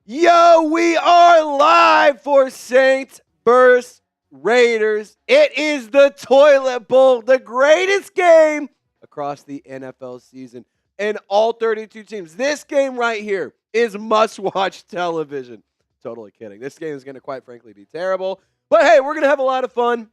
Yo, we are live for Saints vs. Raiders. It is the Toilet Bowl, the greatest game across the NFL season, and all 32 teams. This game right here is must-watch television. Totally kidding. This game is going to, quite frankly, be terrible. But hey, we're going to have a lot of fun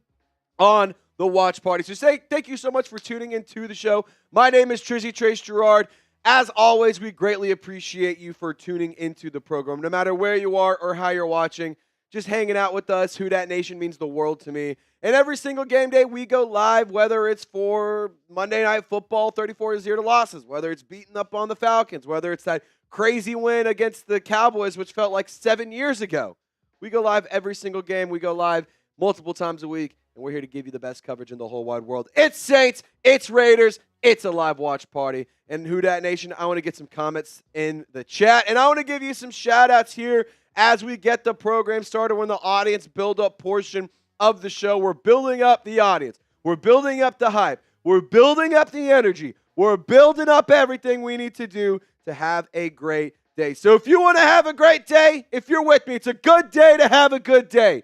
on the watch party. So thank you so much for tuning into the show. My name is Trace Girouard. As always, we greatly appreciate you for tuning into the program. No matter where you are or how you're watching, just hanging out with us. Who Dat Nation means the world to me. And every single game day, we go live, whether it's for Monday Night Football, 34-0 losses, whether it's beating up on the Falcons, whether it's that crazy win against the Cowboys, which felt like 7 years ago. We go live every single game. We go live multiple times a week, and we're here to give you the best coverage in the whole wide world. It's Saints. It's Raiders. It's a live watch party. And Who Dat Nation, I want to get some comments in the chat. And I want to give you some shout-outs here as we get the program started. We're in the audience build-up portion of the show. We're building up the audience. We're building up the hype. We're building up the energy. We're building up everything we need to do to have a great day. So if you want to have a great day, if you're with me, it's a good day to have a good day.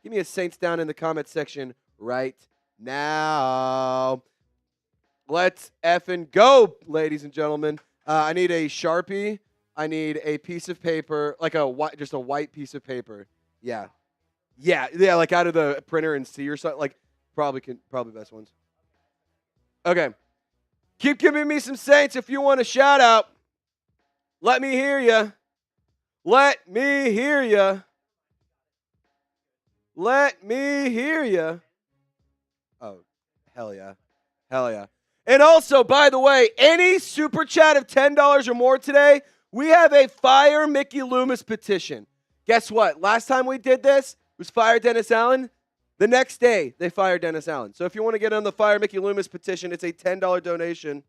Give me a Saints down in the comment section right now. Let's effing go, ladies and gentlemen. I need a Sharpie. I need a piece of paper, like just a white piece of paper. Yeah, like out of the printer and see or something. Like probably best ones. Okay, keep giving me some Saints if you want a shout out. Let me hear you. Let me hear you. Let me hear you. Oh, hell yeah. Hell yeah. And also, by the way, any super chat of $10 or more today, we have a Fire Mickey Loomis petition. Guess what? Last time we did this was Fire Dennis Allen. The next day, they fired Dennis Allen. So if you want to get on the Fire Mickey Loomis petition, it's a $10 donation.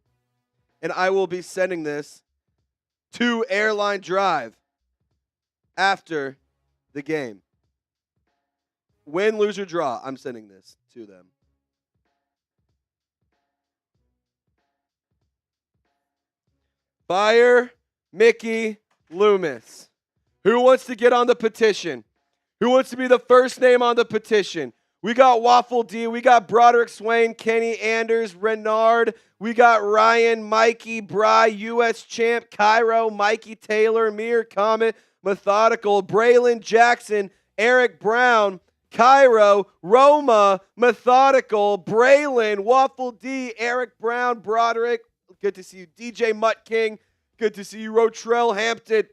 And I will be sending this to Airline Drive after the game. Win, lose, or draw, I'm sending this to them. Fire Mickey Loomis. Who wants to get on the petition? Who wants to be the first name on the petition? We got Waffle D. We got Broderick Swain, Kenny Anders, Renard. We got Ryan, Mikey, Bry, U.S. Champ, Cairo, Mikey Taylor, Mir Comet, Methodical, Braylon Jackson, Eric Brown, Cairo, Roma, Methodical, Braylon, Waffle D, Eric Brown, Broderick. Good to see you. DJ Mutt King. Good to see you. Rotrell Hampton.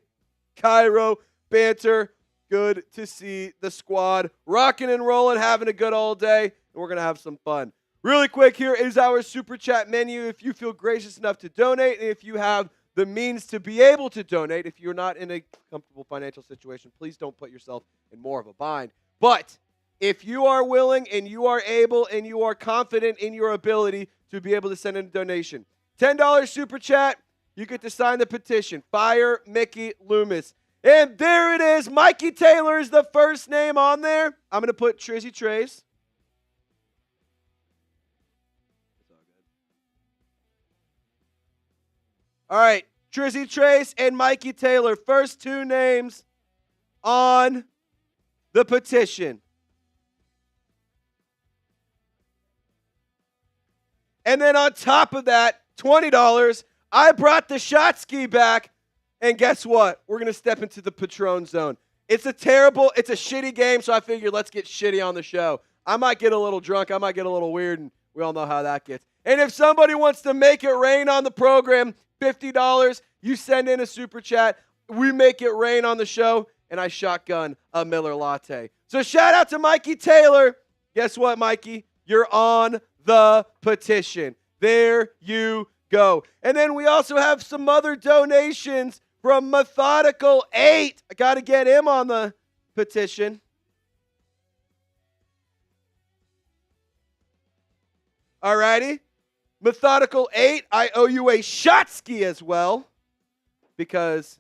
Cairo. Banter. Good to see the squad rocking and rolling, having a good old day, and we're going to have some fun. Really quick, here is our Super Chat menu. If you feel gracious enough to donate, and if you have the means to be able to donate, if you're not in a comfortable financial situation, please don't put yourself in more of a bind. But if you are willing and you are able and you are confident in your ability to be able to send in a donation, $10 Super Chat, you get to sign the petition. Fire Mickey Loomis. And there it is. Mikey Taylor is the first name on there. I'm going to put Trizzy Trace. All right. Trizzy Trace and Mikey Taylor. First two names on the petition. And then on top of that, $20, I brought the shot ski back, and guess what? We're going to step into the Patron zone. It's a shitty game, so I figured let's get shitty on the show. I might get a little drunk. I might get a little weird, and we all know how that gets. And if somebody wants to make it rain on the program, $50, you send in a super chat. We make it rain on the show, and I shotgun a Miller Latte. So shout out to Mikey Taylor. Guess what, Mikey? You're on the petition. There you go. And then we also have some other donations from Methodical 8. I got to get him on the petition. All righty. Methodical 8, I owe you a shot ski as well because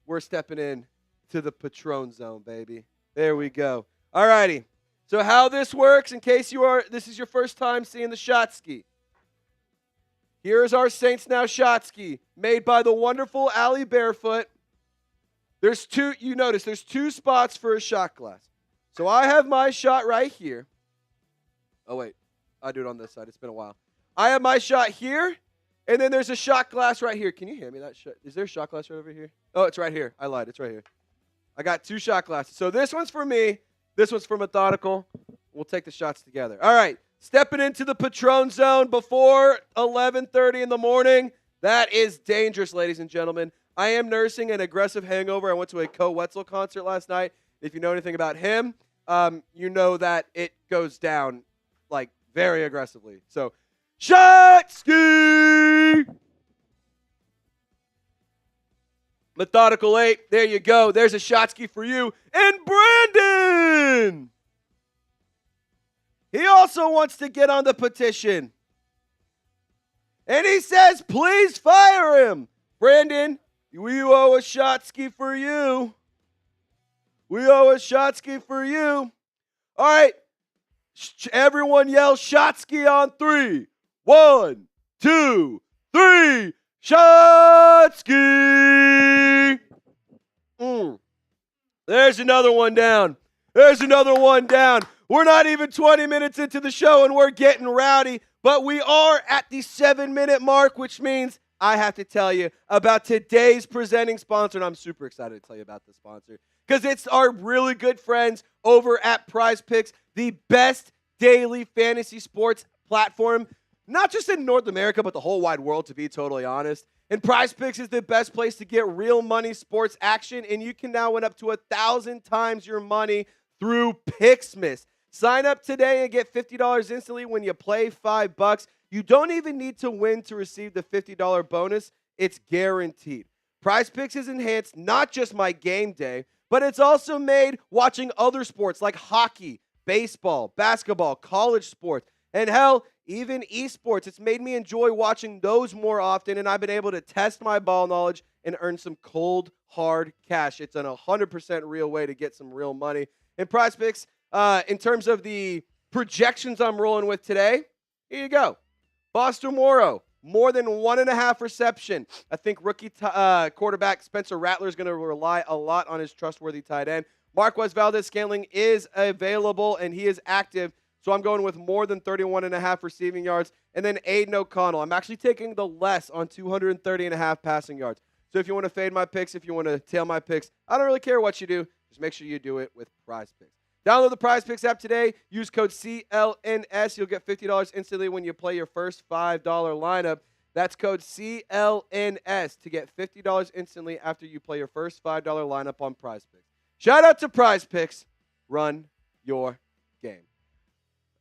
we're stepping in to the Patron zone, baby. There we go. All righty. So how this works, in case this is your first time seeing the shot ski. Here's our Saints Now shot ski, made by the wonderful Allie Barefoot. There's two, you notice there's two spots for a shot glass. So I have my shot right here. Oh, wait. I do it on this side. It's been a while. I have my shot here, and then there's a shot glass right here. Can you hand me that shot? Is there a shot glass right over here? Oh, it's right here. I lied. It's right here. I got two shot glasses. So this one's for me. This one's for Methodical. We'll take the shots together. All right. Stepping into the Patron zone before 11:30 in the morning. That is dangerous, ladies and gentlemen. I am nursing an aggressive hangover. I went to a Wetzel concert last night. If you know anything about him, you know that it goes down like very aggressively. So, shot ski! Methodical 8. There you go. There's a shot ski for you. And Brandon! He also wants to get on the petition. And he says, please fire him. Brandon, we owe a shot ski for you. We owe a shot ski for you. All right. Everyone yell shot ski on 3. 1, 2, 3. Shot ski. There's another one down. There's another one down. We're not even 20 minutes into the show and we're getting rowdy, but we are at the 7-minute mark, which means I have to tell you about today's presenting sponsor, and I'm super excited to tell you about the sponsor because it's our really good friends over at PrizePicks, the best daily fantasy sports platform, not just in North America, but the whole wide world, to be totally honest. And PrizePicks is the best place to get real money sports action, and you can now win up to 1,000 times your money through Picksmas. Sign up today and get $50 instantly when you play $5. You don't even need to win to receive the $50 bonus. It's guaranteed. PrizePicks is enhanced not just my game day, but it's also made watching other sports like hockey, baseball, basketball, college sports, and hell, even esports. It's made me enjoy watching those more often, and I've been able to test my ball knowledge and earn some cold, hard cash. It's an 100% real way to get some real money. And PrizePicks, in terms of the projections I'm rolling with today, here you go. Boston Moreau, more than 1.5 reception. I think rookie quarterback Spencer Rattler is going to rely a lot on his trustworthy tight end. Marquez Valdes-Scantling is available, and he is active. So I'm going with more than 31.5 receiving yards. And then Aidan O'Connell. I'm actually taking the less on 230.5 passing yards. So if you want to fade my picks, if you want to tail my picks, I don't really care what you do. Just make sure you do it with PrizePicks. Download the PrizePicks app today. Use code CLNS. You'll get $50 instantly when you play your first $5 lineup. That's code CLNS to get $50 instantly after you play your first $5 lineup on PrizePicks. Shout out to PrizePicks. Run your game.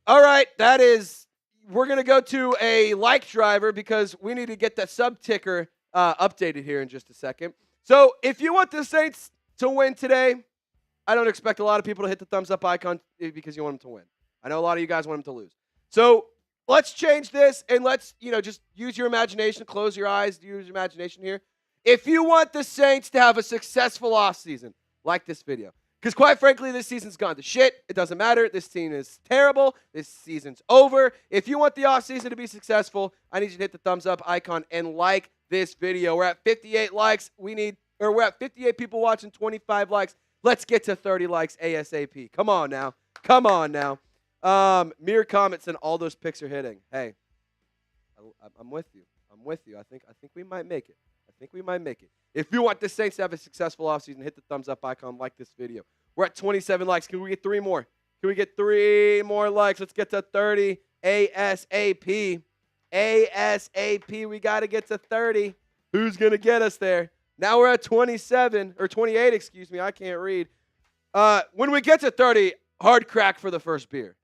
All right, we're going to go to a like driver because we need to get that sub ticker updated here in just a second. So if you want the Saints to win today, I don't expect a lot of people to hit the thumbs up icon because you want them to win. I know a lot of you guys want them to lose. So let's change this and let's, just use your imagination, close your eyes, use your imagination here. If you want the Saints to have a successful offseason, like this video. Because quite frankly, this season's gone to shit. It doesn't matter. This team is terrible. This season's over. If you want the offseason to be successful, I need you to hit the thumbs up icon and like this video. We're at 58 likes. We're at 58 people watching, 25 likes. Let's get to 30 likes ASAP. Come on now. Come on now. Mere comments and all those picks are hitting. Hey, I'm with you. I'm with you. I think we might make it. I think we might make it. If you want the Saints to have a successful offseason, hit the thumbs up icon, like this video. We're at 27 likes. Can we get 3 more? Can we get 3 more likes? Let's get to 30 ASAP. ASAP. We got to get to 30. Who's going to get us there? Now we're at 27, or 28, excuse me. I can't read. When we get to 30, hard crack for the first beer.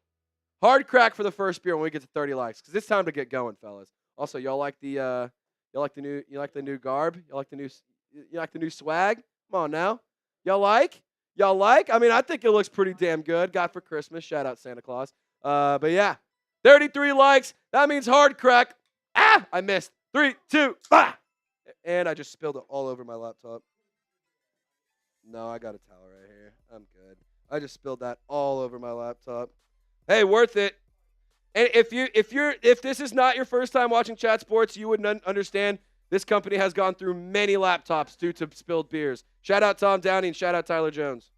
Hard crack for the first beer when we get to 30 likes, because it's time to get going, fellas. Also, y'all like the new garb? You like the new swag? Come on now. Y'all like? I mean, I think it looks pretty damn good. Got for Christmas. Shout out Santa Claus. But yeah, 33 likes. That means hard crack. I missed. 3, 2, and I just spilled it all over my laptop. No, I got a towel right here. I'm good. I just spilled that all over my laptop. Hey, worth it. And if this is not your first time watching Chat Sports, you wouldn't understand. This company has gone through many laptops due to spilled beers. Shout out Tom Downey and shout out Tyler Jones.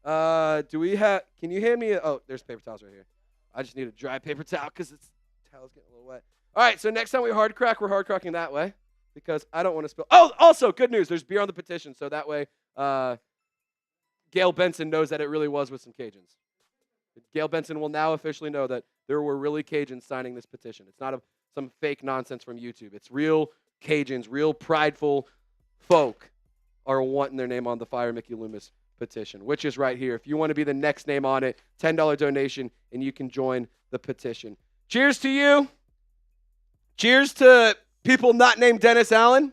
Can you hand me there's paper towels right here. I just need a dry paper towel because the towel's getting a little wet. All right, so next time we hard crack, we're hard cracking that way because I don't want to spill. Oh, also, good news. There's beer on the petition, so that way Gail Benson knows that it really was with some Cajuns. Gail Benson will now officially know that there were really Cajuns signing this petition. It's not some fake nonsense from YouTube. It's real Cajuns, real prideful folk are wanting their name on the Fire Mickey Loomis petition, which is right here. If you want to be the next name on it, $10 donation, and you can join the petition. Cheers to you. Cheers to people not named Dennis Allen.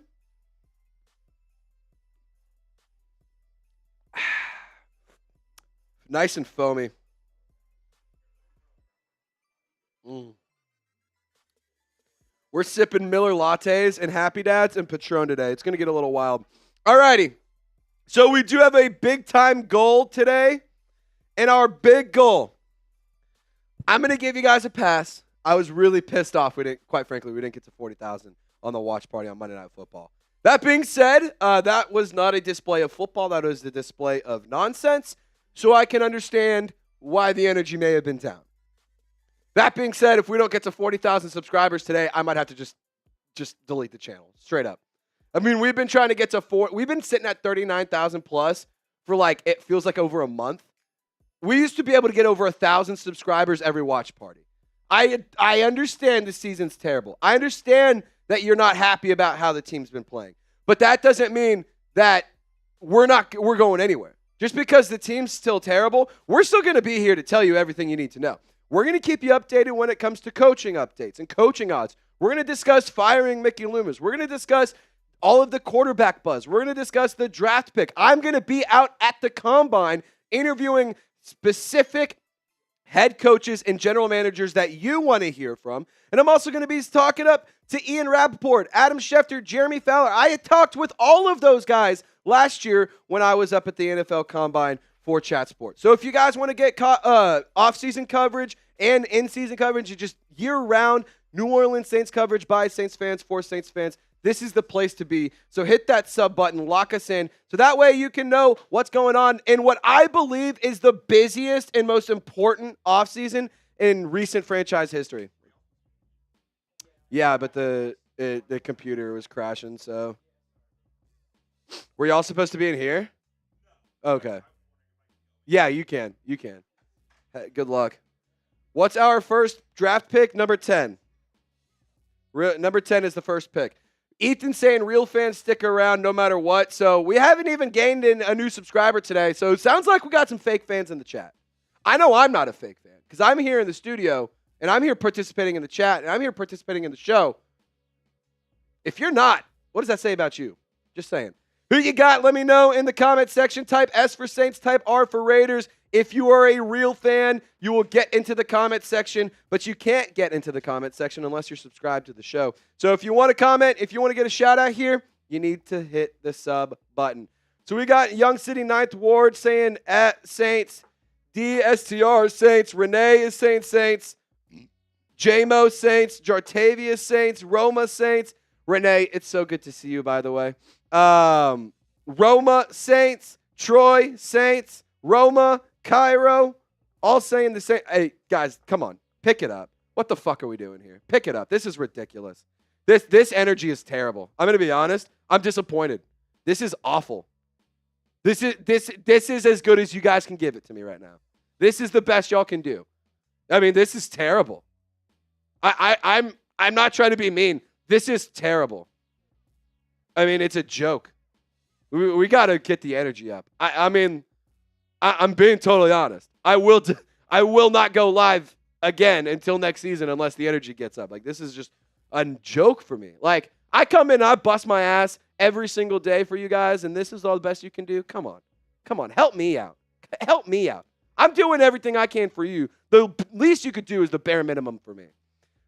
Nice and foamy. We're sipping Miller lattes and Happy Dads and Patron today. It's going to get a little wild. All righty. So we do have a big-time goal today. And our big goal, I'm going to give you guys a pass. I was really pissed off. Quite frankly, we didn't get to 40,000 on the watch party on Monday Night Football. That being said, that was not a display of football. That was the display of nonsense. So I can understand why the energy may have been down. That being said, if we don't get to 40,000 subscribers today, I might have to just delete the channel, straight up. I mean, we've been trying to get to we've been sitting at 39,000 plus for it feels like over a month. We used to be able to get over 1,000 subscribers every watch party. I understand the season's terrible. I understand that you're not happy about how the team's been playing. But that doesn't mean that we're going anywhere. Just because the team's still terrible, we're still going to be here to tell you everything you need to know. We're going to keep you updated when it comes to coaching updates and coaching odds. We're going to discuss firing Mickey Loomis. We're going to discuss all of the quarterback buzz. We're going to discuss the draft pick. I'm going to be out at the Combine interviewing specific head coaches and general managers that you want to hear from. And I'm also going to be talking up to Ian Rappaport, Adam Schefter, Jeremy Fowler. I had talked with all of those guys last year when I was up at the NFL Combine for Chat Sports. So if you guys want to get off-season coverage and in-season coverage, and just year-round New Orleans Saints coverage by Saints fans for Saints fans, this is the place to be. So hit that sub button, lock us in, so that way you can know what's going on in what I believe is the busiest and most important offseason in recent franchise history. Yeah, but the computer was crashing, so. Were y'all supposed to be in here? Okay. Yeah, you can. You can. Hey, good luck. What's our first draft pick? Number 10. Number 10 is the first pick. Ethan saying real fans stick around no matter what. So we haven't even gained in a new subscriber today. So it sounds like we got some fake fans in the chat. I know I'm not a fake fan because I'm here in the studio and I'm here participating in the chat and I'm here participating in the show. If you're not, what does that say about you? Just saying. Who you got? Let me know in the comment section. Type S for Saints, type R for Raiders. If you are a real fan, you will get into the comment section, but you can't get into the comment section unless you're subscribed to the show. So if you want to comment, if you want to get a shout out here, you need to hit the sub button. So we got Young City 9th Ward saying at Saints, DSTR Saints, Renee is saying Saints, JMO Saints, Jartavius Saints, Roma Saints. Renee, it's so good to see you, by the way. Roma Saints, Troy Saints, Roma, Cairo, all saying the same. Hey, guys, come on. Pick it up. What the fuck are we doing here? Pick it up. This is ridiculous. This energy is terrible. I'm going to be honest. I'm disappointed. This is awful. This is as good as you guys can give it to me right now. This is the best y'all can do. I mean, this is terrible. I'm not trying to be mean. This is terrible. I mean, it's a joke. We got to get the energy up. I'm being totally honest. I will not go live again until next season unless the energy gets up. Like, this is just a joke for me. Like, I come in and I bust my ass every single day for you guys, and this is all the best you can do? Come on. Help me out. Help me out. I'm doing everything I can for you. The least you could do is the bare minimum for me.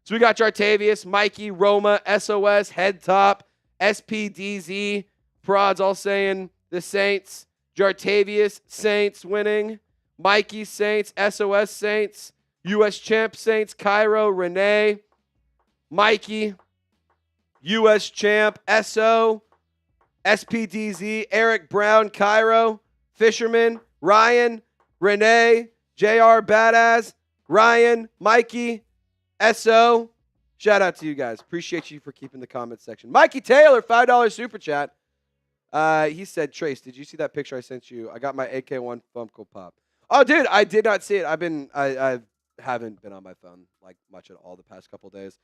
So we got Jartavius, Mikey, Roma, SOS, Head Top, SPDZ, Prods all saying the Saints. Jartavius, Saints winning. Mikey, Saints. SOS, Saints. US Champ, Saints. Cairo, Renee. Mikey. U.S. Champ, SO, SPDZ, Eric Brown, Cairo, Fisherman, Ryan, Renee, JR Badass, Ryan, Mikey, SO. Shout out to you guys. Appreciate you for keeping the comment section. Mikey Taylor, $5 super chat. He said, Trace, did you see that picture I sent you? I got my AK1 Funko Pop. Oh, dude, I did not see it. I haven't been on my phone like much at all the past couple days.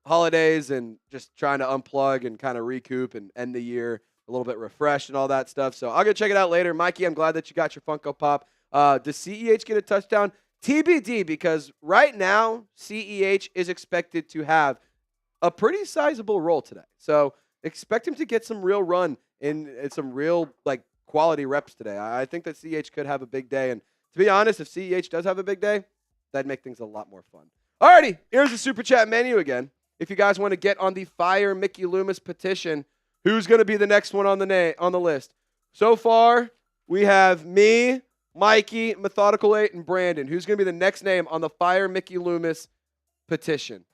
Holidays and just trying to unplug and kind of recoup and end the year a little bit refreshed and all that stuff. So I'll go check it out later. Mikey, I'm glad that you got your Funko Pop. Does CEH get a touchdown? TBD, because right now CEH is expected to have a pretty sizable role today. So expect him to get some real run and some real like quality reps today. I think that CEH could have a big day. And to be honest, if CEH does have a big day, that'd make things a lot more fun. Alrighty, here's the super chat menu again. If you guys want to get on the Fire Mickey Loomis petition, who's going to be the next one on the list? So far, we have me, Mikey, Methodical 8, and Brandon. Who's going to be the next name on the Fire Mickey Loomis petition?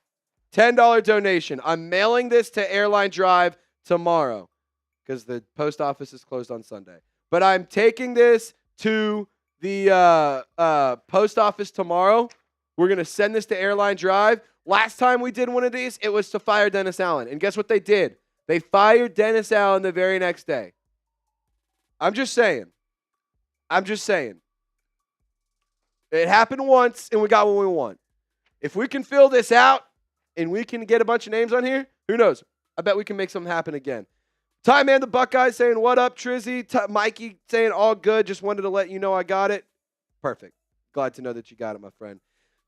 $10 donation. I'm mailing this to Airline Drive tomorrow because the post office is closed on Sunday. But I'm taking this to the post office tomorrow. We're going to send this to Airline Drive. Last time we did one of these, it was to fire Dennis Allen. And guess what they did? They fired Dennis Allen the very next day. I'm just saying. It happened once, and we got what we want. If we can fill this out, and we can get a bunch of names on here, who knows? I bet we can make something happen again. Ty Man the Buckeye saying, what up, Trizzy? Mikey saying, all good. Just wanted to let you know I got it. Perfect. Glad to know that you got it, my friend.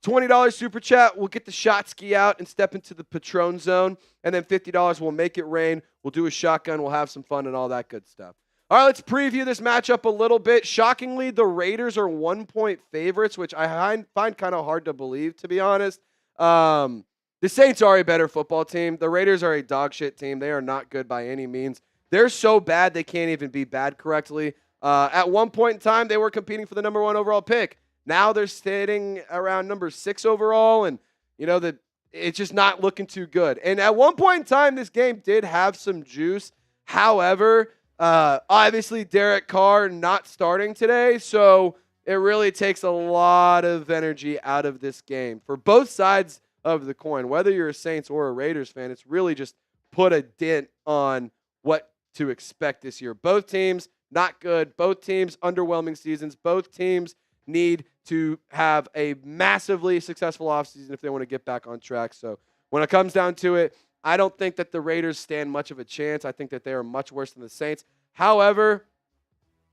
$20 super chat. We'll get the shot ski out and step into the Patron zone. And then $50, we'll make it rain. We'll do a shotgun. We'll have some fun and all that good stuff. All right, let's preview this matchup a little bit. Shockingly, the Raiders are 1-point favorites, which I find kind of hard to believe, to be honest. The Saints are a better football team. The Raiders are a dog shit team. They are not good by any means. They're so bad they can't even be bad correctly. At one point in time, they were competing for the number 1 overall pick. Now they're sitting around number 6 overall, and it's just not looking too good. And at one point in time, this game did have some juice. However, obviously Derek Carr not starting today, so it really takes a lot of energy out of this game for both sides of the coin. Whether you're a Saints or a Raiders fan, it's really just put a dent on what to expect this year. Both teams not good. Both teams underwhelming seasons. Both teams need to have a massively successful offseason if they want to get back on track. So when it comes down to it, I don't think that the Raiders stand much of a chance. I think that they are much worse than the Saints. However,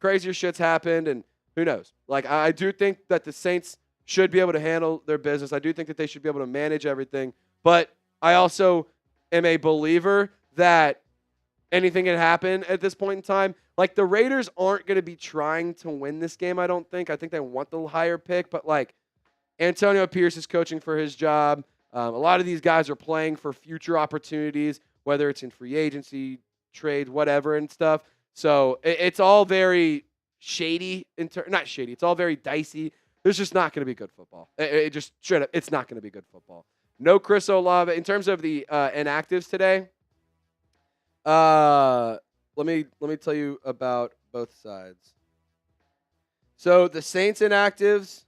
crazier shit's happened, and who knows? Like, I do think that the Saints should be able to handle their business. I do think that they should be able to manage everything. But I also am a believer that anything can happen at this point in time. Like, the Raiders aren't going to be trying to win this game, I don't think. I think they want the higher pick. But, like, Antonio Pierce is coaching for his job. A lot of these guys are playing for future opportunities, whether it's in free agency, trade, whatever and stuff. So it's all very shady. Not shady. It's all very dicey. There's just not going to be good football. It just straight up, it's not going to be good football. No Chris Olave. In terms of the inactives today, let me tell you about both sides. So the Saints inactives,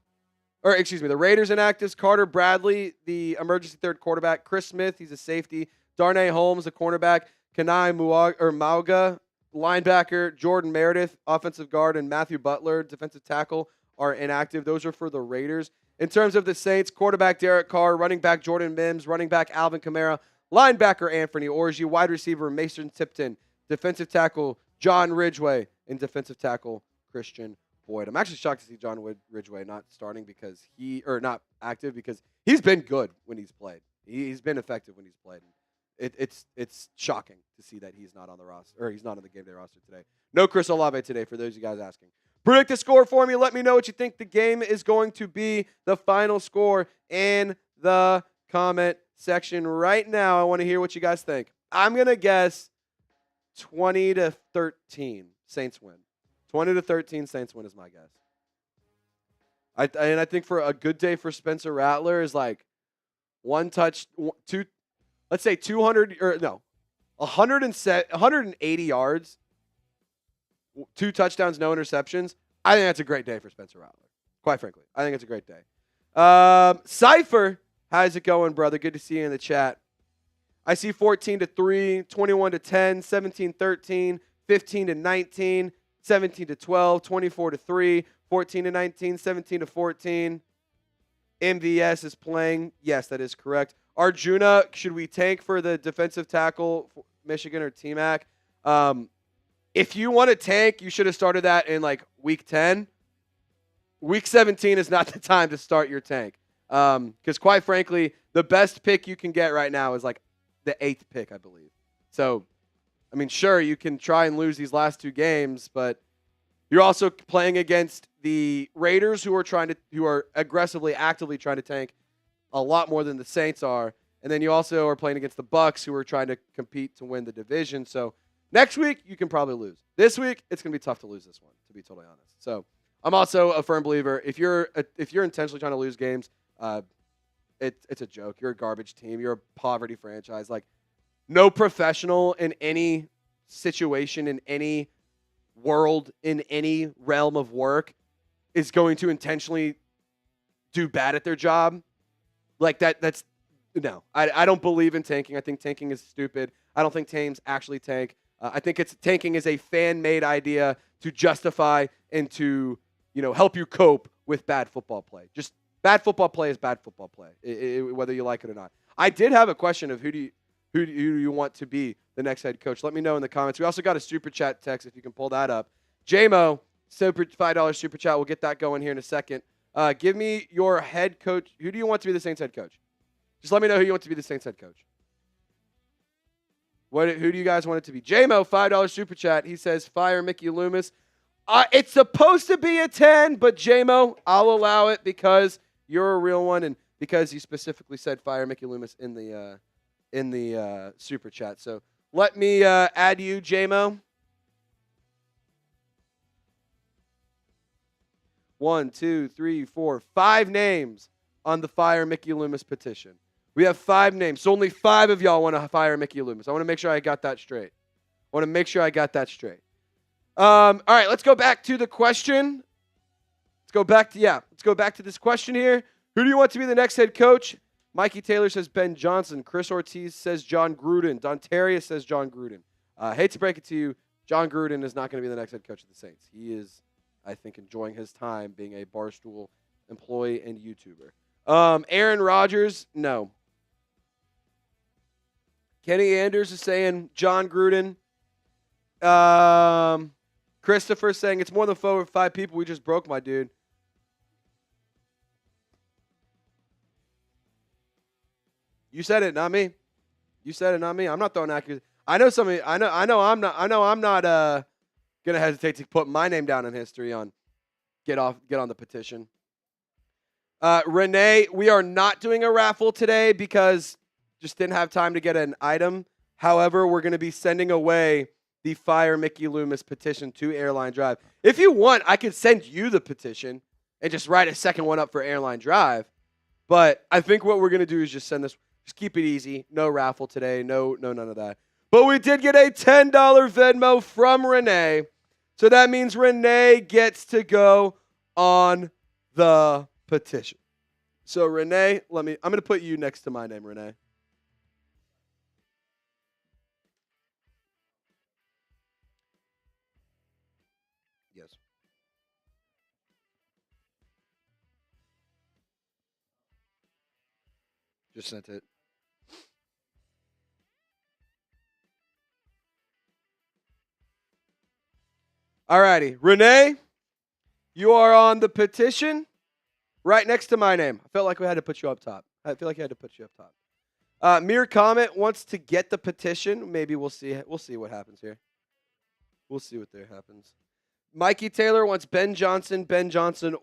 the Raiders inactives, Carter Bradley, the emergency third quarterback, Chris Smith, he's a safety, Darnay Holmes, the cornerback, Kanai Mauga, linebacker, Jordan Meredith, offensive guard, and Matthew Butler, defensive tackle, are inactive. Those are for the Raiders. In terms of the Saints, quarterback Derek Carr, running back Jordan Mims, running back Alvin Kamara, linebacker Anthony Orji, wide receiver Mason Tipton, defensive tackle John Ridgeway, and defensive tackle Christian Boyd. I'm actually shocked to see John Ridgeway not starting not active because he's been good when he's played. He's been effective when he's played. It's shocking to see that he's not on the roster, or he's not on the game day roster today. No Chris Olave today, for those of you guys asking. Predict the score for me. Let me know what you think the game is going to be. The final score in the comment section right now. I want to hear what you guys think. I'm going to guess 20-13 Saints win. 20-13 Saints win is my guess. I think for a good day for Spencer Rattler is like let's say 180 yards, 2 touchdowns, no interceptions, I think that's a great day for Spencer Rattler. Quite frankly, I think it's a great day. Cypher, how's it going, brother? Good to see you in the chat. I see 14-3, 21-10, 17-13, 15-19, 17-12, 24-3, 14-19, 17-14. MVS is playing. Yes, that is correct. Arjuna, should we tank for the defensive tackle for Michigan or T-Mac? If you want to tank, you should have started that in like week 10. Week 17 is not the time to start your tank. Because quite frankly, the best pick you can get right now is like the 8th pick, I believe. So, I mean, sure, you can try and lose these last 2 games, but you're also playing against the Raiders who are aggressively, actively trying to tank a lot more than the Saints are. And then you also are playing against the Bucs who are trying to compete to win the division. So next week, you can probably lose. This week, it's going to be tough to lose this one, to be totally honest. So I'm also a firm believer. If you're intentionally trying to lose games, it's a joke. You're a garbage team. You're a poverty franchise. Like, no professional in any situation, in any world, in any realm of work is going to intentionally do bad at their job. Like that's no. I don't believe in tanking. I think tanking is stupid. I don't think teams actually tank. I think tanking is a fan-made idea to justify and to help you cope with bad football play. Just bad football play is bad football play, whether you like it or not. I did have a question of who do you want to be the next head coach? Let me know in the comments. We also got a super chat text if you can pull that up. JMO, $5 super chat. We'll get that going here in a second. Give me your head coach. Who do you want to be the Saints head coach? Just let me know who you want to be the Saints head coach. Who do you guys want it to be? JMO, $5 super chat. He says, fire Mickey Loomis. It's supposed to be a 10, but JMO, I'll allow it because you're a real one and because you specifically said fire Mickey Loomis in the super chat. So let me add you, JMO. 1, 2, 3, 4, 5 names on the fire Mickey Loomis petition. We have 5 names. So only 5 of y'all want to fire Mickey Loomis. I want to make sure I got that straight. All right, let's go back to the question. Let's go back to this question here. Who do you want to be the next head coach? Mikey Taylor says Ben Johnson. Chris Ortiz says John Gruden. Dontarius says John Gruden. Hate to break it to you, John Gruden is not going to be the next head coach of the Saints. He is, I think, enjoying his time being a Barstool employee and YouTuber. Aaron Rodgers, no. Kenny Anders is saying John Gruden. Christopher saying it's more than 4 or 5 people. We just broke my dude. You said it, not me. I'm not throwing accusations. I know I'm not gonna hesitate to put my name down in history on get on the petition. Renee, we are not doing a raffle today because just didn't have time to get an item. However, we're going to be sending away the Fire Mickey Loomis petition to Airline Drive. If you want, I could send you the petition and just write a second one up for Airline Drive. But I think what we're going to do is just send this. Just keep it easy. No raffle today. No, none of that. But we did get a $10 Venmo from Renee. So that means Renee gets to go on the petition. So Renee, I'm going to put you next to my name, Renee. Yes. Just sent it. All righty. Renee, you are on the petition right next to my name. I felt like we had to put you up top. I feel like I had to put you up top. Mere Comment wants to get the petition. Maybe we'll see. We'll see what happens here. We'll see what there happens. Mikey Taylor wants Ben Johnson,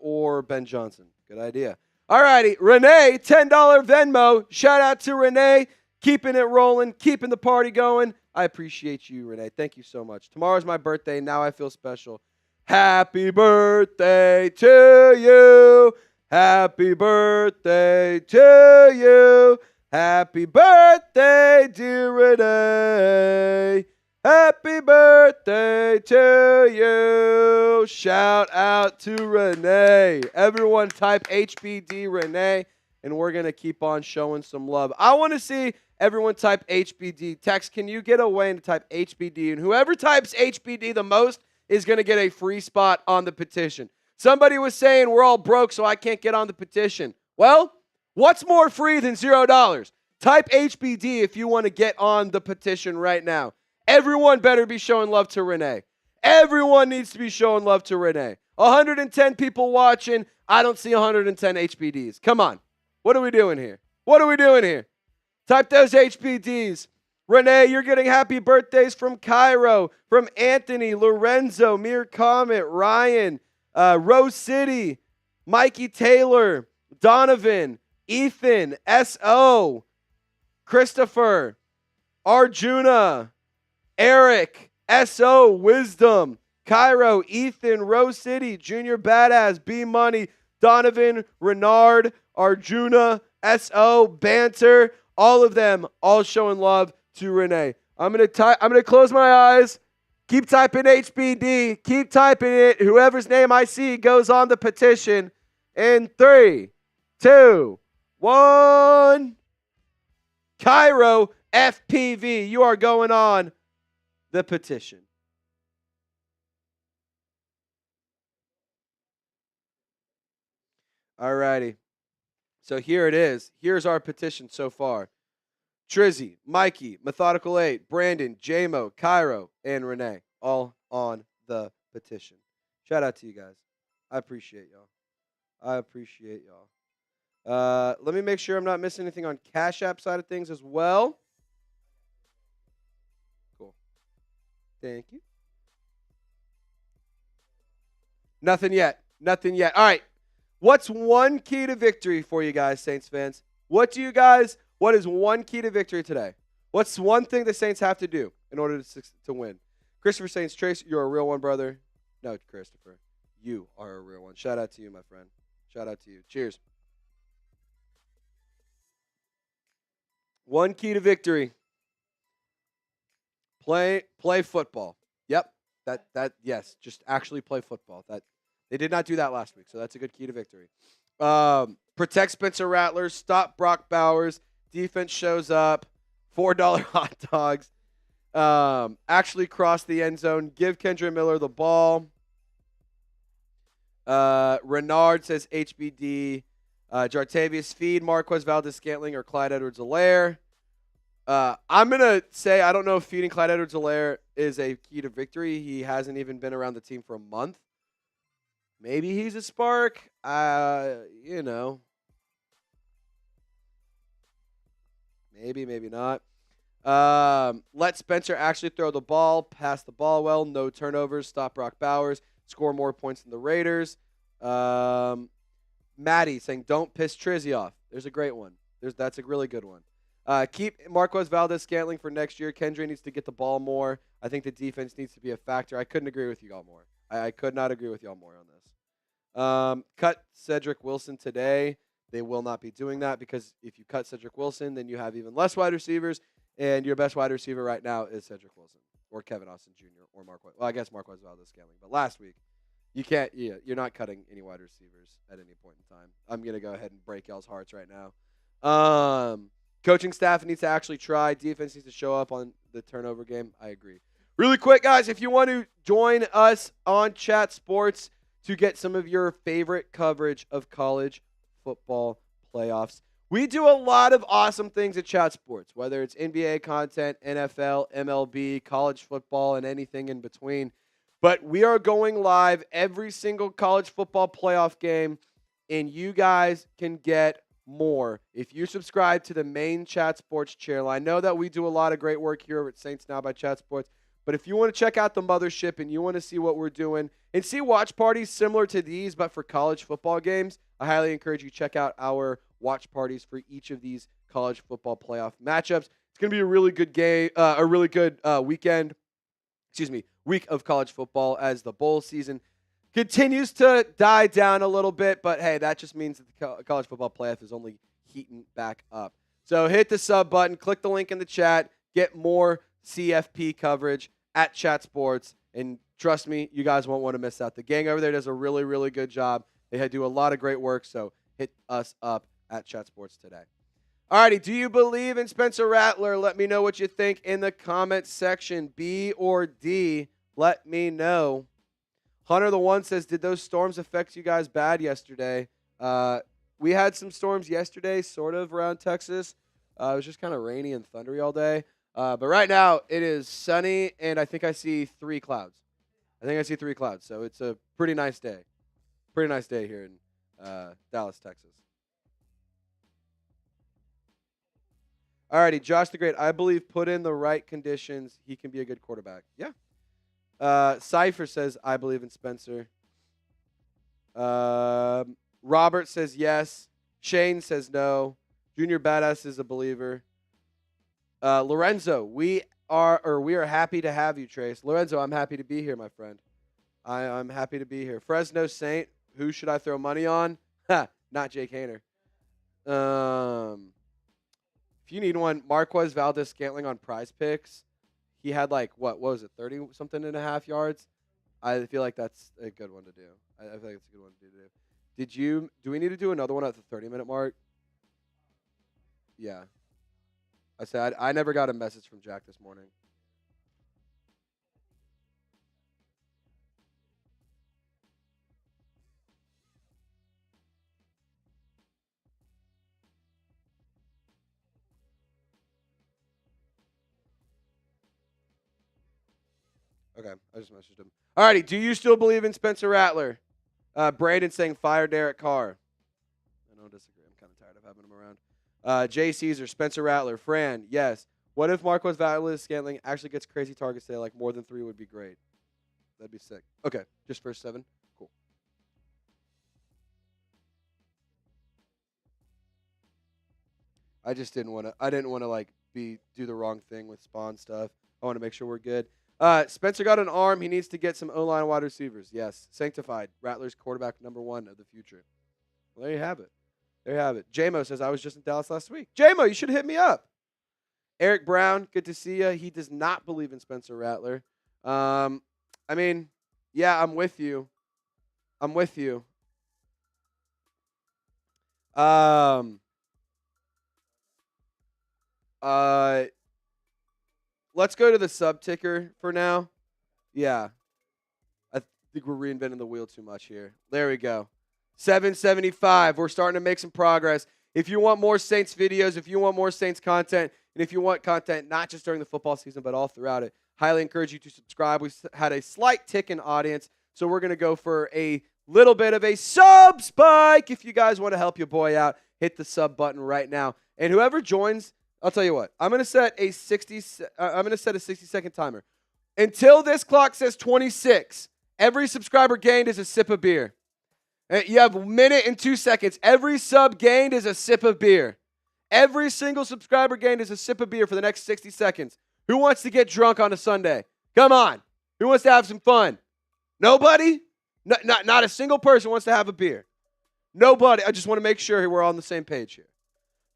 or Ben Johnson. Good idea. All righty. Renee, $10 Venmo. Shout out to Renee. Keeping it rolling, keeping the party going. I appreciate you, Renee. Thank you so much. Tomorrow's my birthday. Now I feel special. Happy birthday to you. Happy birthday to you. Happy birthday, dear Renee. Happy birthday to you. Shout out to Renee. Everyone type HBD Renee, and we're going to keep on showing some love. I want to see everyone type HBD. Text, can you get away and type HBD? And whoever types HBD the most is going to get a free spot on the petition. Somebody was saying we're all broke, so I can't get on the petition. Well, what's more free than $0? Type HBD if you want to get on the petition right now. Everyone better be showing love to Renee. Everyone needs to be showing love to Renee. 110 people watching. I don't see 110 HBDs. Come on. What are we doing here? What are we doing here? Type those HBDs. Renee, you're getting happy birthdays from Cairo, from Anthony, Lorenzo, Mere Comet, Ryan, Rose City, Mikey Taylor, Donovan, Ethan, S.O., Christopher, Arjuna, Eric, S.O., Wisdom, Cairo, Ethan, Rose City, Junior Badass, B Money, Donovan, Renard, Arjuna, S.O., Banter, all of them, all showing love to Renee. I'm gonna close my eyes. Keep typing HBD. Keep typing it. Whoever's name I see goes on the petition. In 3, 2, 1. Cairo FPV, you are going on the petition. All righty. So here it is. Here's our petition so far. Trizzy, Mikey, Methodical 8, Brandon, JMO, Cairo, and Renee, all on the petition. Shout out to you guys. I appreciate y'all. Let me make sure I'm not missing anything on Cash App side of things as well. Cool. Thank you. Nothing yet. All right. What's one key to victory for you guys, Saints fans? What is one key to victory today? What's one thing the Saints have to do in order to win? Christopher Saints, Trace, you're a real one, brother. No, Christopher, you are a real one. Shout out to you, my friend. Shout out to you. Cheers. One key to victory. Play football. Yep. Yes, just actually play football. They did not do that last week, so that's a good key to victory. Protect Spencer Rattler, stop Brock Bowers, defense shows up, $4 hot dogs, actually cross the end zone, give Kendre Miller the ball. Renard says HBD. Jartavius, feed Marquez, Valdes-Scantling, or Clyde Edwards-Helaire. I'm going to say I don't know if feeding Clyde Edwards-Helaire is a key to victory. He hasn't even been around the team for a month. Maybe he's a spark. Maybe, maybe not. Let Spencer actually throw the ball, pass the ball well, no turnovers, stop Brock Bowers, score more points than the Raiders. Maddie saying, don't piss Trizzy off. There's a great one. That's a really good one. Keep Marquez Valdes-Scantling for next year. Kendre needs to get the ball more. I think the defense needs to be a factor. I couldn't agree with you all more. I could not agree with y'all more on this. Cut Cedric Wilson today. They will not be doing that because if you cut Cedric Wilson, then you have even less wide receivers, and your best wide receiver right now is Cedric Wilson or Kevin Austin Jr. or Marquez. Well, I guess Marquez Valdes-Scantling. But last week, you can't. Yeah, you're not cutting any wide receivers at any point in time. I'm gonna go ahead and break y'all's hearts right now. Coaching staff needs to actually try. Defense needs to show up on the turnover game. I agree. Really quick, guys, if you want to join us on Chat Sports to get some of your favorite coverage of college football playoffs, we do a lot of awesome things at Chat Sports, whether it's NBA content, NFL, MLB, college football, and anything in between. But we are going live every single college football playoff game, and you guys can get more if you subscribe to the main Chat Sports channel. I know that we do a lot of great work here at Saints Now by Chat Sports, but if you want to check out the mothership and you want to see what we're doing and see watch parties similar to these but for college football games, I highly encourage you to check out our watch parties for each of these college football playoff matchups. It's going to be a really good game, a really good week of college football as the bowl season continues to die down a little bit, but hey, that just means that the college football playoff is only heating back up. So hit the sub button, click the link in the chat, get more CFP coverage at Chat Sports, and trust me, you guys won't want to miss out. The gang over there does a really, really good job. They do a lot of great work, so hit us up at Chat Sports today. Alrighty, do you believe in Spencer Rattler? Let me know what you think in the comments section. B or D, let me know. Hunter the One says, did those storms affect you guys bad yesterday? We had some storms yesterday, sort of, around Texas. It was just kind of rainy and thundery all day. But right now, it is sunny, and I think I see 3 clouds. So it's a pretty nice day. Pretty nice day here in Dallas, Texas. Alrighty, Josh the Great. I believe put in the right conditions, he can be a good quarterback. Yeah. Cypher says, I believe in Spencer. Robert says yes. Shane says no. Junior Badass is a believer. Lorenzo, we are happy to have you, Trace. Lorenzo, I'm happy to be here, my friend. I'm happy to be here. Fresno Saint, who should I throw money on? Not Jake Haener. If you need one, Marquez Valdes-Scantling on PrizePicks. He had what was it, 30-something and a half yards? I feel like that's a good one to do. I feel like it's a good one to do. Do we need to do another one at the 30-minute mark? Yeah. I said I never got a message from Jack this morning. Okay, I just messaged him. Alrighty, do you still believe in Spencer Rattler? Brandon saying fire Derek Carr. I don't disagree. I'm kind of tired of having him around. Jay Caesar, Spencer Rattler, Fran, yes. What if Marquez Valdes-Scantling actually gets crazy targets today? Like more than 3 would be great. That'd be sick. Okay, just first 7. Cool. I just didn't want to. I didn't want to do the wrong thing with spawn stuff. I want to make sure we're good. Spencer got an arm. He needs to get some O-line wide receivers. Yes. Sanctified. Rattler's quarterback #1 of the future. Well, there you have it. There you have it. JMO says, I was just in Dallas last week. JMO, you should hit me up. Eric Brown, good to see you. He does not believe in Spencer Rattler. I mean, yeah, I'm with you. I'm with you. Let's go to the sub ticker for now. Yeah. I think we're reinventing the wheel too much here. There we go. 775. We're starting to make some progress. If you want more Saints videos, if you want more Saints content, and if you want content not just during the football season but all throughout it, highly encourage you to subscribe. We've had a slight tick in audience, so we're going to go for a little bit of a sub spike. If you guys want to help your boy out, hit the sub button right now. And whoever joins, I'll tell you what. I'm going to set a 60-second timer. Until this clock says 26, every subscriber gained is a sip of beer. You have 1 minute and 2 seconds. Every sub gained is a sip of beer. Every single subscriber gained is a sip of beer for the next 60 seconds. Who wants to get drunk on a Sunday? Come on. Who wants to have some fun? Nobody? Not a single person wants to have a beer. Nobody. I just want to make sure we're on the same page here.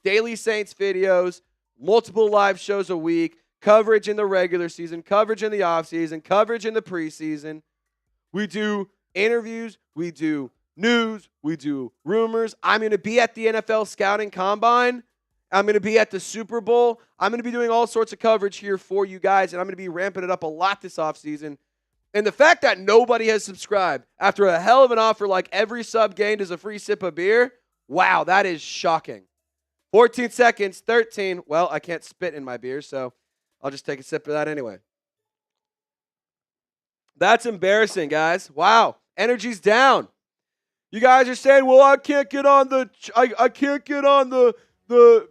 Daily Saints videos, multiple live shows a week, coverage in the regular season, coverage in the offseason, coverage in the preseason. We do interviews. We do news. We do rumors. I'm going to be at the NFL Scouting Combine. I'm going to be at the Super Bowl. I'm going to be doing all sorts of coverage here for you guys, and I'm going to be ramping it up a lot this offseason. And the fact that nobody has subscribed after a hell of an offer like every sub gained is a free sip of beer, wow, that is shocking. 14 seconds, 13. Well, I can't spit in my beer, so I'll just take a sip of that anyway. That's embarrassing, guys. Wow, energy's down. You guys are saying, "Well, I can't get on the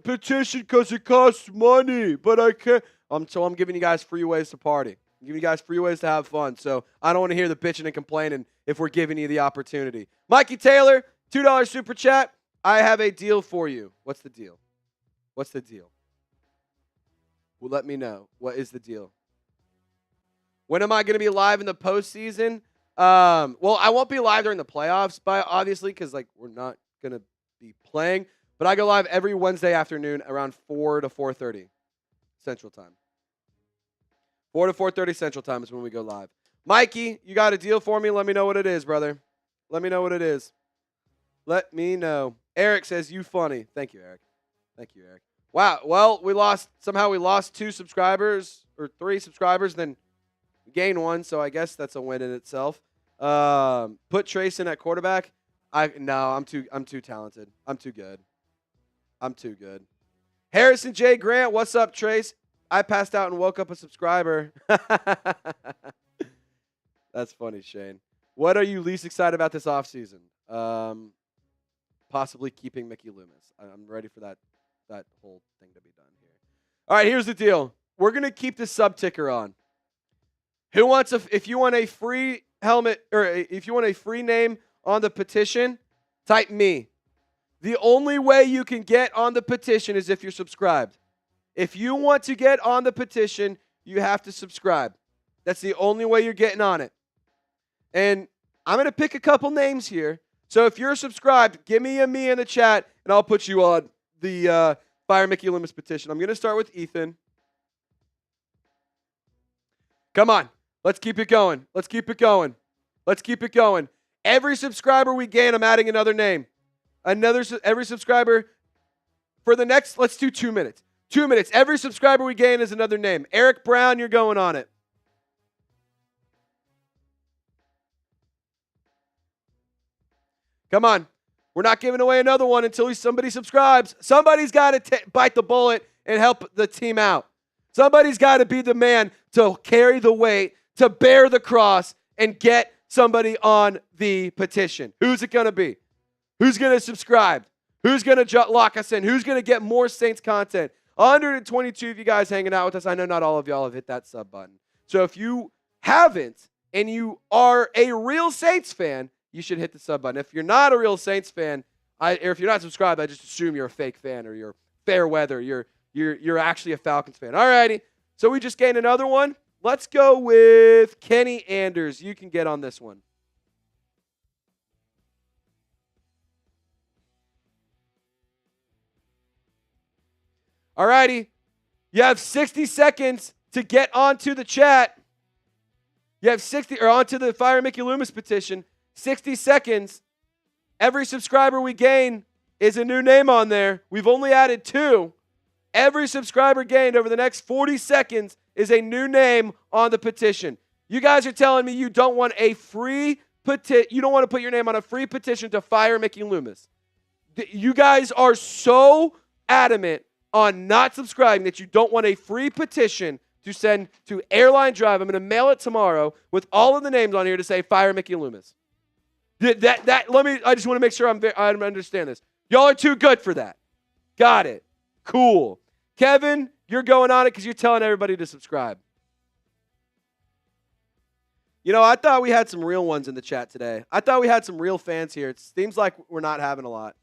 petition because it costs money, but I can't." So I'm giving you guys free ways to party. I'm giving you guys free ways to have fun. So I don't want to hear the bitching and complaining if we're giving you the opportunity. Mikey Taylor, $2 super chat. I have a deal for you. What's the deal? What's the deal? Well, let me know. What is the deal? When am I going to be live in the postseason? Well, I won't be live during the playoffs, obviously, because we're not going to be playing. But I go live every Wednesday afternoon around 4 to 4:30 Central Time. 4 to 4:30 Central Time is when we go live. Mikey, you got a deal for me? Let me know what it is, brother. Let me know what it is. Let me know. Eric says, you funny. Thank you, Eric. Thank you, Eric. Wow. Well, we lost 2 subscribers or 3 subscribers, then gained 1, so I guess that's a win in itself. Put Trace in at quarterback. I'm too talented. I'm too good. Harrison J. Grant, what's up, Trace? I passed out and woke up a subscriber. That's funny, Shane. What are you least excited about this offseason? Possibly keeping Mickey Loomis. I'm ready for that whole thing to be done here. All right, here's the deal. We're going to keep the sub ticker on. If you want a free helmet or if you want a free name on the petition, type me. The only way you can get on the petition is if you're subscribed. If you want to get on the petition, you have to subscribe. That's the only way you're getting on it. And I'm going to pick a couple names here. So if you're subscribed, give me a me in the chat, and I'll put you on the Fire Mickey Loomis petition. I'm going to start with Ethan. Come on. Let's keep it going. Every subscriber we gain, I'm adding another name. Every subscriber for the next, let's do 2 minutes. 2 minutes. Every subscriber we gain is another name. Eric Brown, you're going on it. Come on. We're not giving away another one until somebody subscribes. Somebody's got to bite the bullet and help the team out. Somebody's got to be the man to carry the weight, to bear the cross, and get somebody on the petition. Who's it going to be? Who's going to subscribe? Who's going to lock us in? Who's going to get more Saints content? 122 of you guys hanging out with us. I know not all of y'all have hit that sub button. So if you haven't and you are a real Saints fan, you should hit the sub button. If you're not a real Saints fan, or if you're not subscribed, I just assume you're a fake fan or you're fair weather. You're actually a Falcons fan. All righty. So we just gained another one. Let's go with Kenny Anders. You can get on this one. All righty. You have 60 seconds to get onto the chat. You have 60 or onto the Fire Mickey Loomis petition. 60 seconds. Every subscriber we gain is a new name on there. We've only added 2. Every subscriber gained over the next 40 seconds is a new name on the petition. You guys are telling me you don't want a free you don't want to put your name on a free petition to fire Mickey Loomis. You guys are so adamant on not subscribing that you don't want a free petition to send to Airline Drive. I'm going to mail it tomorrow with all of the names on here to say fire Mickey Loomis. I just want to make sure I understand this. Y'all are too good for that. Got it. Cool. Kevin, you're going on it because you're telling everybody to subscribe. You know, I thought we had some real ones in the chat today. I thought we had some real fans here. It seems like we're not having a lot.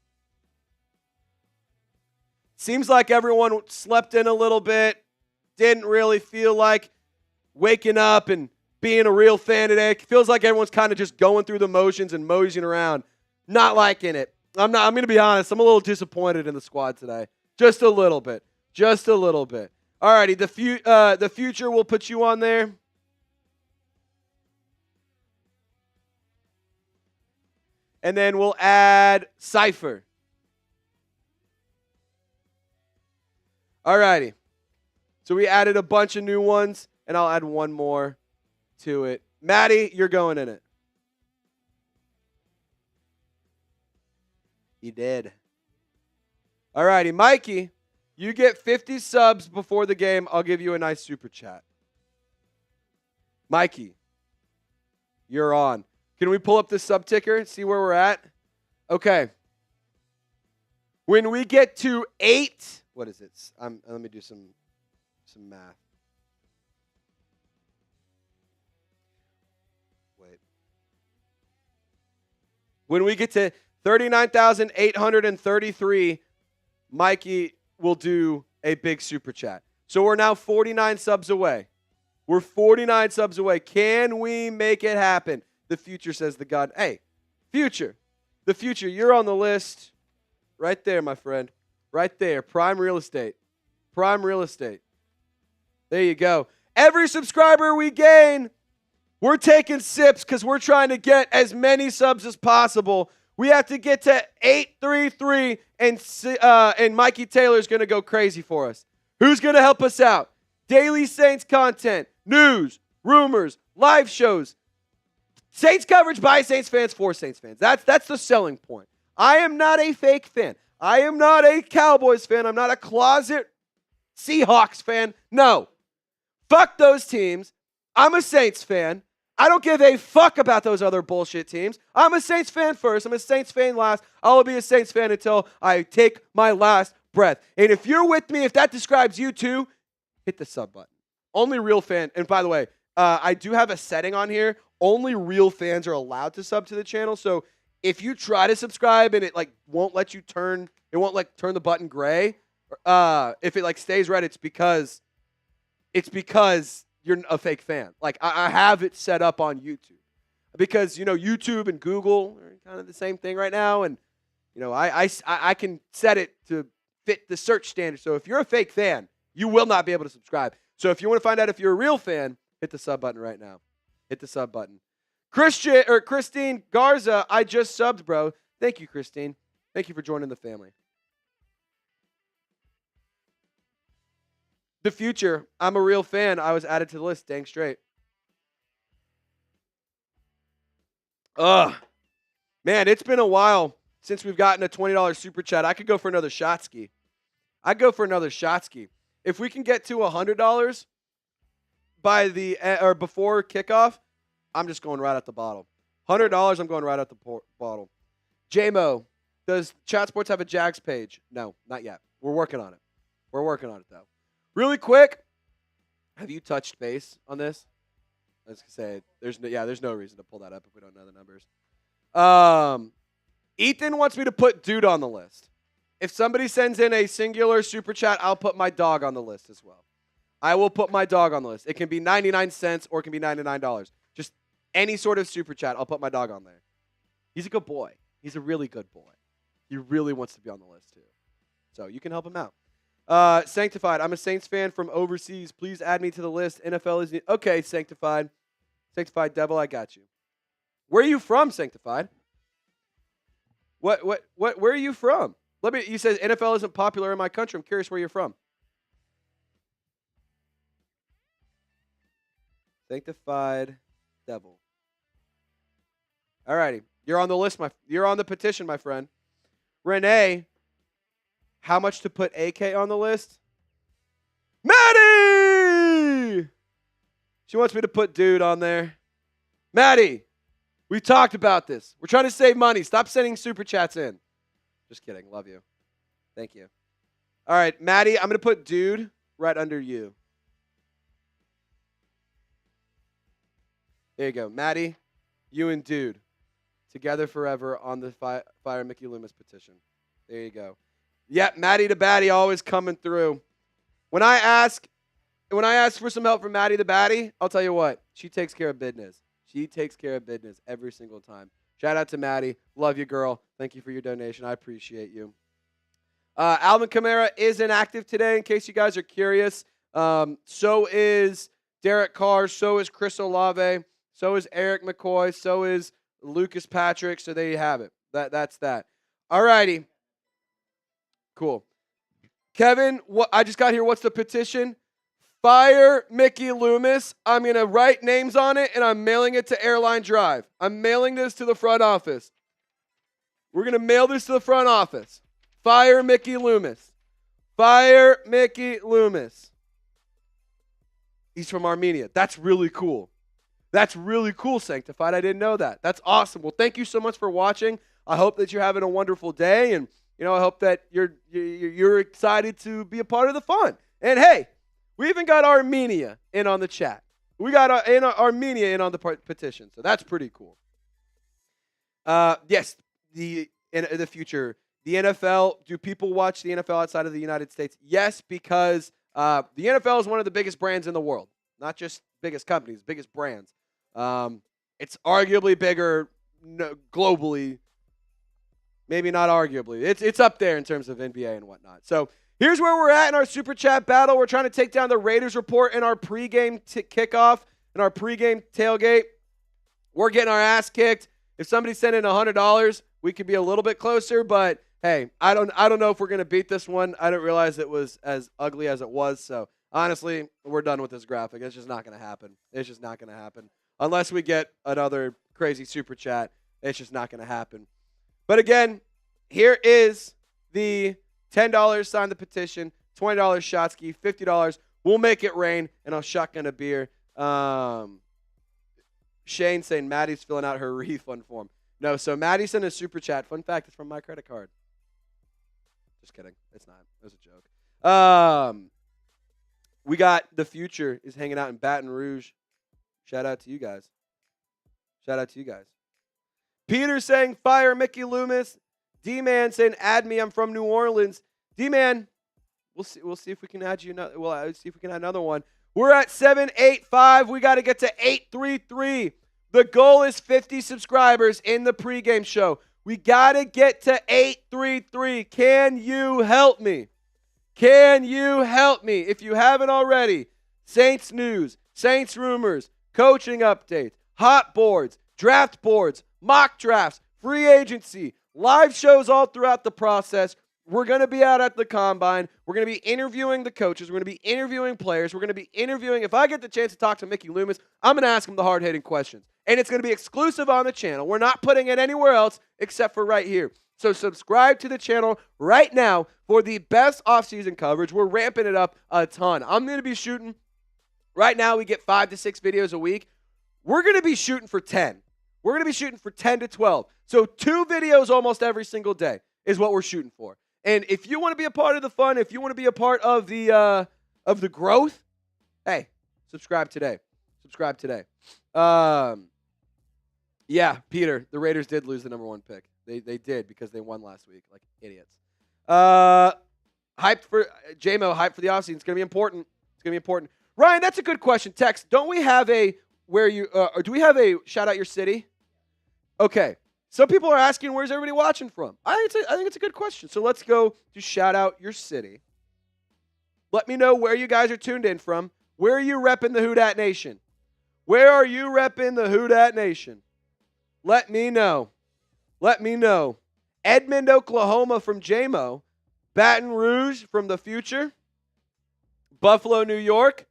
Seems like everyone slept in a little bit, didn't really feel like waking up and being a real fan today. It feels like everyone's kind of just going through the motions and moseying around. Not liking it. I'm going to be honest. I'm a little disappointed in the squad today. Just a little bit. All righty. The future will put you on there. And then we'll add Cypher. All righty. So we added a bunch of new ones, and I'll add one more to it. Maddie, you're going in it. He did. All righty. Mikey, you get 50 subs before the game. I'll give you a nice super chat. Mikey, you're on. Can we pull up the sub ticker, see where we're at? Okay. When we get to 8, what is it? Let me do some math. Wait. When we get to 39,833, Mikey will do a big super chat. So we're now 49 subs away. We're 49 subs away. Can we make it happen? The future says the God. Hey, future. The future, you're on the list Right there, my friend. Right there. Prime real estate. Prime real estate. There you go. Every subscriber we gain, we're taking sips because we're trying to get as many subs as possible. We have to get to 833, and Mikey Taylor's going to go crazy for us. Who's going to help us out? Daily Saints content, news, rumors, live shows, Saints coverage by Saints fans for Saints fans. That's the selling point. I am not a fake fan. I am not a Cowboys fan. I'm not a closet Seahawks fan. No. Fuck those teams. I'm a Saints fan. I don't give a fuck about those other bullshit teams. I'm a Saints fan first. I'm a Saints fan last. I'll be a Saints fan until I take my last breath. And if you're with me, if that describes you too, hit the sub button. Only real fan. And by the way, I do have a setting on here. Only real fans are allowed to sub to the channel. So if you try to subscribe and it won't let you turn, it won't turn the button gray. If it stays red, it's because you're a fake fan. I have it set up on YouTube because YouTube and Google are kind of the same thing right now, and I can set it to fit the search standard. So if you're a fake fan, you will not be able to subscribe. So if you want to find out if you're a real fan, hit the sub button right now. Hit the sub button. Christine Garza, I just subbed, bro. Thank you, Christine. Thank you for joining the family. The future, I'm a real fan. I was added to the list. Dang straight. Man, it's been a while since we've gotten a $20 super chat. I could go for another shot ski. I'd go for another shot ski. If we can get to $100 by before kickoff, I'm just going right at the bottle. $100, I'm going right at the bottle. J-Mo, does Chat Sports have a Jags page? No, not yet. We're working on it. We're working on it, though. Really quick, have you touched base on this? I was going to say, there's no reason to pull that up if we don't know the numbers. Ethan wants me to put dude on the list. If somebody sends in a singular super chat, I'll put my dog on the list as well. I will put my dog on the list. It can be 99 cents or it can be $99. Just any sort of super chat, I'll put my dog on there. He's a good boy. He's a really good boy. He really wants to be on the list, too. So you can help him out. Sanctified, I'm a Saints fan from overseas. Please add me to the list. NFL is... Okay, Sanctified. Sanctified Devil, I got you. Where are you from, Sanctified? Where are you from? You said NFL isn't popular in my country. I'm curious where you're from. Sanctified Devil. All righty. You're on the list, you're on the petition, my friend. Renee, how much to put AK on the list? Maddie! She wants me to put dude on there. Maddie, we talked about this. We're trying to save money. Stop sending super chats in. Just kidding. Love you. Thank you. All right, Maddie, I'm going to put dude right under you. There you go. Maddie, you and dude. Together forever on the Fire Mickey Loomis petition. There you go. Yeah, Maddie the Batty always coming through. When I ask for some help from Maddie the Batty, I'll tell you what. She takes care of business. She takes care of business every single time. Shout out to Maddie. Love you, girl. Thank you for your donation. I appreciate you. Alvin Kamara is inactive today, in case you guys are curious. So is Derek Carr. So is Chris Olave. So is Eric McCoy. So is Lucas Patrick. So there you have it. That's that. All righty. Cool. Kevin, I just got here. What's the petition? Fire Mickey Loomis. I'm going to write names on it, and I'm mailing it to Airline Drive. I'm mailing this to the front office. We're going to mail this to the front office. Fire Mickey Loomis. Fire Mickey Loomis. He's from Armenia. That's really cool. That's really cool, Sanctified. I didn't know that. That's awesome. Well, thank you so much for watching. I hope that you're having a wonderful day, and I hope that you're excited to be a part of the fun. And hey, we even got Armenia in on the chat. We got Armenia in on the petition, so that's pretty cool. Yes, in the future, the NFL. Do people watch the NFL outside of the United States? Yes, because the NFL is one of the biggest brands in the world. Not just biggest companies, biggest brands. It's arguably bigger globally. Maybe not arguably. It's up there in terms of NBA and whatnot. So here's where we're at in our Super Chat battle. We're trying to take down the Raiders report in our pregame kickoff and our pregame tailgate. We're getting our ass kicked. If somebody sent in $100, we could be a little bit closer, but hey, I don't know if we're going to beat this one. I didn't realize it was as ugly as it was. So honestly, we're done with this graphic. It's just not going to happen. It's just not going to happen. Unless we get another crazy Super Chat, it's just not going to happen. But again, here is the $10, sign the petition, $20 Shotski, $50, we'll make it rain, and I'll shotgun a beer. Shane saying Maddie's filling out her refund form. No, so Maddie sent a Super Chat. Fun fact, it's from my credit card. Just kidding. It's not. It was a joke. We got The Future is hanging out in Baton Rouge. Shout out to you guys. Shout out to you guys. Peter saying fire Mickey Loomis. D-Man saying add me. I'm from New Orleans. D-Man, we'll see if we can add you another. We'll see if we can add another one. We're at 785. We got to get to 833. The goal is 50 subscribers in the pregame show. We got to get to 833. Can you help me? Can you help me? If you haven't already, Saints news, Saints rumors, coaching updates, hot boards, draft boards, mock drafts, free agency, live shows all throughout the process. We're going to be out at the Combine. We're going to be interviewing the coaches. We're going to be interviewing players. We're going to be interviewing. If I get the chance to talk to Mickey Loomis, I'm going to ask him the hard-hitting questions. And it's going to be exclusive on the channel. We're not putting it anywhere else except for right here. So subscribe to the channel right now for the best offseason coverage. We're ramping it up a ton. I'm going to be shooting. Right now, we get 5 to 6 videos a week. We're going to be shooting for 10. We're going to be shooting for 10 to 12. So 2 videos almost every single day is what we're shooting for. And if you want to be a part of the fun, if you want to be a part of the growth, hey, subscribe today. Subscribe today. Yeah, Peter, the Raiders did lose the number 1 pick. They did because they won last week like idiots. Hyped for JMO, hyped for the offseason. It's going to be important. It's going to be important. Ryan, that's a good question. Text, don't we have a or do we have a shout out your city? Okay. Some people are asking, where's everybody watching from? I think it's a good question. So let's go to shout out your city. Let me know where you guys are tuned in from. Where are you repping the Who Dat Nation? Where are you repping the Who Dat Nation? Let me know. Let me know. Edmond, Oklahoma from JMO. Baton Rouge from The Future. Buffalo, New York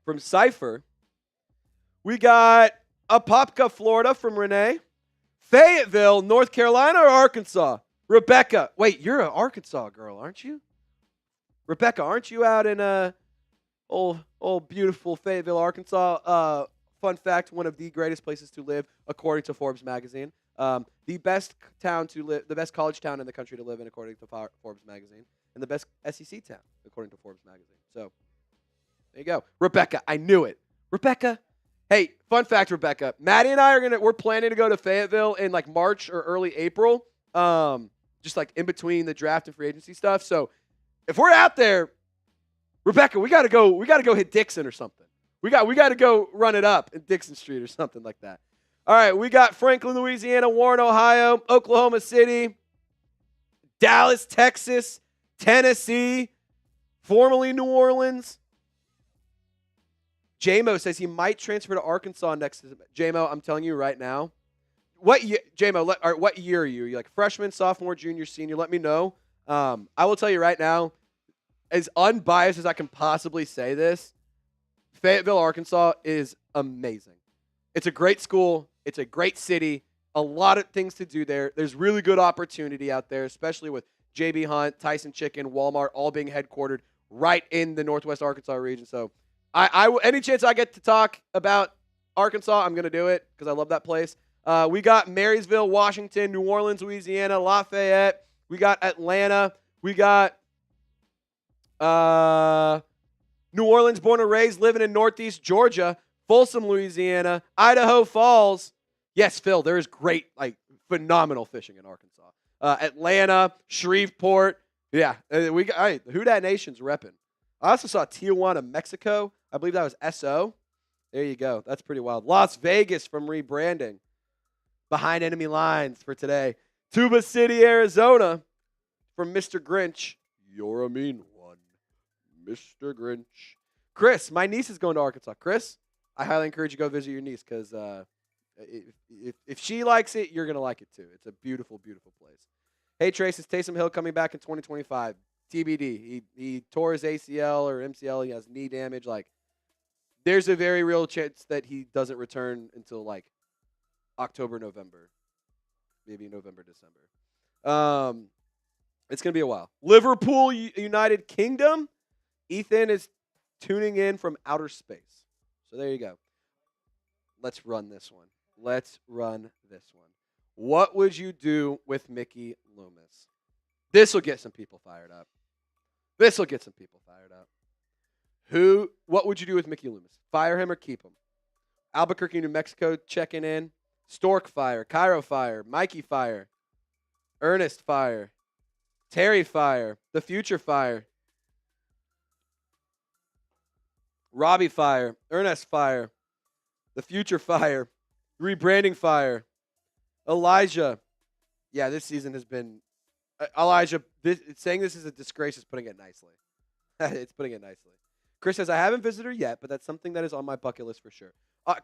from Cypher. We got Apopka, Florida from Renee. Fayetteville, North Carolina or Arkansas? Rebecca. Wait, you're an Arkansas girl, aren't you? Rebecca, aren't you out in old beautiful Fayetteville, Arkansas? Fun fact, one of the greatest places to live, according to Forbes magazine. The best college town in the country to live in, according to Forbes magazine. And the best SEC town, according to Forbes magazine. So, there you go. Rebecca, I knew it. Rebecca. Hey, fun fact, Rebecca. Maddie and I we're planning to go to Fayetteville in like March or early April. Just like in between the draft and free agency stuff. So if we're out there, Rebecca, we gotta go hit Dixon or something. We gotta go run it up in Dixon Street or something like that. All right, we got Franklin, Louisiana, Warren, Ohio, Oklahoma City, Dallas, Texas, Tennessee, formerly New Orleans. JMO says he might transfer to Arkansas next season. JMO, I'm telling you right now. What year are you? Are you like freshman, sophomore, junior, senior? Let me know. I will tell you right now, as unbiased as I can possibly say this, Fayetteville, Arkansas is amazing. It's a great school. It's a great city. A lot of things to do there. There's really good opportunity out there, especially with JB Hunt, Tyson Chicken, Walmart, all being headquartered right in the Northwest Arkansas region. So any chance I get to talk about Arkansas, I'm going to do it because I love that place. We got Marysville, Washington, New Orleans, Louisiana, Lafayette. We got Atlanta. We got New Orleans, born and raised, living in Northeast Georgia, Folsom, Louisiana, Idaho Falls. Yes, Phil, there is great, phenomenal fishing in Arkansas. Atlanta, Shreveport. Yeah, we got Who Dat Nation's repping. I also saw Tijuana, Mexico. I believe that was SO. There you go. That's pretty wild. Las Vegas from rebranding. behind enemy lines for today. Tuba City, Arizona, from Mr. Grinch. You're a mean one, Mr. Grinch. Chris, my niece is going to Arkansas. Chris, I highly encourage you to go visit your niece because if she likes it, you're going to like it too. It's a beautiful, beautiful place. Hey, Trace, is Taysom Hill coming back in 2025? TBD. He tore his ACL or MCL. He has knee damage. Like, there's a very real chance that he doesn't return until, like, October, November. Maybe November, December. It's going to be a while. Liverpool, United Kingdom. Ethan is tuning in from outer space. So there you go. Let's run this one. What would you do with Mickey Loomis? This will get some people fired up. What would you do with Mickey Loomis? Fire him or keep him? Albuquerque, New Mexico checking in. Stork fire. Cairo fire. Mikey fire. Ernest fire. Terry fire. The Future fire. Robbie fire. Ernest fire. The Future fire. Rebranding fire. Elijah. Yeah, this season has been... Elijah, saying this is a disgrace is putting it nicely. It's putting it nicely. Chris says, I haven't visited her yet, but that's something that is on my bucket list for sure.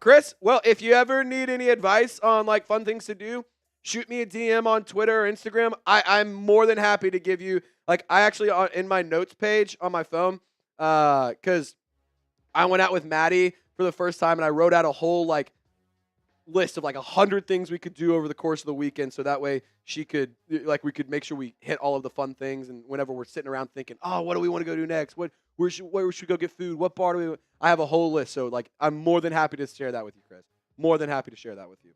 Chris, well, if you ever need any advice on, like, fun things to do, shoot me a DM on Twitter or Instagram. I'm more than happy to give you, like, I actually, in my notes page on my phone, because I went out with Maddie for the first time, and I wrote out a whole, like, list of, like, 100 things we could do over the course of the weekend, so that way she could, like, we could make sure we hit all of the fun things, and whenever we're sitting around thinking, oh, what do we want to go do next? Where should we go get food? What bar do we? I have a whole list, so, like, I'm more than happy to share that with you, Chris. More than happy to share that with you.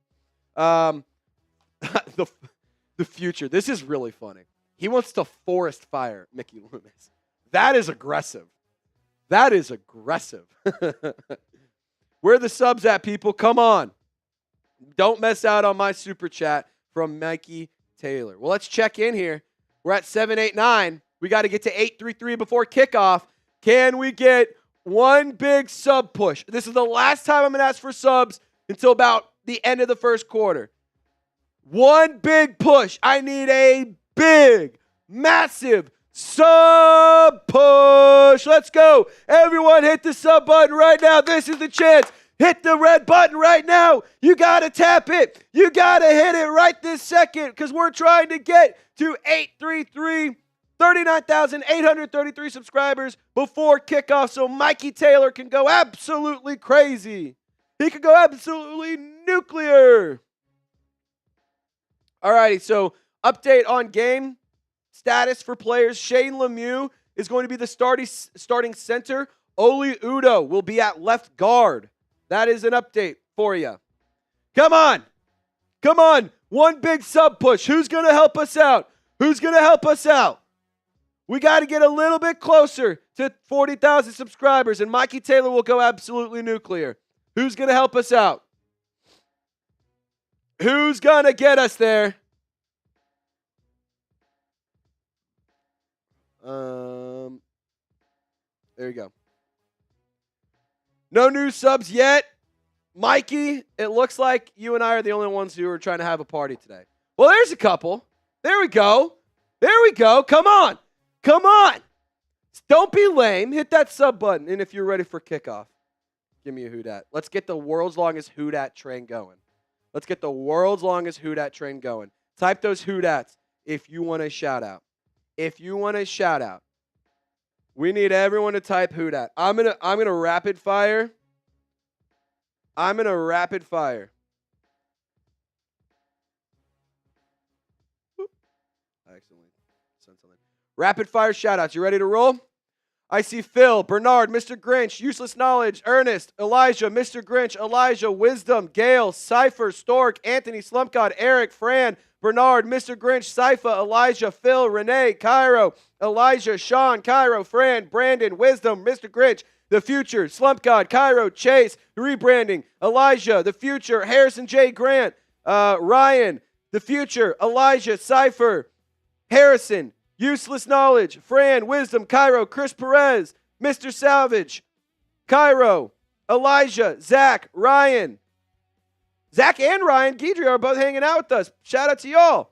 The Future. This is really funny. He wants to forest fire Mickey Loomis. That is aggressive. Where are the subs at, people? Come on. Don't mess out on my super chat from Mikey Taylor. Well, let's check in here. We're at 789. We got to get to 833 before kickoff. Can we get one big sub push? This is the last time I'm going to ask for subs until about the end of the first quarter. One big push. I need a big, massive sub push. Let's go. Everyone hit the sub button right now. This is the chance. Hit the red button right now. You got to tap it. You got to hit it right this second because we're trying to get to 833, 39,833 subscribers before kickoff so Mikey Taylor can go absolutely crazy. He can go absolutely nuclear. All righty, so update on game status for players. Shane Lemieux is going to be the starting center. Oli Udo will be at left guard. That is an update for you. Come on. One big sub push. Who's going to help us out? We got to get a little bit closer to 40,000 subscribers, and Mikey Taylor will go absolutely nuclear. Who's going to help us out? Who's going to get us there? There you go. No new subs yet. Mikey, it looks like you and I are the only ones who are trying to have a party today. Well, there's a couple. There we go. Come on. Don't be lame. Hit that sub button. And if you're ready for kickoff, give me a who dat. Let's get the world's longest who dat train going. Type those who dats if you want a shout out. We need everyone to type who dat. I'm gonna rapid fire. Whoop. I accidentally sent something. Rapid fire shout outs. You ready to roll? I see Phil, Bernard, Mr. Grinch, Useless Knowledge, Ernest, Elijah, Mr. Grinch, Elijah, Wisdom, Gail, Cypher, Stork, Anthony, Slumpgod, Eric, Fran, Bernard, Mr. Grinch, Cypher, Elijah, Phil, Renee, Cairo, Elijah, Sean, Cairo, Fran, Brandon, Wisdom, Mr. Grinch, The Future, Slumpgod, Cairo, Chase, Rebranding, Elijah, The Future, Harrison J. Grant, Ryan, The Future, Elijah, Cypher, Harrison, Useless Knowledge, Fran, Wisdom, Cairo, Chris Perez, Mr. Salvage, Cairo, Elijah, Zach, Ryan, Zach and Ryan Guidry are both hanging out with us. Shout out to y'all.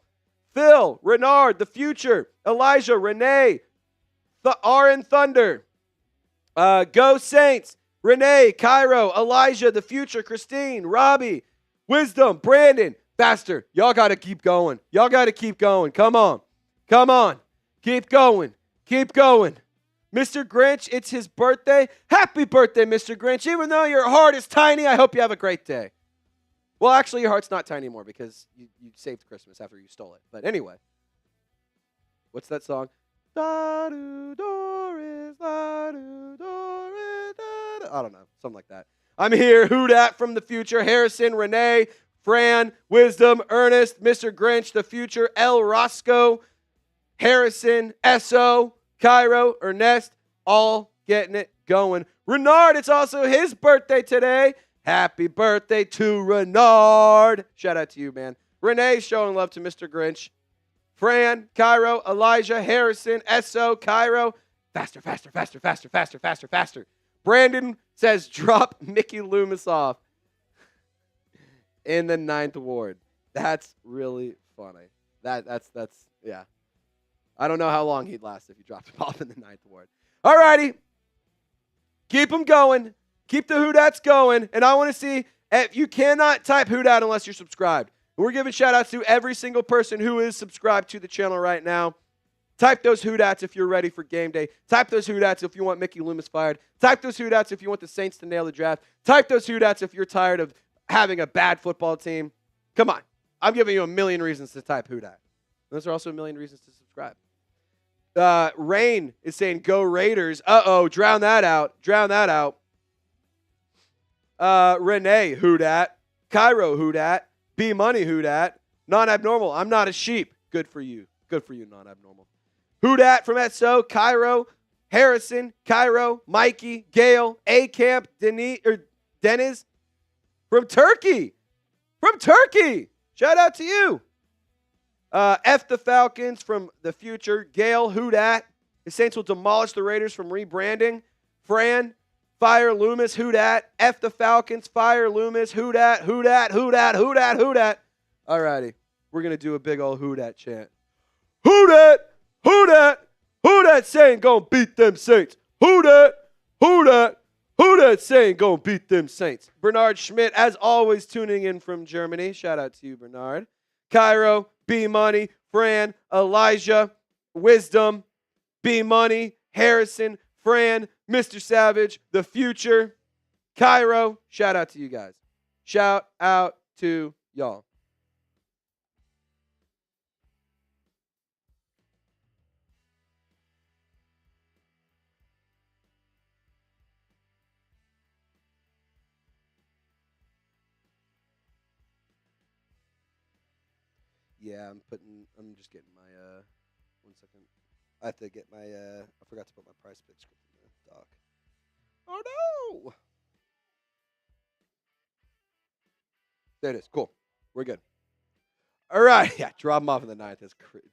Phil, Renard, The Future, Elijah, Renee, RN Thunder, Go Saints, Renee, Cairo, Elijah, The Future, Christine, Robbie, Wisdom, Brandon, Faster. Y'all got to keep going. Y'all got to keep going. Come on. Come on. Keep going. Keep going. Mr. Grinch, it's his birthday. Happy birthday, Mr. Grinch. Even though your heart is tiny, I hope you have a great day. Well, actually, your heart's not tiny anymore because you saved Christmas after you stole it. But anyway, what's that song? Da-do, Doris, da-do, Doris, da-do. I don't know. Something like that. I'm here. Who dat from the future? Harrison, Renee, Fran, Wisdom, Ernest, Mr. Grinch, The Future, El Roscoe, Harrison, S.O., Cairo, Ernest, all getting it going. Renard, it's also his birthday today. Happy birthday to Renard. Shout out to you, man. Renee showing love to Mr. Grinch. Fran, Cairo, Elijah, Harrison, S.O., Cairo. Faster, faster, faster, faster, faster, faster, faster. Brandon says drop Mickey Loomis off in the 9th ward. That's really funny. That's yeah. I don't know how long he'd last if you dropped him off in the 9th ward. All righty. Keep them going. Keep the Whodats going. And I want to see if you cannot type Whodat unless you're subscribed. We're giving shout-outs to every single person who is subscribed to the channel right now. Type those Whodats if you're ready for game day. Type those Whodats if you want Mickey Loomis fired. Type those Whodats if you want the Saints to nail the draft. Type those Whodats if you're tired of having a bad football team. Come on. I'm giving you a million reasons to type Whodat. Those are also a million reasons to subscribe. Rain is saying, go Raiders. Uh-oh, drown that out. Drown that out. Renee, Whodat. Cairo, Whodat. B-Money, Whodat. Non-abnormal. I'm not a sheep. Good for you. Good for you, non-abnormal. Whodat from SO. Cairo. Harrison. Cairo. Mikey. Gail. A-Camp. Dennis. From Turkey. From Turkey. Shout out to you. F the Falcons from the future. Gail, Whodat. The Saints will demolish the Raiders from rebranding. Fran, Fire Loomis, Whodat. F the Falcons, Fire Loomis, Whodat, Whodat, Whodat, Whodat, Whodat. All righty. We're going to do a big old Whodat chant. Whodat, Whodat, Whodat saying gonna beat them Saints. Whodat, Whodat, Whodat saying gonna beat them Saints. Bernard Schmidt, as always, tuning in from Germany. Shout out to you, Bernard. Cairo, B-Money, Fran, Elijah, Wisdom, B-Money, Harrison, Fran, Mr. Savage, The Future, Cairo. Shout out to you guys. Shout out to y'all. Yeah, I'm just getting my, 1 second. I have to get my, I forgot to put my PrizePicks script in the doc. Oh, no! There it is. Cool. We're good. All right. Yeah, drop them off in the 9th.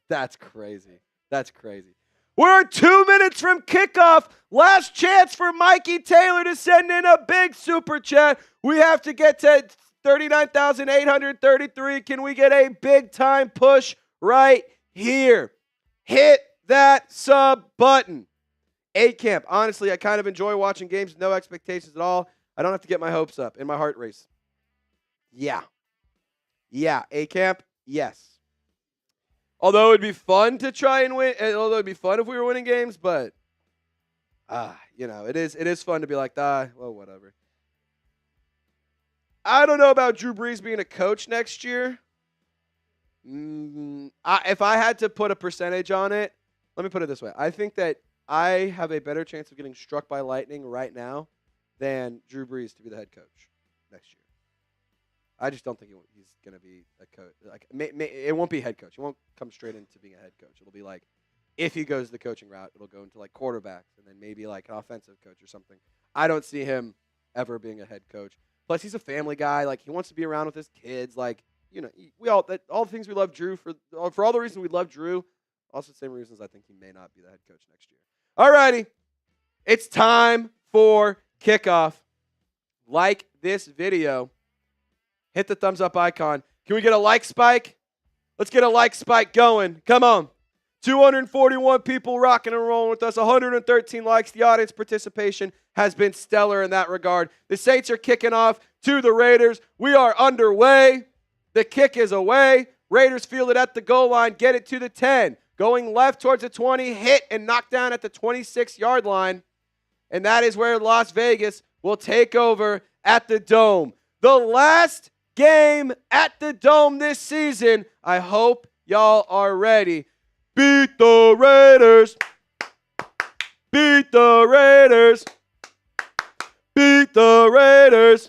That's crazy. That's crazy. We're 2 minutes from kickoff. Last chance for Mikey Taylor to send in a big super chat. We have to get to 39,833. Can we get a big-time push right here? Hit that sub button. A-Camp. Honestly, I kind of enjoy watching games with no expectations at all. I don't have to get my hopes up in my heart race. Yeah. Yeah. A-Camp, yes. Although it'd be fun to try and win, although it'd be fun if we were winning games, but, it is fun to be like, well, whatever. I don't know about Drew Brees being a coach next year. If I had to put a percentage on it, let me put it this way. I think that I have a better chance of getting struck by lightning right now than Drew Brees to be the head coach next year. I just don't think he's going to be a coach. Like, it won't be head coach. It won't come straight into being a head coach. It'll be like, if he goes the coaching route, it'll go into like quarterbacks and then maybe like an offensive coach or something. I don't see him ever being a head coach. Plus, he's a family guy. Like, he wants to be around with his kids. Like, all the things we love Drew for all the reasons we love Drew. Also, the same reasons I think he may not be the head coach next year. All righty, it's time for kickoff. Like this video. hit the thumbs up icon. Can we get a like spike? Let's get a like spike going. Come on. 241 people rocking and rolling with us. 113 likes. The audience participation has been stellar in that regard. The Saints are kicking off to the Raiders. We are underway. The kick is away. Raiders field it at the goal line. Get it to the 10. Going left towards the 20. Hit and knocked down at the 26-yard line. And that is where Las Vegas will take over at the Dome. The last game at the Dome this season. I hope y'all are ready. Beat the Raiders. Beat the Raiders. Beat the Raiders.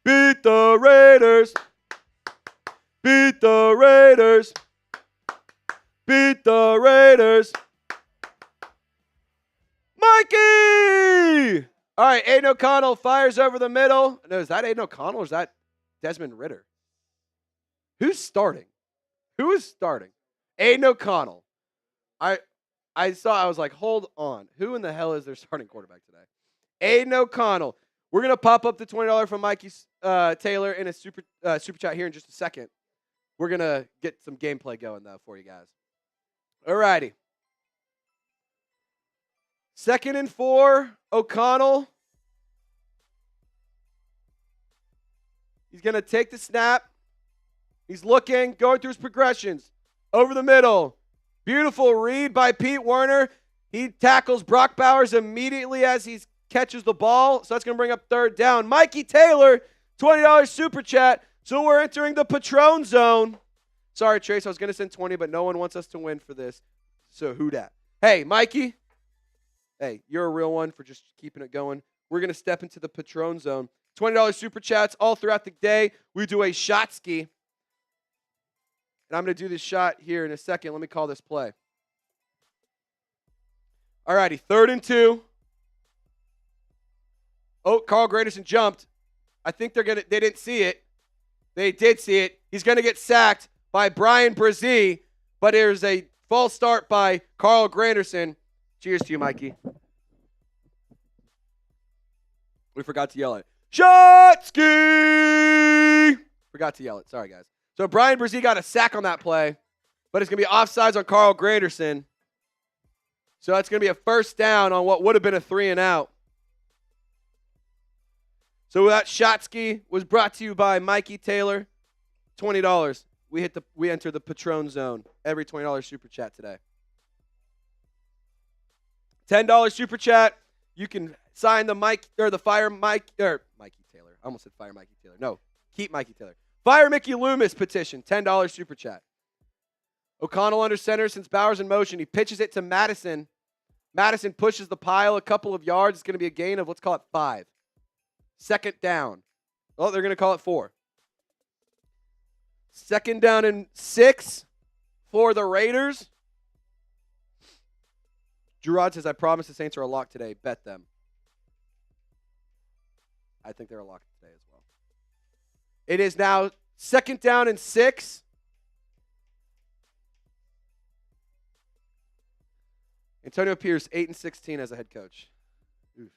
Beat the Raiders. Beat the Raiders. Beat the Raiders. Mikey! All right, Aidan O'Connell fires over the middle. No, is that Aidan O'Connell or is that Desmond Ridder? Who's starting? Who is starting? Aidan O'Connell. I was like, hold on. Who in the hell is their starting quarterback today? Aidan O'Connell. We're going to pop up the $20 from Mikey Taylor in a super chat here in just a second. We're going to get some gameplay going, though, for you guys. All righty. 2nd and 4, O'Connell. He's going to take the snap. He's looking, going through his progressions. Over the middle. Beautiful read by Pete Werner. He tackles Brock Bowers immediately as he catches the ball. So that's going to bring up 3rd down. Mikey Taylor, $20 super chat. So we're entering the Patron zone. Sorry, Trace, I was going to send 20, but no one wants us to win for this. So who dat? Hey, Mikey. Hey, you're a real one for just keeping it going. We're going to step into the Patron zone. $20 super chats all throughout the day. We do a shot ski. And I'm going to do this shot here in a second. Let me call this play. All righty, 3rd and 2. Oh, Carl Granderson jumped. I think they didn't see it. They did see it. He's going to get sacked by Brian Brzee, but there's a false start by Carl Granderson. Cheers to you, Mikey. We forgot to yell it. Shot ski! Forgot to yell it. Sorry, guys. So Brian Brzee got a sack on that play, but it's going to be offsides on Carl Granderson. So that's going to be a 1st down on what would have been a 3-and-out. So that shot ski was brought to you by Mikey Taylor. $20. We enter the Patron zone. Every $20 super chat today. $10 super chat. You can sign the Mikey Taylor. I almost said fire Mikey Taylor. No, keep Mikey Taylor. Fire Mickey Loomis petition. $10 super chat. O'Connell under center since Bowers in motion. He pitches it to Mattison. Mattison pushes the pile a couple of yards. It's going to be a gain of, let's call it 5. 2nd down. Oh, they're going to call it 4. 2nd down and 6 for the Raiders. Girouard says, I promise the Saints are a lock today. Bet them. I think they're a lock today as well. It is now 2nd down and 6. Antonio Pierce, 8-16 as a head coach. Oof.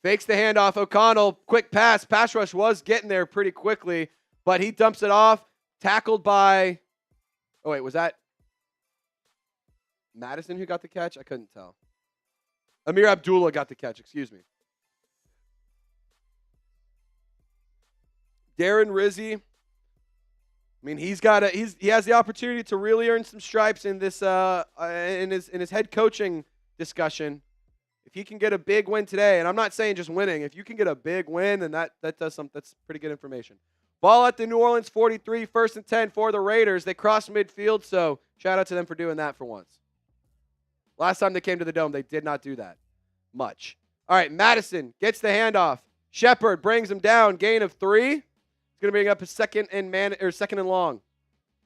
Fakes the handoff. O'Connell, quick pass. Pass rush was getting there pretty quickly, but he dumps it off. Tackled by, oh, wait, was that Mattison who got the catch? I couldn't tell. Amir Abdullah got the catch, excuse me. Darren Rizzi. I mean, he has the opportunity to really earn some stripes in this in his head coaching discussion. If he can get a big win today, and I'm not saying just winning, if you can get a big win, then that does something. That's pretty good information. Ball at the New Orleans 43, 1st and 10 for the Raiders. They crossed midfield, so shout out to them for doing that for once. Last time they came to the Dome, they did not do that much. All right, Mattison gets the handoff. Shepard brings him down, gain of 3. It's going to bring up a 2nd and long.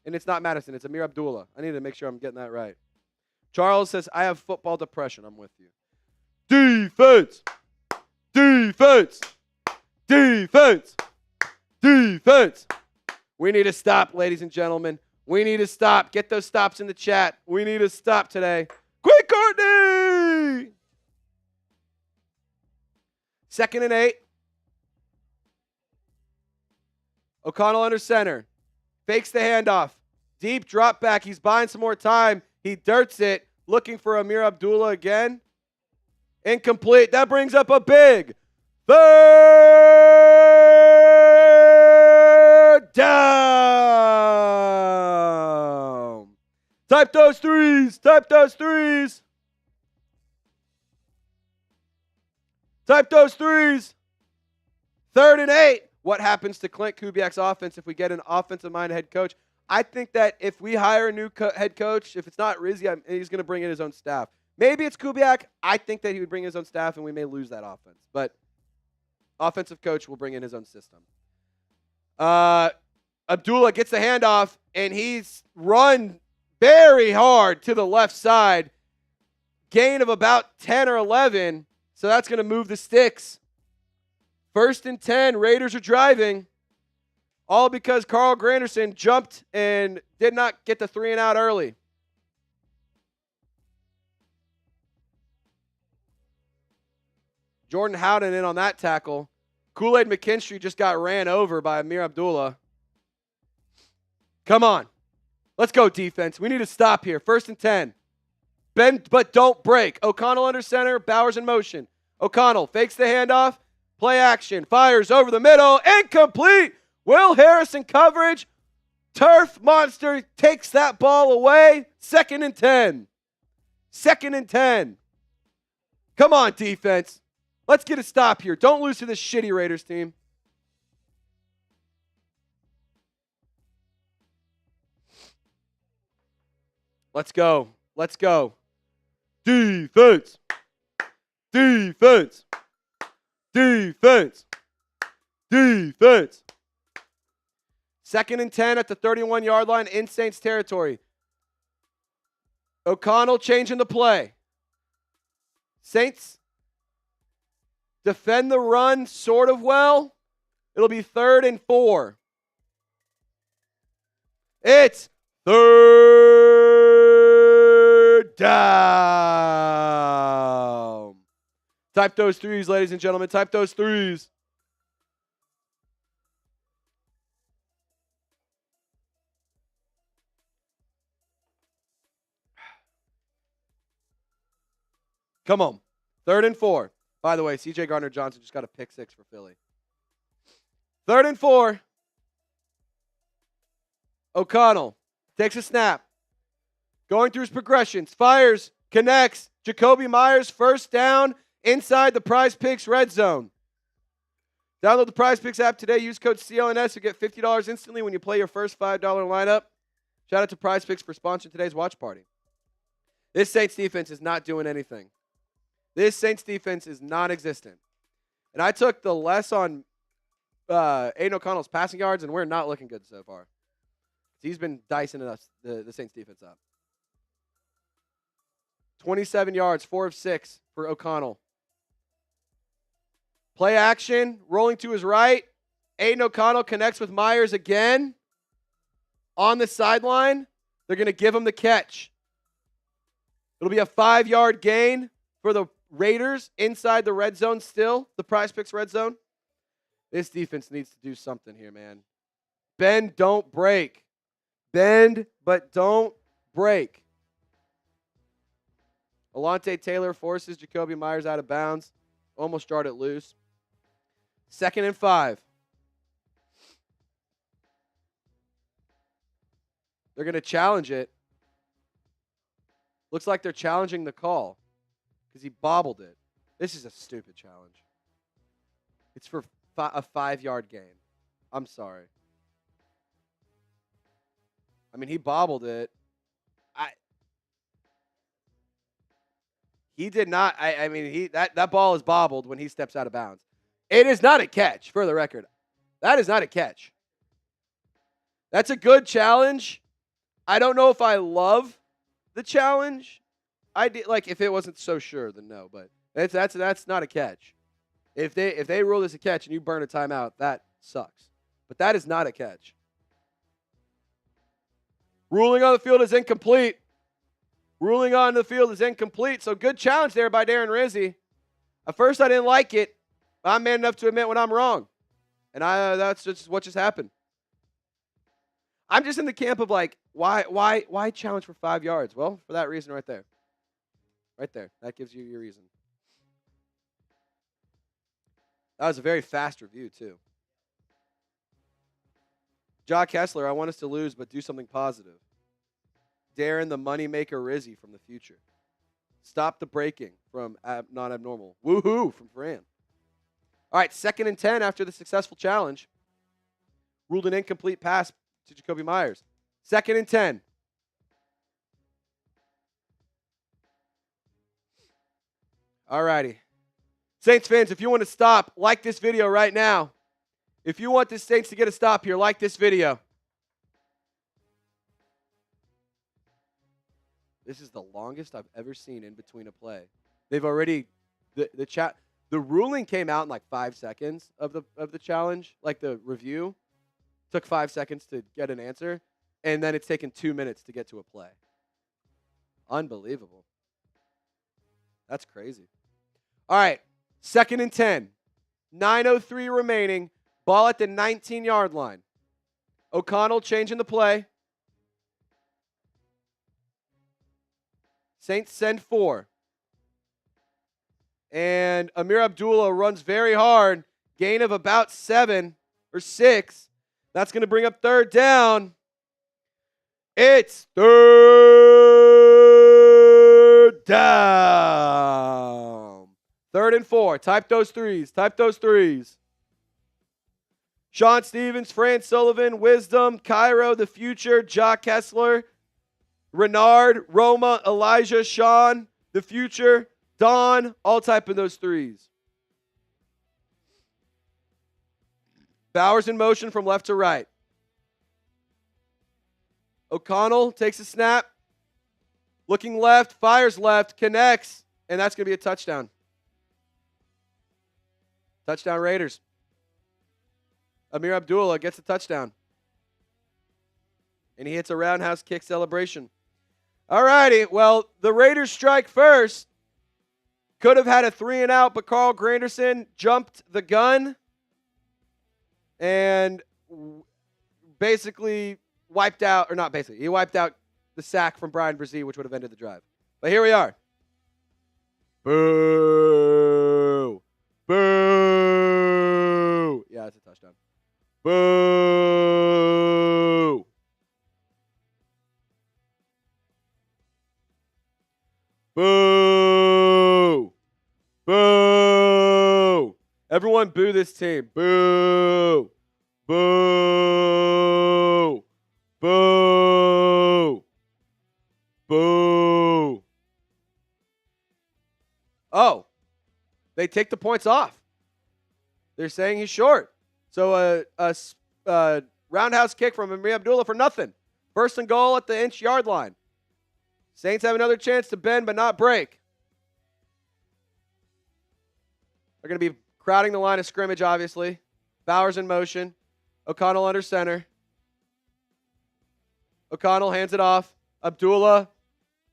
And it's not Mattison, it's Amir Abdullah. I need to make sure I'm getting that right. Charles says, I have football depression. I'm with you. Defense! Defense! Defense! Defense! We need to stop, ladies and gentlemen. We need to stop. Get those stops in the chat. We need to stop today. Quick, Courtney! 2nd and 8. O'Connell under center. Fakes the handoff. Deep drop back. He's buying some more time. He dirts it. Looking for Amir Abdullah again. Incomplete. That brings up a big third down. Type those threes. Type those threes. Type those threes. 3rd and 8. What happens to Clint Kubiak's offense if we get an offensive-minded head coach? I think that if we hire a new head coach, if it's not Rizzi, he's going to bring in his own staff. Maybe it's Kubiak. I think that he would bring his own staff, and we may lose that offense. But offensive coach will bring in his own system. Abdullah gets the handoff, and he's run very hard to the left side. Gain of about 10 or 11, so that's going to move the sticks. 1st and 10, Raiders are driving. All because Carl Granderson jumped and did not get the 3 and out early. Jordan Howden in on that tackle. Kool-Aid McKinstry just got ran over by Amir Abdullah. Come on. Let's go, defense. We need to stop here. 1st and 10. Bend, but don't break. O'Connell under center. Bowers in motion. O'Connell fakes the handoff. Play action. Fires over the middle. Incomplete. Will Harris in coverage. Turf Monster takes that ball away. 2nd and 10. 2nd and 10. Come on, defense. Let's get a stop here. Don't lose to this shitty Raiders team. Let's go. Let's go. Defense. Defense. Defense. Defense. 2nd and 10 at the 31-yard line in Saints territory. O'Connell changing the play. Saints defend the run sort of well. It'll be 3rd and 4. It's 3rd down. Type those threes, ladies and gentlemen. Type those threes. Come on. 3rd and 4. By the way, C.J. Gardner-Johnson just got a pick 6 for Philly. 3rd and 4. O'Connell takes a snap. Going through his progressions. Fires. Connects. Jakobi Meyers, 1st down inside the PrizePicks red zone. Download the PrizePicks app today. Use code CLNS to get $50 instantly when you play your first $5 lineup. Shout out to PrizePicks for sponsoring today's watch party. This Saints defense is not doing anything. This Saints defense is non-existent. And I took the less on Aidan O'Connell's passing yards, and we're not looking good so far. He's been dicing us, the Saints defense up. 27 yards, 4 of 6 for O'Connell. Play action, rolling to his right. Aidan O'Connell connects with Meyers again. On the sideline, they're going to give him the catch. It'll be a 5-yard gain for the Raiders inside the red zone still, the PrizePicks red zone. This defense needs to do something here, man. Bend, don't break. Bend, but don't break. Alontae Taylor forces Jakobi Meyers out of bounds. Almost jarred it loose. 2nd and 5. They're going to challenge it. Looks like they're challenging the call because he bobbled it. This is a stupid challenge. It's for a 5-yard gain. I'm sorry. I mean, he bobbled it. He did not. I mean, that ball is bobbled when he steps out of bounds. It is not a catch, for the record. That is not a catch. That's a good challenge. I don't know if I love the challenge. I did, like, if it wasn't so sure, then no. But that's not a catch. If they rule this a catch and you burn a timeout, that sucks. But that is not a catch. Ruling on the field is incomplete. Ruling on the field is incomplete. So good challenge there by Darren Rizzi. At first I didn't like it. But I'm man enough to admit when I'm wrong. And that's just what just happened. I'm just in the camp of like, why challenge for 5 yards? Well, for that reason right there. Right there. That gives you your reason. That was a very fast review, too. Jock Kessler, I want us to lose, but do something positive. Darren, the moneymaker Rizzi from the future. Stop the breaking from not abnormal. Woohoo from Fran. All right, 2nd and 10 after the successful challenge. Ruled an incomplete pass to Jakobi Meyers. 2nd and 10. All righty. Saints fans, if you want to stop, like this video right now. If you want the Saints to get a stop here, like this video. This is the longest I've ever seen in between a play. They've already the ruling came out in like 5 seconds of the challenge, like the review took 5 seconds to get an answer, and then it's taken 2 minutes to get to a play. Unbelievable. That's crazy. All right, 2nd and 10. 9:03 remaining. Ball at the 19-yard line. O'Connell changing the play. Saints send 4. And Amir Abdullah runs very hard. Gain of about 7 or 6. That's going to bring up 3rd down. It's 3rd down. 3rd and 4. Type those threes. Type those threes. Sean Stevens, Fran Sullivan, Wisdom, Cairo, The Future, Jock Kessler, Renard, Roma, Elijah, Sean, The Future, Don, all typing those threes. Bowers in motion from left to right. O'Connell takes a snap. Looking left, fires left, connects, and that's going to be a touchdown. Touchdown Raiders. Amir Abdullah gets a touchdown. And he hits a roundhouse kick celebration. All righty, well, the Raiders strike first. Could have had a 3-and-out, but Carl Granderson jumped the gun and basically wiped out, or not basically, he wiped out the sack from Brian Brzee, which would have ended the drive. But here we are. Boo! Boo! Yeah, it's a touchdown. Boo! Boo! Boo! Everyone boo this team. Boo! Boo! Boo! Boo! Oh, they take the points off. They're saying he's short. So a roundhouse kick from Amir Abdullah for nothing. 1st and goal at the inch-yard line. Saints have another chance to bend but not break. They're going to be crowding the line of scrimmage, obviously. Bowers in motion. O'Connell under center. O'Connell hands it off. Abdullah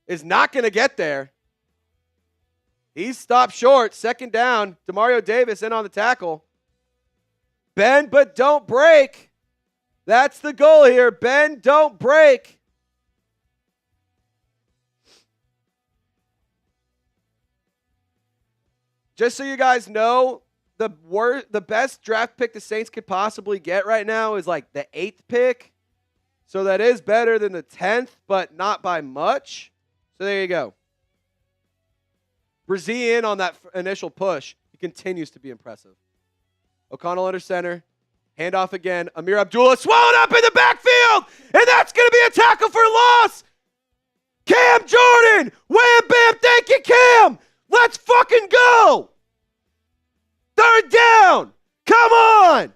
is not going to get there. He's stopped short. 2nd down. Demario Davis in on the tackle. Bend but don't break. That's the goal here. Bend, don't break. Just so you guys know, the best draft pick the Saints could possibly get right now is like the 8th pick. So that is better than the 10th, but not by much. So there you go. Brzee in on that initial push. He continues to be impressive. O'Connell under center. Handoff again. Amir Abdullah swallowed up in the backfield. And that's going to be a tackle for loss. Cam Jordan. Wham, bam, thank you, Cam. Let's fucking go. 3rd down. Come on.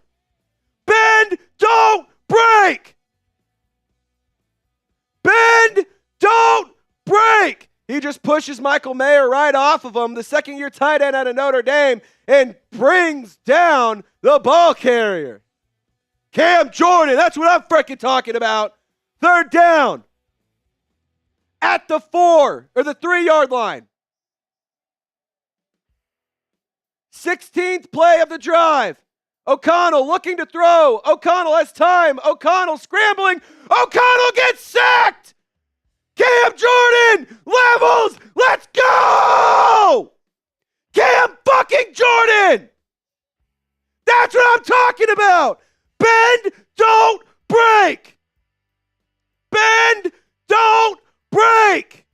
Bend, don't break. Bend, don't break. He just pushes Michael Mayer right off of him, the 2nd-year tight end out of Notre Dame, and brings down the ball carrier. Cam Jordan, that's what I'm freaking talking about. 3rd down. At the 4, or the 3-yard line. 16th play of the drive. O'Connell looking to throw. O'Connell has time. O'Connell scrambling. O'Connell gets sacked. Cam Jordan levels. Let's go. Cam fucking Jordan. That's what I'm talking about. Bend, don't break. Bend, don't break.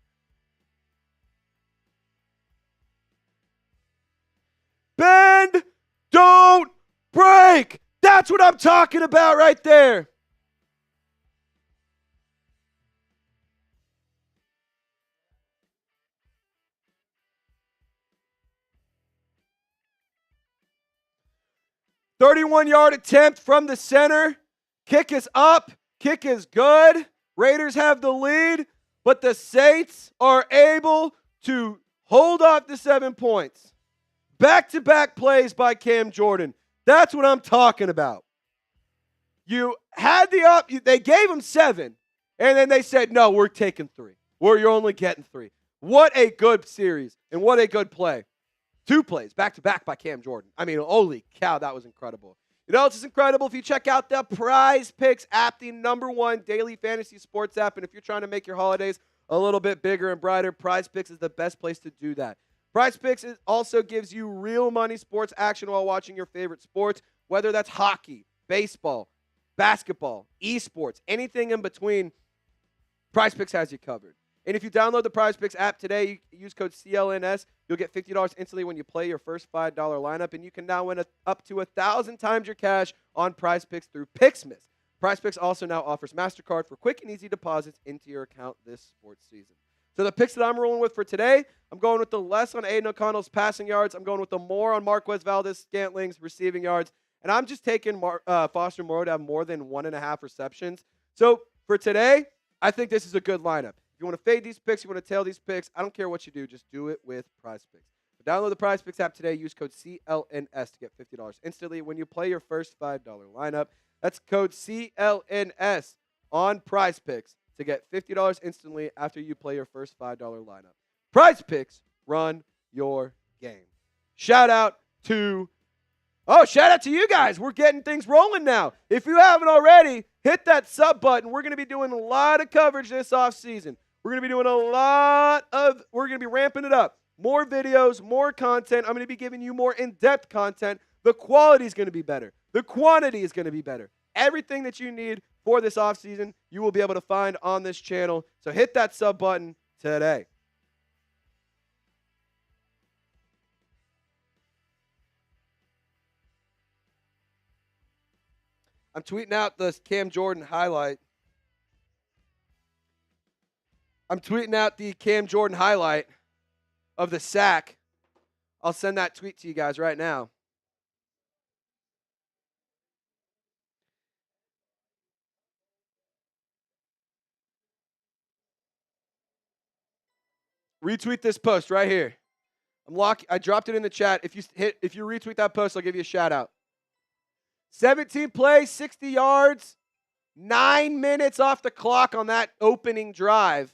Bend, don't break. That's what I'm talking about right there. "31-yard attempt from the center. Kick is up. Kick is good. Raiders have the lead, but the Saints are able to hold off the 7 points. Back-to-back plays by Cam Jordan. That's what I'm talking about. You had they gave him 7, and then they said, no, we're taking 3. You're only getting 3. What a good series, and what a good play. 2 plays back-to-back by Cam Jordan. I mean, holy cow, that was incredible. You know, it's just incredible if you check out the PrizePicks app, the #1 daily fantasy sports app. And if you're trying to make your holidays a little bit bigger and brighter, PrizePicks is the best place to do that. PrizePicks also gives you real money sports action while watching your favorite sports, whether that's hockey, baseball, basketball, esports, anything in between. PrizePicks has you covered. And if you download the PrizePicks app today, you use code CLNS, you'll get $50 instantly when you play your first $5 lineup, and you can now win up to 1,000 times your cash on PrizePicks through Picksmith. PrizePicks also now offers MasterCard for quick and easy deposits into your account this sports season. So the picks that I'm rolling with for today, I'm going with the less on Aidan O'Connell's passing yards. I'm going with the more on Marquez Valdes-Scantling's receiving yards. And I'm just taking Foster Moreau to have more than 1.5 receptions. So for today, I think this is a good lineup. If you want to fade these picks, you want to tail these picks, I don't care what you do. Just do it with PrizePicks. So download the PrizePicks app today. Use code CLNS to get $50 instantly when you play your first $5 lineup. That's code CLNS on PrizePicks to get $50 instantly after you play your first $5 lineup. PrizePicks, run your game. Shout out to you guys. We're getting things rolling now. If you haven't already, hit that sub button. We're going to be doing a lot of coverage this offseason. We're going to be ramping it up. More videos, more content. I'm going to be giving you more in-depth content. The quality is going to be better. The quantity is going to be better. Everything that you need for this offseason, you will be able to find on this channel. So hit that sub button today. I'm tweeting out the Cam Jordan highlight. I'm tweeting out the Cam Jordan highlight of the sack. I'll send that tweet to you guys right now. Retweet this post right here. I dropped it in the chat. If you retweet that post, I'll give you a shout out. 17 plays, 60 yards, 9 minutes off the clock on that opening drive.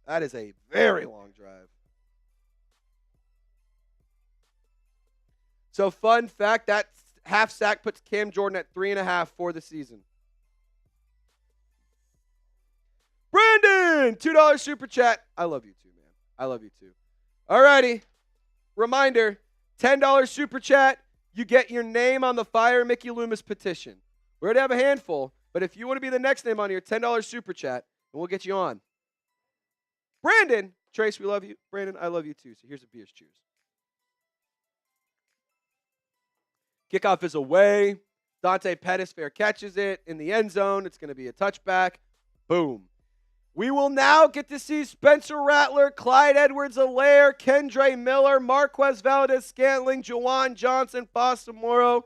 That is a very long drive. So fun fact, that half sack puts Cam Jordan at 3.5 for the season. Brandon, $2 super chat. I love you too, man. I love you too. Alrighty. Reminder, $10 super chat. You get your name on the Fire Mickey Loomis petition. We already have a handful, but if you want to be the next name on your $10 super chat, then we'll get you on. Brandon, Trace, we love you. Brandon, I love you too. So here's a beers. Cheers. Kickoff is away. Dante Pettis fair catches it in the end zone. It's going to be a touchback. Boom. We will now get to see Spencer Rattler, Clyde Edwards-Helaire, Kendre Miller, Marquez Valdes-Scantling, Juwan Johnson, Foster Moreau,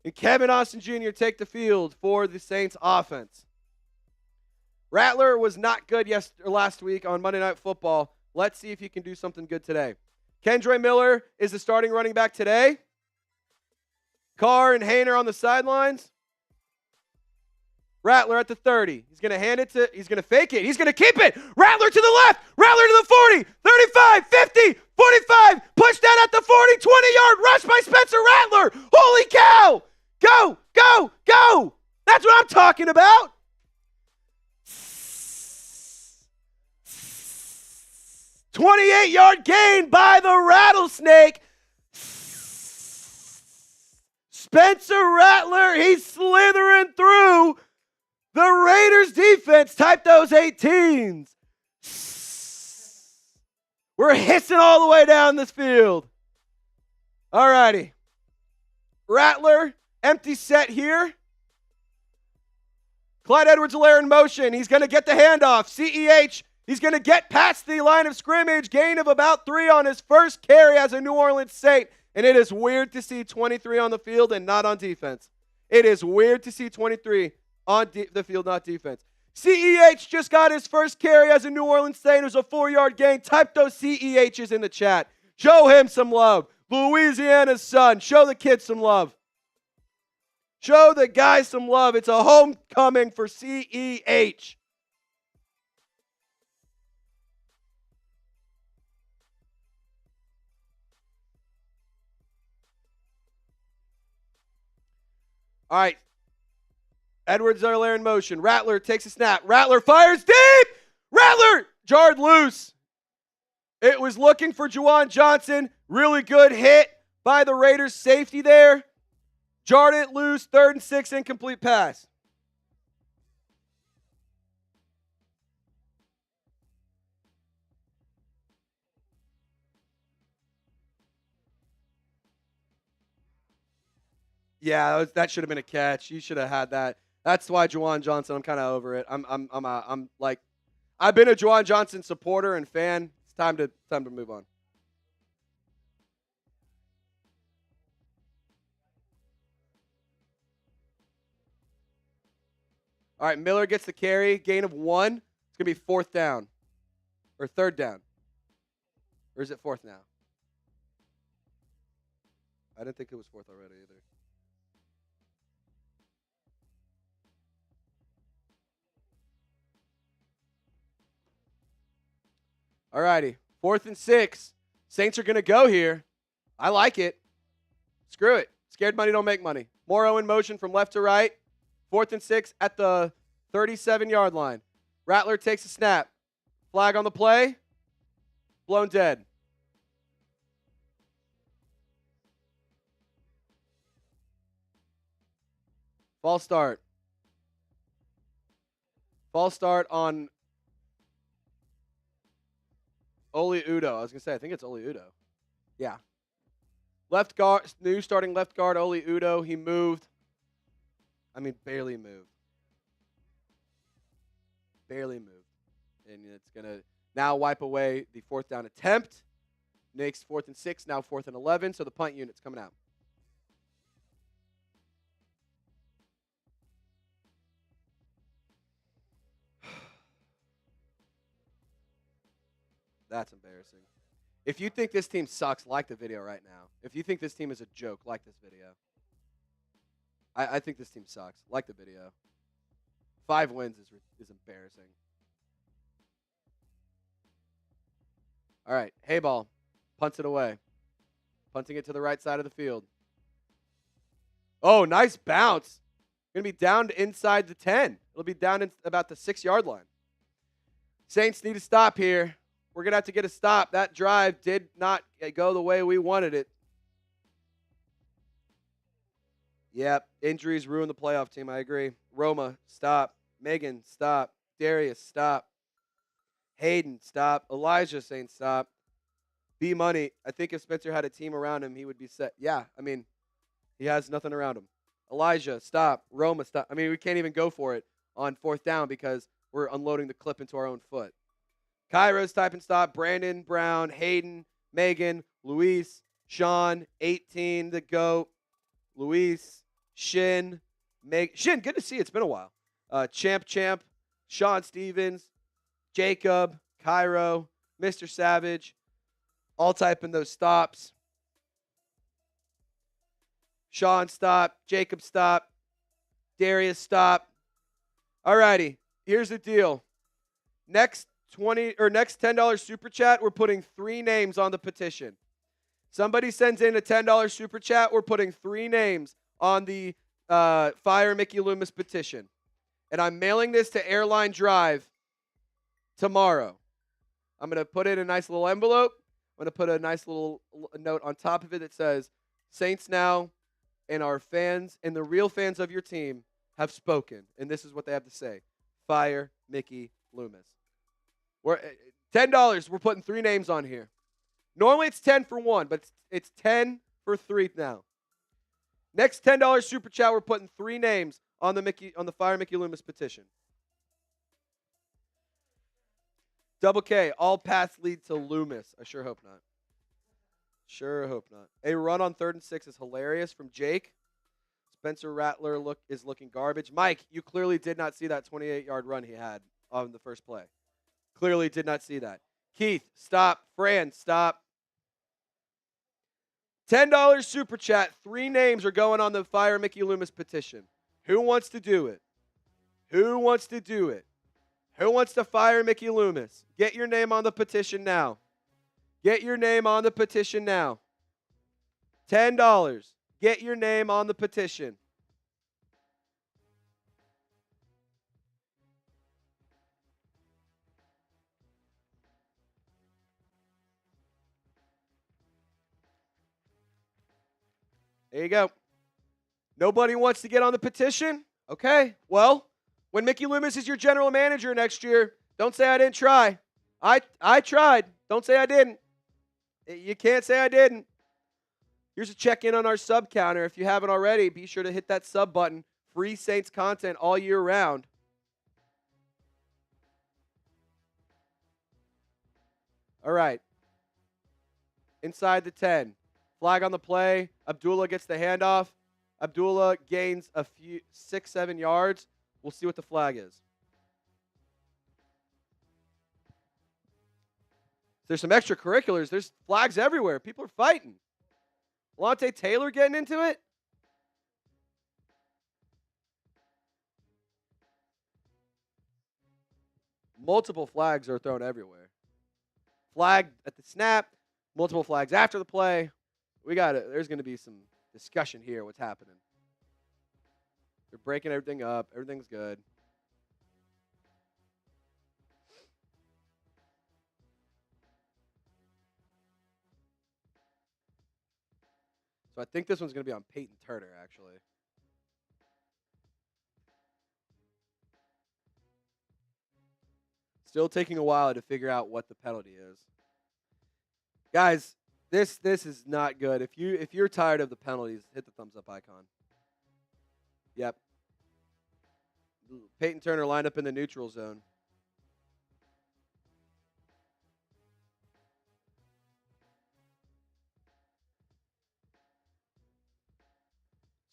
and Kevin Austin Jr. take the field for the Saints offense. Rattler was not good last week on Monday Night Football. Let's see if he can do something good today. Kendre Miller is the starting running back today. Carr and Haener on the sidelines. Rattler at the 30. He's going to fake it. He's going to keep it. Rattler to the left. Rattler to the 40, 35, 50, 45, push down at the 40, 20-yard rush by Spencer Rattler. Holy cow! Go, go, go! That's what I'm talking about. 28-yard gain by the Rattlesnake. Spencer Rattler, he's slithering through the Raiders defense. Type those 18s. We're hissing all the way down this field. All righty. Rattler, empty set here. Clyde Edwards-Helaire in motion. He's going to get the handoff. CEH, he's going to get past the line of scrimmage. Gain of about 3 on his first carry as a New Orleans Saint. And it is weird to see 23 on the field and not on defense. It is weird to see 23 on the field, not defense. CEH just got his first carry as a New Orleans Saint. It was a 4-yard gain. Type those CEHs in the chat. Show him some love. Louisiana's son. Show the kid some love. Show the guy some love. It's a homecoming for CEH. All right. Edwards-Helaire in motion. Rattler takes a snap. Rattler fires deep. Rattler jarred loose. It was looking for Juwan Johnson. Really good hit by the Raiders safety there. Jarred it loose. 3rd and 6, incomplete pass. Yeah, that should have been a catch. You should have had that. That's why Juwan Johnson, I'm kind of over it. I'm like, I've been a Juwan Johnson supporter and fan. It's time to move on. All right, Miller gets the carry, gain of 1. It's going to be 4th down or 3rd down. Or is it 4th now? I didn't think it was 4th already either. All righty, 4th and 6. Saints are going to go here. I like it. Screw it. Scared money don't make money. Moreau in motion from left to right. 4th and 6 at the 37-yard line. Rattler takes a snap. Flag on the play. Blown dead. False start. False start on Oli Udoh. I was going to say, I think it's Oli Udoh. Yeah. Left guard, new starting left guard, Oli Udoh. He moved. I mean, barely moved. Barely moved. And it's going to now wipe away the 4th down attempt. Makes 4th and 6, now 4th and 11. So the punt unit's coming out. That's embarrassing. If you think this team sucks, like the video right now. If you think this team is a joke, like this video. I think this team sucks. Like the video. 5 wins is embarrassing. All right, hay ball. Punts it away. Punting it to the right side of the field. Oh, nice bounce. Going to be down to inside the 10. It'll be down in about the 6-yard line. Saints need a stop here. We're going to have to get a stop. That drive did not go the way we wanted it. Yep, injuries ruin the playoff team. I agree. Roma, stop. Megan, stop. Darius, stop. Hayden, stop. Elijah saying stop. B-Money, I think if Spencer had a team around him, he would be set. Yeah, I mean, he has nothing around him. Elijah, stop. Roma, stop. I mean, we can't even go for it on 4th down because we're unloading the clip into our own foot. Kairos, type and stop. Brandon, Brown, Hayden, Megan, Luis, Sean, 18, the GOAT, Luis, Shin, Shin, good to see you. It's been a while. Champ, Sean Stevens, Jacob, Cairo, Mr. Savage, all typing those stops. Sean, stop. Jacob, stop. Darius, stop. All righty, here's the deal. Next next $10 super chat, we're putting 3 names on the petition. Somebody sends in a $10 super chat, we're putting 3 names on the Fire Mickey Loomis petition. And I'm mailing this to Airline Drive tomorrow. I'm going to put it in a nice little envelope. I'm going to put a nice little note on top of it that says, Saints now and our fans and the real fans of your team have spoken. And this is what they have to say. Fire Mickey Loomis. We're $10. We're putting 3 names on here. Normally it's 10 for 1, but it's 10 for 3 now. Next $10 super chat, we're putting 3 names on the Fire Mickey Loomis petition. Double K, all paths lead to Loomis. I sure hope not. Sure hope not. A run on 3rd and 6 is hilarious from Jake. Spencer Rattler is looking garbage. Mike, you clearly did not see that 28-yard run he had on the first play. Clearly did not see that. Keith, stop. Fran, stop. $10 super chat. 3 names are going on the Fire Mickey Loomis petition. Who wants to do it? Who wants to do it? Who wants to fire Mickey Loomis? Get your name on the petition now. Get your name on the petition now. $10. Get your name on the petition. There you go. Nobody wants to get on the petition? Okay, well, when Mickey Loomis is your general manager next year, don't say I didn't try. I tried. Don't say I didn't. You can't say I didn't. Here's a check-in on our sub counter. If you haven't already, be sure to hit that sub button. Free Saints content all year round. All right. Inside the 10. Flag on the play. Abdullah gets the handoff. Abdullah gains a few 6-7 yards. We'll see what the flag is. There's some extracurriculars. There's flags everywhere. People are fighting. Alontae Taylor getting into it? Multiple flags are thrown everywhere. Flag at the snap. Multiple flags after the play. There's going to be some discussion here. What's happening? They're breaking everything up. Everything's good. So I think this one's going to be on Peyton Turner, actually. Still taking a while to figure out what the penalty is. Guys, this is not good. If you're tired of the penalties, hit the thumbs up icon. Yep. Peyton Turner lined up in the neutral zone.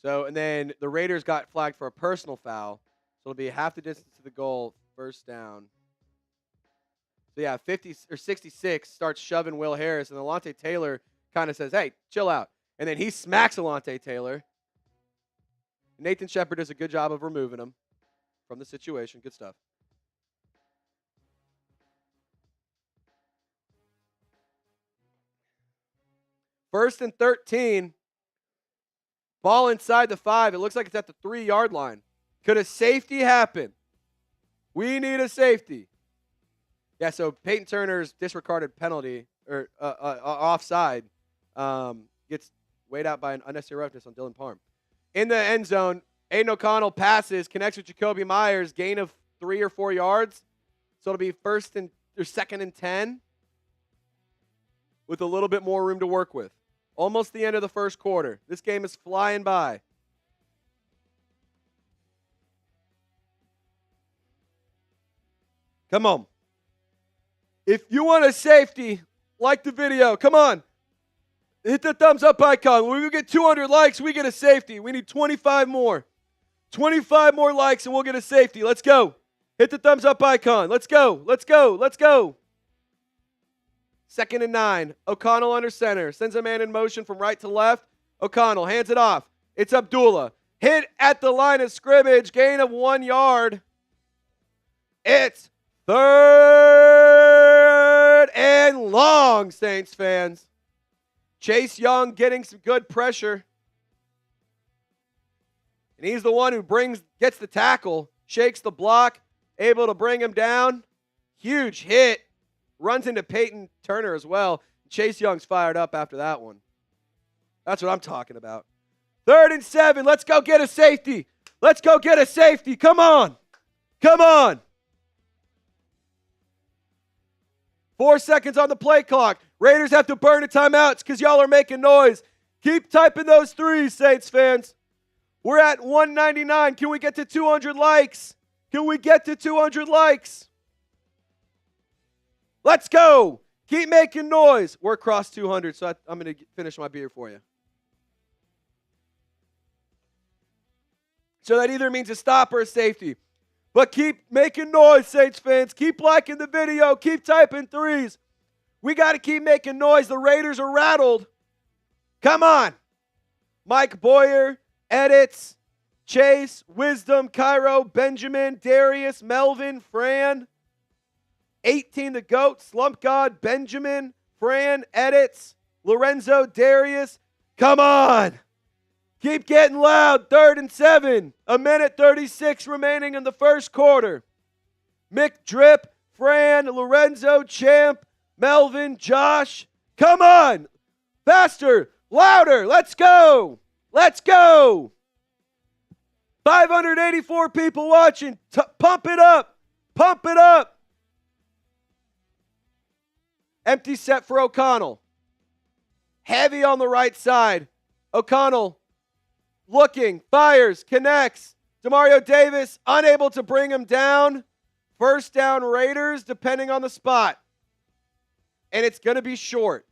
So, and then the Raiders got flagged for a personal foul. So it'll be half the distance to the goal, first down. So yeah, 50 or 66 starts shoving Will Harris, and Alontae Taylor kind of says, hey, chill out. And then he smacks Alontae Taylor. Nathan Shepard does a good job of removing him from the situation. Good stuff. First and 13. Ball inside the 5. It looks like it's at the 3-yard line. Could a safety happen? We need a safety. Yeah, so Peyton Turner's disregarded penalty, or offside, gets weighed out by an unnecessary roughness on Dylan Parham. In the end zone, Aidan O'Connell passes, connects with Jakobi Meyers, gain of 3 or 4 yards. So it'll be second and 10 with a little bit more room to work with. Almost the end of the first quarter. This game is flying by. Come on. If you want a safety, like the video. Come on. Hit the thumbs up icon. When we get 200 likes, we get a safety. We need 25 more. 25 more likes and we'll get a safety. Let's go. Hit the thumbs up icon. Let's go. Let's go. Let's go. Second and 9. O'Connell under center. Sends a man in motion from right to left. O'Connell hands it off. It's Abdullah. Hit at the line of scrimmage. Gain of 1 yard. It's 3rd and long, Saints fans. Chase Young getting some good pressure. And he's the one who gets the tackle, shakes the block, able to bring him down. Huge hit. Runs into Peyton Turner as well. Chase Young's fired up after that one. That's what I'm talking about. 3rd and 7. Let's go get a safety. Let's go get a safety. Come on. Come on. 4 seconds on the play clock. Raiders have to burn a timeout because y'all are making noise. Keep typing those threes, Saints fans. We're at 199. Can we get to 200 likes? Can we get to 200 likes? Let's go. Keep making noise. We're across 200, so I'm going to finish my beer for you. So that either means a stop or a safety. But keep making noise, Saints fans. Keep liking the video. Keep typing threes. We got to keep making noise. The Raiders are rattled. Come on. Mike Boyer, Edits, Chase, Wisdom, Cairo, Benjamin, Darius, Melvin, Fran, 18 the GOAT, Slump God, Benjamin, Fran, Edits, Lorenzo, Darius. Come on. Keep getting loud. 3rd and 7. 1:36 remaining in the first quarter. Mick Drip, Fran, Lorenzo, Champ, Melvin, Josh. Come on. Faster. Louder. Let's go. Let's go. 584 people watching. Pump it up. Pump it up. Empty set for O'Connell. Heavy on the right side. O'Connell looking, fires, connects. Demario Davis unable to bring him down. First down Raiders depending on the spot. And it's going to be short.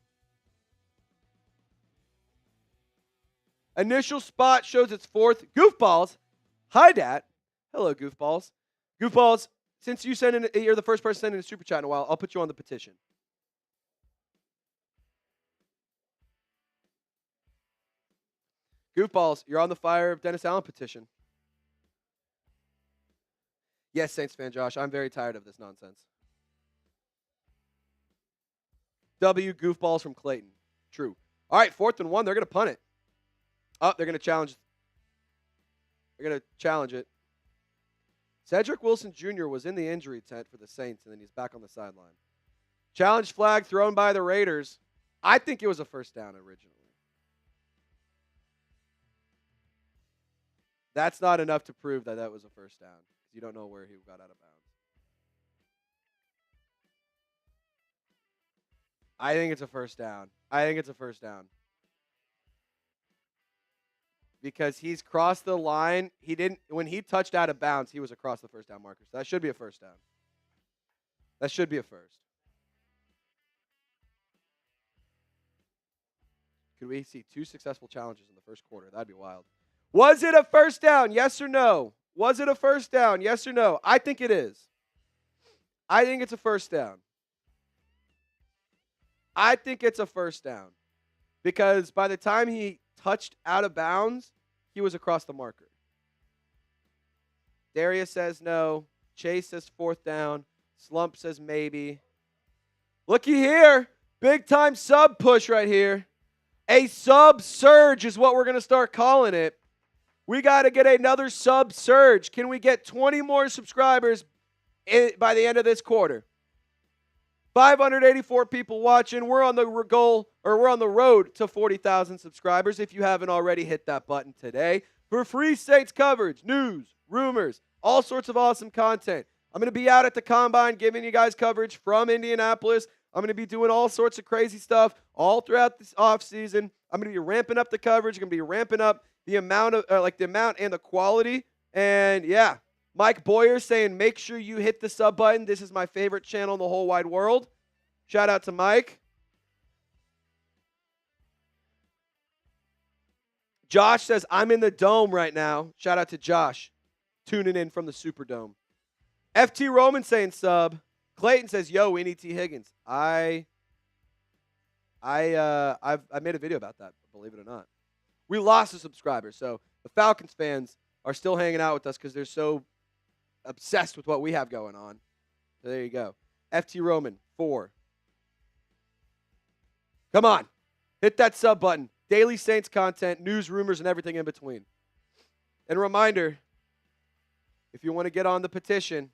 Initial spot shows it's 4th. Goofballs. Hi, Dad. Hello, Goofballs. Goofballs, since you're the first person sending a super chat in a while, I'll put you on the petition. Goofballs, you're on the Fire of Dennis Allen petition. Yes, Saints fan Josh, I'm very tired of this nonsense. W, Goofballs from Clayton. True. All right, 4th and 1, they're going to punt it. Oh, they're going to challenge. They're going to challenge it. Cedric Wilson Jr. was in the injury tent for the Saints, and then he's back on the sideline. Challenge flag thrown by the Raiders. I think it was a first down originally. That's not enough to prove that that was a first down. You don't know where he got out of bounds. I think it's a first down. I think it's a first down. Because he's crossed the line. When he touched out of bounds, he was across the first down marker. So that should be a first down. That should be a first. Could we see 2 successful challenges in the first quarter? That'd be wild. Was it a first down? Yes or no? Was it a first down? Yes or no? I think it is. I think it's a first down. I think it's a first down. Because by the time he touched out of bounds, he was across the marker. Darius says no. Chase says 4th down. Slump says maybe. Looky here. Big time sub push right here. A sub surge is what we're going to start calling it. We got to get another sub surge. Can we get 20 more subscribers by the end of this quarter? 584 people watching. We're on the road to 40,000 subscribers. If you haven't already, hit that button today for free Saints coverage, news, rumors, all sorts of awesome content. I'm going to be out at the Combine giving you guys coverage from Indianapolis. I'm going to be doing all sorts of crazy stuff all throughout this offseason. I'm going to be ramping up the coverage. I'm going to be ramping up the amount and the quality. And yeah, Mike Boyer saying, make sure you hit the sub button. This is my favorite channel in the whole wide world. Shout out to Mike. Josh says, I'm in the dome right now. Shout out to Josh, tuning in from the Superdome. FT Roman saying sub. Clayton says, yo, we need T. Higgins. I've made a video about that, believe it or not. We lost a subscriber, so the Falcons fans are still hanging out with us because they're so obsessed with what we have going on. So there you go. FT Roman, 4. Come on. Hit that sub button. Daily Saints content, news, rumors, and everything in between. And a reminder, if you want to get on the petition,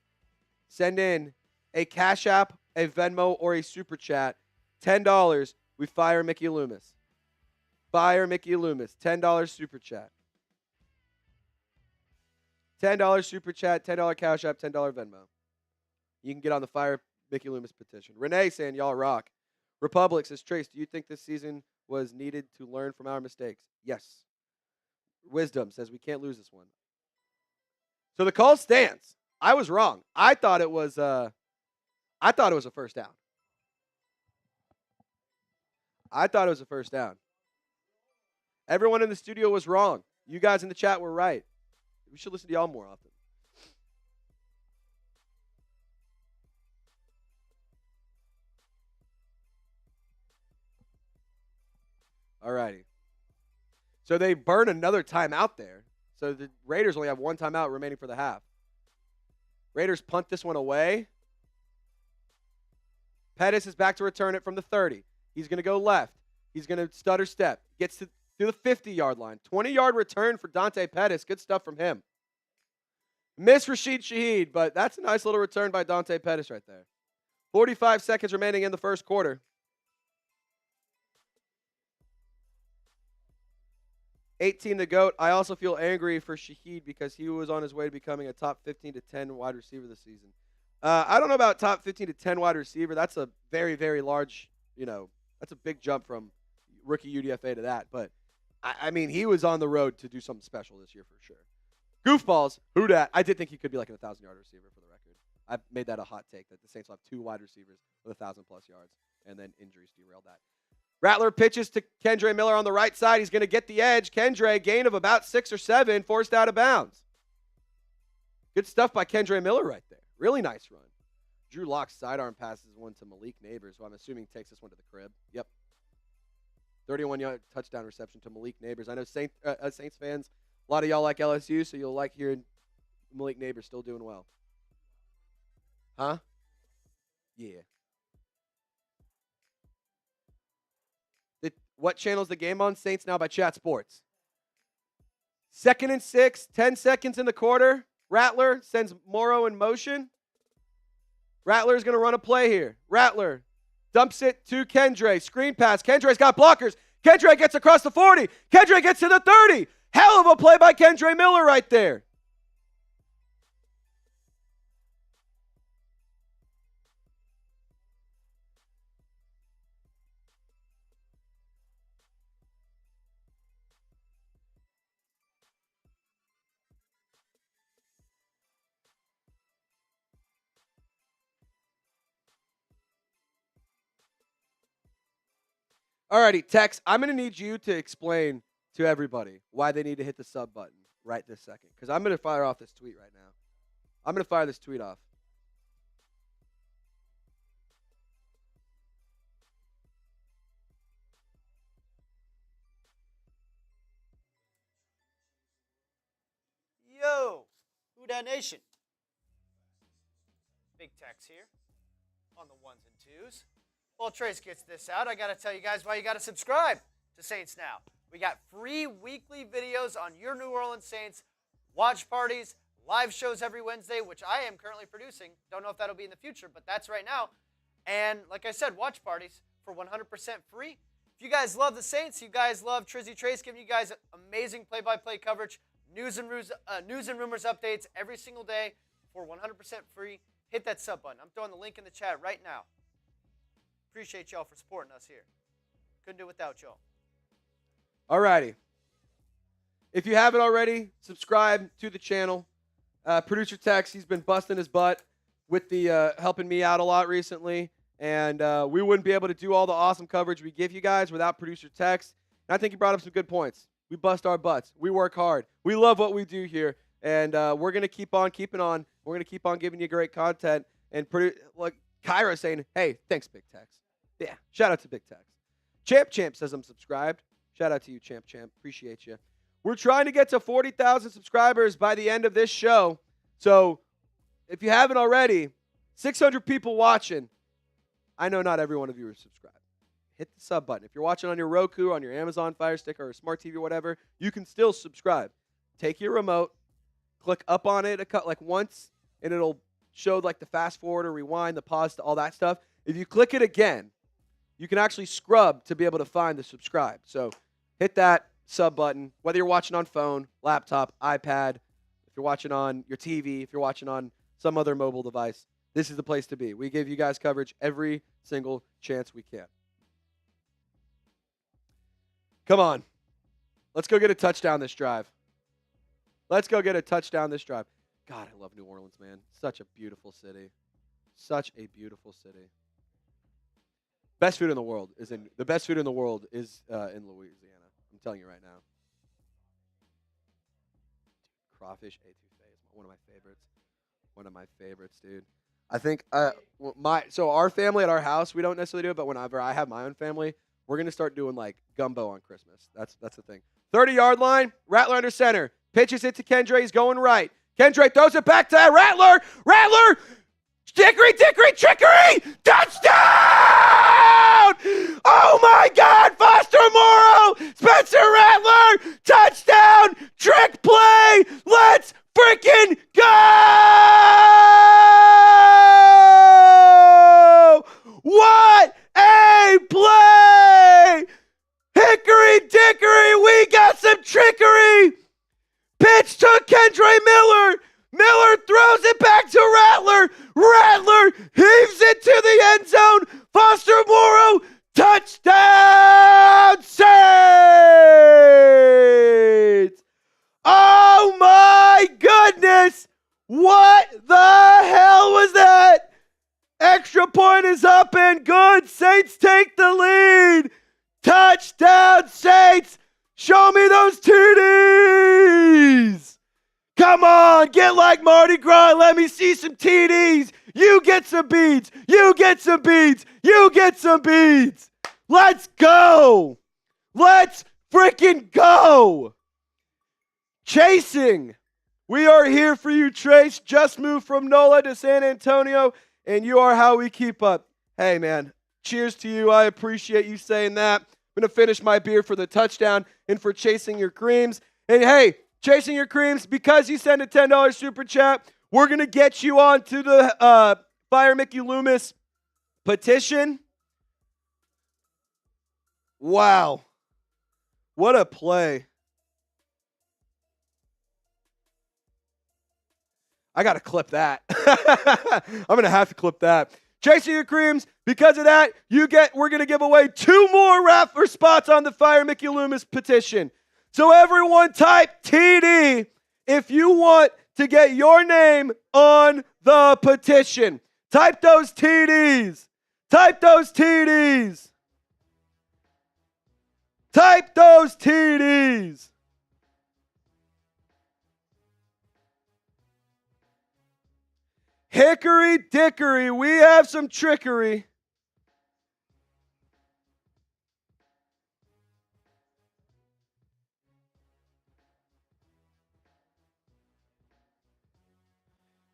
send in a Cash App, a Venmo, or a Super Chat. $10, we fire Mickey Loomis. Fire Mickey Loomis. $10 Super Chat. $10 Super Chat, $10 Cash App, $10 Venmo. You can get on the Fire Mickey Loomis petition. Renee saying, y'all rock. Republic says, Trace, do you think this season was needed to learn from our mistakes? Yes. Wisdom says, we can't lose this one. So the call stands. I was wrong. I thought it was a first down. I thought it was a first down. Everyone in the studio was wrong. You guys in the chat were right. We should listen to y'all more often. All righty. So they burn another timeout there. So the Raiders only have one timeout remaining for the half. Raiders punt this one away. Pettis is back to return it from the 30. He's going to go left. He's going to stutter step. Gets to the 50-yard line. 20-yard return for Dante Pettis. Good stuff from him. Miss Rashid Shaheed, but that's a nice little return by Dante Pettis right there. 45 seconds remaining in the first quarter. 18 the GOAT. I also feel angry for Shaheed because he was on his way to becoming a top 15 to 10 wide receiver this season. I don't know about top 15 to 10 wide receiver. That's a very, very large, that's a big jump from rookie UDFA to that. But, I mean, he was on the road to do something special this year for sure. Goofballs, who dat? I did think he could be like an 1,000-yard receiver for the record. I made that a hot take that the Saints will have 2 wide receivers with 1,000-plus yards, and then injuries derailed that. Rattler pitches to Kendre Miller on the right side. He's going to get the edge. Kendre, gain of about 6 or 7, forced out of bounds. Good stuff by Kendre Miller right there. Really nice run. Drew Lock's sidearm passes one to Malik Neighbors, who I'm assuming takes this one to the crib. Yep. 31-yard touchdown reception to Malik Neighbors. I know Saints fans, a lot of y'all like LSU, so you'll like hearing Malik Neighbors still doing well. Huh? Yeah. What channel's the game on? Saints Now by Chat Sports. 2nd and 6, 10 seconds in the quarter. Rattler sends Moreau in motion. Rattler's going to run a play here. Rattler dumps it to Kendre. Screen pass. Kendre's got blockers. Kendre gets across the 40. Kendre gets to the 30. Hell of a play by Kendre Miller right there. Alrighty, Tex, I'm going to need you to explain to everybody why they need to hit the sub button right this second. Because I'm going to fire off this tweet right now. I'm going to fire this tweet off. Yo, who dat nation? Big Tex here on the ones and twos. While Trace gets this out, I got to tell you guys why you got to subscribe to Saints Now. We got free weekly videos on your New Orleans Saints, watch parties, live shows every Wednesday, which I am currently producing. Don't know if that'll be in the future, but that's right now. And like I said, watch parties for 100% free. If you guys love the Saints, you guys love Trizzy Trace giving you guys amazing play-by-play coverage, news and rumors updates every single day for 100% free. Hit that sub button. I'm throwing the link in the chat right now. Appreciate y'all for supporting us here. Couldn't do it without y'all. All righty. If you haven't already, subscribe to the channel. Producer Tex, he's been busting his butt with the helping me out a lot recently. And we wouldn't be able to do all the awesome coverage we give you guys without Producer Tex. And I think he brought up some good points. We bust our butts. We work hard. We love what we do here. And we're going to keep on keeping on. We're going to keep on giving you great content. And like Kyra saying, hey, thanks, Big Tex. Yeah, shout out to Big Tex. Champ says I'm subscribed. Shout out to you, Champ. Appreciate you. We're trying to get to 40,000 subscribers by the end of this show. So if you haven't already, 600 people watching. I know not every one of you are subscribed. Hit the sub button. If you're watching on your Roku, on your Amazon Fire Stick, or a smart TV or whatever, you can still subscribe. Take your remote, click up on it like once, and it'll show like the fast forward or rewind, the pause, all that stuff. If you click it again, you can actually scrub to be able to find the subscribe. So hit that sub button, whether you're watching on phone, laptop, iPad, if you're watching on your TV, if you're watching on some other mobile device, this is the place to be. We give you guys coverage every single chance we can. Come on. Let's go get a touchdown this drive. Let's go get a touchdown this drive. God, I love New Orleans, man. Such a beautiful city. Such a beautiful city. Best food in the world is in Louisiana. I'm telling you right now. Crawfish etouffee is one of my favorites. One of my favorites, dude. I think our family at our house, we don't necessarily do it, but whenever I have my own family, we're going to start doing like gumbo on Christmas. That's the thing. 30-yard line, Rattler under center. Pitches it to Kendre. He's going right. Kendre throws it back to Rattler. Rattler! Trickery! Touchdown! Oh my God! Foster Moreau! Spencer Rattler! Touchdown! Trick play! Let's freaking go! What a play! Hickory dickory, we got some trickery! Pitch to Kendre Miller! Miller throws it back to Rattler! Rattler heaves it to the end zone! Foster Moreau, touchdown Saints! Oh my goodness! What the hell was that? Extra point is up and good. Saints take the lead. Touchdown Saints! Show me those TDs! Come on, get like Mardi Gras. Let me see some TDs. You get some beads. You get some beads. You get some beads. Let's go. Let's freaking go. Chasing. We are here for you, Trace. Just moved from NOLA to San Antonio, and you are how we keep up. Hey, man, cheers to you. I appreciate you saying that. I'm going to finish my beer for the touchdown and for chasing your creams. And, hey, chasing your creams, because you send a $10 super chat, we're going to get you on to the Fire Mickey Loomis petition. Wow. What a play. I got to clip that. I'm going to have to clip that. Chasing your creams, because of that, we're going to give away 2 more Rattler spots on the Fire Mickey Loomis petition. So everyone type TD if you want to get your name on the petition. Type those TDs. Type those TDs. Type those TDs. Hickory dickory, we have some trickery.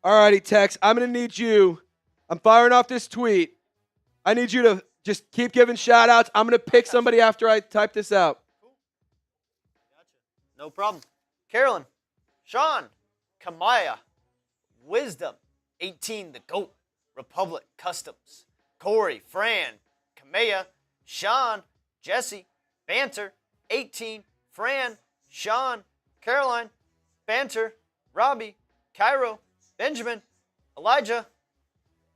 All righty, Tex, I'm going to need you. I'm firing off this tweet. I need you to just keep giving shout-outs. I'm going to pick somebody after I type this out. Cool. Gotcha. No problem. Carolyn, Sean, Kamaya, Wisdom, 18, The GOAT, Republic, Customs, Corey, Fran, Kamea, Sean, Jesse, Banter, 18, Fran, Sean, Caroline, Banter, Robbie, Cairo, Benjamin, Elijah,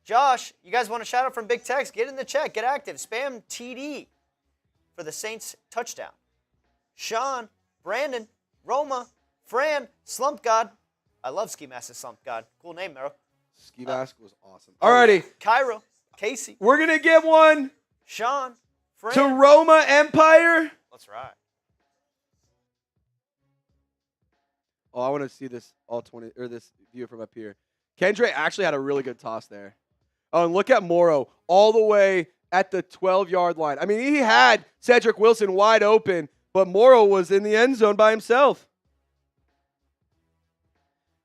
Josh. You guys want a shout out from Big Tex? Get in the chat. Get active. Spam TD for the Saints touchdown. Sean, Brandon, Roma, Fran, Slump God. I love Ski Master Slump God. Cool name, Mero. Ski Mask was awesome. Alrighty. Cairo, Casey. We're going to give one Sean, Fran. to Roma Empire. That's right. Oh, I want to see this this view from up here. Kendre actually had a really good toss there. Oh, and look at Moreau all the way at the 12-yard line. I mean, he had Cedric Wilson wide open, but Moreau was in the end zone by himself.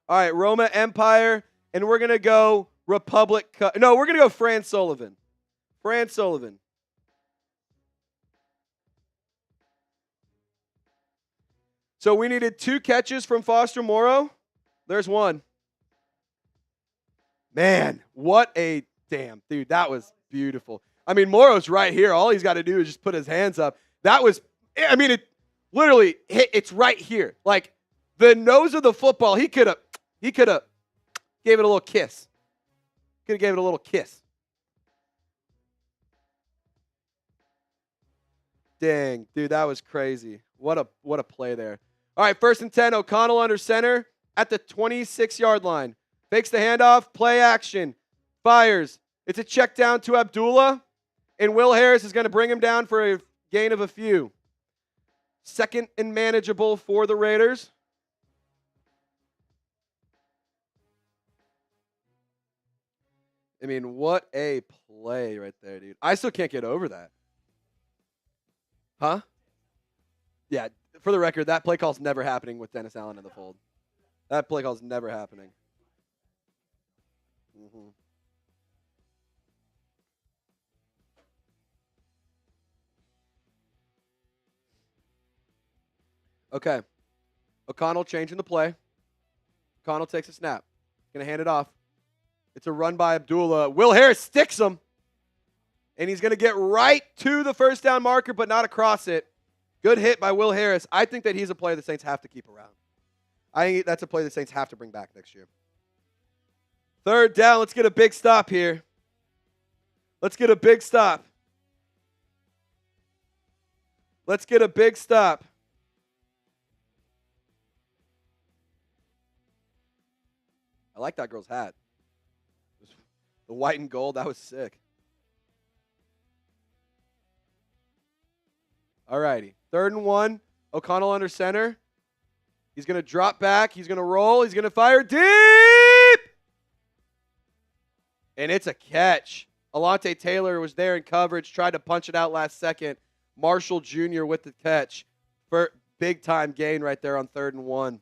All right, Roma Empire, and we're going to go Republic Cup. No, we're going to go Fran Sullivan. Fran Sullivan. So we needed 2 catches from Foster Moreau. There's 1. Man, what a damn, dude. That was beautiful. I mean, Moreau's right here. All he's got to do is just put his hands up. That was, I mean, it literally hit. It's right here. Like the nose of the football, he could have gave it a little kiss. Could have gave it a little kiss. Dang, dude, that was crazy. What a play there. All right, 1st and 10, O'Connell under center at the 26-yard line. Fakes the handoff, play action, fires. It's a check down to Abdullah, and Will Harris is going to bring him down for a gain of a few. 2nd and manageable for the Raiders. I mean, what a play right there, dude. I still can't get over that. Huh? Yeah, for the record, that play call's never happening with Dennis Allen in the fold. That play call's never happening. Mm-hmm. Okay. O'Connell changing the play. O'Connell takes a snap. Going to hand it off. It's a run by Abdullah. Will Harris sticks him. And he's going to get right to the first down marker, but not across it. Good hit by Will Harris. I think that he's a player the Saints have to keep around. I think that's a play the Saints have to bring back next year. 3rd down. Let's get a big stop here. Let's get a big stop. Let's get a big stop. I like that girl's hat. The white and gold, that was sick. All righty. 3rd and 1. O'Connell under center. He's going to drop back. He's going to roll. He's going to fire deep. And it's a catch. Alontae Taylor was there in coverage, tried to punch it out last second. Marshall Jr. with the catch for big-time gain right there on 3rd and 1.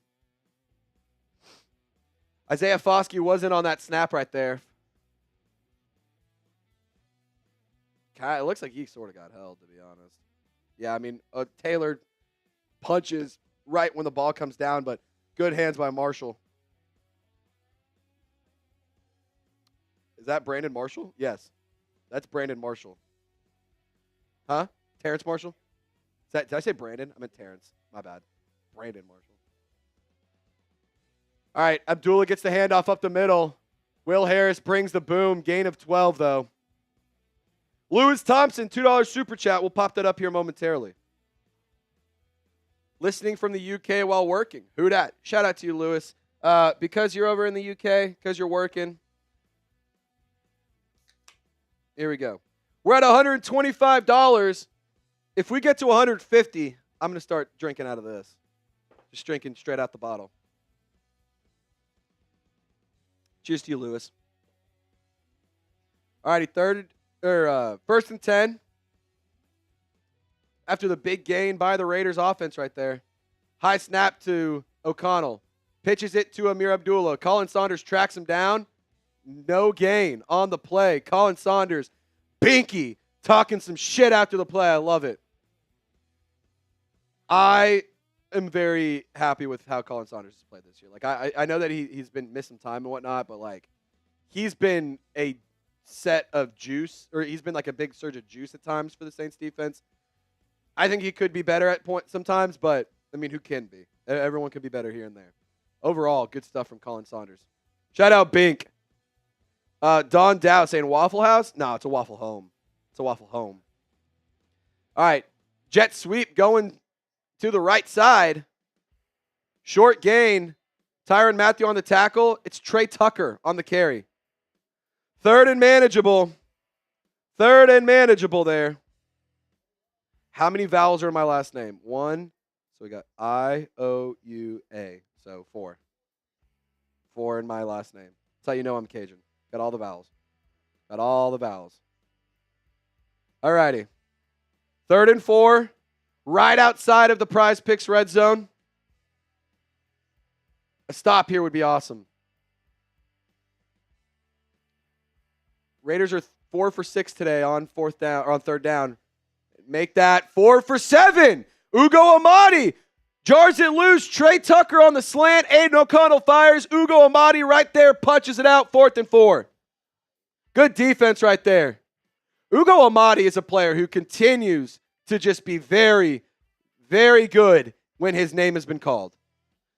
Isaiah Foskey wasn't on that snap right there. It looks like he sort of got held, to be honest. Yeah, I mean, Taylor punches right when the ball comes down, but good hands by Marshall. Is that Brandon Marshall? Yes. That's Brandon Marshall. Huh? Terrence Marshall? Did I say Brandon? I meant Terrence. My bad. Brandon Marshall. All right, Abdullah gets the handoff up the middle. Will Harris brings the boom. Gain of 12, though. Lewis Thompson, $2 super chat. We'll pop that up here momentarily. Listening from the UK while working. Who dat? Shout out to you, Lewis. Because you're over in the UK, because you're working. Here we go. We're at $125. If we get to $150, I'm going to start drinking out of this. Just drinking straight out the bottle. Cheers to you, Lewis. All righty, 1st and 10. After the big gain by the Raiders offense right there. High snap to O'Connell. Pitches it to Amir Abdullah. Colin Saunders tracks him down. No gain on the play. Colin Saunders, binky, talking some shit after the play. I love it. I am very happy with how Colin Saunders has played this year. Like I know that he's been missing time and whatnot, but like he's been a set of juice, or he's been like a big surge of juice at times for the Saints defense. I think he could be better at points sometimes, but I mean, who can be? Everyone could be better here and there. Overall, good stuff from Colin Saunders. Shout out Bink. Don Dow saying Waffle House? No, it's a Waffle Home. It's a Waffle Home. All right. Jet sweep going to the right side. Short gain. Tyrann Mathieu on the tackle. It's Trey Tucker on the carry. 3rd and manageable. 3rd and manageable there. How many vowels are in my last name? 1. So we got I-O-U-A. So 4. 4 in my last name. That's how you know I'm Cajun. Got all the vowels. Got all the vowels. All righty. 3rd and 4. Right outside of the PrizePicks red zone. A stop here would be awesome. Raiders are 4 for 6 today on third down. Make that 4 for 7. Ugo Amadi jars it loose. Trey Tucker on the slant. Aidan O'Connell fires. Ugo Amadi right there punches it out. 4th and 4. Good defense right there. Ugo Amadi is a player who continues to just be very, very good when his name has been called.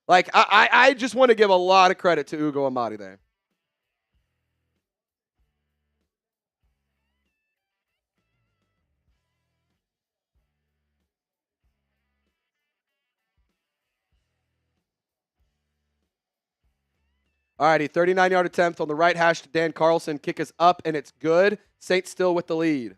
Like, I just want to give a lot of credit to Ugo Amadi there. Alrighty, 39-yard attempt on the right hash to Dan Carlson. Kick is up, and it's good. Saints still with the lead.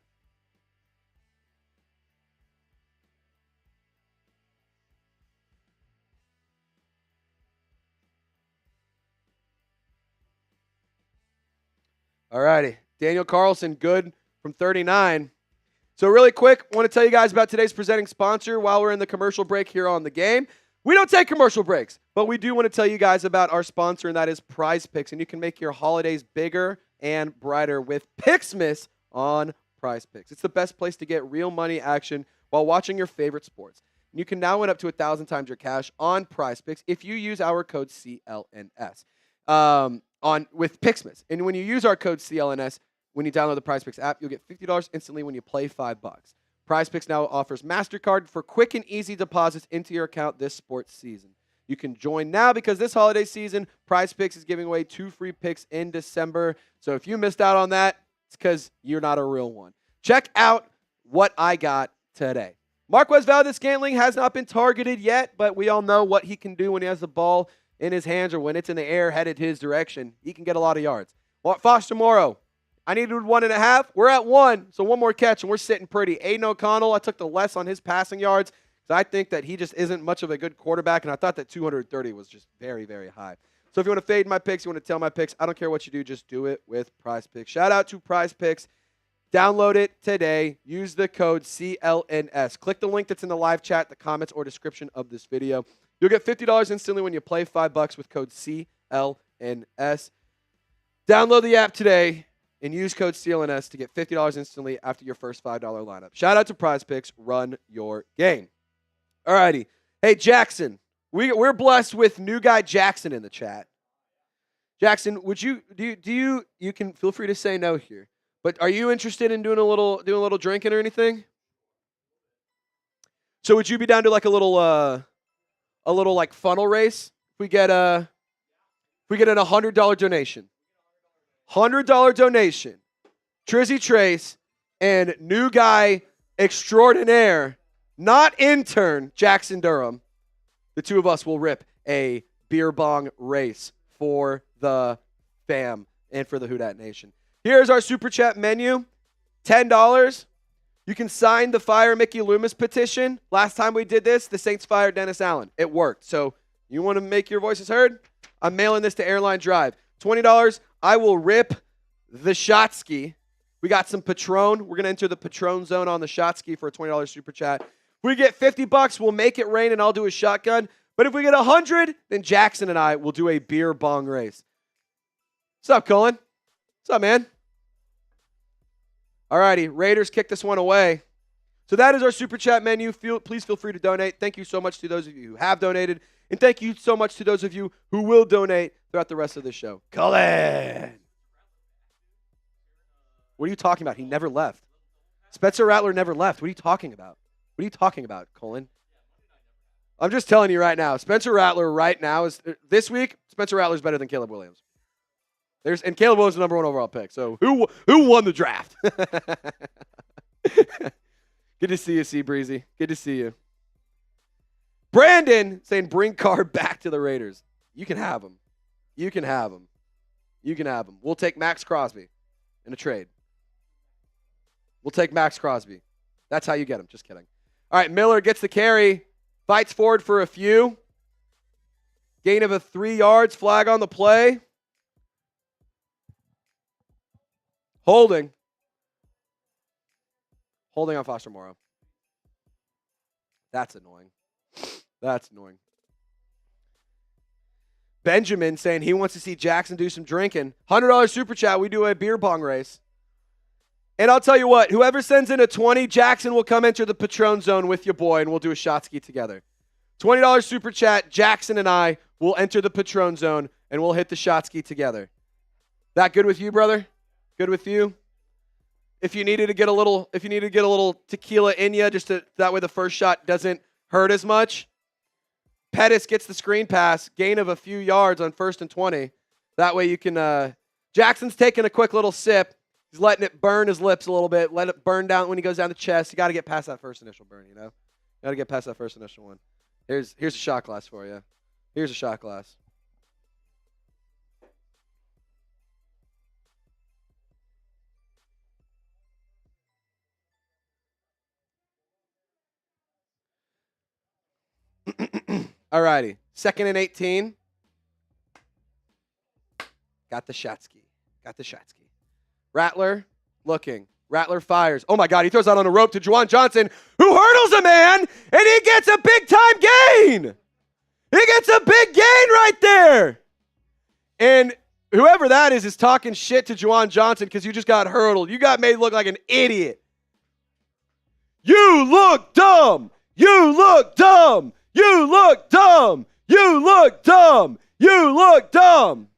Alrighty, Daniel Carlson, good from 39. So really quick, I want to tell you guys about today's presenting sponsor while we're in the commercial break here on the game. We don't take commercial breaks, but we do want to tell you guys about our sponsor, and that is PrizePicks. And you can make your holidays bigger and brighter with Pixmas on PrizePicks. It's the best place to get real money action while watching your favorite sports. And you can now win up to 1,000 times your cash on PrizePicks if you use our code CLNS with Pixmas. And when you use our code CLNS, when you download the PrizePicks app, you'll get $50 instantly when you play $5. PrizePicks now offers MasterCard for quick and easy deposits into your account this sports season. You can join now because this holiday season, PrizePicks is giving away 2 free picks in December. So if you missed out on that, it's because you're not a real one. Check out what I got today. Marquez Valdes-Scantling has not been targeted yet, but we all know what he can do when he has the ball in his hands or when it's in the air headed his direction. He can get a lot of yards. Foster Moreau, I needed 1.5. We're at 1, so one more catch, and we're sitting pretty. Aidan O'Connell, I took the less on his passing yards because I think that he just isn't much of a good quarterback, and I thought that 230 was just very, very high. So if you want to fade my picks, you want to tell my picks, I don't care what you do, just do it with PrizePicks. Shout out to PrizePicks. Download it today. Use the code CLNS. Click the link that's in the live chat, the comments, or description of this video. You'll get $50 instantly when you play $5 with code CLNS. Download the app today and use code CLNS to get $50 instantly after your first $5 lineup. Shout out to PrizePicks. Run your game. All righty. Hey, Jackson. We're blessed with new guy Jackson in the chat. Jackson, would you can feel free to say no here, but are you interested in doing a little drinking or anything? So would you be down to like a little like funnel race? If we get an $100 donation. $100 donation. Trizzy Trace and new guy extraordinaire, not intern, Jackson Durham. The two of us will rip a beer bong race for the fam and for the Houdat Nation. Here's our super chat menu. $10. You can sign the Fire Mickey Loomis petition. Last time we did this, the Saints fired Dennis Allen. It worked. So you want to make your voices heard? I'm mailing this to Airline Drive. $20. I will rip the Shotski. We got some Patron. We're going to enter the Patron zone on the Shotski for a $20 super chat. If we get $50, we'll make it rain and I'll do a shotgun. But if we get 100, then Jackson and I will do a beer bong race. What's up, Colin? What's up, man? All righty, Raiders kick this one away. So that is our super chat menu. Please feel free to donate. Thank you so much to those of you who have donated. And thank you so much to those of you who will donate throughout the rest of the show. Colin! What are you talking about? He never left. Spencer Rattler never left. What are you talking about? What are you talking about, Colin? I'm just telling you right now. Spencer Rattler right now is this week. Spencer Rattler is better than Caleb Williams. And Caleb Williams is the number 1 overall pick. So who won the draft? Good to see you, C Breezy. Good to see you. Brandon saying bring Carr back to the Raiders. You can have him. You can have him. You can have him. We'll take Max Crosby in a trade. We'll take Max Crosby. That's how you get him. Just kidding. All right, Miller gets the carry. Fights forward for a few. Gain of 3 yards. Flag on the play. Holding on Foster Moreau. That's annoying. That's annoying. Benjamin saying he wants to see Jackson do some drinking. $100 super chat. We do a beer bong race. And I'll tell you what, whoever sends in a 20, Jackson will come enter the Patron zone with your boy, and we'll do a shot ski together. $20 super chat, Jackson and I will enter the Patron zone, and we'll hit the shot ski together. That good with you, brother? Good with you? If you needed to get a little tequila in you, that way the first shot doesn't hurt as much. Pettis gets the screen pass, gain of a few yards on 1st and 20. That way you can, Jackson's taking a quick little sip. He's letting it burn his lips a little bit. Let it burn down when he goes down the chest. You got to get past that first initial burn, you know? Got to get past that first initial one. Here's a shot glass for you. Here's a shot glass. All righty. 2nd and 18. Got the shot ski. Rattler looking. Rattler fires. Oh, my God. He throws out on a rope to Juwan Johnson, who hurdles a man, and he gets a big-time gain. He gets a big gain right there. And whoever that is talking shit to Juwan Johnson because you just got hurdled. You got made look like an idiot. You look dumb. You look dumb. You look dumb. You look dumb. You look dumb.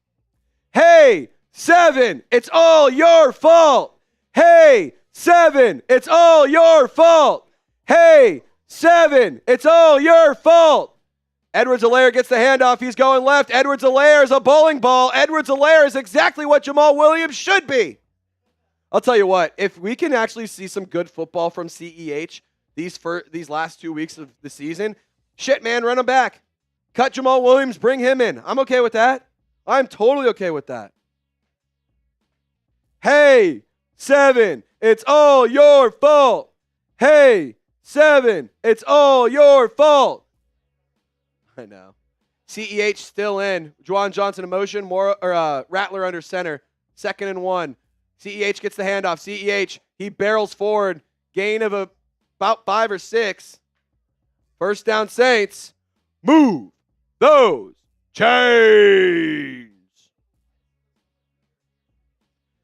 Hey, 7, it's all your fault. Hey, 7, it's all your fault. Hey, 7, it's all your fault. Edwards-Helaire gets the handoff. He's going left. Edwards-Helaire is a bowling ball. Edwards-Helaire is exactly what Jamaal Williams should be. I'll tell you what, if we can actually see some good football from CEH these last 2 weeks of the season, shit, man, run him back. Cut Jamaal Williams, bring him in. I'm okay with that. I'm totally okay with that. Hey, 7, it's all your fault. Hey, 7, it's all your fault. I know. CEH still in. Juwan Johnson in motion. Rattler under center. 2nd and 1. CEH gets the handoff. CEH, he barrels forward. Gain of about 5 or 6. First down, Saints. Move those chains.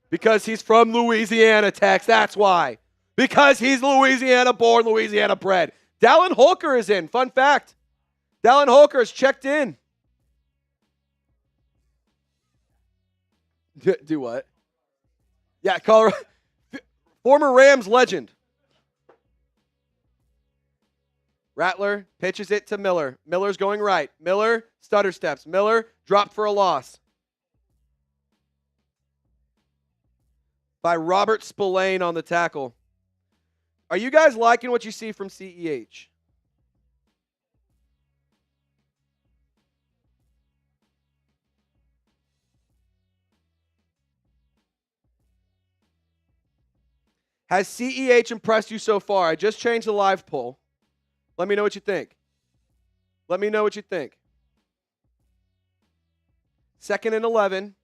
Because he's from Louisiana, Tex. That's why. Because he's Louisiana born, Louisiana bred. Dallin Holker is in. Fun fact. Dallin Holker is checked in. Do what? Yeah, Colorado. Former Rams legend. Rattler pitches it to Miller. Miller's going right. Miller, stutter steps. Miller, dropped for a loss. By Robert Spillane on the tackle. Are you guys liking what you see from CEH? Has CEH impressed you so far? I just changed the live poll. Let me know what you think. Let me know what you think. 2nd and 11.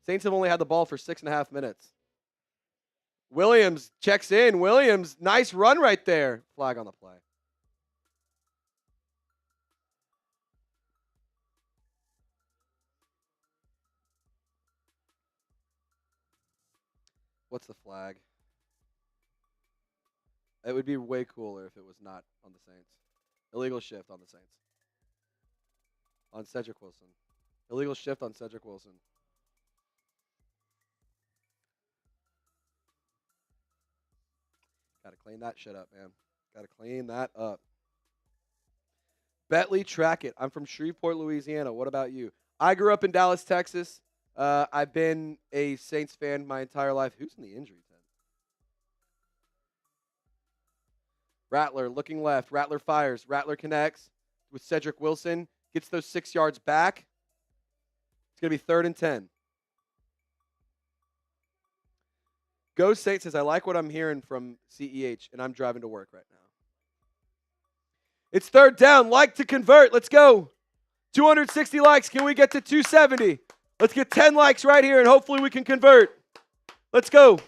Saints have only had the ball for 6.5 minutes. Williams checks in. Williams, nice run right there. Flag on the play. What's the flag? It would be way cooler if it was not on the Saints. Illegal shift on the Saints. On Cedric Wilson. Illegal shift on Cedric Wilson. Got to clean that shit up, man. Got to clean that up. Bentley Trackett. I'm from Shreveport, Louisiana. What about you? I grew up in Dallas, Texas. I've been a Saints fan my entire life. Who's in the injury tent? Rattler looking left. Rattler fires. Rattler connects with Cedric Wilson. Gets those 6 yards back. It's going to be 3rd and 10. Go Saints says, I like what I'm hearing from CEH, and I'm driving to work right now. It's 3rd down. Like to convert. Let's go. 260 likes. Can we get to 270? Let's get 10 likes right here, and hopefully we can convert. Let's go.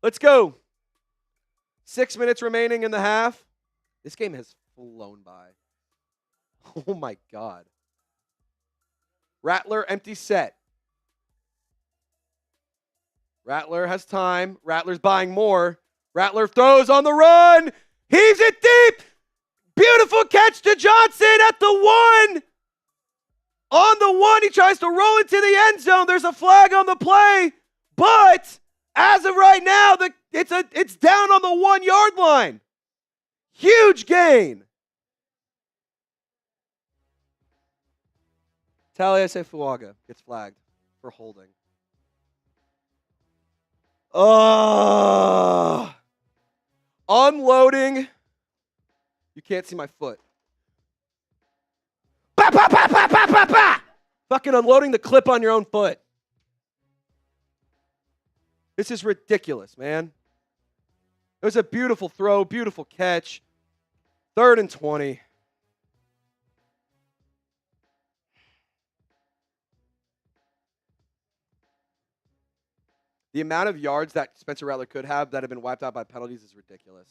Let's go. 6 minutes remaining in the half. This game has flown by. Oh, my God. Rattler, empty set. Rattler has time. Rattler's buying more. Rattler throws on the run. Heaves it deep. Beautiful catch to Johnson at the 1. On the 1, he tries to roll into the end zone. There's a flag on the play. But as of right now, it's down on the 1 yard line. Huge gain. Taliesin Fuaga gets flagged for holding. Unloading. You can't see my foot. Bah, bah, bah, bah, bah, bah, bah. Fucking unloading the clip on your own foot. This is ridiculous, man. It was a beautiful throw, beautiful catch. 3rd and 20. The amount of yards that Spencer Rattler could have that have been wiped out by penalties is ridiculous.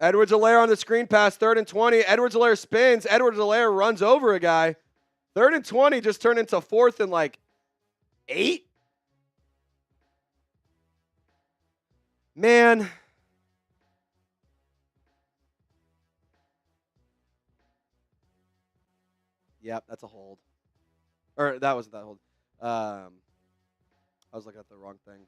Edwards-Helaire on the screen pass, 3rd and 20. Edwards-Helaire spins. Edwards-Helaire runs over a guy. 3rd and 20 just turned into 4th and 8. Man. Yep, that's a hold. Or that wasn't that hold. I was looking at the wrong thing.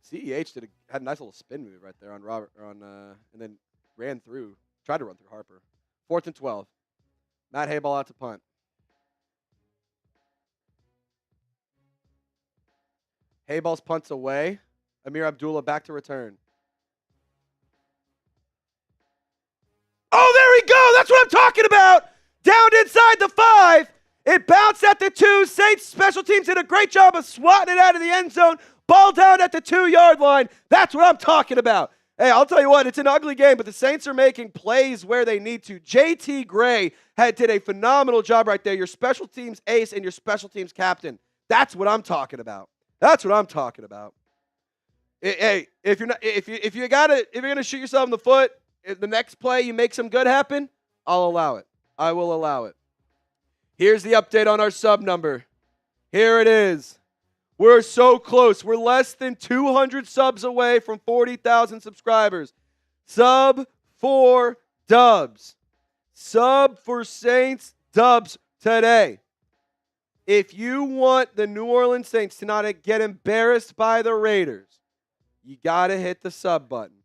CEH had a nice little spin move right there on Robert, and then ran through, tried to run through Harper. 4th and 12. Matt Hayball out to punt. Hayball's punts away. Amir Abdullah back to return. Oh, there we go. That's what I'm talking about. Down inside the 5. It bounced at the 2. Saints special teams did a great job of swatting it out of the end zone. Ball down at the 2 yard line. That's what I'm talking about. Hey, I'll tell you what, it's an ugly game, but the Saints are making plays where they need to. J.T. Gray did a phenomenal job right there. Your special teams ace and your special teams captain. That's what I'm talking about. That's what I'm talking about. Hey, if you're gonna shoot yourself in the foot, if the next play you make some good happen, I'll allow it. I will allow it. Here's the update on our sub number. Here it is. We're so close. We're less than 200 subs away from 40,000 subscribers. Sub for Dubs. Sub for Saints Dubs today. If you want the New Orleans Saints to not get embarrassed by the Raiders, you got to hit the sub button.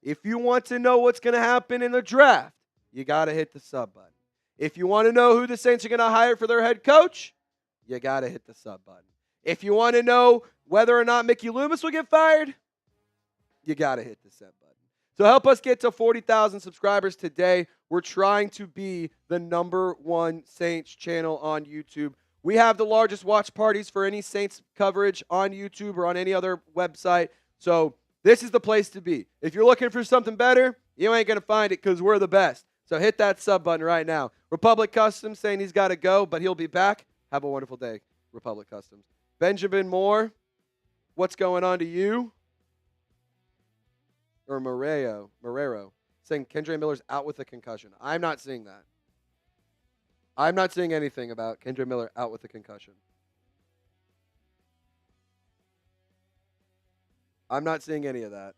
If you want to know what's going to happen in the draft, you got to hit the sub button. If you want to know who the Saints are going to hire for their head coach, you got to hit the sub button. If you want to know whether or not Mickey Loomis will get fired, you got to hit the sub button. So help us get to 40,000 subscribers today. We're trying to be the #1 Saints channel on YouTube. We have the largest watch parties for any Saints coverage on YouTube or on any other website. So this is the place to be. If you're looking for something better, you ain't going to find it because we're the best. So hit that sub button right now. Republic Customs saying he's got to go, but he'll be back. Have a wonderful day, Republic Customs. Benjamin Moore, what's going on to you? Or Moreau, saying Kendre Miller's out with a concussion. I'm not seeing that. I'm not seeing anything about Kendre Miller out with a concussion. I'm not seeing any of that.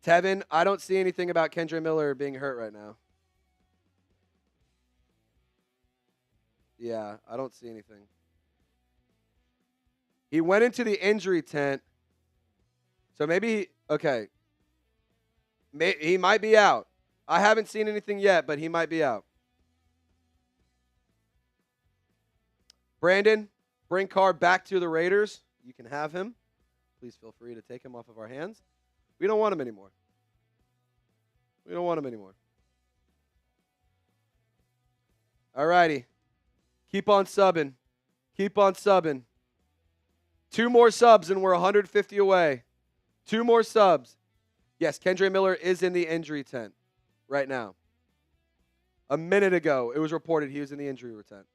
Tevin, I don't see anything about Kendre Miller being hurt right now. Yeah, I don't see anything. He went into the injury tent. So maybe, okay. He might be out. I haven't seen anything yet, but he might be out. Brandon, bring Carr back to the Raiders. You can have him. Please feel free to take him off of our hands. We don't want him anymore. We don't want him anymore. All righty. Keep on subbing. Keep on subbing. 2 more subs and we're 150 away. 2 more subs. Yes, Kendre Miller is in the injury tent right now. A minute ago, it was reported he was in the injury tent.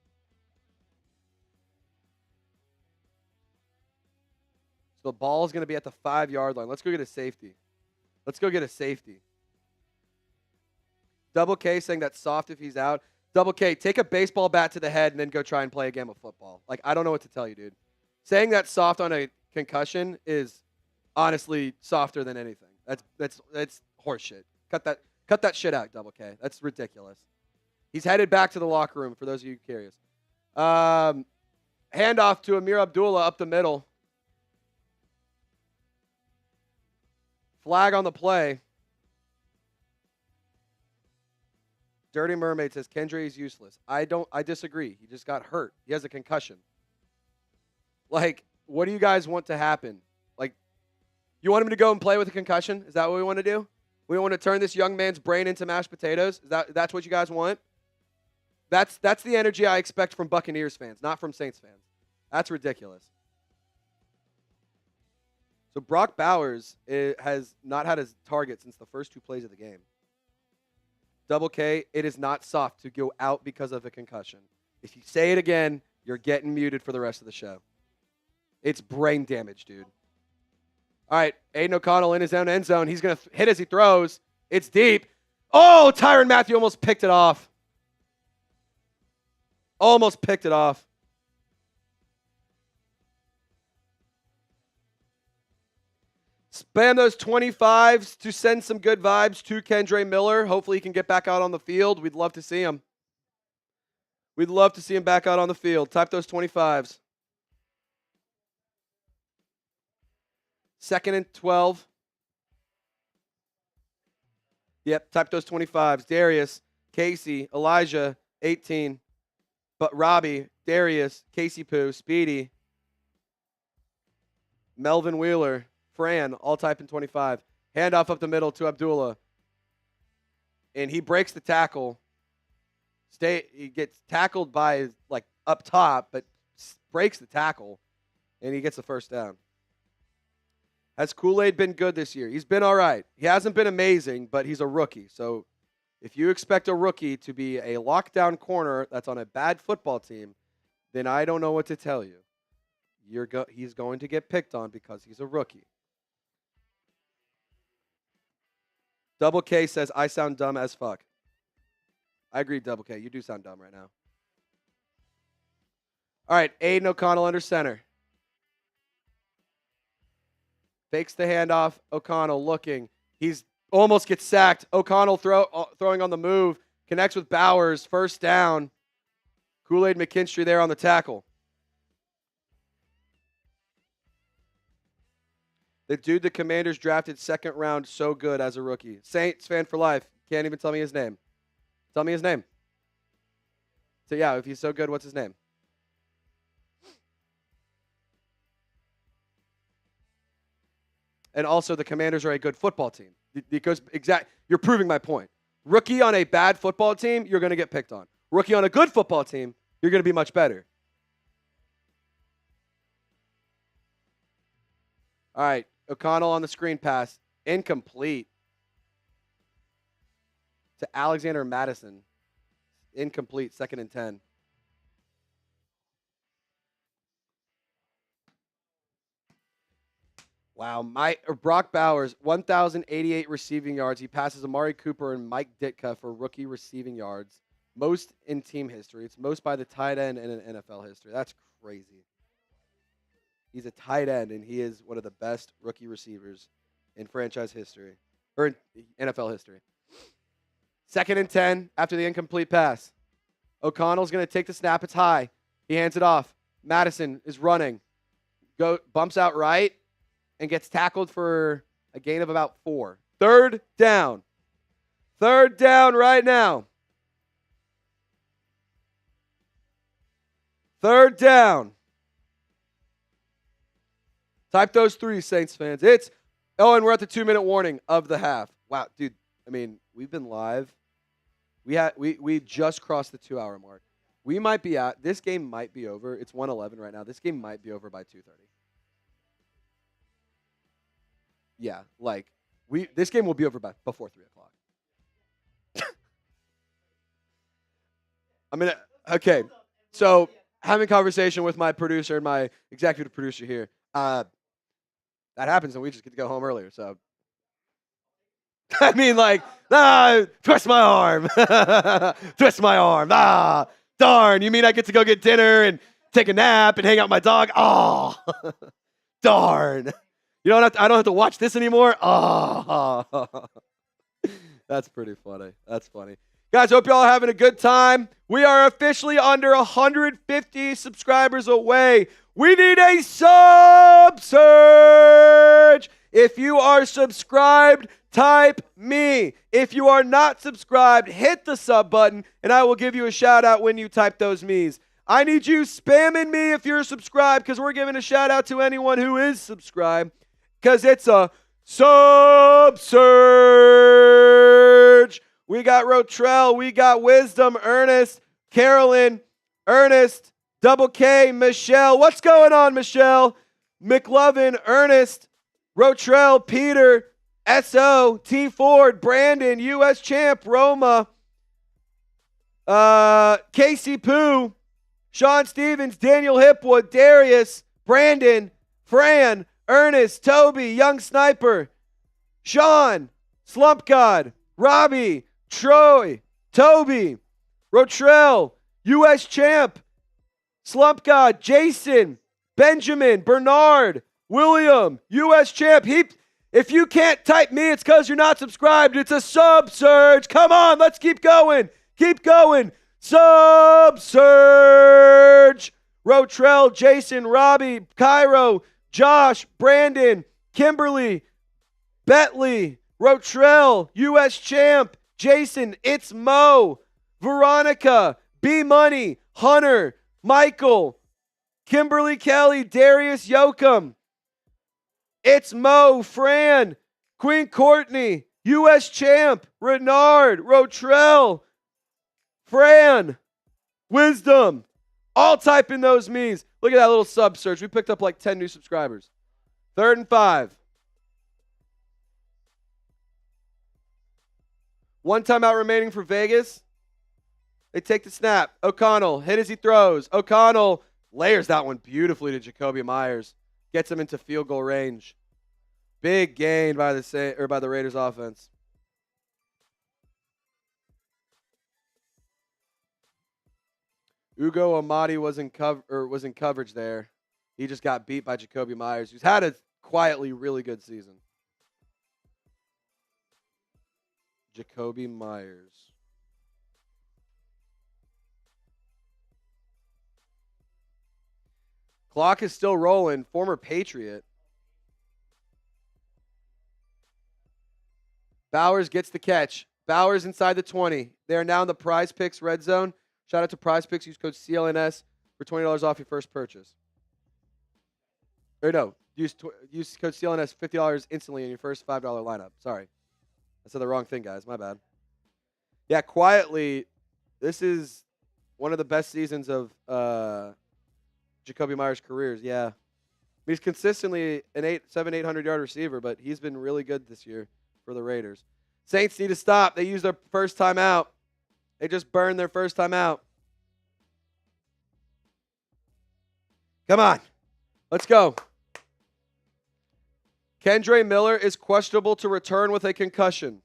So the ball is going to be at the 5-yard line. Let's go get a safety. Let's go get a safety. Double K saying that's soft if he's out. Double K, take a baseball bat to the head and then go try and play a game of football. Like, I don't know what to tell you, dude. Saying that's soft on a concussion is honestly softer than anything. That's horseshit. Cut that shit out, Double K. That's ridiculous. He's headed back to the locker room, for those of you curious. Handoff to Amir Abdullah up the middle. Flag on the play. Dirty Mermaid says Kendre is useless. I disagree. He just got hurt. He has a concussion. Like, what do you guys want to happen? Like, you want him to go and play with a concussion? Is that what we want to do? We want to turn this young man's brain into mashed potatoes? That's what you guys want? That's the energy I expect from Buccaneers fans, not from Saints fans. That's ridiculous. So Brock Bowers has not had his target since the first 2 plays of the game. Double K, it is not soft to go out because of a concussion. If you say it again, you're getting muted for the rest of the show. It's brain damage, dude. All right, Aidan O'Connell in his own end zone. He's going to hit as he throws. It's deep. Oh, Tyrann Mathieu almost picked it off. Almost picked it off. Spam those 25s to send some good vibes to Kendre Miller. Hopefully he can get back out on the field. We'd love to see him. We'd love to see him back out on the field. Type those 25s. 2nd and 12. Yep, type those 25s. Darius, Casey, Elijah, 18. But Robbie, Darius, Casey Poo, Speedy, Melvin Wheeler, Fran, all type in 25. Handoff up the middle to Abdullah. And he breaks the tackle. He gets tackled by, like, up top, but breaks the tackle. And he gets the first down. Has Kool-Aid been good this year? He's been all right. He hasn't been amazing, but he's a rookie. So if you expect a rookie to be a lockdown corner that's on a bad football team, then I don't know what to tell you. He's going to get picked on because he's a rookie. Double K says, I sound dumb as fuck. I agree, Double K. You do sound dumb right now. All right, Aidan O'Connell under center. Fakes the handoff. O'Connell looking. He's almost gets sacked. O'Connell throwing on the move. Connects with Bowers. First down. Kool-Aid McKinstry there on the tackle. The dude the Commanders drafted 2nd round, so good as a rookie. Saints fan for life. Can't even tell me his name. Tell me his name. So, yeah, if he's so good, what's his name? And also, the Commanders are a good football team. Because you're proving my point. Rookie on a bad football team, you're going to get picked on. Rookie on a good football team, you're going to be much better. All right, O'Connell on the screen pass. Incomplete. To Alexander Mattison. Incomplete, 2nd and 10. Wow, Brock Bowers, 1,088 receiving yards. He passes Amari Cooper and Mike Ditka for rookie receiving yards. Most in team history. It's most by the tight end in an NFL history. That's crazy. He's a tight end, and he is one of the best rookie receivers in franchise history, or in NFL history. 2nd and 10 after the incomplete pass. O'Connell's going to take the snap. It's high. He hands it off. Mattison is running. Bumps out right and gets tackled for a gain of about 4. 3rd down. 3rd down right now. 3rd down. Type those 3, Saints fans. And we're at the 2-minute warning of the half. Wow, dude. I mean, we've been live. We just crossed the 2-hour mark. We might be out. This game might be over. It's 1:11 right now. This game might be over by 2:30. Yeah, like this game will be over before 3 o'clock. Okay. So having a conversation with my producer and my executive producer here. That happens, and we just get to go home earlier. So I mean, like, twist my arm. Twist my arm. Darn. You mean I get to go get dinner and take a nap and hang out with my dog? Oh, darn. I don't have to watch this anymore? Oh. That's pretty funny. That's funny. Guys, hope y'all are having a good time. We are officially under 150 subscribers away. We need a sub surge. If you are subscribed, type me. If you are not subscribed, hit the sub button, and I will give you a shout out when you type those me's. I need you spamming me if you're subscribed, because we're giving a shout out to anyone who is subscribed, because it's a sub surge. We got Rotrell, we got Wisdom, Ernest, Carolyn, Ernest, Double K, Michelle. What's going on, Michelle? McLovin, Ernest, Rotrell, Peter, S.O., T. Ford, Brandon, U.S. Champ, Roma, Casey Pooh, Sean Stevens, Daniel Hipwood, Darius, Brandon, Fran, Ernest, Toby, Young Sniper, Sean, Slump God, Robbie, Troy, Toby, Rotrell, U.S. Champ, Slump God, Jason, Benjamin, Bernard, William, U.S. Champ. If you can't type me, it's because you're not subscribed. It's a sub surge. Come on, let's keep going. Keep going. Sub surge. Rotrell, Jason, Robbie, Cairo, Josh, Brandon, Kimberly, Betley, Rotrell, U.S. Champ, Jason, It's Mo, Veronica, B Money, Hunter, Michael, Kimberly Kelly, Darius Yoakum, It's Mo, Fran, Queen Courtney, U.S. Champ, Renard, Rotrell, Fran, Wisdom. All type in those me's. Look at that little sub search. We picked up like 10 new subscribers. 3rd and 5. One timeout remaining for Vegas. They take the snap. O'Connell, hit as he throws. O'Connell layers that one beautifully to Jakobi Meyers. Gets him into field goal range. Big gain by the Raiders offense. Ugo Amadi was in coverage there. He just got beat by Jakobi Meyers, who's had a quietly really good season. Jakobi Meyers. Clock is still rolling. Former Patriot. Bowers gets the catch. Bowers inside the 20. They are now in the PrizePicks red zone. Shout out to PrizePicks. Use code CLNS for $20 off your first purchase. Or no, use code CLNS $50 instantly in your first $5 lineup. Sorry. I said the wrong thing, guys. My bad. Yeah, quietly, this is one of the best seasons of Jakobi Meyers' careers. Yeah. He's consistently an 800-yard receiver, but he's been really good this year for the Raiders. Saints need to stop. They used their first time out. They just burned their first time out. Come on. Let's go. Kendre Miller is questionable to return with a concussion.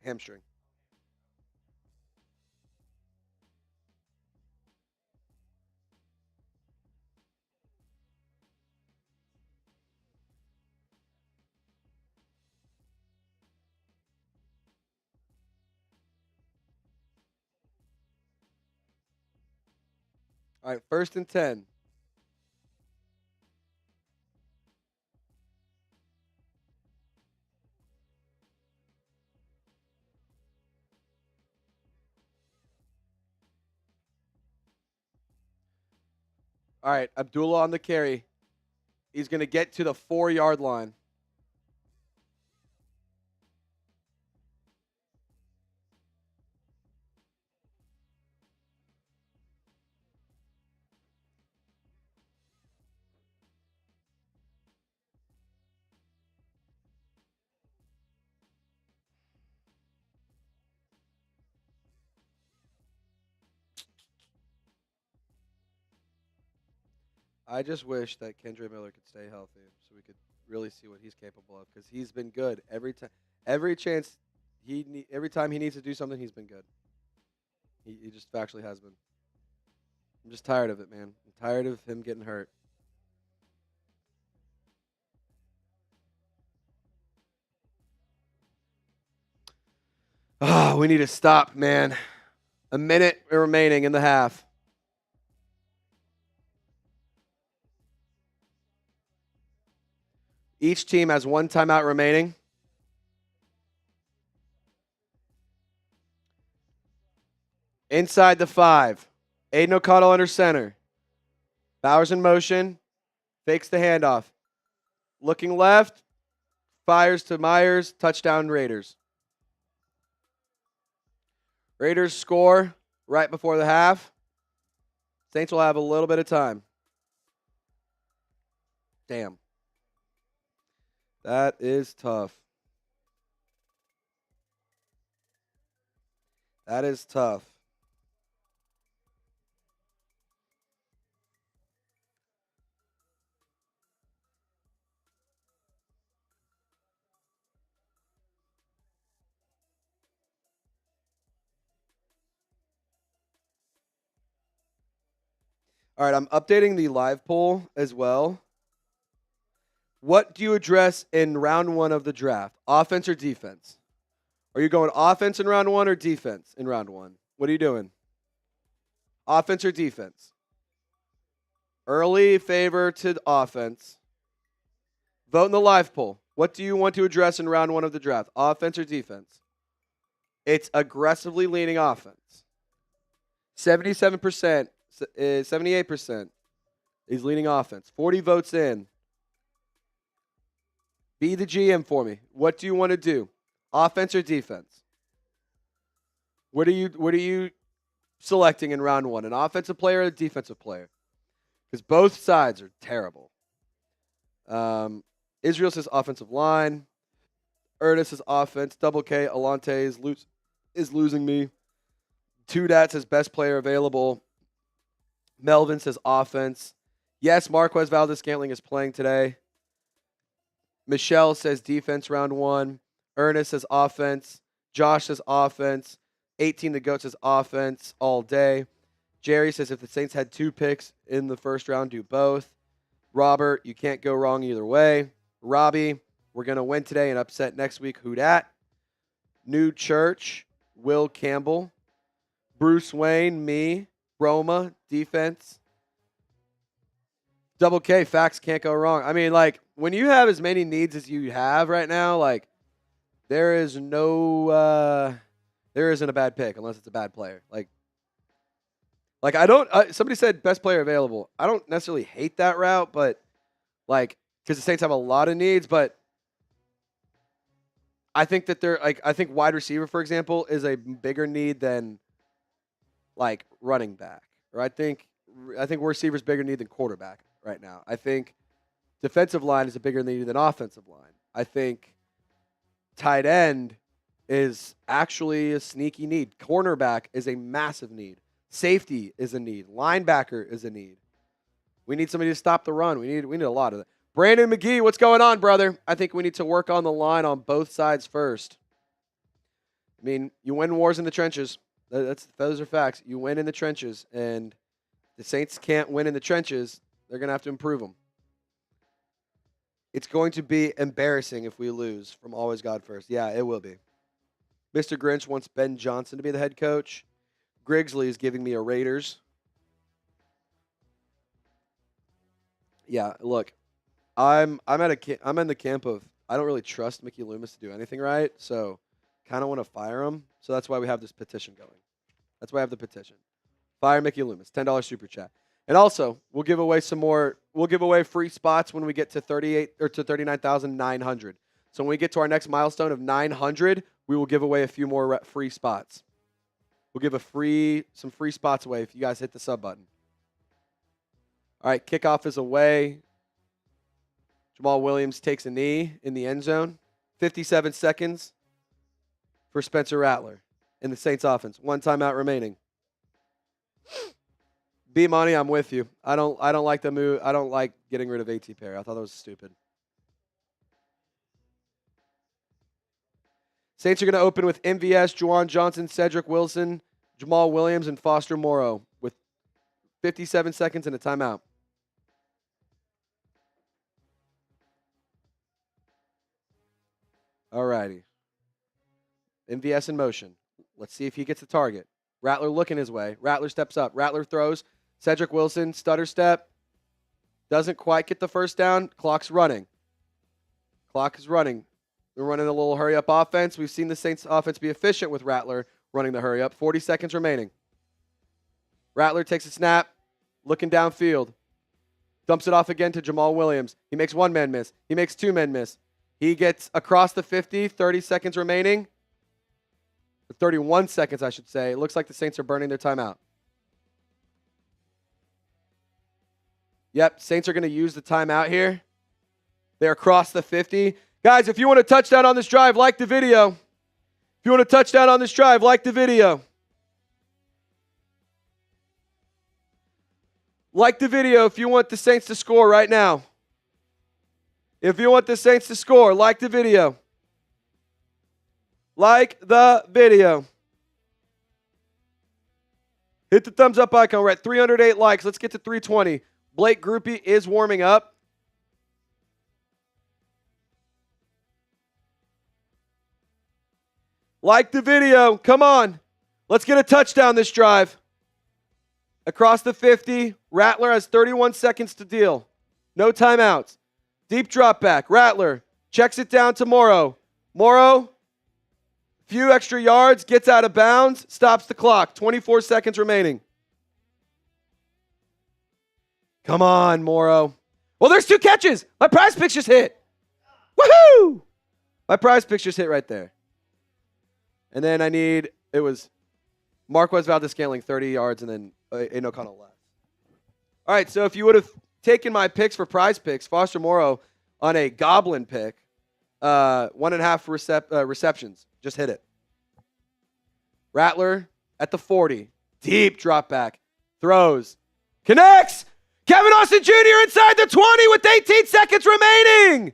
Hamstring. All right, 1st and 10. All right, Abdullah on the carry. He's going to get to the 4-yard line. I just wish that Kendre Miller could stay healthy so we could really see what he's capable of because he's been good every time. Every time he needs to do something, he's been good. He just factually has been. I'm just tired of it, man. I'm tired of him getting hurt. Oh, we need to stop, man. A minute remaining in the half. Each team has one timeout remaining. Inside the 5. Aidan O'Connell under center. Bowers in motion. Fakes the handoff. Looking left. Fires to Meyers. Touchdown Raiders. Raiders score right before the half. Saints will have a little bit of time. Damn. That is tough. That is tough. All right, I'm updating the live poll as well. What do you address in round 1 of the draft? Offense or defense? Are you going offense in round 1 or defense in round 1? What are you doing? Offense or defense? Early favor to offense. Vote in the live poll. What do you want to address in round 1 of the draft? Offense or defense? It's aggressively leaning offense. 77%, 78% is leaning offense. 40 votes in. Be the GM for me. What do you want to do? Offense or defense? What are you selecting in round 1? An offensive player or a defensive player? Because both sides are terrible. Israel says offensive line. Ernest says offense. Double K, Alante is losing me. Tudat says best player available. Melvin says offense. Yes, Marquez Valdes-Scantling is playing today. Michelle says defense round 1. Ernest says offense. Josh says offense. 18 the GOAT says offense all day. Jerry says if the Saints had 2 picks in the first round, do both. Robert, you can't go wrong either way. Robbie, we're going to win today and upset next week. Who dat? New Church, Will Campbell. Bruce Wayne, me. Roma, defense. Double K, facts can't go wrong. I mean, like, when you have as many needs as you have right now, like, there isn't a bad pick unless it's a bad player. Like I don't. Somebody said best player available. I don't necessarily hate that route, but like because the Saints have a lot of needs, but I think that I think wide receiver, for example, is a bigger need than like running back. Or I think receiver's bigger need than quarterback right now. I think defensive line is a bigger need than offensive line. I think tight end is actually a sneaky need. Cornerback is a massive need. Safety is a need. Linebacker is a need. We need somebody to stop the run. We need a lot of that. Brandon McGee, what's going on, brother? I think we need to work on the line on both sides first. I mean, you win wars in the trenches. Those are facts. You win in the trenches, and the Saints can't win in the trenches. They're going to have to improve them. It's going to be embarrassing if we lose from Always God First. Yeah, it will be. Mr. Grinch wants Ben Johnson to be the head coach. Grigsley is giving me a Raiders. Yeah, look, I'm in the camp of I don't really trust Mickey Loomis to do anything right, so kind of want to fire him. So that's why we have this petition going. That's why I have the petition. Fire Mickey Loomis, $10 super chat. And also, we'll give away some more. We'll give away free spots when we get to 39,900. So when we get to our next milestone of 900, we will give away a few more free spots. We'll give some free spots away if you guys hit the sub button. All right, kickoff is away. Jamaal Williams takes a knee in the end zone. 57 seconds for Spencer Rattler in the Saints offense. 1 timeout remaining. B Money, I'm with you. I don't like the move. I don't like getting rid of A.T. Perry. I thought that was stupid. Saints are going to open with MVS, Juwan Johnson, Cedric Wilson, Jamaal Williams, and Foster Moreau with 57 seconds and a timeout. All righty. MVS in motion. Let's see if he gets the target. Rattler looking his way. Rattler steps up. Rattler throws. Cedric Wilson, stutter step. Doesn't quite get the first down. Clock's running. Clock is running. We're running a little hurry-up offense. We've seen the Saints offense be efficient with Rattler running the hurry-up. 40 seconds remaining. Rattler takes a snap, looking downfield. Dumps it off again to Jamaal Williams. He makes one man miss. He makes two men miss. He gets across the 50, 30 seconds remaining. 31 seconds, I should say. It looks like the Saints are burning their timeout. Yep, Saints are going to use the timeout here. They're across the 50. Guys, if you want a touchdown on this drive, like the video. If you want a touchdown on this drive, like the video. Like the video if you want the Saints to score right now. If you want the Saints to score, like the video. Like the video. Hit the thumbs up icon. We're at 308 likes. Let's get to 320. Blake Groupie is warming up. Like the video. Come on. Let's get a touchdown this drive. Across the 50. Rattler has 31 seconds to deal. No timeouts. Deep drop back. Rattler checks it down to Moreau. Moreau, few extra yards, gets out of bounds, stops the clock. 24 seconds remaining. Come on, Moreau. Well, there's two catches. My PrizePicks just hit. Woohoo! My PrizePicks just hit right there. And then it was Marquez Valdes-Scantling, 30 yards, and then Aidan O'Connell left. All right, so if you would have taken my picks for PrizePicks, Foster Moreau on a goblin pick, 1.5 receptions. Just hit it. Rattler at the 40. Deep drop back. Throws. Connects. Kevin Austin Jr. inside the 20 with 18 seconds remaining.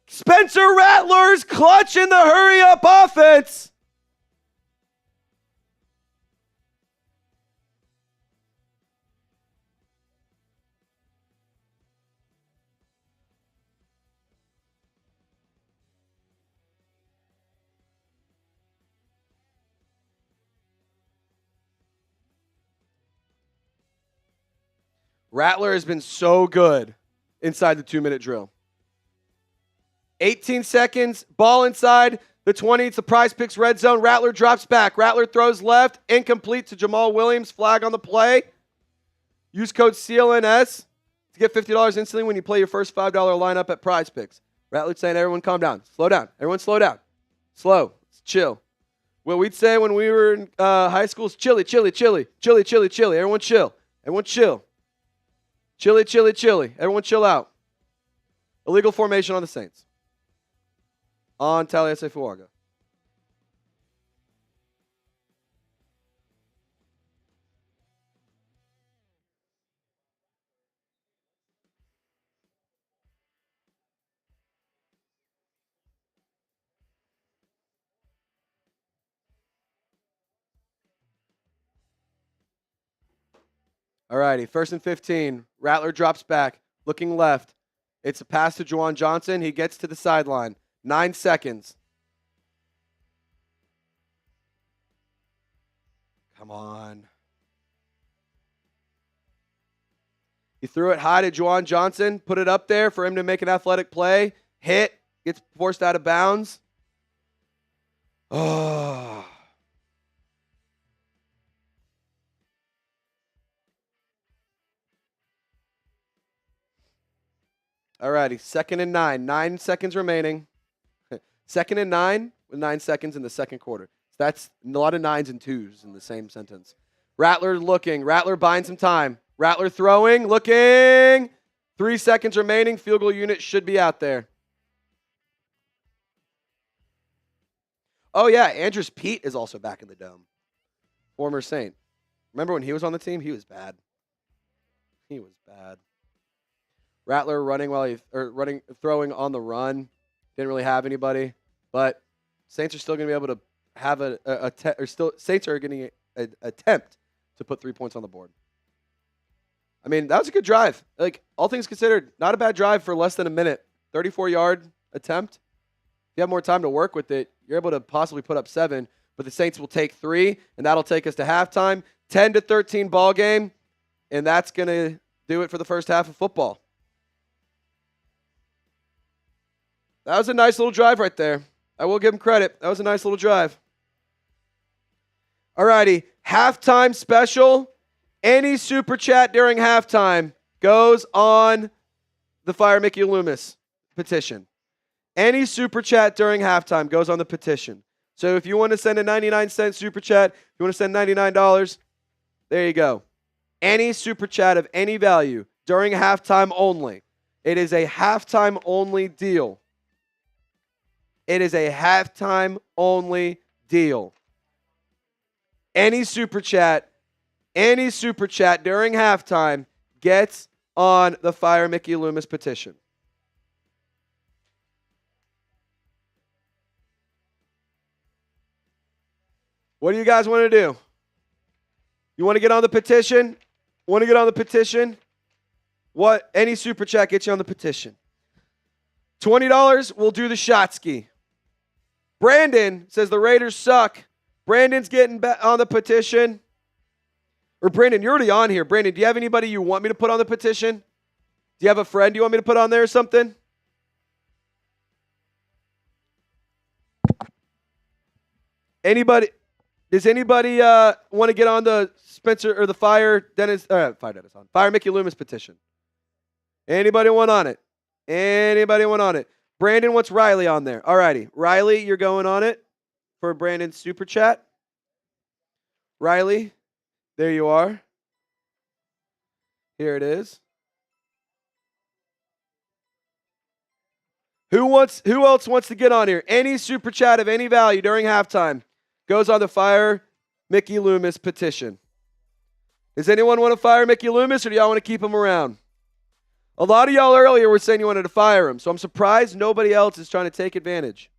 Spencer Rattler's clutch in the hurry-up offense. Rattler has been so good inside the 2-minute drill. 18 seconds, ball inside the 20. It's the PrizePicks red zone. Rattler drops back. Rattler throws left, incomplete to Jamaal Williams. Flag on the play. Use code CLNS to get $50 instantly when you play your first $5 lineup at PrizePicks. Rattler's saying, everyone calm down. Slow down. Everyone slow down. Slow. Chill. What we'd say when we were in high school is chilly, chilly, chilly. Chilly, chilly, chilly. Everyone chill. Everyone chill. Chilly, chilly, chilly. Everyone chill out. Illegal formation on the Saints. On Taliesin Fuaga. All righty, 1st and 15. Rattler drops back, looking left. It's a pass to Juwan Johnson. He gets to the sideline. 9 seconds. Come on. He threw it high to Juwan Johnson, put it up there for him to make an athletic play. Hit, gets forced out of bounds. Oh. All righty, 2nd and 9. 9 seconds remaining. 2nd and 9 with 9 seconds in the second quarter. That's a lot of 9s and 2s in the same sentence. Rattler looking. Rattler buying some time. Rattler throwing, looking. 3 seconds remaining. Field goal unit should be out there. Oh, yeah, Andrews Pete is also back in the dome. Former Saint. Remember when he was on the team? He was bad. He was bad. Rattler throwing on the run. Didn't really have anybody, but Saints are still going to be able to have Saints are going to attempt to put 3 points on the board. I mean, that was a good drive. Like, all things considered, not a bad drive for less than a minute. 34-yard attempt. If you have more time to work with it, you're able to possibly put up 7, but the Saints will take 3, and that'll take us to halftime. 10-13 ball game, and that's going to do it for the first half of football. That was a nice little drive right there. I will give him credit. That was a nice little drive. All righty, halftime special. Any super chat during halftime goes on the Fire Mickey Loomis petition. Any super chat during halftime goes on the petition. So if you want to send a 99-cent super chat, if you want to send $99, there you go. Any super chat of any value during halftime only. It is a halftime only deal. It is a halftime only deal. Any super chat during halftime gets on the Fire Mickey Loomis petition. What do you guys want to do? You want to get on the petition? Want to get on the petition? What? Any super chat gets you on the petition. $20 will do the shot ski. Brandon says the Raiders suck. Brandon's getting on the petition. Or Brandon, you're already on here. Brandon, do you have anybody you want me to put on the petition? Do you have a friend you want me to put on there or something? Anybody? Does anybody want to get on the Spencer or the Fire Mickey Loomis petition? Anybody want on it? Anybody want on it? Brandon wants Riley on there. All righty. Riley, you're going on it for Brandon's super chat. Riley, there you are. Here it is. Who else wants to get on here? Any super chat of any value during halftime goes on the Fire Mickey Loomis petition. Does anyone want to fire Mickey Loomis, or do y'all want to keep him around? A lot of y'all earlier were saying you wanted to fire him, so I'm surprised nobody else is trying to take advantage.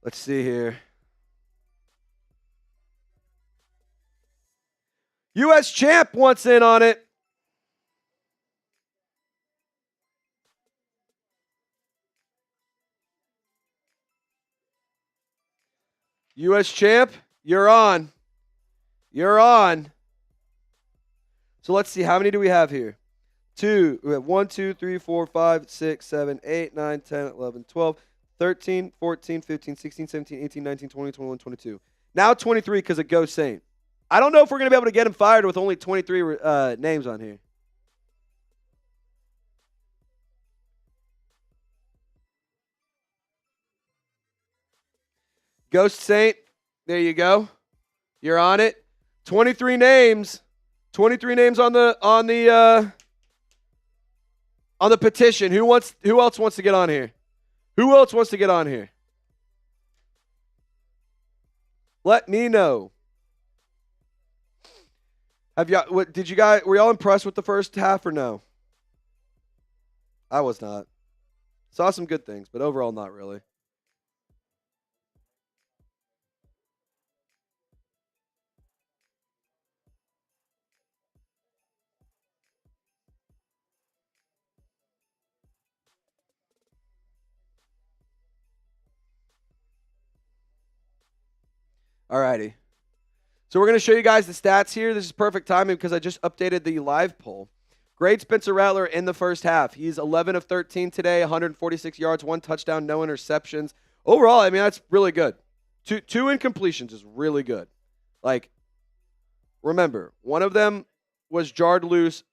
Let's see here. U.S. Champ wants in on it. U.S. Champ, you're on. You're on. So let's see. How many do we have here? We have 1, 2, 3, 4, 5, 6, 7, 8, 9, 10, 11, 12, 13, 14, 15, 16, 17, 18, 19, 20, 21, 22. Now 23 because of Go Saint. I don't know if we're going to be able to get him fired with only 23 names on here. Ghost Saint, there you go. You're on it. 23 names. 23 names on the petition. Who else wants to get on here? Who else wants to get on here? Let me know. Were y'all impressed with the first half or no? I was not. Saw some good things, but overall not really. Alrighty. So we're going to show you guys the stats here. This is perfect timing because I just updated the live poll. Great Spencer Rattler in the first half. He's 11 of 13 today, 146 yards, 1 touchdown, no interceptions. Overall, I mean, that's really good. Two incompletions is really good. Like, remember, one of them was jarred loose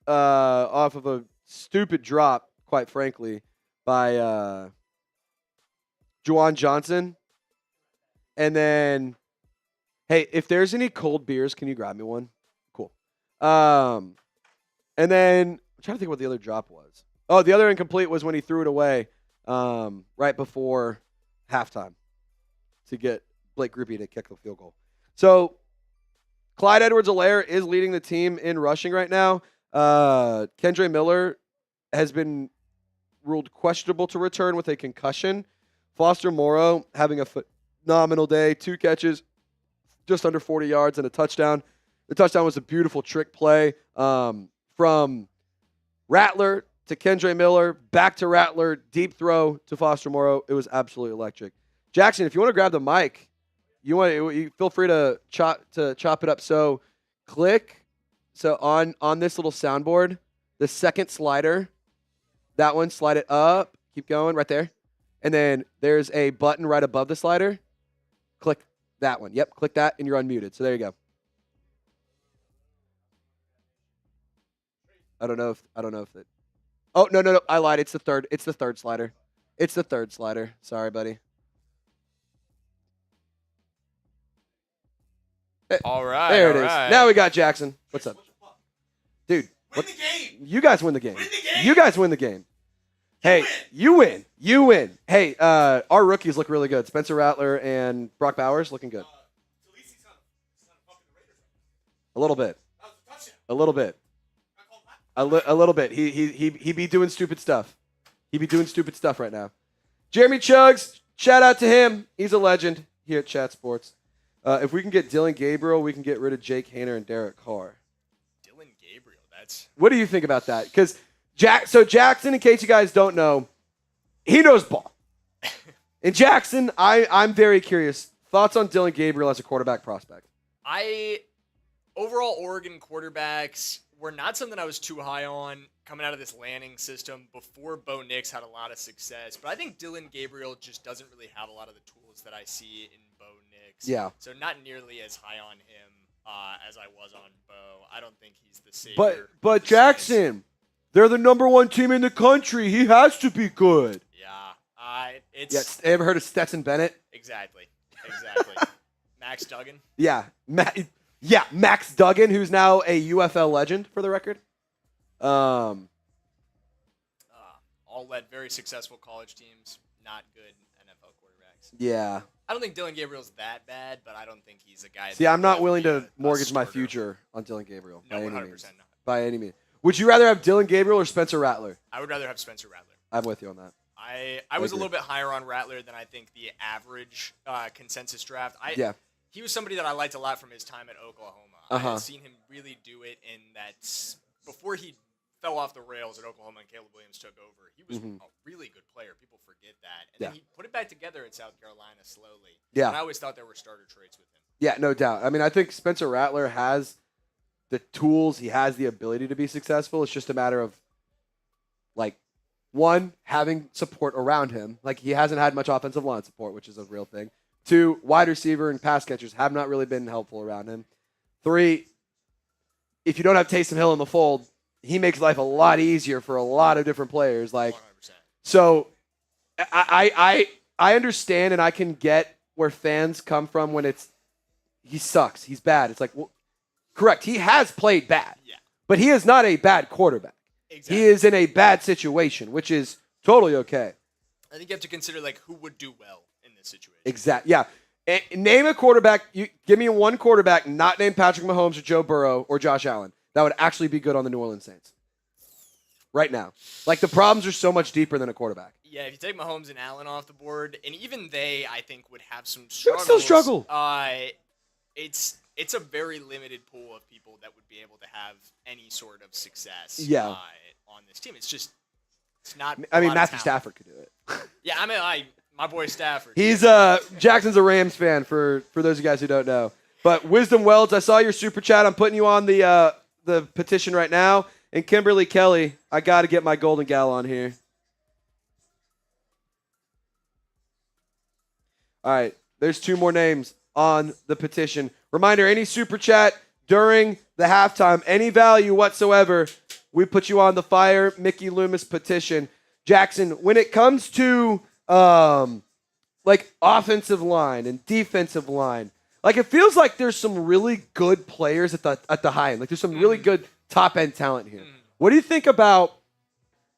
off of a stupid drop, quite frankly, by Juwan Johnson. And then, hey, if there's any cold beers, can you grab me one? Cool. And then, I'm trying to think what the other drop was. Oh, the other incomplete was when he threw it away right before halftime to get Blake Grupe to kick the field goal. So Clyde Edwards-Helaire is leading the team in rushing right now. Kendre Miller has been ruled questionable to return with a concussion. Foster Moreau having a phenomenal day. 2 catches, just under 40 yards, and a touchdown. The touchdown was a beautiful trick play from Rattler to Kendre Miller, back to Rattler, deep throw to Foster Moreau. It was absolutely electric. Jackson, if you want to grab the mic, you feel free to chop it up. So click on this little soundboard, the second slider, that one, slide it up, keep going right there. And then there's a button right above the slider. Click that one. Yep, click that and you're unmuted. So there you go. I don't know if it. Oh, no. I lied. It's the third slider. It's the third slider. Sorry, buddy. All right. There it is. Right. Now we got Jackson. What's up? Dude. Win the game. You guys win the game. Win the game. You guys win the game. Hey, you win. You win. Hey, our rookies look really good. Spencer Rattler and Brock Bowers looking good. A little bit. A little bit. A little bit. He be doing stupid stuff. He be doing stupid stuff right now. Jeremy Chugs, shout out to him. He's a legend here at Chat Sports. If we can get Dylan Gabriel, we can get rid of Jake Haener and Derek Carr. Dylan Gabriel, that's... What do you think about that? Because Jackson, in case you guys don't know, he knows ball. And Jackson, I'm very curious. Thoughts on Dylan Gabriel as a quarterback prospect? Overall, Oregon quarterbacks were not something I was too high on coming out of this Lanning system before Bo Nix had a lot of success. But I think Dylan Gabriel just doesn't really have a lot of the tools that I see in Bo Nix. Yeah. So not nearly as high on him as I was on Bo. I don't think he's the savior. But Jackson, they're the number 1 team in the country. He has to be good. Yeah. Yes. Ever heard of Stetson Bennett? Exactly. Max Duggan. Yeah. Max Duggan, who's now a UFL legend for the record. All led very successful college teams, not good NFL quarterbacks. Yeah. I don't think Dylan Gabriel's that bad, but I don't think he's a guy. See, I'm not willing to mortgage my future on Dylan Gabriel. No, 100% not. By any means. Would you rather have Dylan Gabriel or Spencer Rattler? I would rather have Spencer Rattler. I'm with you on that. I was a little bit higher on Rattler than I think the average consensus draft. He was somebody that I liked a lot from his time at Oklahoma. I had seen him really do it in that before he fell off the rails at Oklahoma and Caleb Williams took over. He was a really good player. People forget that. And then he put it back together at South Carolina slowly. Yeah. And I always thought there were starter traits with him. Yeah, no doubt. I mean, I think Spencer Rattler has the tools. He has the ability to be successful. It's just a matter of, one, having support around him. He hasn't had much offensive line support, which is a real thing. 2, wide receiver and pass catchers have not really been helpful around him. 3, if you don't have Taysom Hill in the fold, he makes life a lot easier for a lot of different players. 100%. So I understand and I can get where fans come from when he sucks, he's bad. It's correct, he has played bad, but he is not a bad quarterback. Exactly. He is in a bad situation, which is totally okay. I think you have to consider who would do well in this situation. Exactly. Yeah. Name a quarterback. Give me one quarterback not named Patrick Mahomes or Joe Burrow or Josh Allen that would actually be good on the New Orleans Saints right now. The problems are so much deeper than a quarterback. Yeah, if you take Mahomes and Allen off the board, and even they, I think, would have some struggles. Still struggle. It's a very limited pool of people that would be able to have any sort of success on this team. It's not. I mean, Matthew Stafford could do it. Yeah, my boy Stafford. He's Jackson's a Rams fan for those of you guys who don't know. But Wisdom Welds, I saw your super chat. I'm putting you on the petition right now. And Kimberly Kelly, I got to get my golden gal on here. All right, there's 2 more names on the petition. Reminder, any super chat during the halftime, any value whatsoever, we put you on the Fire Mickey Loomis petition. Jackson, when it comes to offensive line and defensive line, it feels like there's some really good players at the high end. There's some really good top end talent here. What do you think about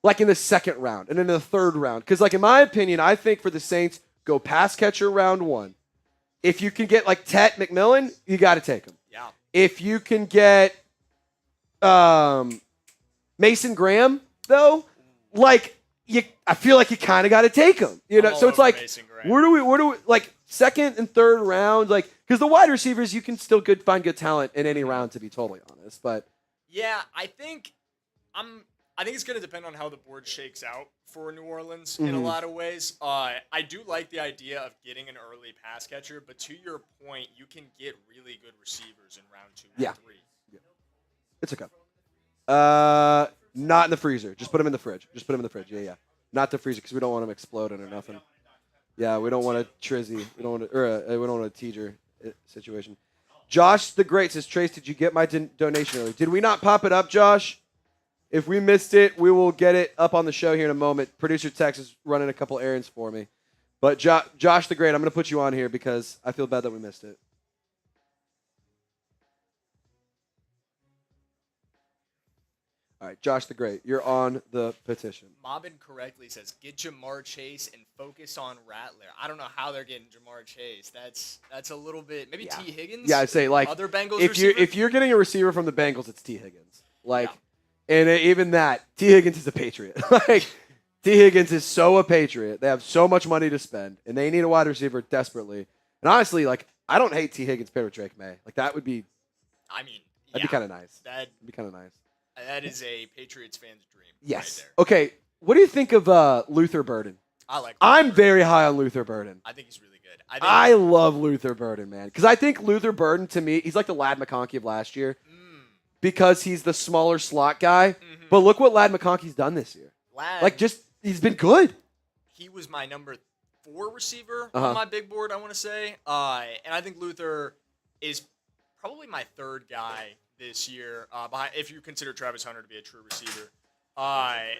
like in the second round and then in the third round. Because, like, in my opinion, I think for the Saints, go pass catcher round 1. If you can get, like, Tet McMillan, you got to take him. Yeah. If you can get Mason Graham, though, like, I feel like you kind of got to take him. You know, so it's like, where do we, like, second and third round, like, because the wide receivers, you can still find good talent in any round, to be totally honest. But yeah, I think it's going to depend on how the board shakes out for New Orleans in a lot of ways. I do like the idea of getting an early pass catcher, but to your point, you can get really good receivers in round 2 and 3. Yeah. It's okay. Not in the freezer. Just put them in the fridge. Yeah. Not the freezer because we don't want them exploding or nothing. Yeah, we don't want a Trizzy. We don't want a teacher situation. Josh the Great says, Trace, did you get my donation earlier? Did we not pop it up, Josh? If we missed it, we will get it up on the show here in a moment. Producer Tex is running a couple errands for me. But Josh the Great, I'm going to put you on here because I feel bad that we missed it. All right, Josh the Great, you're on the petition. Mobbin correctly says, get Ja'Marr Chase and focus on Rattler. I don't know how they're getting Ja'Marr Chase. That's a little bit, maybe T. Higgins? Yeah, I'd say, like, other Bengals if you're getting a receiver from the Bengals, it's T. Higgins. Like, and even that, T. Higgins is a Patriot. Like, T. Higgins is so a Patriot. They have so much money to spend, and they need a wide receiver desperately. And honestly, like, I don't hate T. Higgins paired with Drake May. Like, that would be, that'd be kind of nice. That'd be kind of nice. That is a Patriots fan's dream. Yes. Right there. Okay. What do you think of Luther Burden? I'm very high on Luther Burden. I think he's really good. I love Luther Burden, man. Because I think Luther Burden, to me, he's like the Ladd McConkey of last year. Because he's the smaller slot guy. Mm-hmm. But look what Ladd McConkey's done this year. He's been good. He was my number 4 receiver on my big board, I want to say. And I think Luther is probably my 3rd guy this year, if you consider Travis Hunter to be a true receiver. I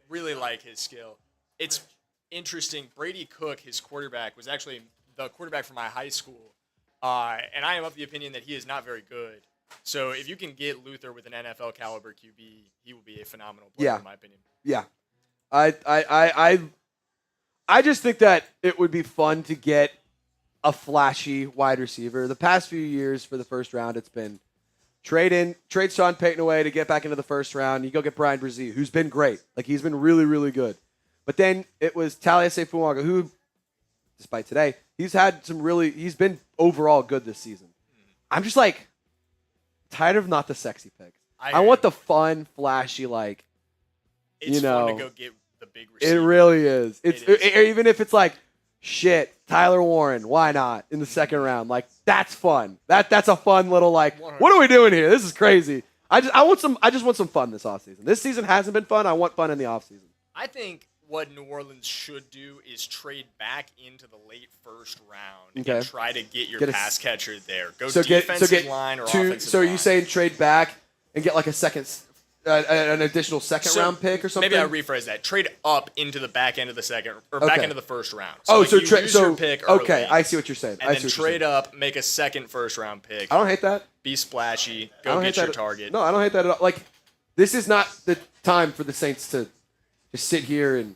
really like his skill. It's interesting. Brady Cook, his quarterback, was actually the quarterback for my high school. And I am of the opinion that he is not very good. So if you can get Luther with an NFL caliber QB, he will be a phenomenal player, in my opinion. Yeah. I just think that it would be fun to get a flashy wide receiver. The past few years for the first round, it's been trade Sean Payton away to get back into the first round. You go get Brian Brzee, who's been great. Like, he's been really, really good. But then it was Taliesin Fuaga, who, despite today, he's been overall good this season. I'm just like tired of not the sexy pick. I want the fun, flashy, like, it's fun to go get the big receiver. It really is. Even if it's like, shit, Tyler Warren, why not in the second round? Like, that's fun. That's a fun little, like, 100%. What are we doing here? This is crazy. I just want some fun this offseason. This season hasn't been fun. I want fun in the offseason. I think what New Orleans should do is trade back into the late first round and try to get your pass catcher there. Go defensive line or offensive line. So are you saying trade back and get like an additional second round pick or something? Maybe I rephrase that. Trade up into the back end of the second or back end of the first round. Use your pick early. Okay, I see what you're saying. And then trade up, make a second first round pick. I don't hate that. Be splashy. Go get your target. No, I don't hate that at all. Like, this is not the time for the Saints to just sit here and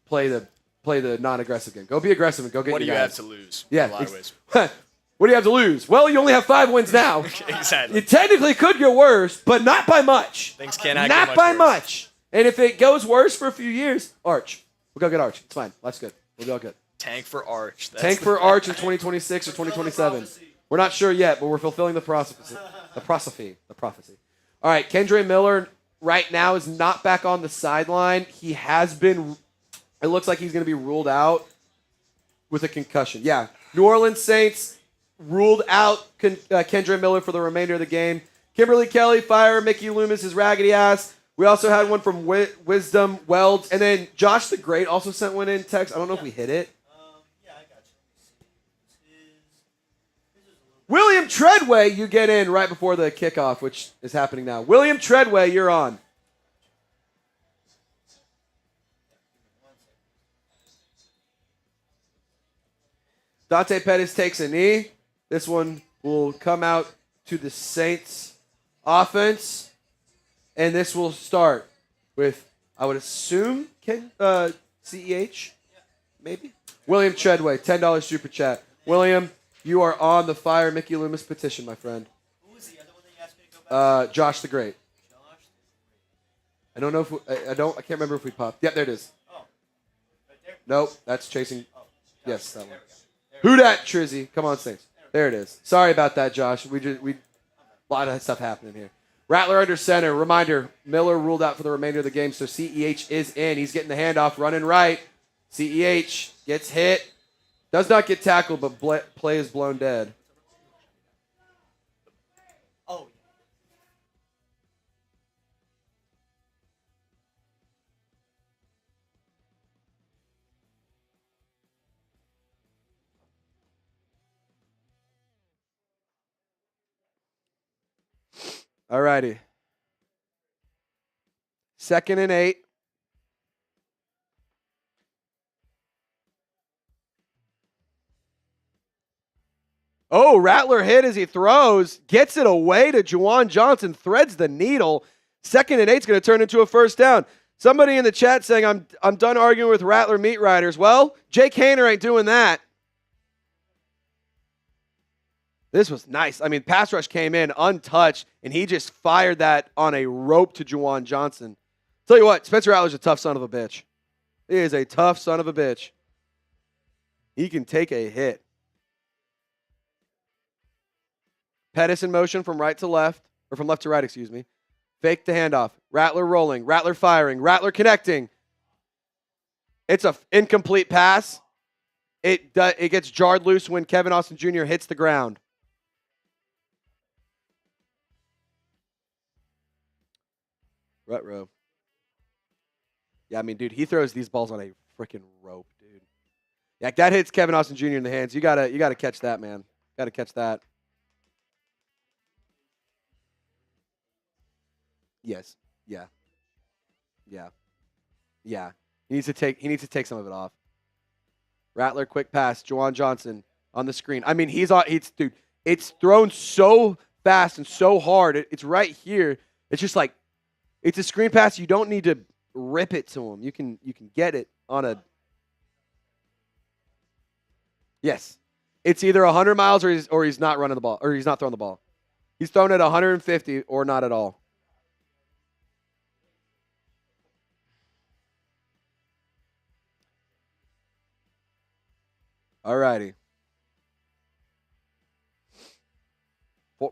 play the non-aggressive game. Go be aggressive and go get. What do you guys. have to lose? Yeah. In a lot of ways. What do you have to lose? Well, you only have 5 wins now. Exactly. You technically could get worse, but not by much. Things cannot not get by worse. much. And if it goes worse for a few years, Arch. We'll go get Arch. It's fine. That's good. We'll be all good. Tank for Arch. Tank for Arch in 2026 or 2027. We're not sure yet, but we're fulfilling the prophecy. The prophecy. All right, Kendre Miller right now is not back on the sideline. He has been. It looks like he's going to be ruled out with a concussion. Yeah, New Orleans Saints ruled out Kendre Miller for the remainder of the game. Kimberly Kelly, fire Mickey Loomis, his raggedy ass. We also had one from Wisdom Welds. And then Josh the Great also sent one in text. I don't know if we hit it. Yeah, I got you. William Treadway, you get in right before the kickoff, which is happening now. William Treadway, you're on. Dante Pettis takes a knee. This one will come out to the Saints offense, and this will start. with, I would assume, CEH, maybe? William Treadway, $10 super chat. William, you are on the Fire Mickey Loomis petition, my friend. Who was the other one that you asked me to go back? Josh the Great. I don't know if I can't remember if we popped. Yep, there it is. Oh, right there? Nope, that's chasing. Oh, Yes, that one. Who dat, Trizzy? Come on, Saints. There it is. Sorry about that, Josh. A lot of stuff happening here. Rattler under center. Reminder, Miller ruled out for the remainder of the game, so CEH is in. He's getting the handoff, running right. CEH gets hit. Does not get tackled, but play is blown dead. Oh. All righty. 2nd and 8. Oh, Rattler hit as he throws. Gets it away to Juwan Johnson. Threads the needle. 2nd and 8 is going to turn into a first down. Somebody in the chat saying, I'm done arguing with Rattler meat riders. Well, Jake Haener ain't doing that. This was nice. I mean, pass rush came in untouched, and he just fired that on a rope to Juwan Johnson. Tell you what, Spencer Rattler's a tough son of a bitch. He is a tough son of a bitch. He can take a hit. Pettis in motion from right to left, or from left to right, excuse me. Fake the handoff. Rattler rolling. Rattler firing. Rattler connecting. It's an incomplete pass. It gets jarred loose when Kevin Austin Jr. hits the ground. Rut-row. Yeah, I mean, dude, he throws these balls on a freaking rope, dude. Yeah, that hits Kevin Austin Jr. in the hands. You gotta catch that, man. Gotta catch that. Yes. Yeah. Yeah. Yeah. He needs to take some of it off. Rattler, quick pass. Juwan Johnson on the screen. I mean, dude, it's thrown so fast and so hard. It's right here. It's just like, it's a screen pass. You don't need to rip it to him. You can get it on a. Yes. It's either 100 miles or he's not running the ball, or he's not throwing the ball. He's thrown at 150 or not at all. All righty.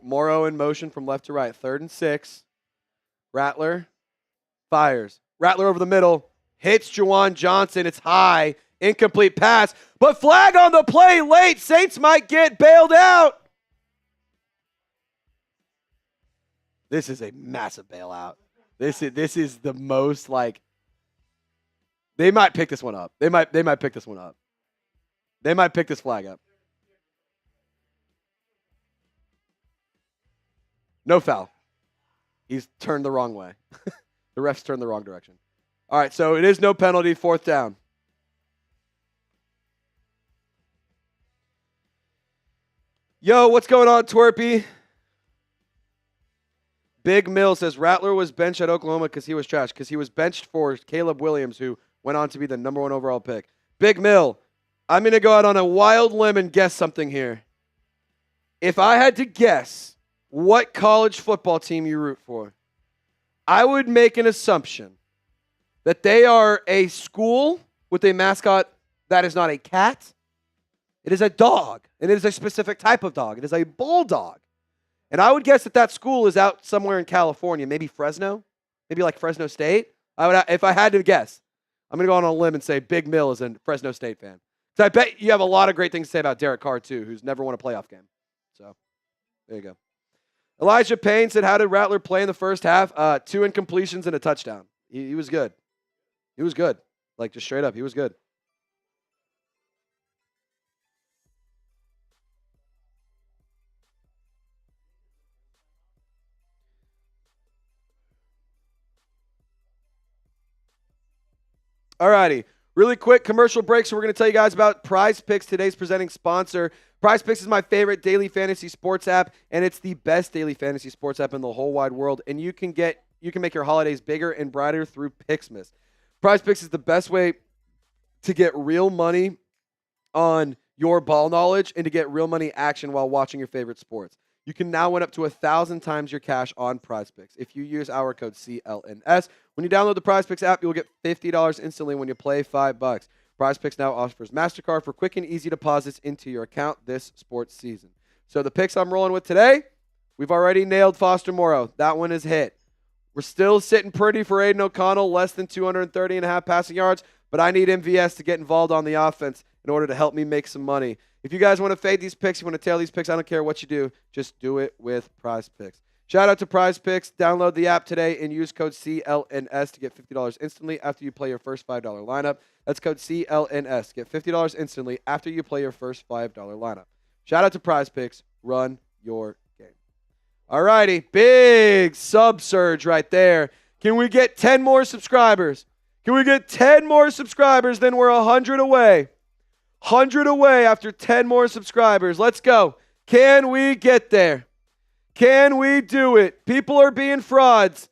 Moreau in motion from left to right. 3rd and 6. Rattler fires. Rattler over the middle. Hits Juwan Johnson. It's high. Incomplete pass. But flag on the play late. Saints might get bailed out. This is a massive bailout. This is the most like. They might pick this one up. They might pick this one up. They might pick this flag up. No foul. He's turned the wrong way. The refs turned the wrong direction. All right, so it is no penalty, 4th down. Yo, what's going on, Twerpy? Big Mill says Rattler was benched at Oklahoma because he was trash, because he was benched for Caleb Williams, who went on to be the number 1 overall pick. Big Mill, I'm going to go out on a wild limb and guess something here. If I had to guess what college football team you root for, I would make an assumption that they are a school with a mascot that is not a cat. It is a dog, and it is a specific type of dog. It is a bulldog. And I would guess that school is out somewhere in California, maybe Fresno, maybe like Fresno State. If I had to guess, I'm going to go on a limb and say Big Mill is a Fresno State fan. So I bet you have a lot of great things to say about Derek Carr, too, who's never won a playoff game. So there you go. Elijah Payne said, how did Rattler play in the first half? 2 incompletions and a touchdown. He was good. He was good. Like, just straight up, he was good. All righty. Really quick commercial break, so we're going to tell you guys about PrizePicks, today's presenting sponsor. PrizePicks is my favorite daily fantasy sports app, and it's the best daily fantasy sports app in the whole wide world. And you can get you can make your holidays bigger and brighter through Pixmas. PrizePicks is the best way to get real money on your ball knowledge and to get real money action while watching your favorite sports. You can now win up to 1,000 times your cash on PrizePicks if you use our code CLNS. When you download the PrizePicks app, you'll get $50 instantly when you play $5. PrizePicks now offers MasterCard for quick and easy deposits into your account this sports season. So the picks I'm rolling with today, we've already nailed Foster Moreau. That one is hit. We're still sitting pretty for Aidan O'Connell, less than 230.5 passing yards, but I need MVS to get involved on the offense in order to help me make some money. If you guys want to fade these picks, you want to tail these picks, I don't care what you do. Just do it with PrizePicks. Shout out to PrizePicks. Download the app today and use code CLNS to get $50 instantly after you play your first $5 lineup. That's code CLNS. Get $50 instantly after you play your first $5 lineup. Shout out to PrizePicks. Run your game. All righty. Big sub surge right there. Can we get 10 more subscribers? Can we get 10 more subscribers? Then we're 100 away. 100 away after 10 more subscribers. Let's go. Can we get there? Can we do it? People are being frauds.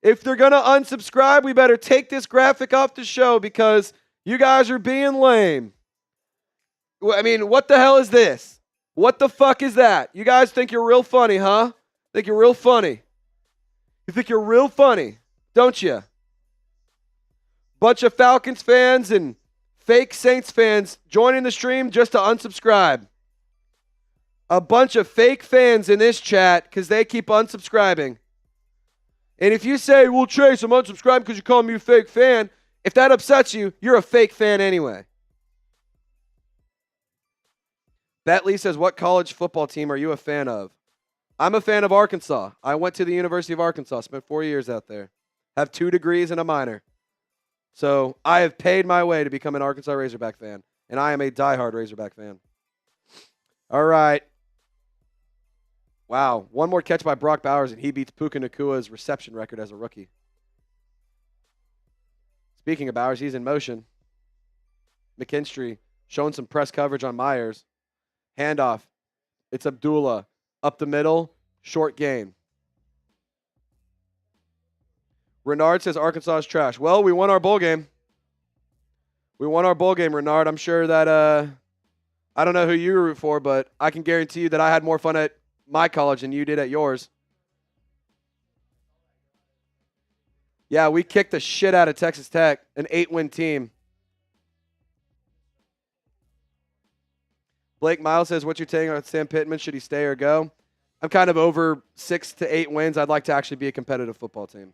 If they're going to unsubscribe, we better take this graphic off the show because you guys are being lame. I mean, what the hell is this? What the fuck is that? You guys think you're real funny, huh? Think you're real funny. You think you're real funny, don't you? Bunch of Falcons fans and fake Saints fans joining the stream just to unsubscribe. A bunch of fake fans in this chat because they keep unsubscribing. And if you say, well, Trace, I'm unsubscribing because you call me a fake fan, if that upsets you, you're a fake fan anyway. Bentley says, what college football team are you a fan of? I'm a fan of Arkansas. I went to the University of Arkansas, spent 4 years out there. Have 2 degrees and a minor. So I have paid my way to become an Arkansas Razorback fan, and I am a diehard Razorback fan. All right. Wow. One more catch by Brock Bowers, and he beats Puka Nakua's reception record as a rookie. Speaking of Bowers, he's in motion. McKinstry showing some press coverage on Meyers. Handoff. It's Abdullah. Up the middle. Short gain. Renard says Arkansas is trash. Well, we won our bowl game. We won our bowl game, Renard. I'm sure that, I don't know who you root for, but I can guarantee you that I had more fun at my college than you did at yours. Yeah, we kicked the shit out of Texas Tech, an 8-win team. Blake Miles says, what's your take on Sam Pittman? Should he stay or go? I'm kind of over 6 to 8 wins. I'd like to actually be a competitive football team.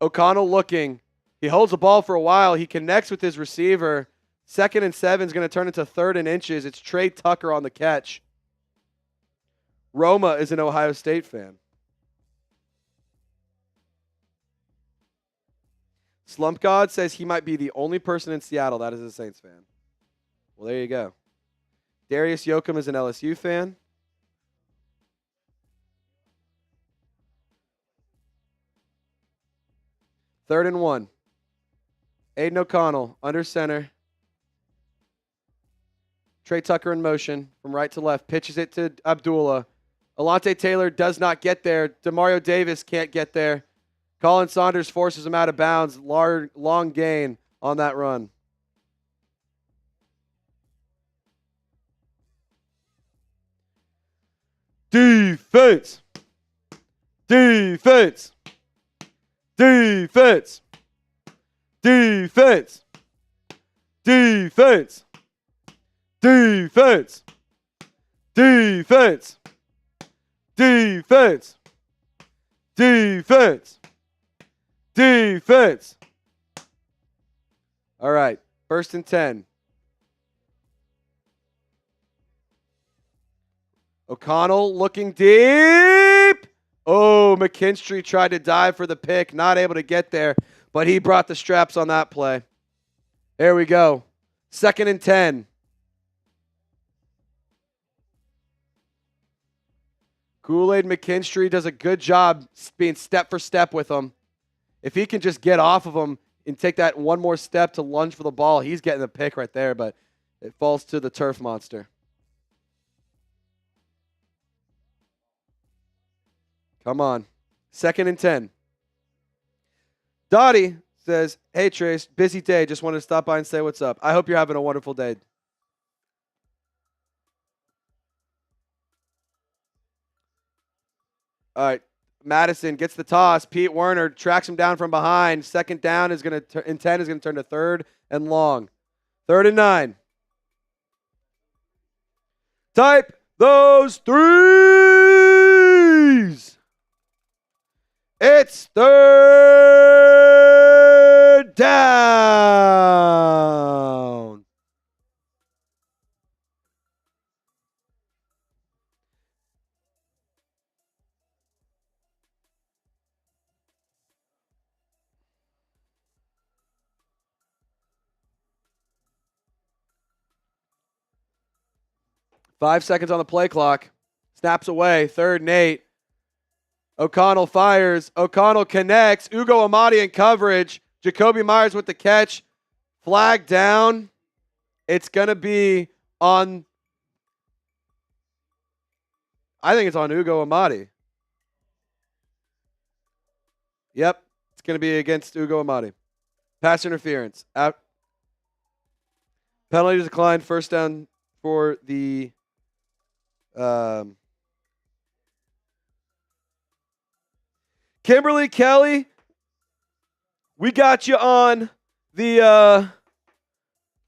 O'Connell looking. He holds the ball for a while. He connects with his receiver. 2nd and 7 is going to turn into 3rd and inches. It's Trey Tucker on the catch. Roma is an Ohio State fan. Slump God says he might be the only person in Seattle that is a Saints fan. Well, there you go. Darius Yoakum is an LSU fan. Third and 1. Aidan O'Connell under center. Trey Tucker in motion from right to left. Pitches it to Abdullah. Alante Taylor does not get there. Demario Davis can't get there. Colin Saunders forces him out of bounds. Long gain on that run. Defense. Defense. Defense. Defense. Defense. Defense. Defense. Defense. Defense. Defense. All right. 1st and 10. O'Connell looking deep. Oh, McKinstry tried to dive for the pick. Not able to get there, but he brought the straps on that play. There we go. 2nd and 10. Kool-Aid McKinstry does a good job being step for step with him. If he can just get off of him and take that one more step to lunge for the ball, he's getting the pick right there, but it falls to the turf monster. Come on. 2nd and 10. Dottie says, hey, Trace, busy day. Just wanted to stop by and say what's up. I hope you're having a wonderful day. All right. Mattison gets the toss. Pete Werner tracks him down from behind. 2nd down is going to and 10 is going to turn to 3rd and long. 3rd and 9. Type those threes. It's 3rd down. Five seconds on the play clock. Snaps away. 3rd and 8. O'Connell fires. O'Connell connects. Ugo Amadi in coverage. Jakobi Meyers with the catch. Flag down. It's going to be on. I think it's on Ugo Amadi. Yep. It's going to be against Ugo Amadi. Pass interference. Out. Penalty declined. 1st down for the. Kimberly Kelly, we got you on the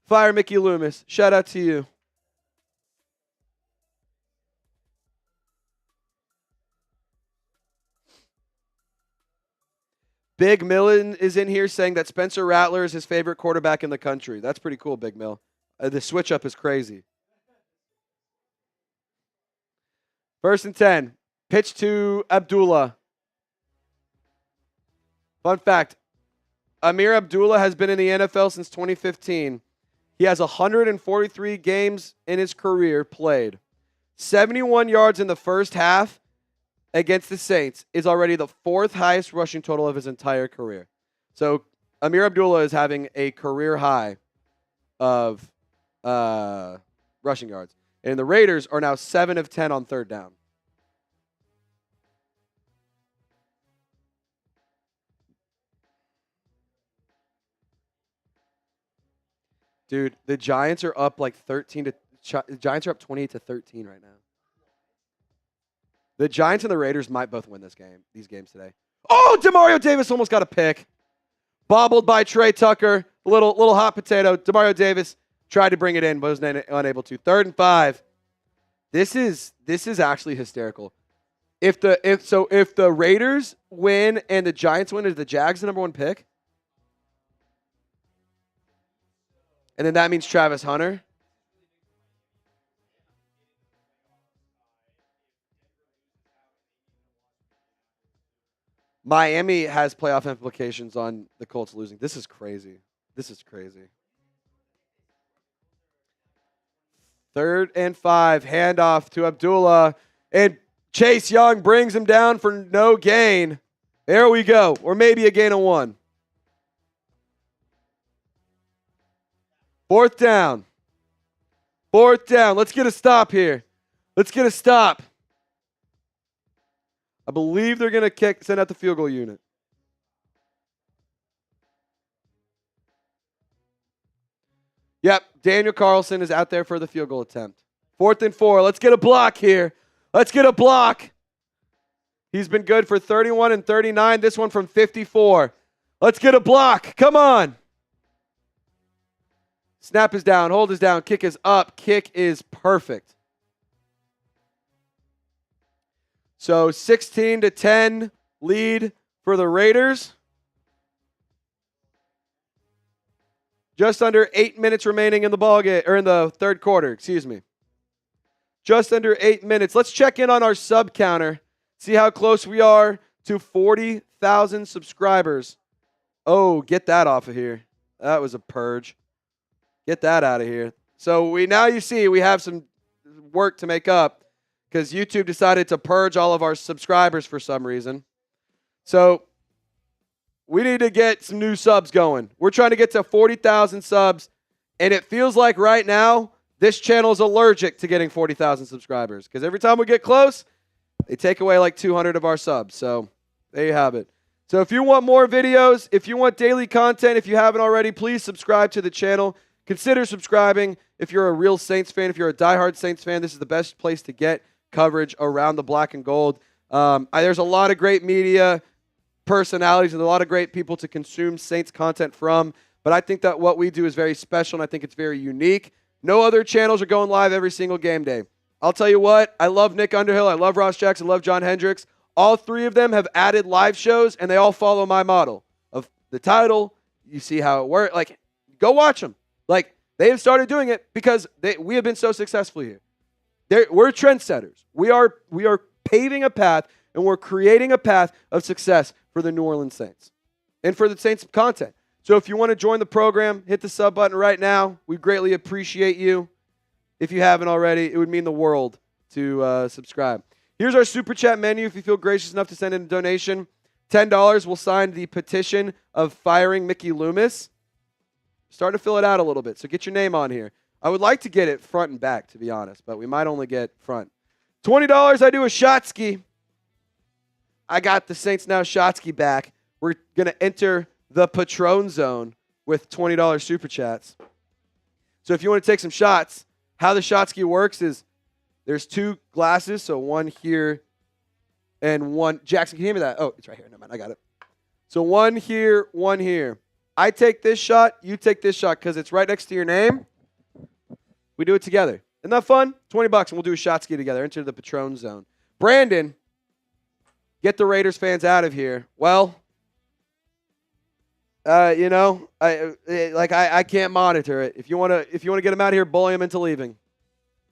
Fire Mickey Loomis. Shout out to you. Big Millen is in here saying that Spencer Rattler is his favorite quarterback in the country. That's pretty cool, Big Mill. The switch up is crazy. 1st and 10. Pitch to Abdullah. Fun fact, Amir Abdullah has been in the NFL since 2015. He has 143 games in his career played. 71 yards in the first half against the Saints is already the 4th highest rushing total of his entire career. So Amir Abdullah is having a career high of rushing yards. And the Raiders are now 7 of 10 on 3rd down. Dude, the Giants are up like 13 to the Giants are up 28 to 13 right now. The Giants and the Raiders might both win these games today. Oh, Demario Davis almost got a pick. Bobbled by Trey Tucker. Little hot potato. Demario Davis tried to bring it in, but was unable to. 3rd and 5. This is actually hysterical. If the Raiders win and the Giants win, is the Jags the number 1 pick? And then that means Travis Hunter. Miami has playoff implications on the Colts losing. This is crazy. 3rd and 5. Handoff to Abdullah. And Chase Young brings him down for no gain. There we go. Or maybe a gain of 1. 4th down. 4th down. Let's get a stop here. I believe they're going to send out the field goal unit. Yep, Daniel Carlson is out there for the field goal attempt. 4th and 4. Let's get a block here. He's been good for 31 and 39. This one from 54. Let's get a block. Come on. Snap is down. Hold is down. Kick is up. Kick is perfect. So 16 to 10 lead for the Raiders. Just under 8 minutes remaining in the ball game, or in the 3rd quarter, excuse me. Just under 8 minutes. Let's check in on our sub counter. See how close we are to 40,000 subscribers. Oh, get that off of here. That was a purge. Get that out of here. So you see we have some work to make up because YouTube decided to purge all of our subscribers for some reason. So we need to get some new subs going. We're trying to get to 40,000 subs, and it feels like right now this channel is allergic to getting 40,000 subscribers because every time we get close, They take away like 200 of our subs. So there you have it. So if you want more videos, if you want daily content, if you haven't already, please subscribe to the channel. Consider subscribing. If you're a real Saints fan, if you're a diehard Saints fan, this is the best place to get coverage around the black and gold. There's a lot of great media personalities and a lot of great people to consume Saints content from. But I think that what we do is very special, and I think it's very unique. No other channels are going live every single game day. I'll tell you what, I love Nick Underhill, I love Ross Jackson, I love John Hendricks. All three of them have added live shows, and they all follow my model of the title. You see how it works. Like, go watch them. Like, they have started doing it because we have been so successful here. We're trendsetters. We are paving a path, and we're creating a path of success for the New Orleans Saints and for the Saints content. So if you want to join the program, hit the sub button right now. We greatly appreciate you. If you haven't already, it would mean the world to subscribe. Here's our Super Chat menu if you feel gracious enough to send in a donation. $10 will sign the petition of firing Mickey Loomis. Starting to fill it out a little bit, so get your name on here. I would like to get it front and back, to be honest, but we might only get front. $20, I do a Shotski. I got the Saints Now Shotski back. We're going to enter the Patron zone with $20 Super Chats. So if you want to take some shots, how the Shotski works is there's two glasses, so one here and one. Jackson, can you hear me that? Oh, it's right here. Never mind, I got it. So one here, one here. I take this shot, you take this shot because it's right next to your name. We do it together. Isn't that fun? $20 and we'll do a Shotski together. Enter the Patron zone. Brandon, get the Raiders fans out of here. Well, I can't monitor it. If you want to get them out of here, bully them into leaving.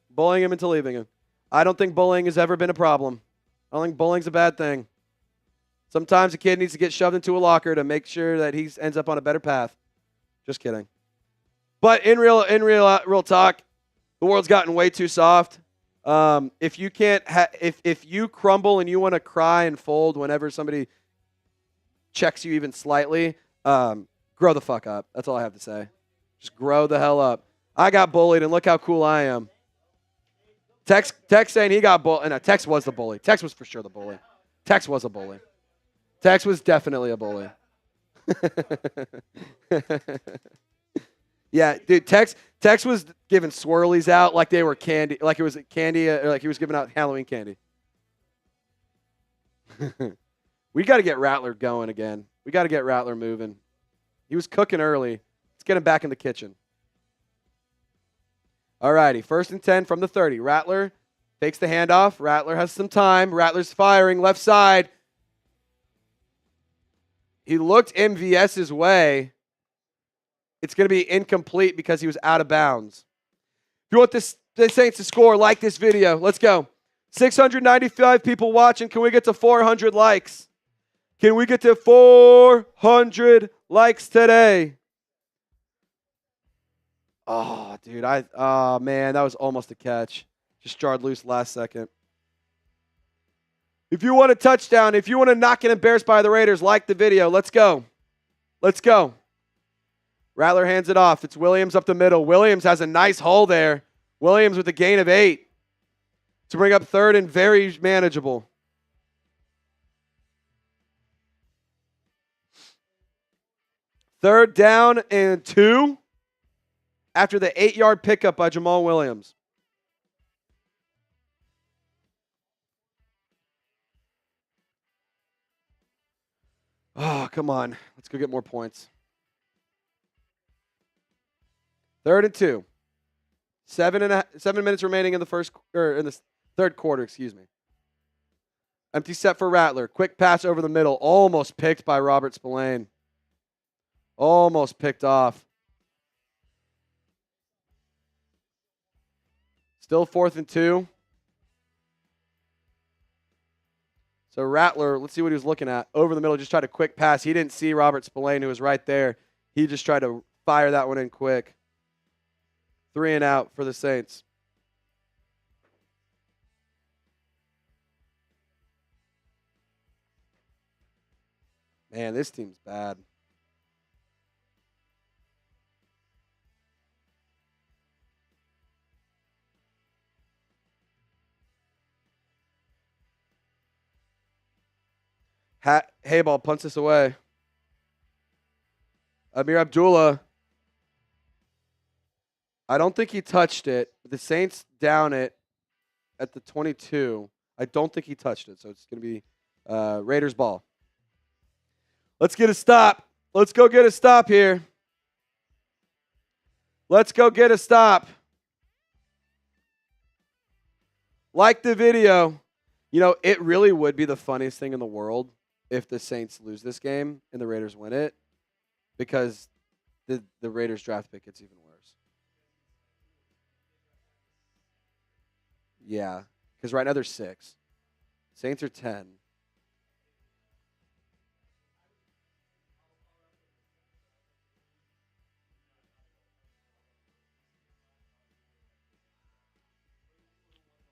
Bullying them into leaving. I don't think bullying has ever been a problem. I don't think bullying's a bad thing. Sometimes a kid needs to get shoved into a locker to make sure that he ends up on a better path. Just kidding. But in real talk, the world's gotten way too soft. If you can't, if you crumble and you want to cry and fold whenever somebody checks you even slightly, grow the fuck up. That's all I have to say. Just grow the hell up. I got bullied, and look how cool I am. Tex saying he got bullied. No, Tex was the bully. Tex was for sure the bully. Tex was a bully. Tex was definitely a bully. Yeah, dude, Tex was giving swirlies out like they were candy, like it was candy, or like he was giving out Halloween candy. We got to get Rattler going again. We got to get Rattler moving. He was cooking early. Let's get him back in the kitchen. All righty, 1st and 10 from the 30. Rattler takes the handoff. Rattler has some time. Rattler's firing left side. He looked MVS's way. It's going to be incomplete because he was out of bounds. If you want the Saints to score, like this video. Let's go. 695 people watching. Can we get to 400 likes? Can we get to 400 likes today? Oh, dude. Man, that was almost a catch. Just jarred loose last second. If you want a touchdown, if you want to not get embarrassed by the Raiders, like the video. Let's go. Let's go. Rattler hands it off. It's Williams up the middle. Williams has a nice hole there. Williams with a gain of 8 to bring up 3rd and very manageable. Third down and 2 after the 8-yard pickup by Jamaal Williams. Oh, come on. Let's go get more points. 3rd and 2. 7 minutes remaining in the third quarter, excuse me. Empty set for Rattler. Quick pass over the middle. Almost picked by Robert Spillane. Almost picked off. Still 4th and 2. So Rattler, let's see what he was looking at. Over the middle, just tried a quick pass. He didn't see Robert Spillane, who was right there. He just tried to fire that one in quick. 3 and out for the Saints. Man, this team's bad. Hayball punts this away. Amir Abdullah. I don't think he touched it. The Saints down it at the 22. I don't think he touched it, so it's going to be Raiders ball. Let's get a stop. Let's go get a stop here. Let's go get a stop. Like the video. You know, it really would be the funniest thing in the world if the Saints lose this game and the Raiders win it, because the Raiders draft pick gets even worse. Yeah, because right now they're 6. Saints are 10.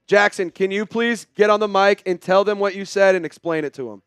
Jackson, can you please get on the mic and tell them what you said and explain it to them?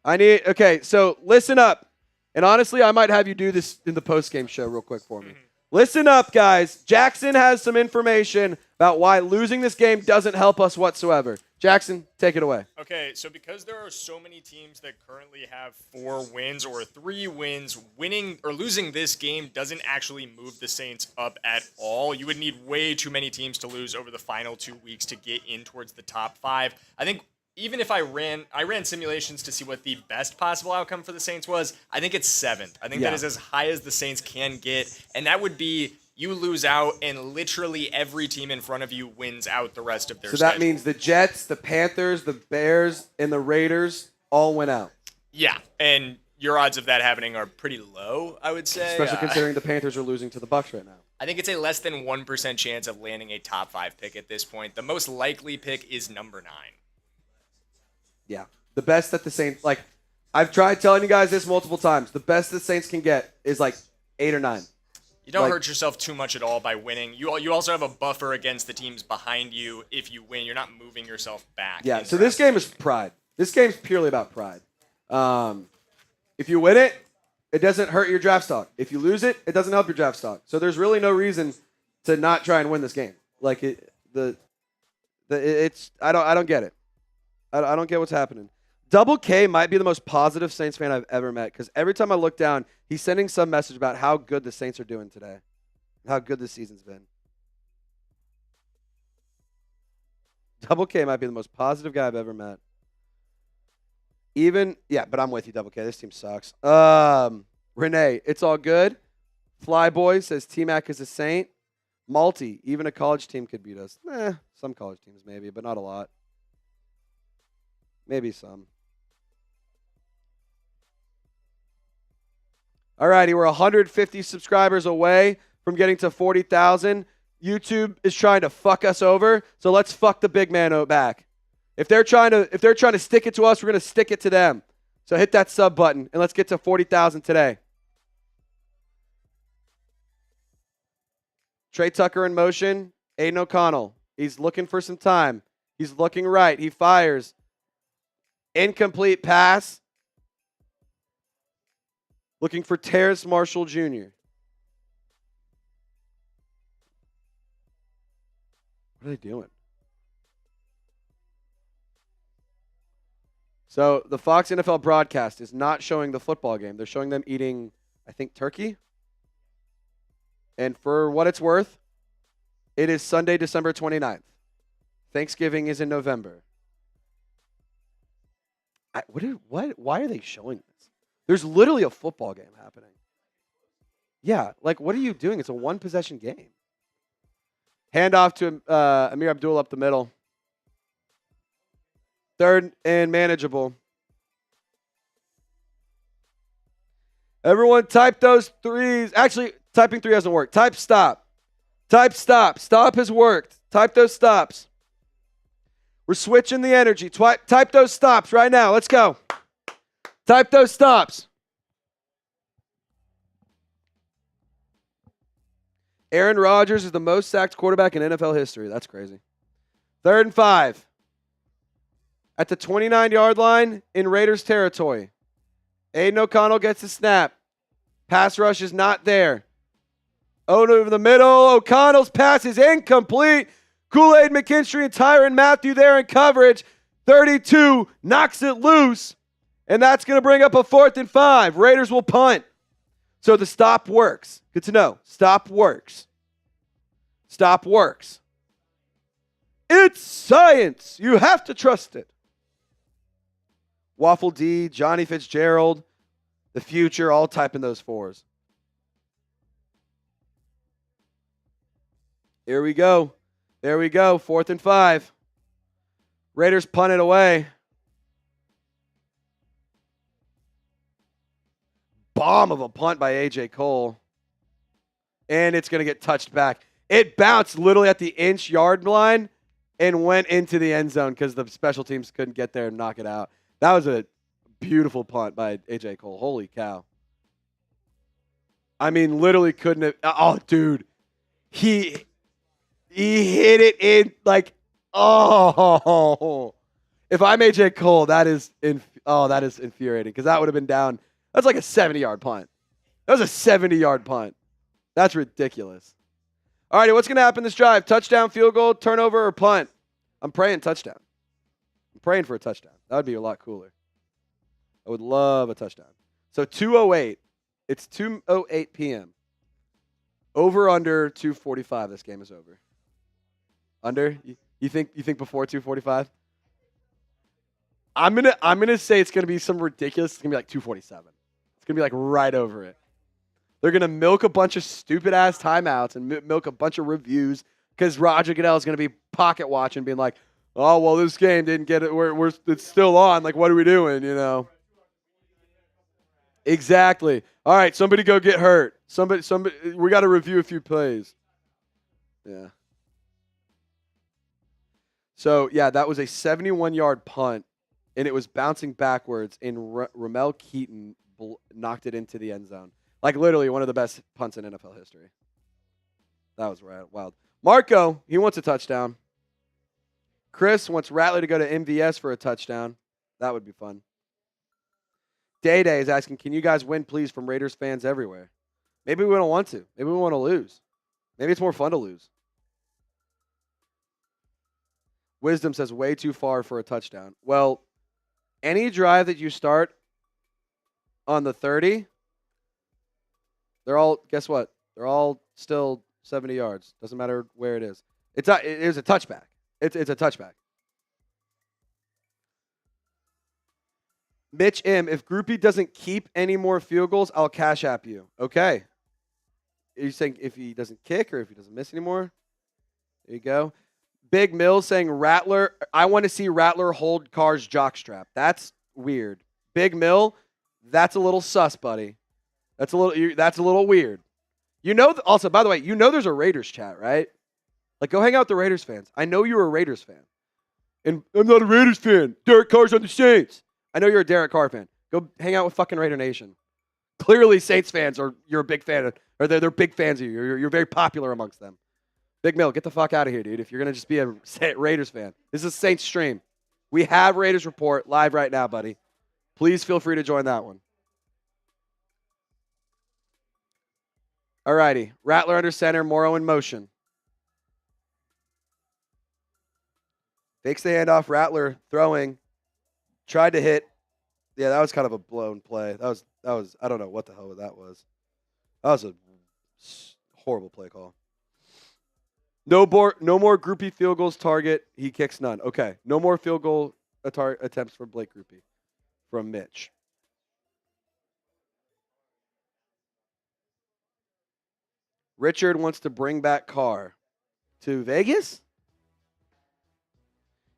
Okay, so listen up. And honestly, I might have you do this in the post-game show real quick for me. Listen up, guys. Jackson has some information about why losing this game doesn't help us whatsoever. Jackson, take it away. Okay, so because there are so many teams that currently have 4 wins or 3 wins, winning or losing this game doesn't actually move the Saints up at all. You would need way too many teams to lose over the final 2 weeks to get in towards the top 5. I think even if I ran simulations to see what the best possible outcome for the Saints was, I think it's 7th. I think that is as high as the Saints can get, and that would be you lose out, and literally every team in front of you wins out the rest of their schedule. So that means the Jets, the Panthers, the Bears, and the Raiders all went out. Yeah, and your odds of that happening are pretty low, I would say. Especially considering the Panthers are losing to the Bucs right now. I think it's a less than 1% chance of landing a top 5 pick at this point. The most likely pick is number 9. Yeah. The best that the Saints, like, I've tried telling you guys this multiple times. The best the Saints can get is like 8 or 9. You don't hurt yourself too much at all by winning. You also have a buffer against the teams behind you. If you win, you're not moving yourself back. Yeah, so this game is pride. This game's purely about pride. If you win it, it doesn't hurt your draft stock. If you lose it, it doesn't help your draft stock. So there's really no reason to not try and win this game. Like I don't get it. I don't get what's happening. Double K might be the most positive Saints fan I've ever met, because every time I look down, he's sending some message about how good the Saints are doing today, how good this season's been. Double K might be the most positive guy I've ever met. But I'm with you, Double K. This team sucks. Renee, it's all good. Flyboy says T-Mac is a Saint. Malty, even a college team could beat us. Some college teams maybe, but not a lot. Maybe some. All righty, we're 150 subscribers away from getting to 40,000. YouTube is trying to fuck us over, so let's fuck the big man back. If they're trying to stick it to us, we're going to stick it to them. So hit that sub button, and let's get to 40,000 today. Trey Tucker in motion. Aidan O'Connell. He's looking for some time. He's looking right. He fires. Incomplete pass. Looking for Terrace Marshall Jr. What are they doing? So the Fox NFL broadcast is not showing the football game. They're showing them eating, I think, turkey. And for what it's worth, it is Sunday, December 29th. Thanksgiving is in November. Why are they showing this? There's literally a football game happening. Yeah, like, what are you doing? It's a one-possession game. Handoff to Amir Abdullah up the middle. 3rd and manageable. Everyone type those 3s. Actually, typing 3 hasn't worked. Type stop. Type stop. Stop has worked. Type those stops. We're switching the energy. Type those stops right now. Let's go. Type those stops. Aaron Rodgers is the most sacked quarterback in NFL history. That's crazy. 3rd and 5. At the 29-yard line in Raiders territory. Aidan O'Connell gets the snap. Pass rush is not there. Over the middle. O'Connell's pass is incomplete. Kool-Aid, McKinstry, and Mathieu there in coverage. 32 knocks it loose, and that's going to bring up a 4th and 5. Raiders will punt. So the stop works. Good to know. Stop works. Stop works. It's science. You have to trust it. Waffle D, Johnny Fitzgerald, the future, all typing those 4s. Here we go. There we go. 4th and 5. Raiders punt it away. Bomb of a punt by A.J. Cole. And it's going to get touched back. It bounced literally at the inch-yard line and went into the end zone because the special teams couldn't get there and knock it out. That was a beautiful punt by A.J. Cole. Holy cow. I mean, literally couldn't have. Oh, dude. He hit it in like, oh. If I'm A.J. Cole, that is infuriating because that would have been down. That's like a 70-yard punt. That was a 70-yard punt. That's ridiculous. All righty, what's going to happen this drive? Touchdown, field goal, turnover, or punt? I'm praying touchdown. I'm praying for a touchdown. That would be a lot cooler. I would love a touchdown. So 2:08. It's 2:08 p.m. Over, under, 2:45. This game is over. Under? You think before 2:45? I'm gonna say it's gonna be some ridiculous. It's gonna be like 2:47. It's gonna be like right over it. They're gonna milk a bunch of stupid ass timeouts and milk a bunch of reviews because Roger Goodell is gonna be pocket watching, being like, "Oh well, this game didn't get it. It's still on. Like, what are we doing? You know?" Exactly. All right, somebody go get hurt. Somebody. We got to review a few plays. Yeah. So yeah, that was a 71-yard punt. And it was bouncing backwards, and Ramel Keaton knocked it into the end zone. Like, literally, one of the best punts in NFL history. That was wild. Marco, he wants a touchdown. Chris wants Rattler to go to MVS for a touchdown. That would be fun. Day is asking, can you guys win, please, from Raiders fans everywhere? Maybe we don't want to. Maybe we want to lose. Maybe it's more fun to lose. Wisdom says way too far for a touchdown. Well, any drive that you start on the 30, they're all, guess what? They're all still 70 yards. Doesn't matter where it is. It is a touchback. It's a touchback. Mitch M., if Groupie doesn't keep any more field goals, I'll cash app you. Okay. Are you saying if he doesn't kick or if he doesn't miss anymore? There you go. Big Mills saying Rattler. I want to see Rattler hold Carr's jockstrap. That's weird. Big Mill, that's a little sus, buddy. That's a little weird. You know. Also, by the way, you know there's a Raiders chat, right? Like, go hang out with the Raiders fans. I know you're a Raiders fan, and I'm not a Raiders fan. Derek Carr's on the Saints. I know you're a Derek Carr fan. Go hang out with fucking Raider Nation. Clearly, Saints fans you're a big fan of, or they're big fans of you. You're very popular amongst them. Big Mill, get the fuck out of here, dude, if you're going to just be a Raiders fan. This is a Saints stream. We have Raiders Report live right now, buddy. Please feel free to join that one. All righty. Rattler under center, Moreau in motion. Fakes the handoff, Rattler throwing. Tried to hit. Yeah, that was kind of a blown play. That was I don't know what the hell that was. That was a horrible play call. No more Groupie field goals target. He kicks none. Okay. No more field goal attempts for Blake Groupie from Mitch. Richard wants to bring back Carr to Vegas.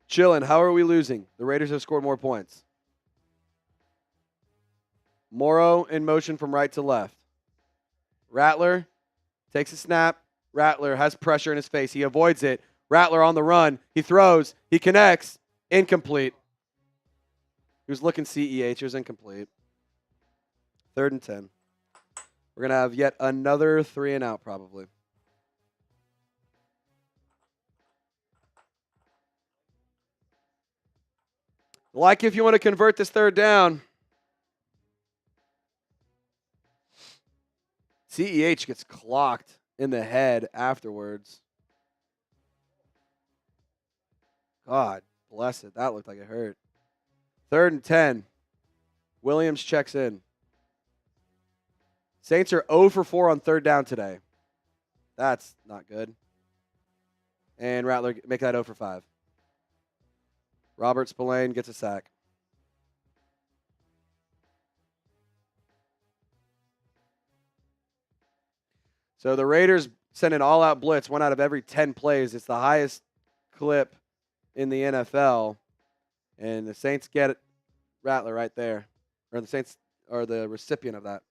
Chillin'. How are we losing? The Raiders have scored more points. Moreau in motion from right to left. Rattler takes a snap. Rattler has pressure in his face. He avoids it. Rattler on the run. He throws. He connects. Incomplete. He was looking CEH. It was incomplete. 3rd and 10. We're going to have yet another 3 and out probably. Like if you want to convert this 3rd down. CEH gets clocked in the head afterwards. God blessed. That looked like it hurt. 3rd and 10. Williams checks in. Saints are 0 for 4 on 3rd down today. That's not good. And Rattler make that 0 for 5. Robert Spillane gets a sack. So the Raiders send an all-out blitz 1 out of every 10 plays. It's the highest clip in the NFL. And the Saints get it. Rattler right there. Or the Saints are the recipient of that.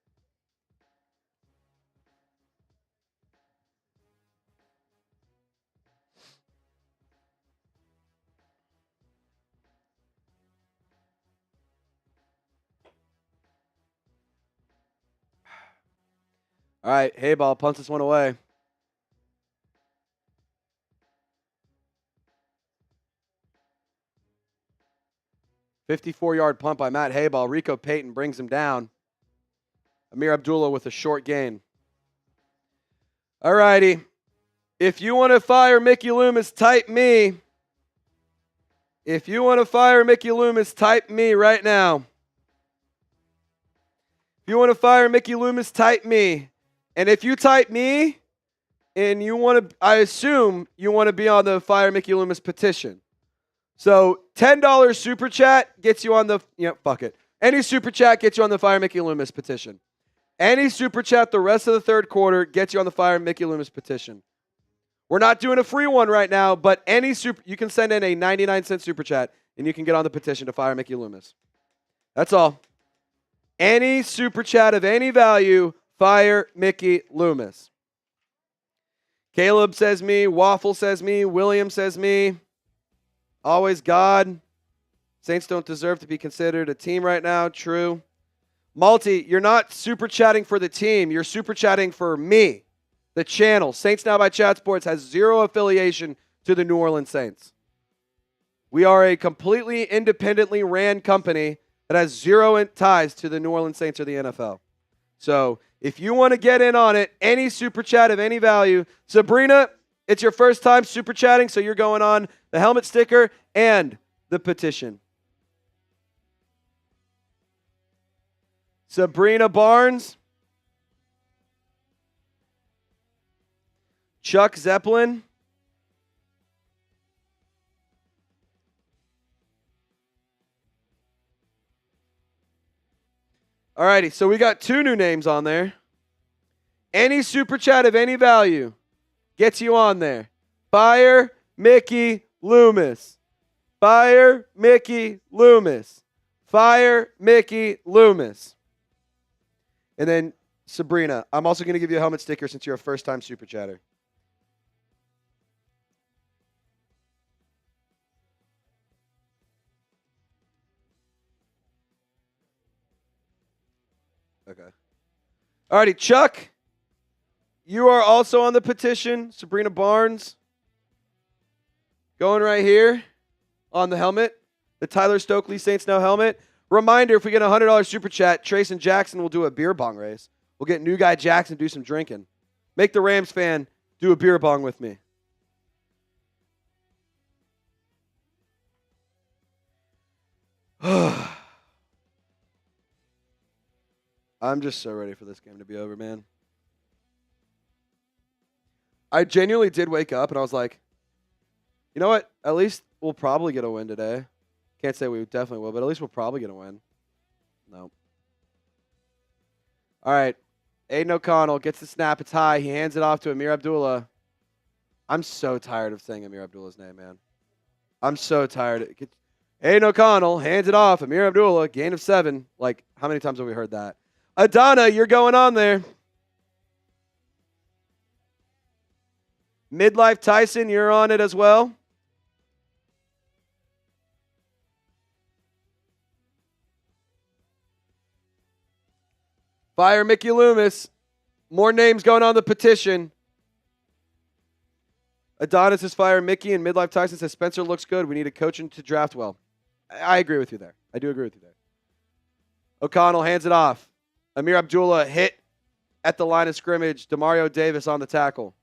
All right, Hayball punts this one away. "54-yard punt by Matt Hayball. Rico Payton brings him down. Amir Abdullah with a short gain. All righty. If you want to fire Mickey Loomis, type me. If you want to fire Mickey Loomis, type me right now. If you want to fire Mickey Loomis, type me. And if you type me and you want to, I assume you want to be on the Fire Mickey Loomis petition. So $10 super chat gets you on the, fuck it. Any super chat gets you on the Fire Mickey Loomis petition. Any super chat the rest of the 3rd quarter gets you on the Fire Mickey Loomis petition. We're not doing a free one right now, but you can send in a 99-cent super chat and you can get on the petition to Fire Mickey Loomis. That's all. Any super chat of any value, fire Mickey Loomis. Caleb says me. Waffle says me. William says me. Always God. Saints don't deserve to be considered a team right now. True. Malty, you're not super chatting for the team. You're super chatting for me, the channel. Saints Now by Chat Sports has zero affiliation to the New Orleans Saints. We are a completely independently ran company that has zero ties to the New Orleans Saints or the NFL. So if you want to get in on it, any super chat of any value, Sabrina, it's your first time super chatting, so you're going on the helmet sticker and the petition. Sabrina Barnes. Chuck Zeppelin. All righty, so we got 2 new names on there. Any super chat of any value gets you on there. Fire Mickey Loomis. Fire Mickey Loomis. Fire Mickey Loomis. And then Sabrina, I'm also going to give you a helmet sticker since you're a first-time super chatter. Okay. All righty, Chuck, you are also on the petition. Sabrina Barnes, going right here on the helmet, the Tyler Stokely Saints Now helmet. Reminder, if we get a $100 super chat, Trace and Jackson will do a beer bong race. We'll get new guy Jackson do some drinking. Make the Rams fan do a beer bong with me. I'm just so ready for this game to be over, man. I genuinely did wake up and I was like, you know what? At least we'll probably get a win today. Can't say we definitely will, but at least we'll probably get a win. No. All right. Aidan O'Connell gets the snap. It's high. He hands it off to Amir Abdullah. I'm so tired of saying Amir Abdullah's name, man. I'm so tired. Aidan O'Connell hands it off. Amir Abdullah, gain of 7. Like, how many times have we heard that? Adana, you're going on there. Midlife Tyson, you're on it as well. Fire Mickey Loomis. More names going on the petition. Adonis is fire Mickey, and Midlife Tyson says Spencer looks good. We need a coach to draft well. I agree with you there. I do agree with you there. O'Connell hands it off. Amir Abdullah hit at the line of scrimmage. Demario Davis on the tackle.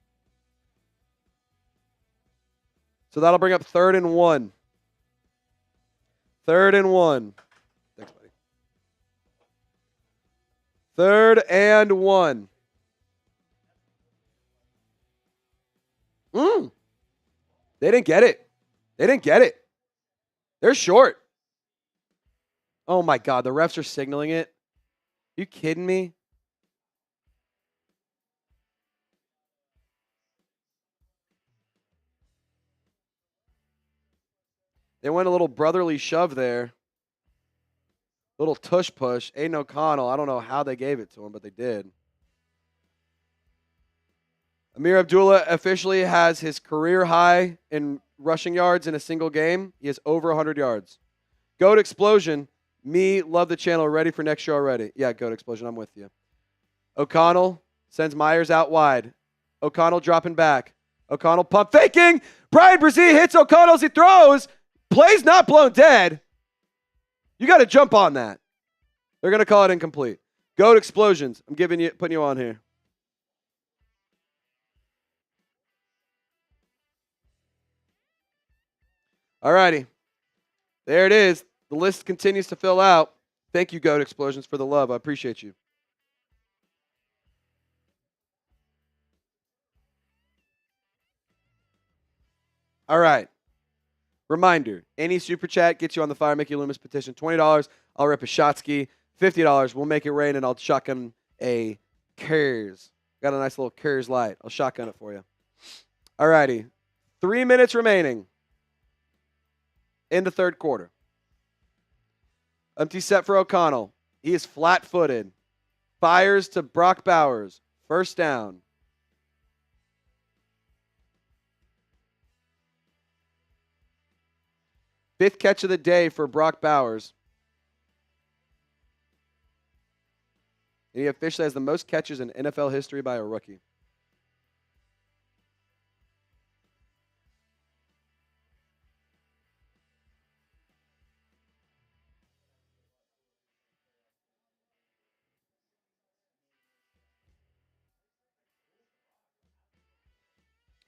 So that'll bring up 3rd and 1. 3rd and 1. Thanks, buddy. 3rd and 1. They didn't get it. They didn't get it. They're short. Oh, my God. The refs are signaling it. Are you kidding me? They went a little brotherly shove there. Little tush push. Aidan O'Connell. I don't know how they gave it to him, but they did. Ameer Abdullah officially has his career high in rushing yards in a single game. He has over 100 yards. Goat Explosion. Me, love the channel. Ready for next show already. Yeah, Goat Explosion. I'm with you. O'Connell sends Meyers out wide. O'Connell dropping back. O'Connell pump faking. Brian Brzee hits O'Connell as he throws. Play's not blown dead. You got to jump on that. They're going to call it incomplete. Goat Explosions. I'm putting you on here. All righty. There it is. The list continues to fill out. Thank you, Goat Explosions, for the love. I appreciate you. All right. Reminder, any super chat gets you on the Fire Mickey Loomis petition. $20, I'll rip a shot ski. $50, we'll make it rain, and I'll shotgun a Kers. Got a nice little Kers light. I'll shotgun it for you. All righty. 3 minutes remaining in the third quarter. Empty set for O'Connell. He is flat-footed. Fires to Brock Bowers. First down. Fifth catch of the day for Brock Bowers. And he officially has the most catches in NFL history by a rookie.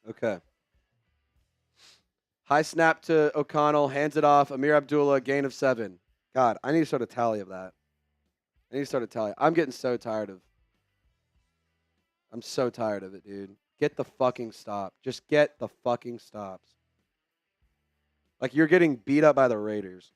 Okay. High snap to O'Connell, hands it off. Ameer Abdullah, gain of 7. God, I need to start a tally of that. I'm getting so tired of. I'm so tired of it, dude. Get the fucking stop. Just get the fucking stops. Like, you're getting beat up by the Raiders.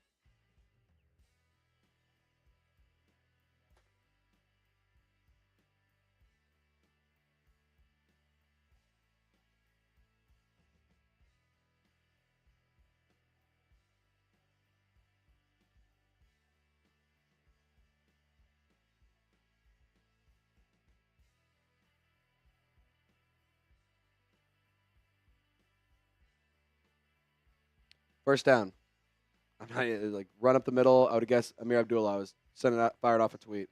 First down. I'm not like run up the middle. I would guess Ameer Abdullah. I was fired off a tweet.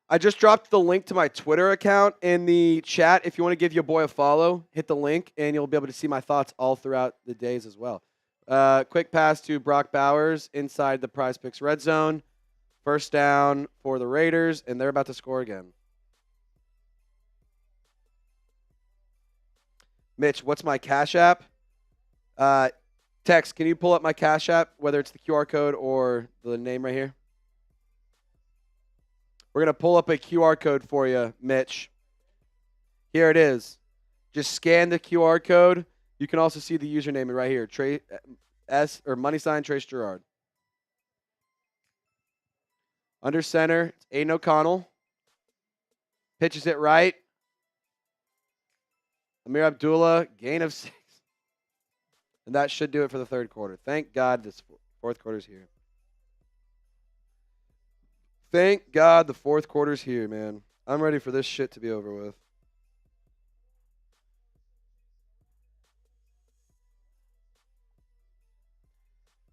I just dropped the link to my Twitter account in the chat. If you want to give your boy a follow, hit the link, and you'll be able to see my thoughts all throughout the days as well. Quick pass to Brock Bowers inside the PrizePicks red zone. First down for the Raiders, and they're about to score again. Mitch, what's my Cash App? Tex, can you pull up my Cash App, whether it's the QR code or the name right here? We're going to pull up a QR code for you, Mitch. Here it is. Just scan the QR code. You can also see the username right here, Trace Girouard. Under center, it's Aidan O'Connell. Pitches it right. Ameer Abdullah, gain of 6. And that should do it for the third quarter. Thank God this fourth quarter's here. Thank God the fourth quarter's here, man. I'm ready for this shit to be over with.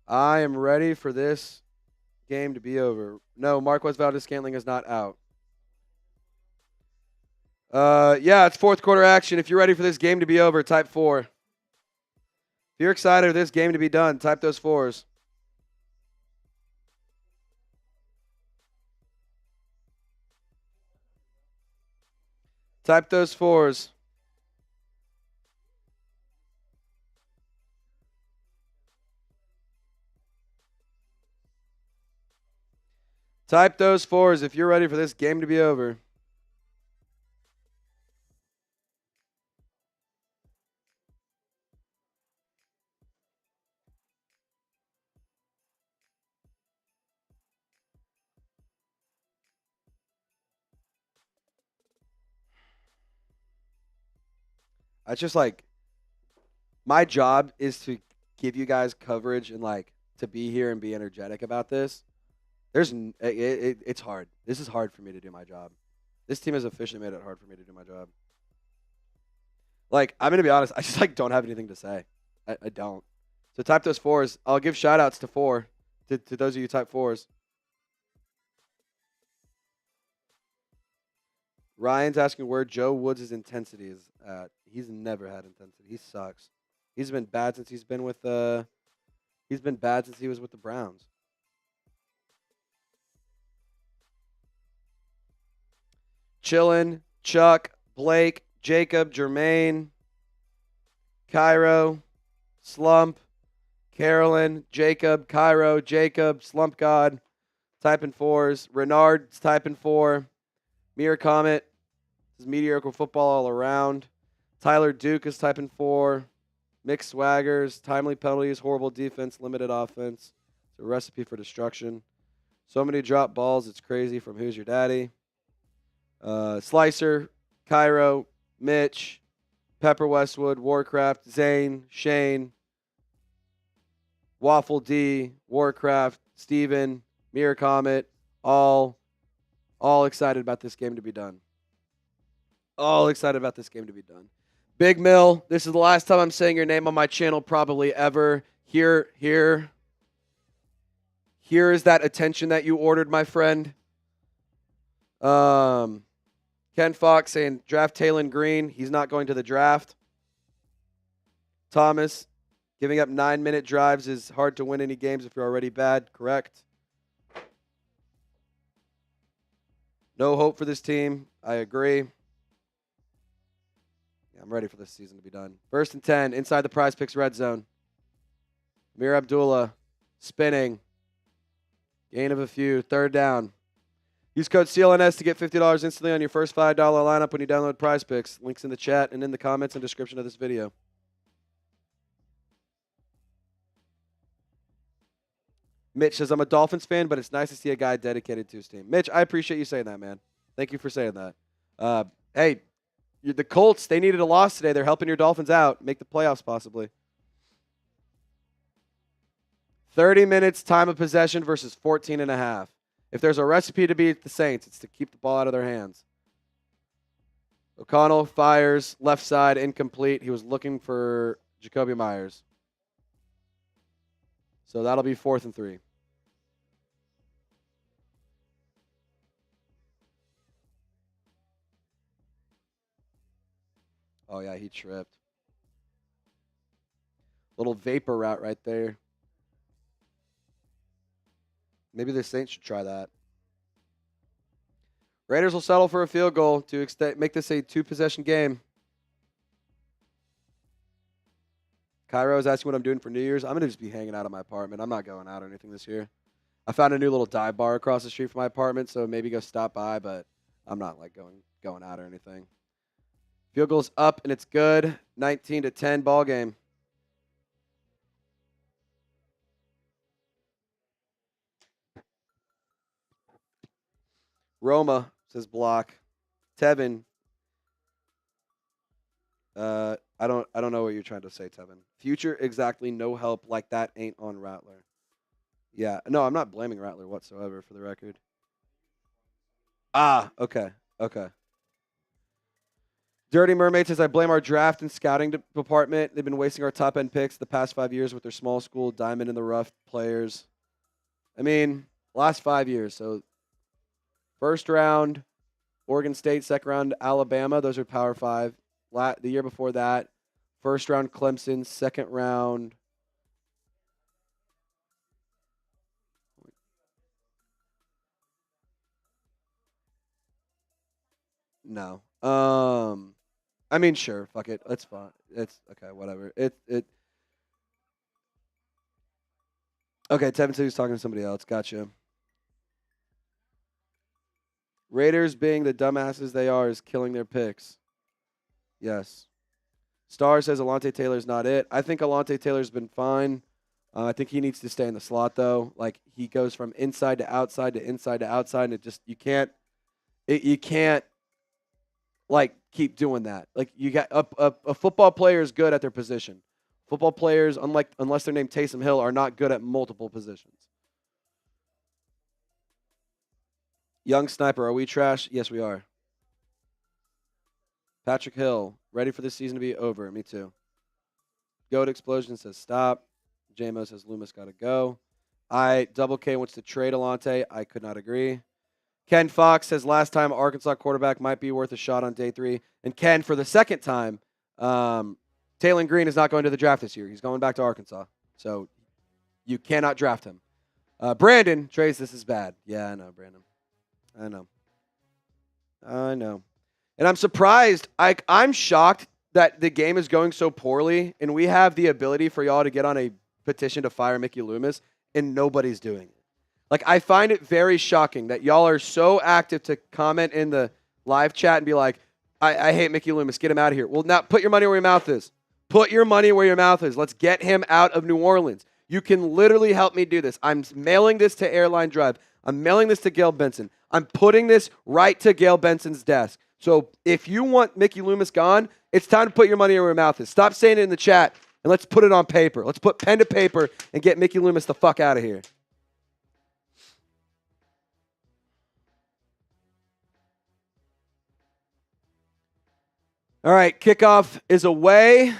I am ready for this game to be over. No, Marquez Valdes-Scantling is not out. Yeah, it's fourth quarter action. If you're ready for this game to be over, type 4. If you're excited for this game to be done, type those 4s. Type those 4s. Type those 4s if you're ready for this game to be over. I just my job is to give you guys coverage and to be here and be energetic about this. It's hard. This is hard for me to do my job. This team has officially made it hard for me to do my job. I'm going to be honest. I just don't have anything to say. I don't. So type those 4s. I'll give shout outs to 4 to those of you who type 4s. Ryan's asking where Joe Woods' intensity is at. He's never had intensity. He sucks. He's been bad since he's been with he's been bad since he was with the Browns. Chillin, Chuck, Blake, Jacob, Jermaine, Cairo, Slump, Carolyn, Jacob, Cairo, Jacob, Slump God, typing 4s. Renard's typing 4. Mirror Comet, this is mediocre football all around. Tyler Duke is typing 4. Mixed swaggers, timely penalties, horrible defense, limited offense. It's a recipe for destruction. So many drop balls, it's crazy from Who's Your Daddy. Slicer, Cairo, Mitch, Pepper Westwood, Warcraft, Zane, Shane, Waffle D, Warcraft, Steven, Mirror Comet, all excited about this game to be done. All excited about this game to be done. Big Mill, this is the last time I'm saying your name on my channel probably ever. Here is that attention that you ordered, my friend. Ken Fox saying draft Taylon Green. He's not going to the draft. Thomas, giving up 9-minute drives is hard to win any games if you're already bad. Correct. No hope for this team. I agree. Yeah, I'm ready for this season to be done. 1st and 10, inside the PrizePicks red zone. Amir Abdullah, spinning. Gain of a few. 3rd down. Use code CLNS to get $50 instantly on your first $5 lineup when you download PrizePicks. Links in the chat and in the comments and description of this video. Mitch says, I'm a Dolphins fan, but it's nice to see a guy dedicated to his team. Mitch, I appreciate you saying that, man. Thank you for saying that. Hey, the Colts, they needed a loss today. They're helping your Dolphins out, make the playoffs possibly. 30 minutes time of possession versus 14.5. If there's a recipe to beat the Saints, it's to keep the ball out of their hands. O'Connell fires, left side, incomplete. He was looking for Jakobi Meyers. So that'll be 4th and 3. Oh, yeah, he tripped. Little vapor route right there. Maybe the Saints should try that. Raiders will settle for a field goal to make this a 2-possession game. Cairo is asking what I'm doing for New Year's. I'm going to just be hanging out at my apartment. I'm not going out or anything this year. I found a new little dive bar across the street from my apartment, so maybe go stop by, but I'm not going out or anything. Field goal's up, and it's good. 19-10 ball game. Roma says block. Tevin. I don't know what you're trying to say, Tevin. Future exactly no help like that ain't on Rattler. Yeah, no, I'm not blaming Rattler whatsoever for the record. Okay. Dirty Mermaid says, I blame our draft and scouting department. They've been wasting our top-end picks the past 5 years with their small school, diamond in the rough players. I mean, last 5 years. So, first round, Oregon State, second round, Alabama. Those are Power 5. The year before that, first round, Clemson, second round. No. I mean, sure, fuck it. That's fine. It's okay, whatever. Okay, Tevin said he was talking to somebody else. Gotcha. Raiders, being the dumbasses they are, is killing their picks. Yes. Star says Alontae Taylor's not it. I think Alontae Taylor's been fine. I think he needs to stay in the slot, though. Like, he goes from inside to outside to inside to outside, and it just, you can't, like, keep doing that. Like, you got, a football player is good at their position. Football players, unless they're named Taysom Hill, are not good at multiple positions. Young Sniper, are we trash? Yes, we are. Patrick Hill, ready for this season to be over. Me too. Goat Explosion says stop. JMO says Loomis got to go. Double K wants to trade Alontae. I could not agree. Ken Fox says last time Arkansas quarterback might be worth a shot on day 3. And Ken, for the second time, Taylon Green is not going to the draft this year. He's going back to Arkansas. So you cannot draft him. Brandon, Trace, this is bad. Yeah, I know, Brandon. I know. And I'm surprised. I'm shocked that the game is going so poorly, and we have the ability for y'all to get on a petition to fire Mickey Loomis, and nobody's doing it. Like, I find it very shocking that y'all are so active to comment in the live chat and be like, I hate Mickey Loomis. Get him out of here. Well, now put your money where your mouth is. Put your money where your mouth is. Let's get him out of New Orleans. You can literally help me do this. I'm mailing this to Airline Drive. I'm mailing this to Gail Benson. I'm putting this right to Gail Benson's desk. So if you want Mickey Loomis gone, it's time to put your money where your mouth is. Stop saying it in the chat, and let's put it on paper. Let's put pen to paper and get Mickey Loomis the fuck out of here. All right, kickoff is away.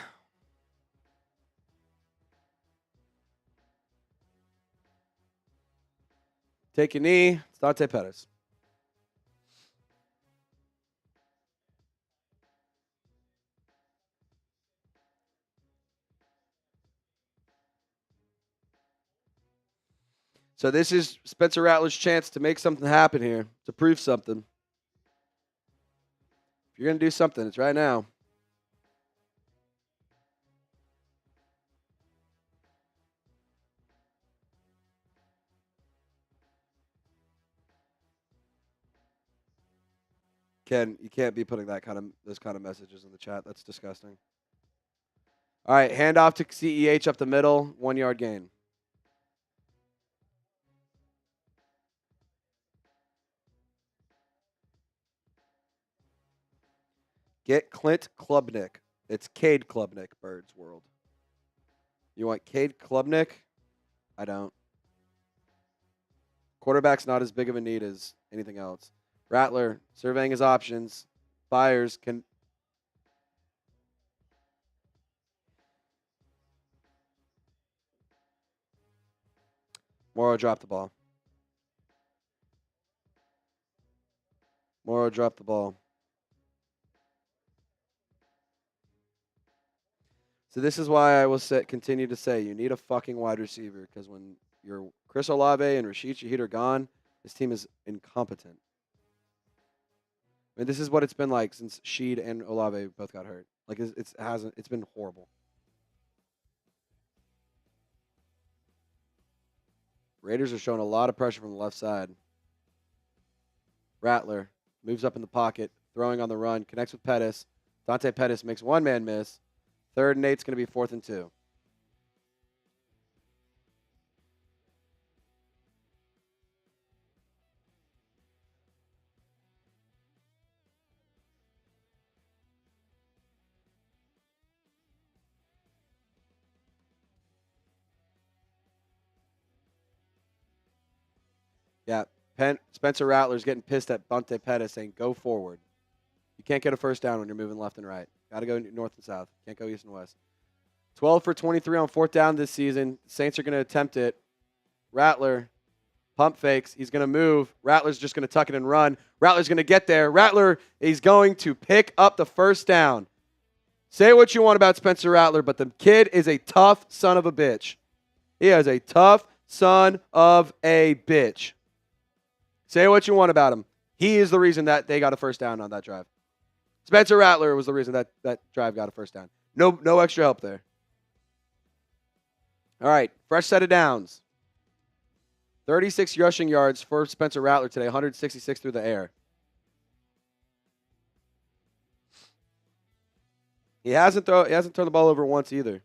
Take a knee. It's Dante Pettis. So this is Spencer Rattler's chance to make something happen here, to prove something. If you're going to do something, it's right now. Ken, you can't be putting those kind of messages in the chat. That's disgusting. All right, handoff to CEH up the middle, 1 yard gain. Get Clint Klubnik. It's Cade Klubnik, Birds World. You want Cade Klubnik? I don't. Quarterback's not as big of a need as anything else. Rattler, surveying his options. Fires can... Moreau dropped the ball. Moreau dropped the ball. So this is why I will continue to say you need a fucking wide receiver, because when your Chris Olave and Rashid Shaheed are gone, this team is incompetent. I mean, this is what it's been like since Sheed and Olave both got hurt. Like, it's been horrible. Raiders are showing a lot of pressure from the left side. Rattler moves up in the pocket, throwing on the run, connects with Pettis. Dante Pettis makes one man miss. 3rd and 8's going to be 4th and 2. Yeah, Spencer Rattler's getting pissed at Dante Pettis saying, go forward. You can't get a first down when you're moving left and right. Got to go north and south. Can't go east and west. 12 for 23 on 4th down this season. Saints are going to attempt it. Rattler Pump fakes. He's going to move. Rattler's just going to tuck it and run. Rattler's going to get there. Rattler is going to pick up the first down. Say what you want about Spencer Rattler, but the kid is a tough son of a bitch. He is a tough son of a bitch. Say what you want about him. He is the reason that they got a first down on that drive. Spencer Rattler was the reason that that drive got a first down. No extra help there. All right, fresh set of downs. 36 rushing yards for Spencer Rattler today, 166 through the air. He hasn't turned the ball over once either.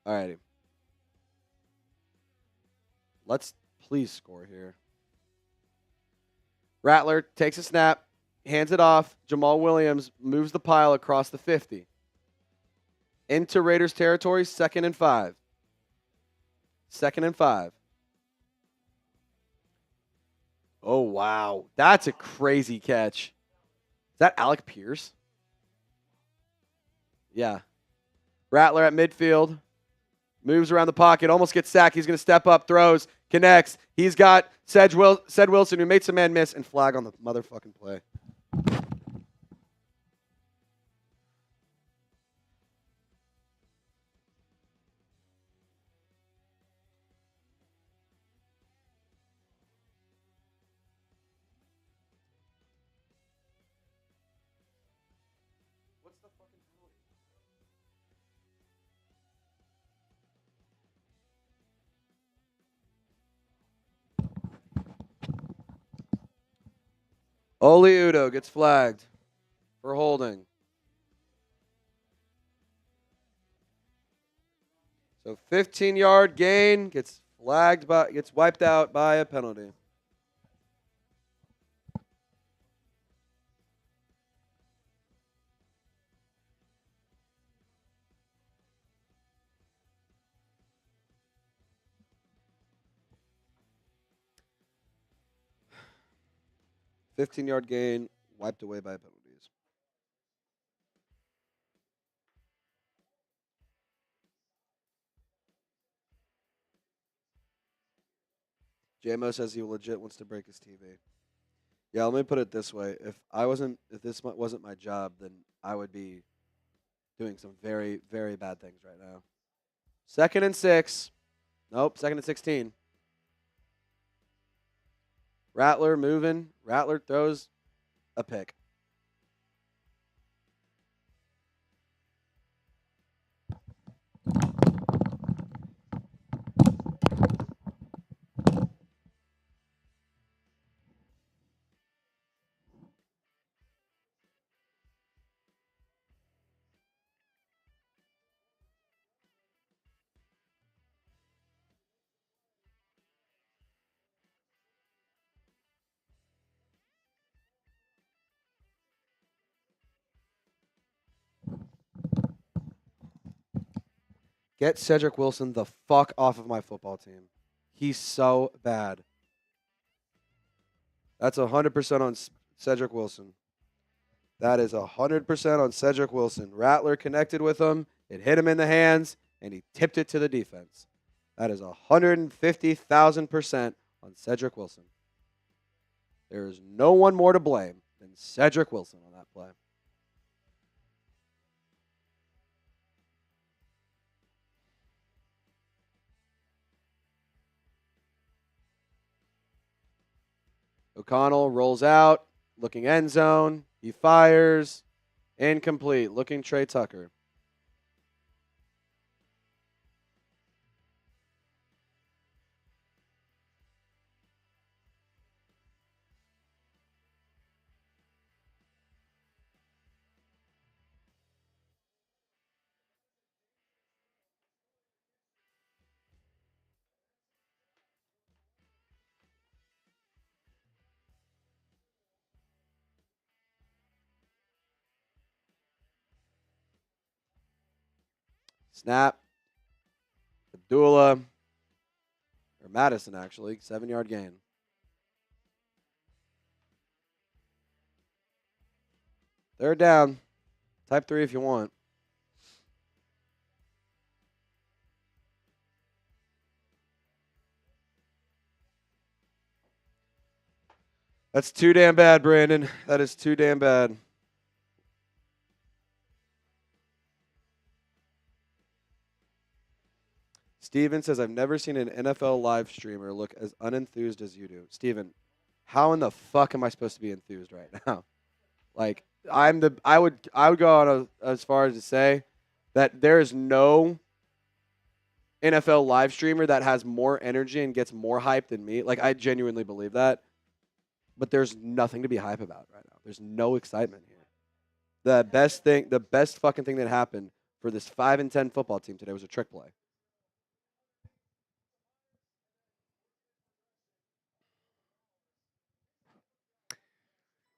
All righty. Let's please score here. Rattler takes a snap, hands it off. Jamaal Williams moves the pile across the 50. Into Raiders territory, 2nd and 5. 2nd and 5. Oh, wow. That's a crazy catch. Is that Alec Pierce? Yeah. Rattler at midfield. Moves around the pocket. Almost gets sacked. He's going to step up. Throws. Connects. He's got Sed Wilson, who made some man miss, and flag on the motherfucking play. Oli Udoh gets flagged for holding. So 15-yard gain gets wiped out by a penalty. Fifteen-yard gain wiped away by penalties. JMO says he legit wants to break his TV. Yeah, let me put it this way: if this wasn't my job, then I would be doing some very, very bad things right now. 2nd and 6. Nope, 2nd and 16. Rattler moving. Rattler throws a pick. Get Cedric Wilson the fuck off of my football team. He's so bad. That's 100% on Cedric Wilson. That is 100% on Cedric Wilson. Rattler connected with him. It hit him in the hands, and he tipped it to the defense. That is 150,000% on Cedric Wilson. There is no one more to blame than Cedric Wilson on that play. O'Connell rolls out, looking end zone. He fires. Incomplete, looking Trey Tucker. Snap. Abdullah, or Mattison actually, 7-yard gain. Third down. Type 3 if you want. That's too damn bad, Brandon. That is too damn bad. Steven says, I've never seen an NFL live streamer look as unenthused as you do. Steven, how in the fuck am I supposed to be enthused right now? Like, I would go on as far as to say that there is no NFL live streamer that has more energy and gets more hype than me. Like, I genuinely believe that. But there's nothing to be hype about right now. There's no excitement here. The best fucking thing that happened for this 5-10 football team today was a trick play.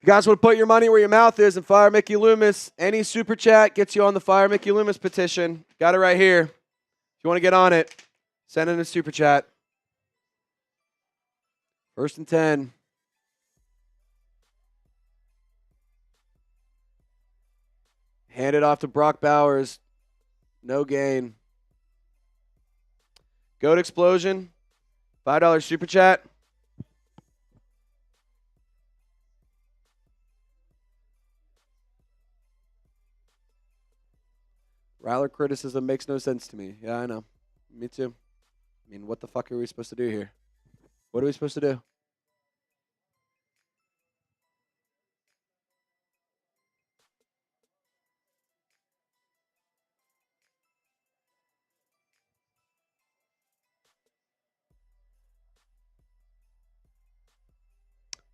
You guys want to put your money where your mouth is and fire Mickey Loomis, any super chat gets you on the Fire Mickey Loomis petition. Got it right here. If you want to get on it, send in a super chat. 1st and 10. Hand it off to Brock Bowers. No gain. Goat Explosion. $5 super chat. Rattler criticism makes no sense to me. Yeah, I know. Me too. I mean, what the fuck are we supposed to do here? What are we supposed to do?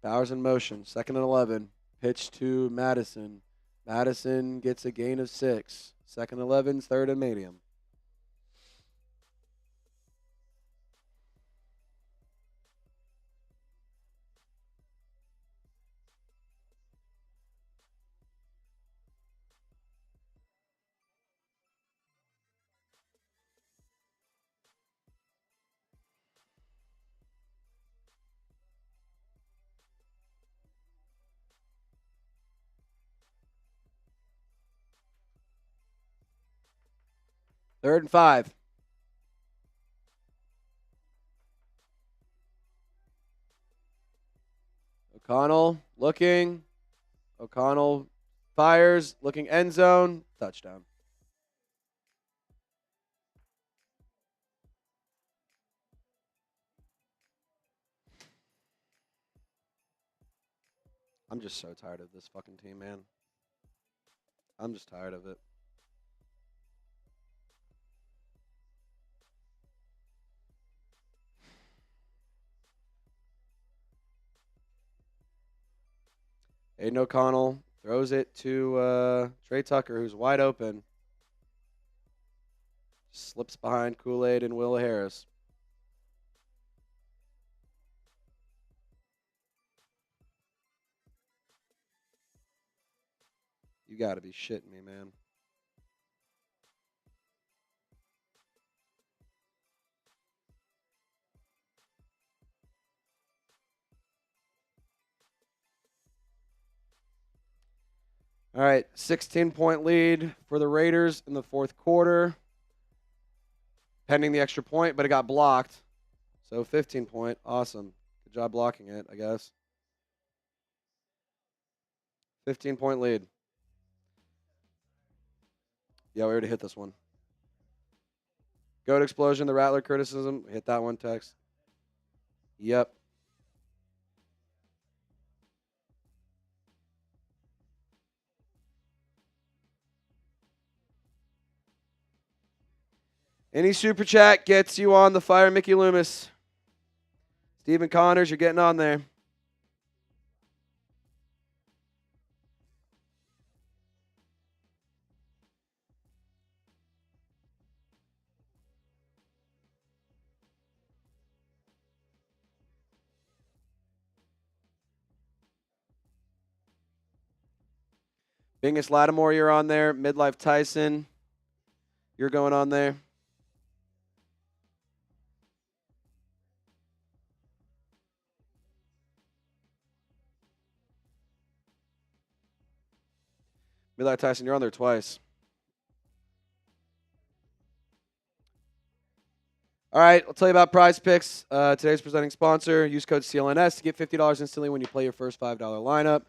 Bowers in motion. 2nd and 11. Pitch to Mattison. Mattison gets a gain of 6. 2nd and 11. 3rd and medium. Third and 5. O'Connell looking. O'Connell fires. Looking end zone. Touchdown. I'm just so tired of this fucking team, man. I'm just tired of it. Aidan O'Connell throws it to Trey Tucker, who's wide open. Slips behind Kool-Aid and Will Harris. You got to be shitting me, man. All right, 16-point lead for the Raiders in the 4th quarter. Pending the extra point, but it got blocked. So 15-point. Awesome. Good job blocking it, I guess. 15-point lead. Yeah, we already hit this one. Goat Explosion, the Rattler criticism. Hit that one, Tex. Yep. Any super chat gets you on the Fire Mickey Loomis. Stephen Connors, you're getting on there. Bingus Lattimore, you're on there. Midlife Tyson, you're going on there. Midlife Tyson, you're on there twice. All right, I'll tell you about PrizePicks. Today's presenting sponsor. Use code CLNS to get $50 instantly when you play your first $5 lineup.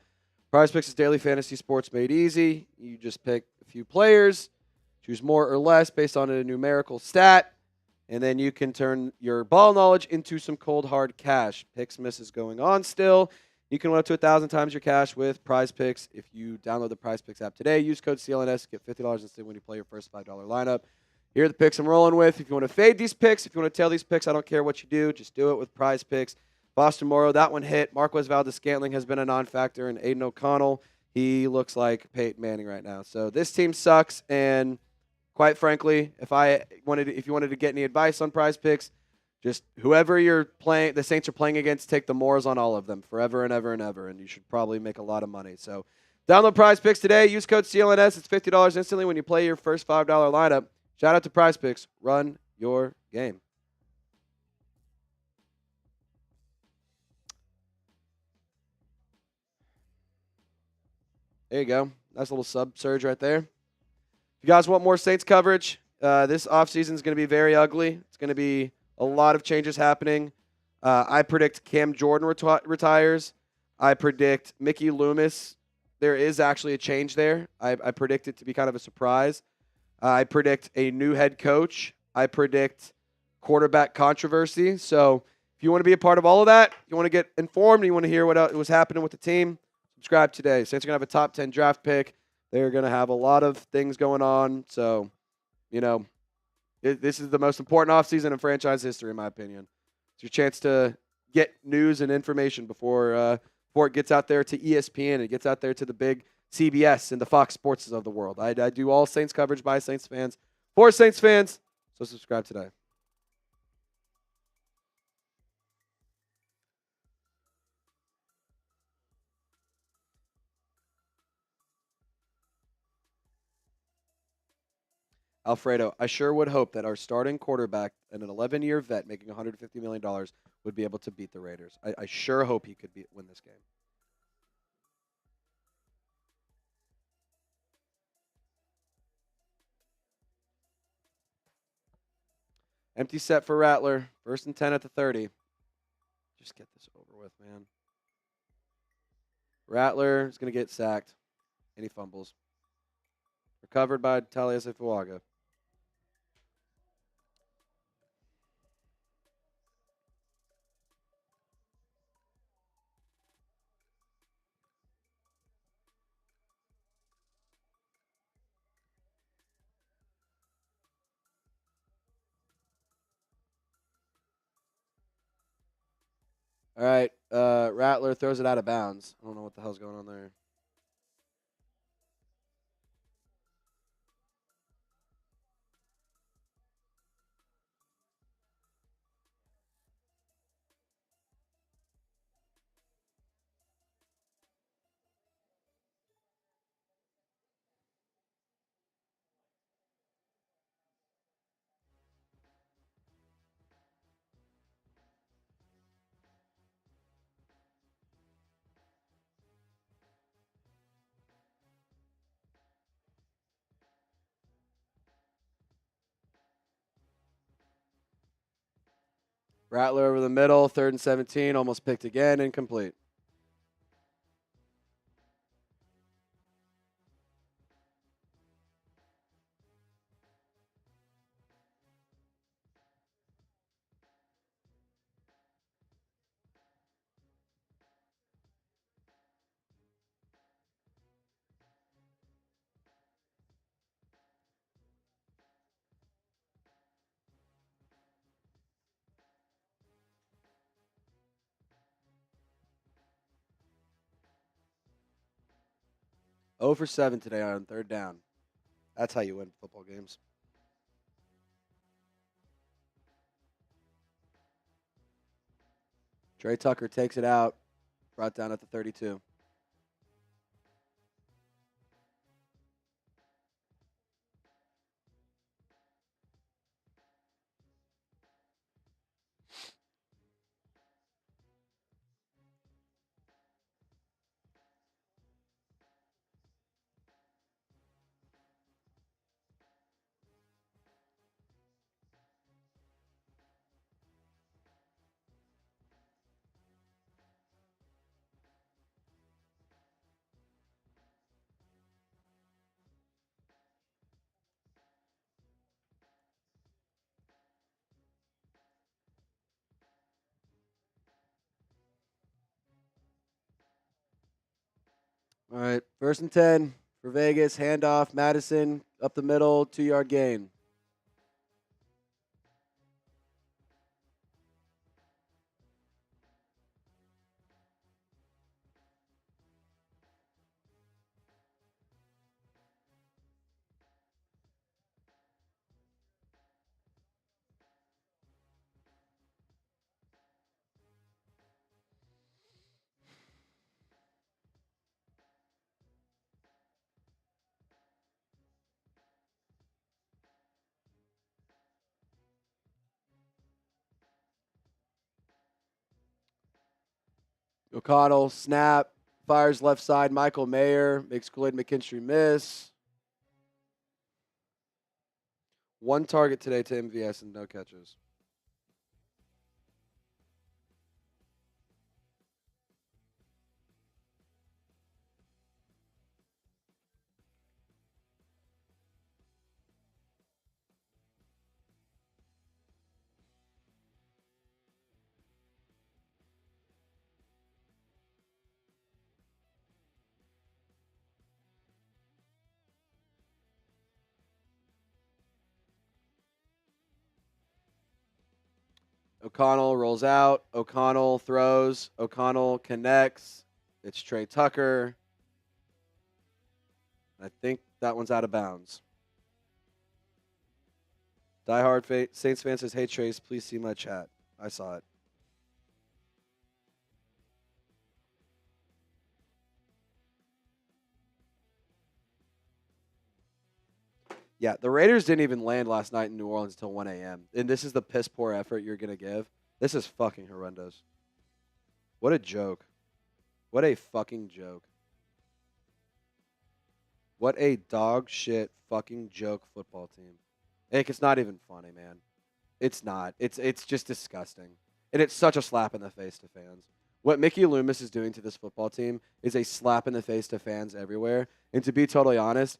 PrizePicks is daily fantasy sports made easy. You just pick a few players, choose more or less based on a numerical stat, and then you can turn your ball knowledge into some cold, hard cash. Picksmas is going on still. You can win up to 1,000 times your cash with PrizePicks. If you download the PrizePicks app today, use code CLNS to get $50 instantly when you play your first $5 lineup. Here are the picks I'm rolling with. If you want to fade these picks, if you want to tail these picks, I don't care what you do. Just do it with PrizePicks. Boston Moreau, that one hit. Marquez Valdes-Scantling has been a non-factor. And Aidan O'Connell, he looks like Peyton Manning right now. So this team sucks. And quite frankly, if you wanted to get any advice on PrizePicks, just whoever you're playing, the Saints are playing against, take the Moors on all of them forever and ever and ever. And you should probably make a lot of money. So download PrizePicks today. Use code CLNS. It's $50 instantly when you play your first $5 lineup. Shout out to PrizePicks. Run your game. There you go. Nice little sub surge right there. If you guys want more Saints coverage, this offseason is going to be very ugly. It's going to be a lot of changes happening. I predict Cam Jordan retires. I predict Mickey Loomis. There is actually a change there. I predict it to be kind of a surprise. I predict a new head coach. I predict quarterback controversy. So if you want to be a part of all of that, you want to get informed, you want to hear what was happening with the team, subscribe today. Saints are going to have a top 10 draft pick. They're going to have a lot of things going on. So, this is the most important offseason in franchise history, in my opinion. It's your chance to get news and information before it gets out there to ESPN and it gets out there to the big CBS and the Fox Sports of the world. I do all Saints coverage by Saints fans for Saints fans, so subscribe today. Alfredo, I sure would hope that our starting quarterback and an 11-year vet making $150 million would be able to beat the Raiders. I sure hope he could win this game. Empty set for Rattler. 1st and 10 at the 30. Just get this over with, man. Rattler is going to get sacked. And he fumbles. Recovered by Taliasefuaga. All right, Rattler throws it out of bounds. I don't know what the hell's going on there. Rattler over the middle, 3rd and 17, almost picked again, incomplete. Oh for 7 today on 3rd down. That's how you win football games. Trey Tucker takes it out, brought down at the 32. All right, 1st and 10 for Vegas. Handoff, Mattison, up the middle, 2-yard gain. O'Connell, snap, fires left side. Michael Mayer makes Kool-Aid McKinstry miss. 1 target today to MVS and no catches. O'Connell rolls out. O'Connell throws. O'Connell connects. It's Trey Tucker. I think that one's out of bounds. Diehard Saints fan says, "Hey Trace, please see my chat." I saw it. Yeah, the Raiders didn't even land last night in New Orleans until 1 a.m. And this is the piss poor effort you're going to give. This is fucking horrendous. What a joke. What a fucking joke. What a dog shit fucking joke football team. Like, it's not even funny, man. It's not. It's just disgusting. And it's such a slap in the face to fans. What Mickey Loomis is doing to this football team is a slap in the face to fans everywhere. And to be totally honest,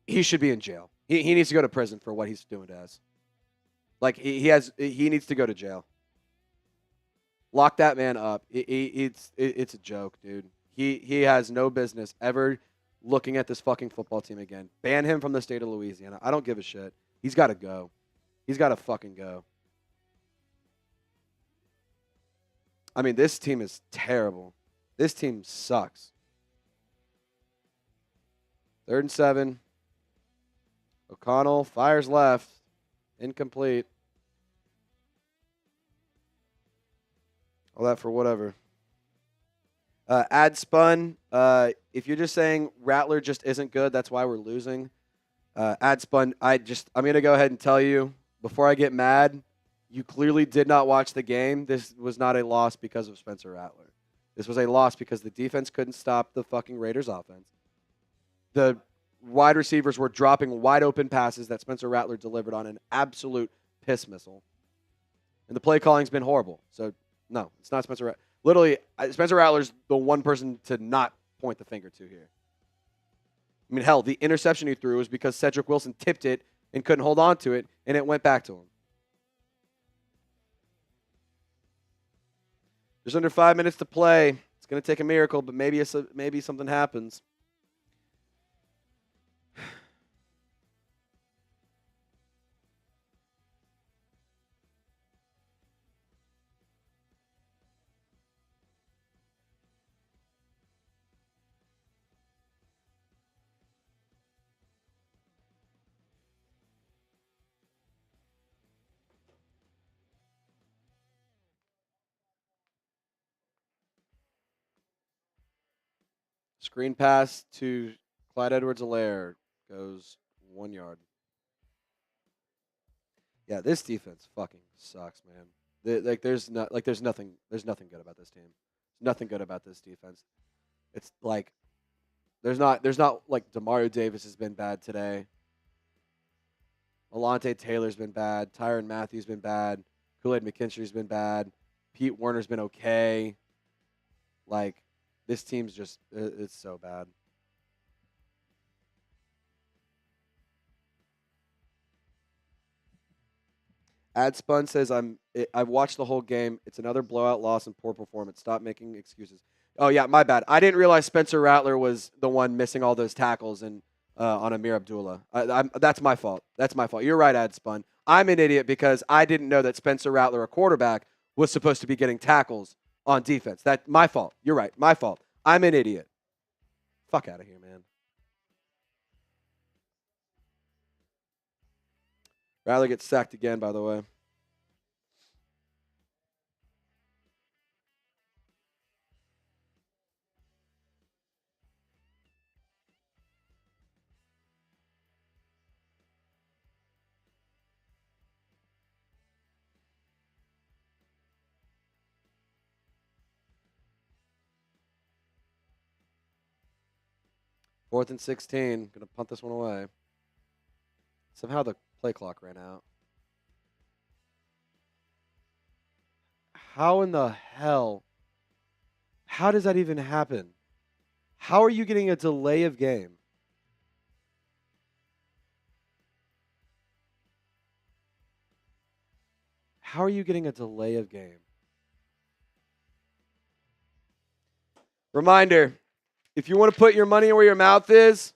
he should be in jail. He needs to go to prison for what he's doing to us. Like, he needs to go to jail. Lock that man up. It's a joke, dude. He has no business ever looking at this fucking football team again. Ban him from the state of Louisiana. I don't give a shit. He's got to go. He's got to fucking go. I mean, this team is terrible. This team sucks. 3rd and 7. O'Connell fires left. Incomplete. All that for whatever. Ad spun. If you're just saying Rattler just isn't good, that's why we're losing. Ad spun. I'm going to go ahead and tell you, before I get mad, you clearly did not watch the game. This was not a loss because of Spencer Rattler. This was a loss because the defense couldn't stop the fucking Raiders offense. The wide receivers were dropping wide open passes that Spencer Rattler delivered on an absolute piss missile. And the play calling's been horrible. So, no, it's not Spencer Rattler. Literally, Spencer Rattler's the one person to not point the finger to here. I mean, hell, the interception he threw was because Cedric Wilson tipped it and couldn't hold on to it, and it went back to him. There's under 5 minutes to play. It's going to take a miracle, but maybe something happens. Screen pass to Clyde Edwards-Helaire goes 1 yard. Yeah, this defense fucking sucks, man. There's nothing good about this team. Nothing good about this defense. It's like there's not like Demario Davis has been bad today. Alontae Taylor's been bad. Tyrann Mathieu's been bad. Kool-Aid McKinstry's been bad. Pete Werner's been okay. Like, this team's just, it's so bad. Adspun says, I've watched the whole game. It's another blowout loss and poor performance. Stop making excuses. Oh, yeah, my bad. I didn't realize Spencer Rattler was the one missing all those tackles on Amir Abdullah. That's my fault. That's my fault. You're right, Adspun. I'm an idiot because I didn't know that Spencer Rattler, a quarterback, was supposed to be getting tackles on defense. That's my fault. You're right. My fault. I'm an idiot. Fuck out of here, man. Rattler gets sacked again, by the way. Fourth and 16. Gonna punt this one away. Somehow the play clock ran out. How in the hell? How does that even happen? How are you getting a delay of game? How are you getting a delay of game? Reminder, if you want to put your money where your mouth is,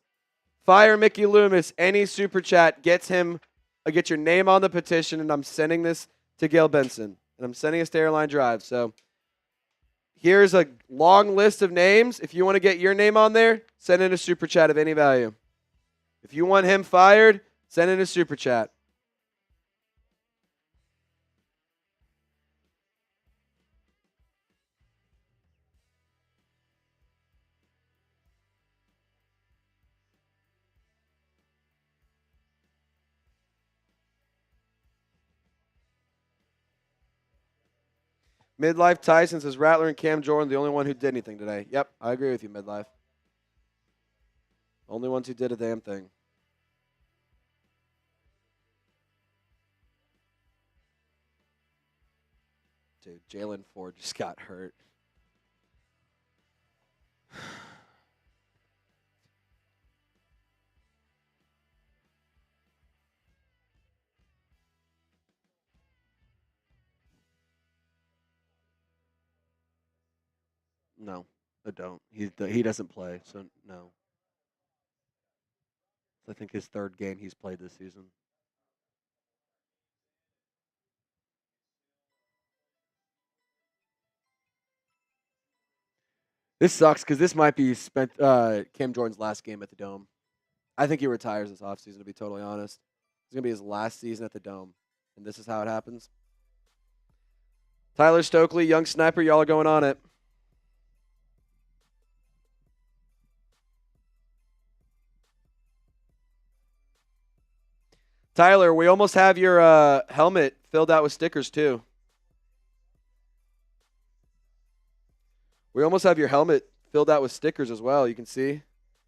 fire Mickey Loomis. Any super chat gets your name on the petition, and I'm sending this to Gail Benson. And I'm sending us to Airline Drive. So here's a long list of names. If you want to get your name on there, send in a super chat of any value. If you want him fired, send in a super chat. Midlife Tyson says Rattler and Cam Jordan the only one who did anything today. Yep, I agree with you, Midlife. Only ones who did a damn thing. Dude, Jalen Ford just got hurt. No, I don't. He doesn't play, so no. I think his third game he's played this season. This sucks because this might be Cam Jordan's last game at the Dome. I think he retires this offseason, to be totally honest. It's going to be his last season at the Dome, and this is how it happens. Tyler Stokely, young sniper, y'all are going on it. Tyler, we almost have your helmet filled out with stickers, too. We almost have your helmet filled out with stickers as well. You can see. I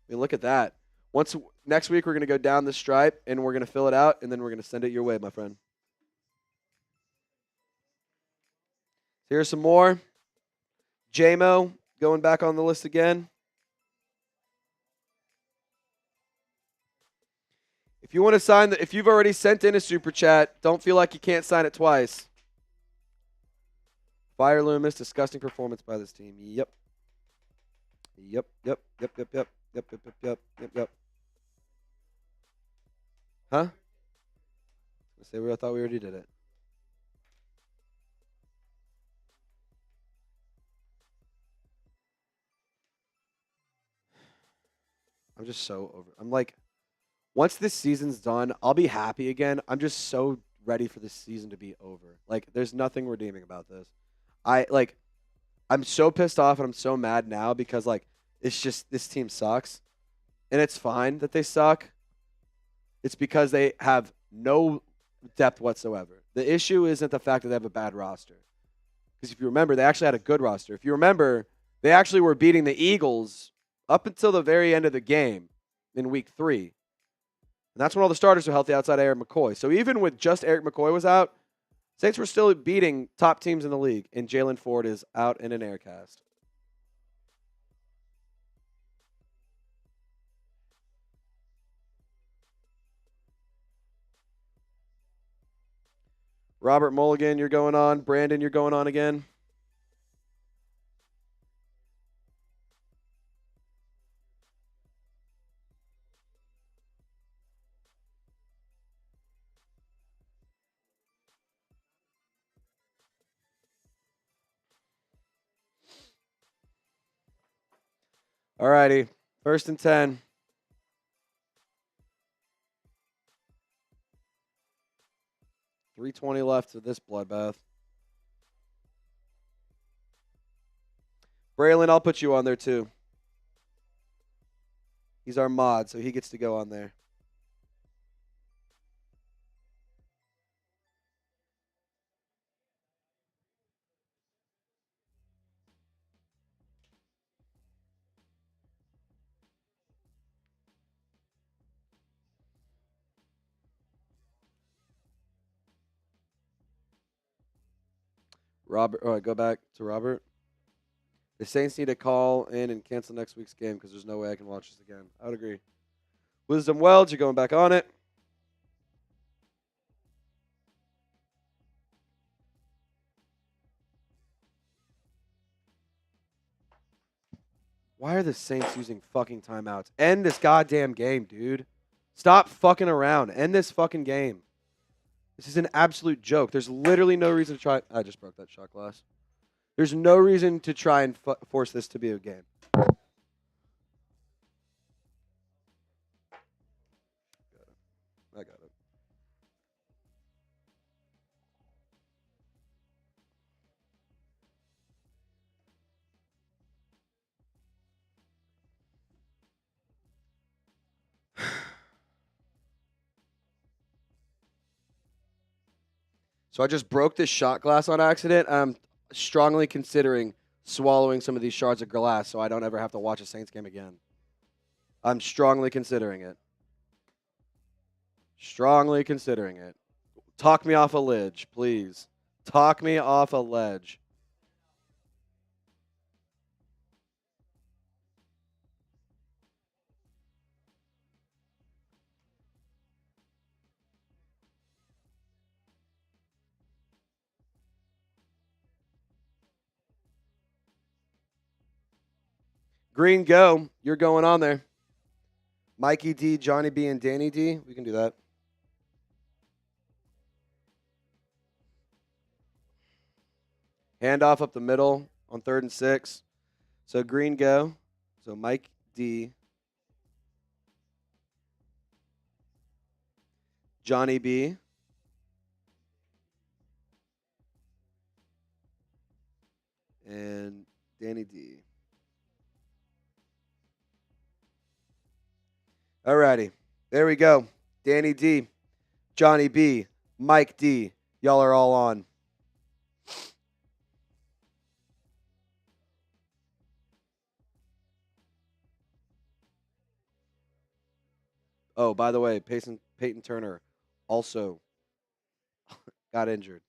mean, look at that. Next week, we're going to go down the stripe, and we're going to fill it out, and then we're going to send it your way, my friend. Here's some more. JMO going back on the list again. If you want to sign, if you've already sent in a super chat, don't feel like you can't sign it twice. Fire Loomis, disgusting performance by this team. Yep. Huh? I thought we already did it. I'm just so over. I'm like, once this season's done, I'll be happy again. I'm just so ready for this season to be over. Like, there's nothing redeeming about this. I'm so pissed off and I'm so mad now because, like, it's just this team sucks. And it's fine that they suck. It's because they have no depth whatsoever. The issue isn't the fact that they have a bad roster. Because if you remember, they actually had a good roster. If you remember, they actually were beating the Eagles up until the very end of the game in week 3. And that's when all the starters were healthy outside of Eric McCoy. So even with just Eric McCoy was out, Saints were still beating top teams in the league. And Jalen Ford is out in an air cast. Robert Mulligan, you're going on. Brandon, you're going on again. All righty. 1st and 10. $3:20 left of this bloodbath. Braylon, I'll put you on there too. He's our mod, so he gets to go on there. Robert, all right, go back to Robert. The Saints need to call in and cancel next week's game because there's no way I can watch this again. I would agree. Wisdom Wells, you're going back on it. Why are the Saints using fucking timeouts? End this goddamn game, dude. Stop fucking around. End this fucking game. This is an absolute joke. There's literally no reason to try. I just broke that shot glass. There's no reason to try and force this to be a game. I got it. So I just broke this shot glass on accident. I'm strongly considering swallowing some of these shards of glass so I don't ever have to watch a Saints game again. I'm strongly considering it. Strongly considering it. Talk me off a ledge, please. Talk me off a ledge. Green, go. You're going on there. Mikey D, Johnny B, and Danny D. We can do that. Handoff up the middle on 3rd and 6. So Green, go. So Mike D, Johnny B, and Danny D. Alrighty. There we go. Danny D, Johnny B, Mike D. Y'all are all on. Oh, by the way, Peyton Turner also got injured.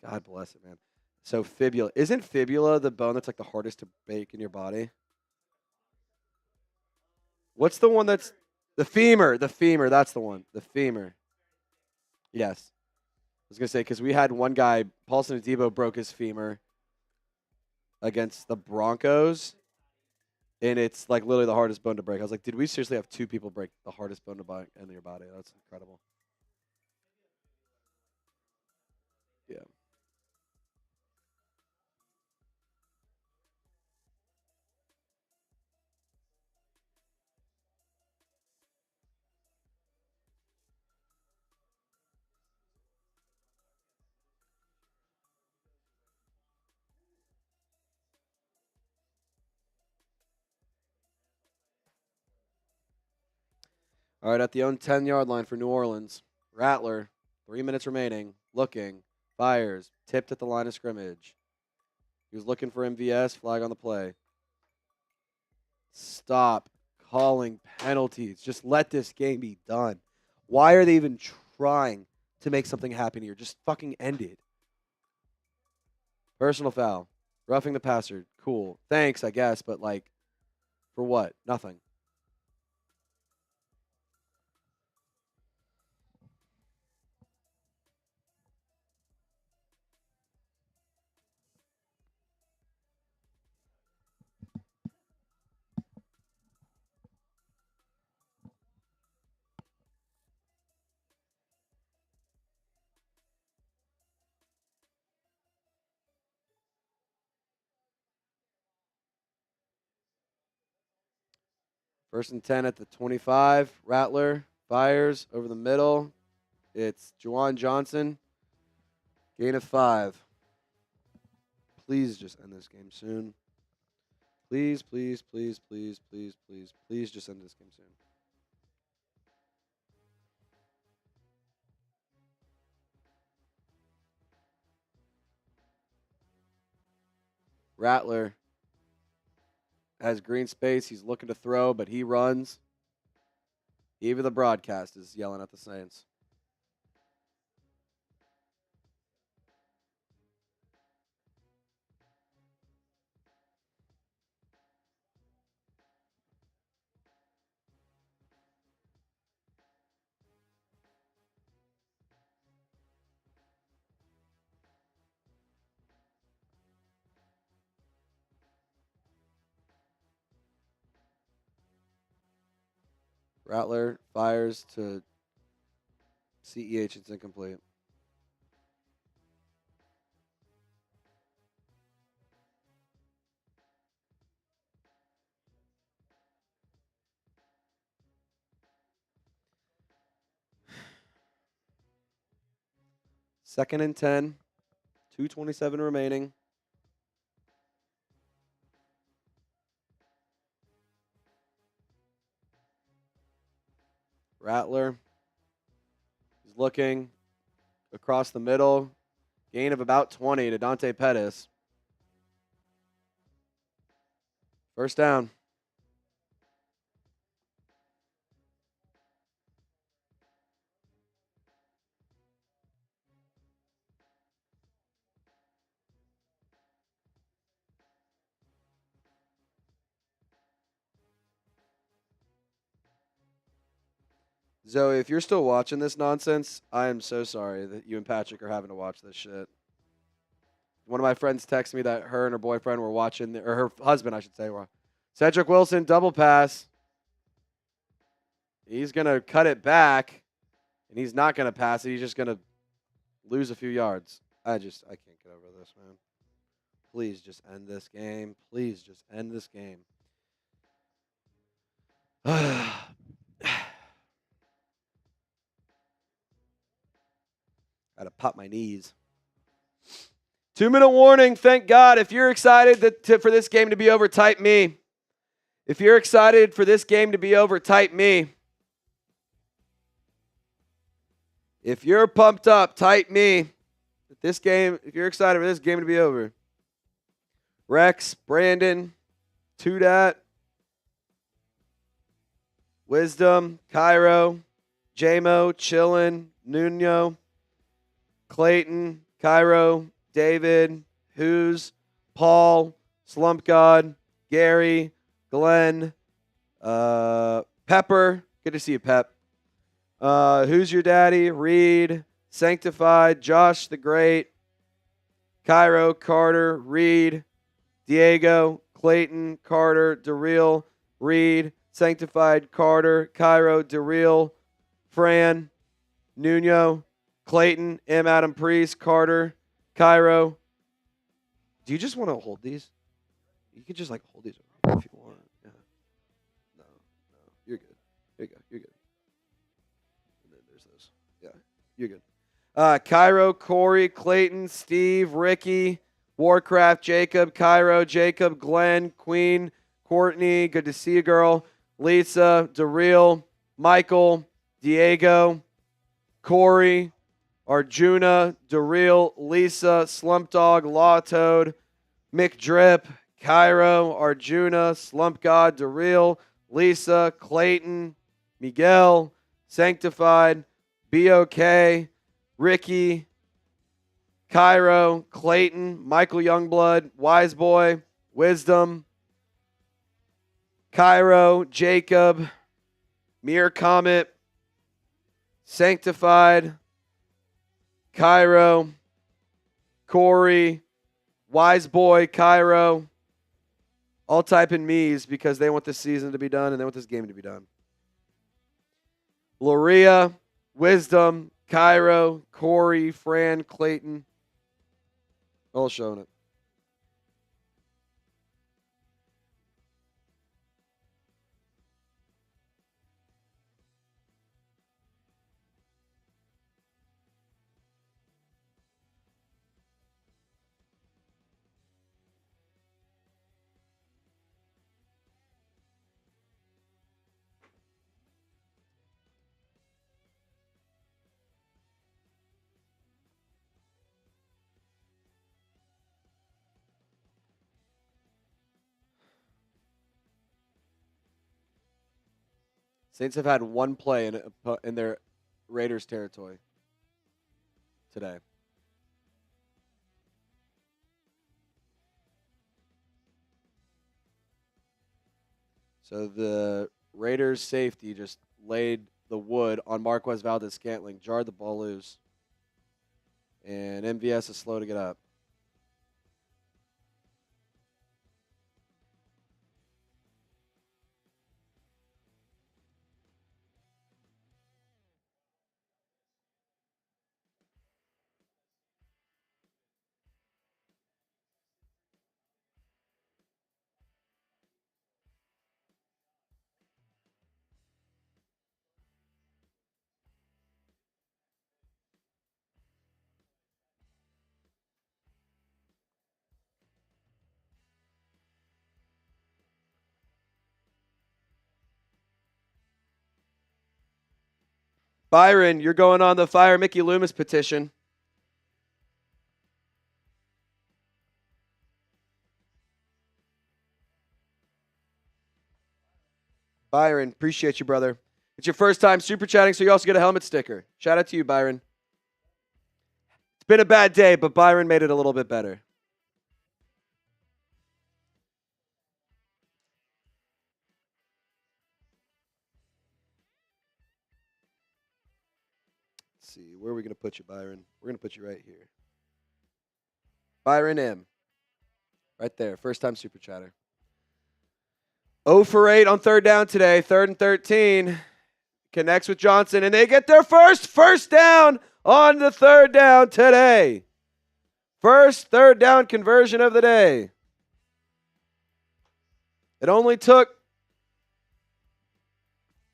God bless it, man. So fibula. Isn't fibula the bone that's like the hardest to break in your body? What's the one that's the femur? The femur, that's the one. The femur. Yes. I was going to say, because we had one guy, Paulson Deablo, broke his femur against the Broncos, and it's like literally the hardest bone to break. I was like, did we seriously have 2 people break the hardest bone to break in your body? That's incredible. Yeah. All right, at the own 10-yard line for New Orleans. Rattler, 3 minutes remaining, looking, fires, tipped at the line of scrimmage. He was looking for MVS, flag on the play. Stop calling penalties. Just let this game be done. Why are they even trying to make something happen here? Just fucking end it. Personal foul. Roughing the passer. Cool. Thanks, I guess, but like, for what? Nothing. First and 10 at the 25. Rattler fires over the middle. It's Juwan Johnson. Gain of 5. Please just end this game soon. Please, please, please, please, please, please, please just end this game soon. Rattler has green space. He's looking to throw, but he runs. Even the broadcast is yelling at the Saints. Rattler fires to CEH. It's incomplete. Second and 10. 2:27 remaining. Rattler is looking across the middle. Gain of about 20 to Dante Pettis. First down. Zoe, if you're still watching this nonsense, I am so sorry that you and Patrick are having to watch this shit. One of my friends texted me that her and her boyfriend were watching, or her husband, I should say, were. Cedric Wilson, double pass. He's going to cut it back, and he's not going to pass it. He's just going to lose a few yards. I can't get over this, man. Please just end this game. Please just end this game. Gotta pop my knees. 2-minute warning. Thank God. If you're excited for this game to be over, type me. If you're excited for this game to be over, type me. If you're pumped up, type me. If you're excited for this game to be over. Rex, Brandon, Tudat, Wisdom, Cairo, Jamo, Chillin, Nuno, Clayton, Cairo, David, Who's, Paul, Slump God, Gary, Glenn, Pepper. Good to see you, Pep. Who's Your Daddy? Reed, Sanctified, Josh the Great, Cairo, Carter, Reed, Diego, Clayton, Carter, DeReal, Reed, Sanctified, Carter, Cairo, DeReal, Fran, Nuno, Clayton, M. Adam Priest, Carter, Cairo. Do you just want to hold these? You can just hold these over if you want. Yeah. No. You're good. Here you go. You're good. And then there's those. Yeah. You're good. Cairo, Corey, Clayton, Steve, Ricky, Warcraft, Jacob, Cairo, Jacob, Glenn, Queen, Courtney. Good to see you, girl. Lisa, DeReal, Michael, Diego, Corey, Arjuna, DeReal, Lisa, Slump Dog, Law Toad, Mick Drip, Cairo, Arjuna, Slump God, DeReal, Lisa, Clayton, Miguel, Sanctified, BOK, Ricky, Cairo, Clayton, Michael Youngblood, Wise Boy, Wisdom, Cairo, Jacob, Mere Comet, Sanctified, Cairo, Corey, Wise Boy, Cairo. All type in me's because they want this season to be done and they want this game to be done. Loria, Wisdom, Cairo, Corey, Fran, Clayton. All showing it. Saints have had one play in their Raiders territory today. So the Raiders safety just laid the wood on Marquez Valdes-Scantling, jarred the ball loose. And MVS is slow to get up. Byron, you're going on the Fire Mickey Loomis petition. Byron, appreciate you, brother. It's your first time super chatting, so you also get a helmet sticker. Shout out to you, Byron. It's been a bad day, but Byron made it a little bit better. Let's see, where are we going to put you, Byron? We're going to put you right here. Byron M. Right there, first time super chatter. 0 for 8 on third down today, 3rd and 13. Connects with Johnson, and they get their first down on the third down today. First third down conversion of the day. It only took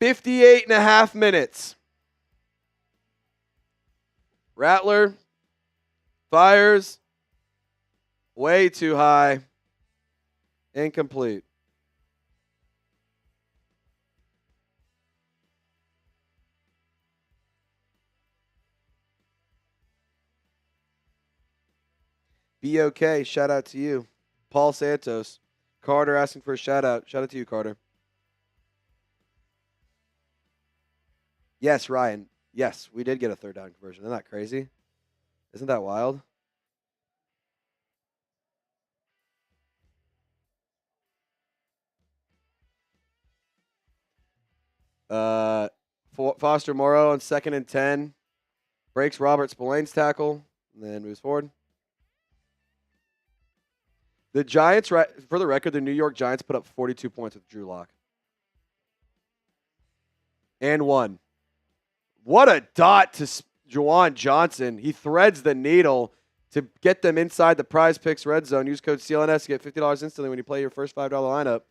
58 and a half minutes. Rattler fires way too high. Incomplete. Be okay. Shout out to you. Paul Santos. Carter asking for a shout out. Shout out to you, Carter. Yes, Ryan. Yes, we did get a third down conversion. Isn't that crazy? Isn't that wild? Foster Moreau on 2nd and 10. Breaks Robert Spillane's tackle and then moves forward. The Giants, for the record, the New York Giants put up 42 points with Drew Lock. And won. What a dot to Juwan Johnson. He threads the needle to get them inside the PrizePicks red zone. Use code CLNS to get $50 instantly when you play your first $5 lineup.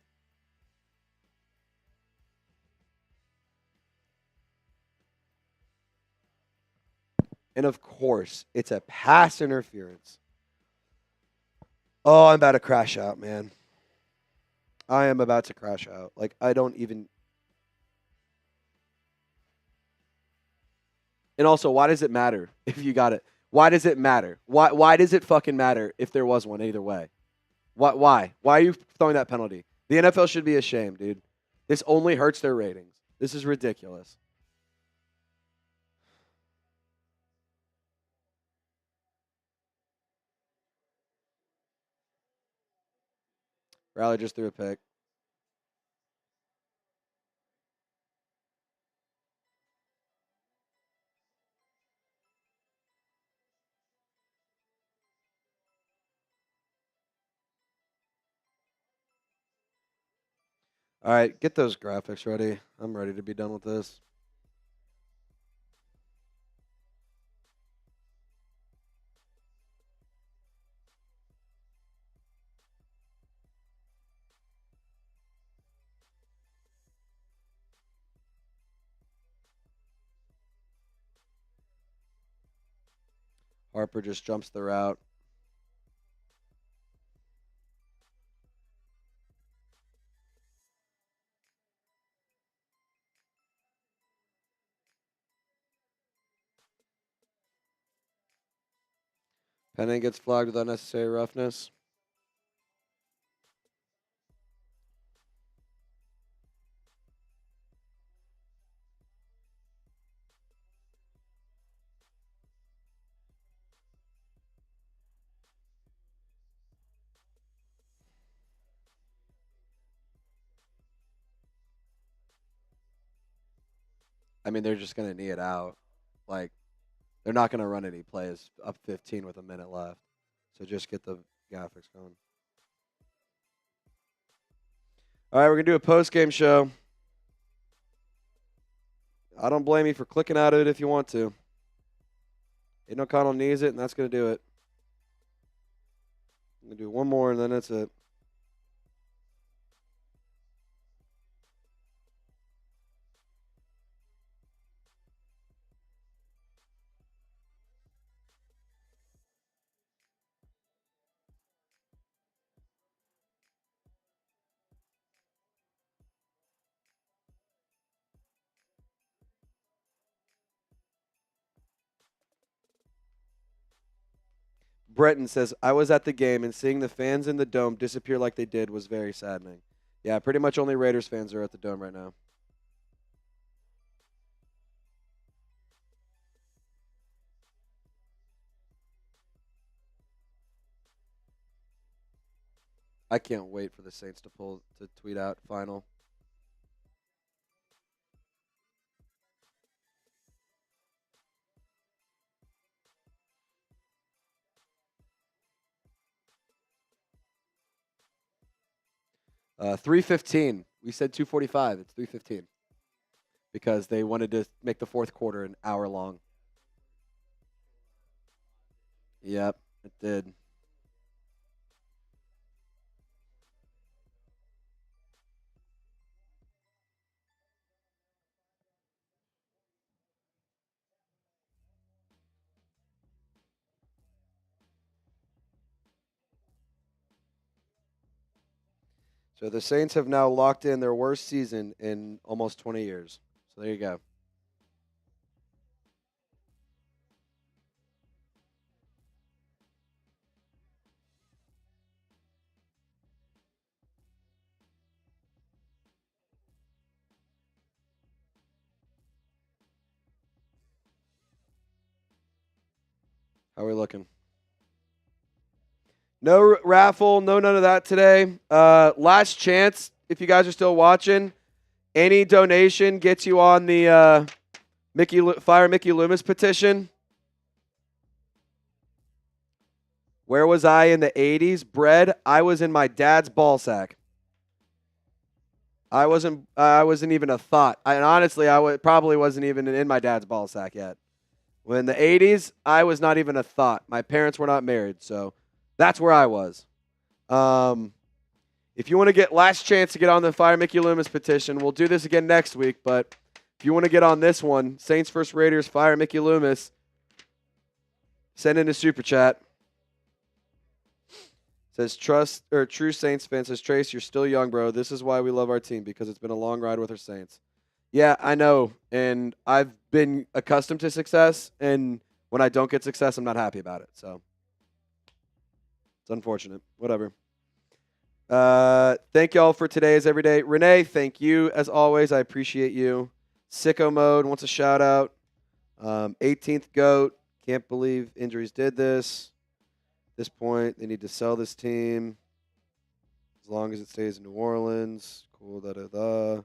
And, of course, it's a pass interference. Oh, I'm about to crash out, man. I am about to crash out. Like, I don't even... And also, why does it matter if you got it? Why does it matter? Why does it fucking matter if there was one either way? Why? Why are you throwing that penalty? The NFL should be ashamed, dude. This only hurts their ratings. This is ridiculous. Rattler just threw a pick. All right, get those graphics ready. I'm ready to be done with this. Harper just jumps the route. Penning gets flagged with unnecessary roughness. I mean, they're just going to knee it out. Like, they're not going to run any plays up 15 with a minute left. So just get the graphics going. All right, we're going to do a post-game show. I don't blame you for clicking out of it if you want to. Aidan O'Connell needs it, and that's going to do it. I'm going to do one more, and then that's it. Breton says, I was at the game, and seeing the fans in the Dome disappear like they did was very saddening. Yeah, pretty much only Raiders fans are at the Dome right now. I can't wait for the Saints to tweet out final. $3:15. We said 2:45. It's 3:15 because they wanted to make the fourth quarter an hour long. Yep, it did. So the Saints have now locked in their worst season in almost 20 years. So there you go. How are we looking? No raffle, no none of that today. Last chance, if you guys are still watching, any donation gets you on the Fire Mickey Loomis petition. Where was I in the 80s? Bread, I was in my dad's ball sack. I wasn't even a thought. And honestly, probably wasn't even in my dad's ball sack yet. When the 80s, I was not even a thought. My parents were not married, so that's where I was. If you want to get last chance to get on the Fire Mickey Loomis petition, we'll do this again next week. But if you want to get on this one, Saints vs. Raiders, Fire Mickey Loomis, send in a super chat. Says True Saints fan says, Trace, you're still young, bro. This is why we love our team, because it's been a long ride with our Saints. Yeah, I know. And I've been accustomed to success. And when I don't get success, I'm not happy about it. So it's unfortunate. Whatever. Thank y'all for today's everyday. Renee, thank you as always. I appreciate you. Sicko Mode wants a shout out. 18th Goat. Can't believe injuries did this. At this point, they need to sell this team as long as it stays in New Orleans. Cool. Da da da.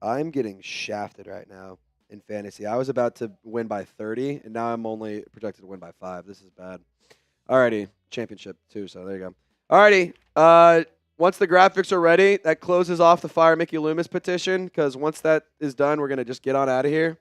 I'm getting shafted right now in fantasy. I was about to win by 30, and now I'm only projected to win by 5. This is bad. Alrighty, championship too, so there you go. Alrighty, once the graphics are ready, that closes off the Fire Mickey Loomis petition, because once that is done, we're going to just get on out of here.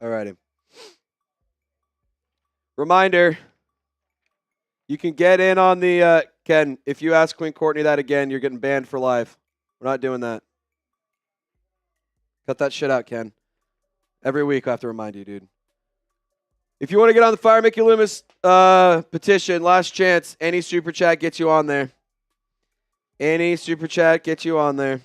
All righty. Reminder, you can get in on the, Ken, if you ask Queen Courtney that again, you're getting banned for life. We're not doing that. Cut that shit out, Ken. Every week I have to remind you, dude. If you want to get on the Fire Mickey Loomis petition, last chance, any super chat gets you on there. Any super chat gets you on there.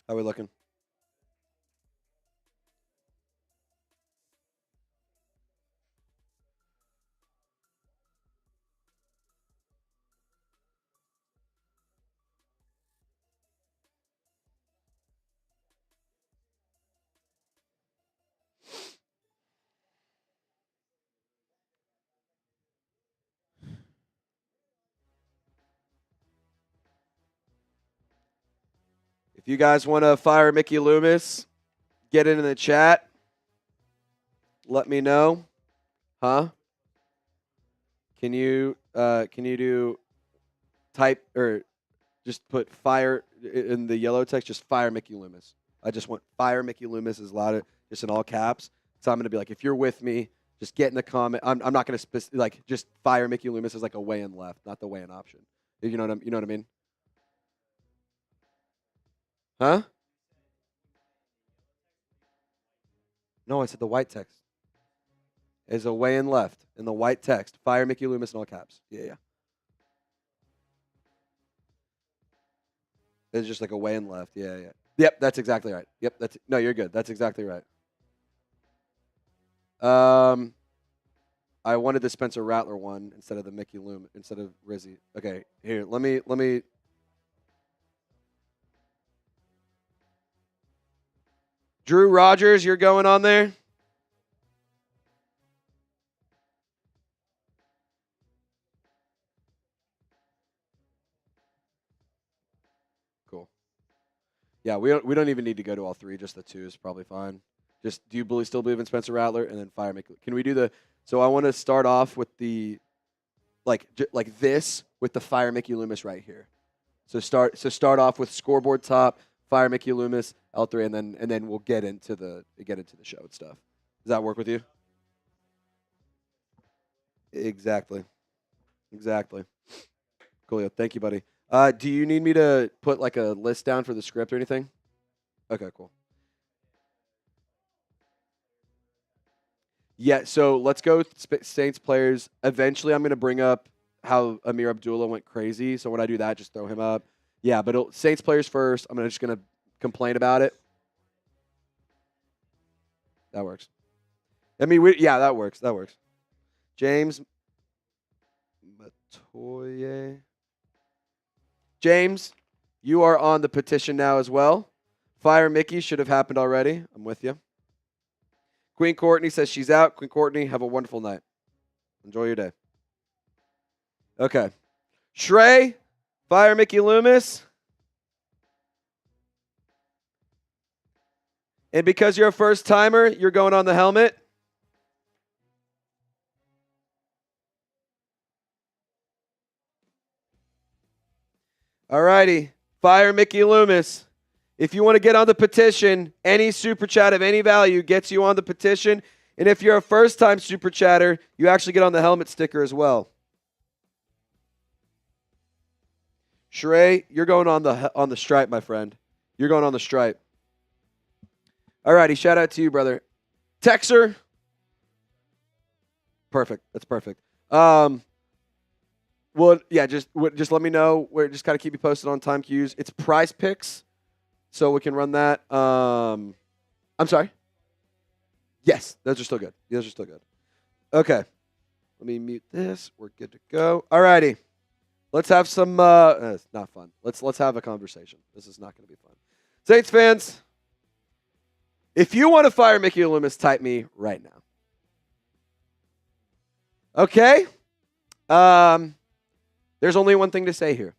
How are we looking? If you guys want to fire Mickey Loomis, get into the chat. Let me know. Huh? Can you do type or just put fire in the yellow text? Just fire Mickey Loomis. I just want fire Mickey Loomis as loud, just in all caps. So I'm gonna be like, if you're with me, just get in the comment. I'm not gonna just fire Mickey Loomis as like a weigh-in left, not the weigh-in option. You know what I mean? Huh? No, I said the white text. Is a weigh-in left in the white text. Fire Mickey Loomis in all caps. Yeah. It's just like a weigh-in left. Yeah. Yep, that's exactly right. Yep, no, you're good. That's exactly right. I wanted the Spencer Rattler one instead of the Mickey Loomis, instead of Rizzi. Okay, here, let me. Drew Rogers, you're going on there? Cool. Yeah, we don't even need to go to all three. Just the two is probably fine. Just do you still believe in Spencer Rattler and then fire Mickey? Can we do the? So I want to start off with the, like this with the fire Mickey Loomis right here. So start off with scoreboard top, fire Mickey Loomis, L3, and then we'll get into the show and stuff. Does that work with you? Exactly. Cool. Thank you, buddy. Do you need me to put like a list down for the script or anything? Okay, cool. Yeah, so let's go with Saints players. Eventually, I'm going to bring up how Amir Abdullah went crazy. So when I do that, just throw him up. Yeah, but Saints players first. I'm just going to complain about it. That works. I mean, that works. James Mathieu. James, you are on the petition now as well. Fire Mickey should have happened already. I'm with you. Queen Courtney says she's out. Queen Courtney, have a wonderful night. Enjoy your day. Okay. Shrey, fire Mickey Loomis. And because you're a first timer, you're going on the helmet. All righty. Fire Mickey Loomis. If you want to get on the petition, any super chat of any value gets you on the petition. And if you're a first-time super chatter, you actually get on the helmet sticker as well. Shrey, you're going on the stripe, my friend. You're going on the stripe. All righty, shout out to you, brother. Texer. Perfect. That's perfect. Well, yeah, just let me know. We're just kind of keep you posted on time cues. It's PrizePicks. So we can run that. I'm sorry. Yes, those are still good. Okay. Let me mute this. We're good to go. All righty. Let's have some. It's not fun. Let's have a conversation. This is not going to be fun. Saints fans, if you want to fire Mickey Loomis, type me right now. Okay. There's only one thing to say here.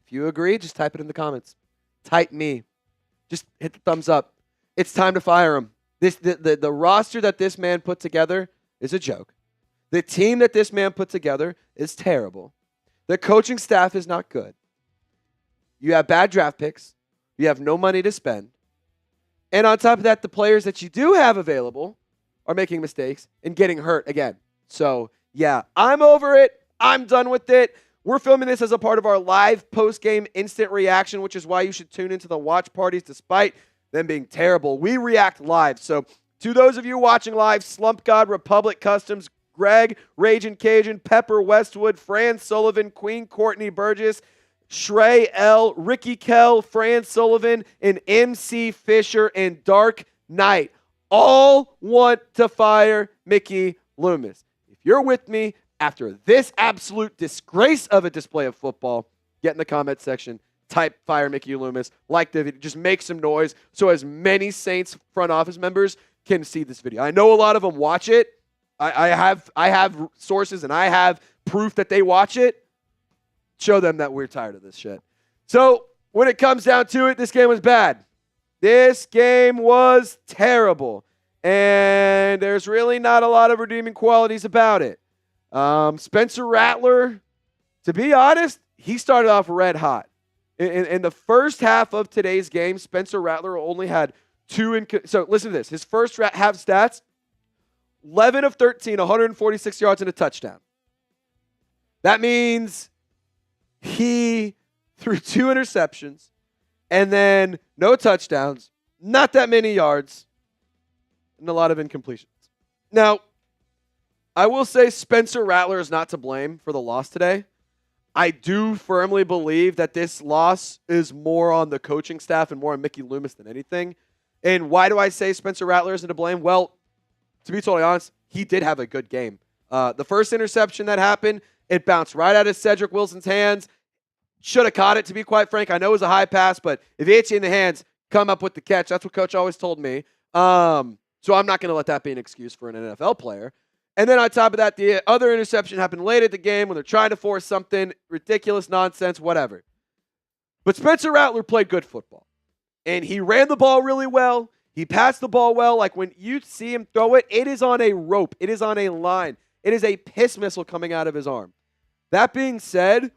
If you agree, just type it in the comments. Type me. Just hit the thumbs up. It's time to fire him. The roster that this man put together is a joke. The team that this man put together is terrible. The coaching staff is not good. You have bad draft picks. You have no money to spend. And on top of that, the players that you do have available are making mistakes and getting hurt again. So, yeah, I'm over it. I'm done with it. We're filming this as a part of our live post-game instant reaction, which is why you should tune into the watch parties despite them being terrible. We react live. So, to those of you watching live, Slump God, Republic Customs, Greg, Ragin' Cajun, Pepper Westwood, Fran Sullivan, Queen Courtney Burgess, Shrey L, Ricky Kell, Fran Sullivan, and MC Fisher and Dark Knight all want to fire Mickey Loomis. If you're with me after this absolute disgrace of a display of football, get in the comment section, type fire Mickey Loomis, like the video, just make some noise so as many Saints front office members can see this video. I know a lot of them watch it. I have sources and I have proof that they watch it. Show them that we're tired of this shit. So when it comes down to it, this game was bad. This game was terrible. And there's really not a lot of redeeming qualities about it. Spencer Rattler, to be honest, he started off red hot. In the first half of today's game, Spencer Rattler only had so listen to this. His first half stats, 11 of 13, 146 yards and a touchdown. That means he threw 2 interceptions and then no touchdowns, not that many yards, and a lot of incompletions. Now, I will say Spencer Rattler is not to blame for the loss today. I do firmly believe that this loss is more on the coaching staff and more on Mickey Loomis than anything. And why do I say Spencer Rattler isn't to blame? Well, to be totally honest, he did have a good game. The first interception that happened, it bounced right out of Cedric Wilson's hands. Should have caught it, to be quite frank. I know it was a high pass, but if it hits you in the hands, come up with the catch. That's what Coach always told me. So I'm not going to let that be an excuse for an NFL player. And then on top of that, the other interception happened late at the game when they're trying to force something, ridiculous nonsense, whatever. But Spencer Rattler played good football. And he ran the ball really well. He passed the ball well. Like when you see him throw it, it is on a rope. It is on a line. It is a piss missile coming out of his arm. That being said,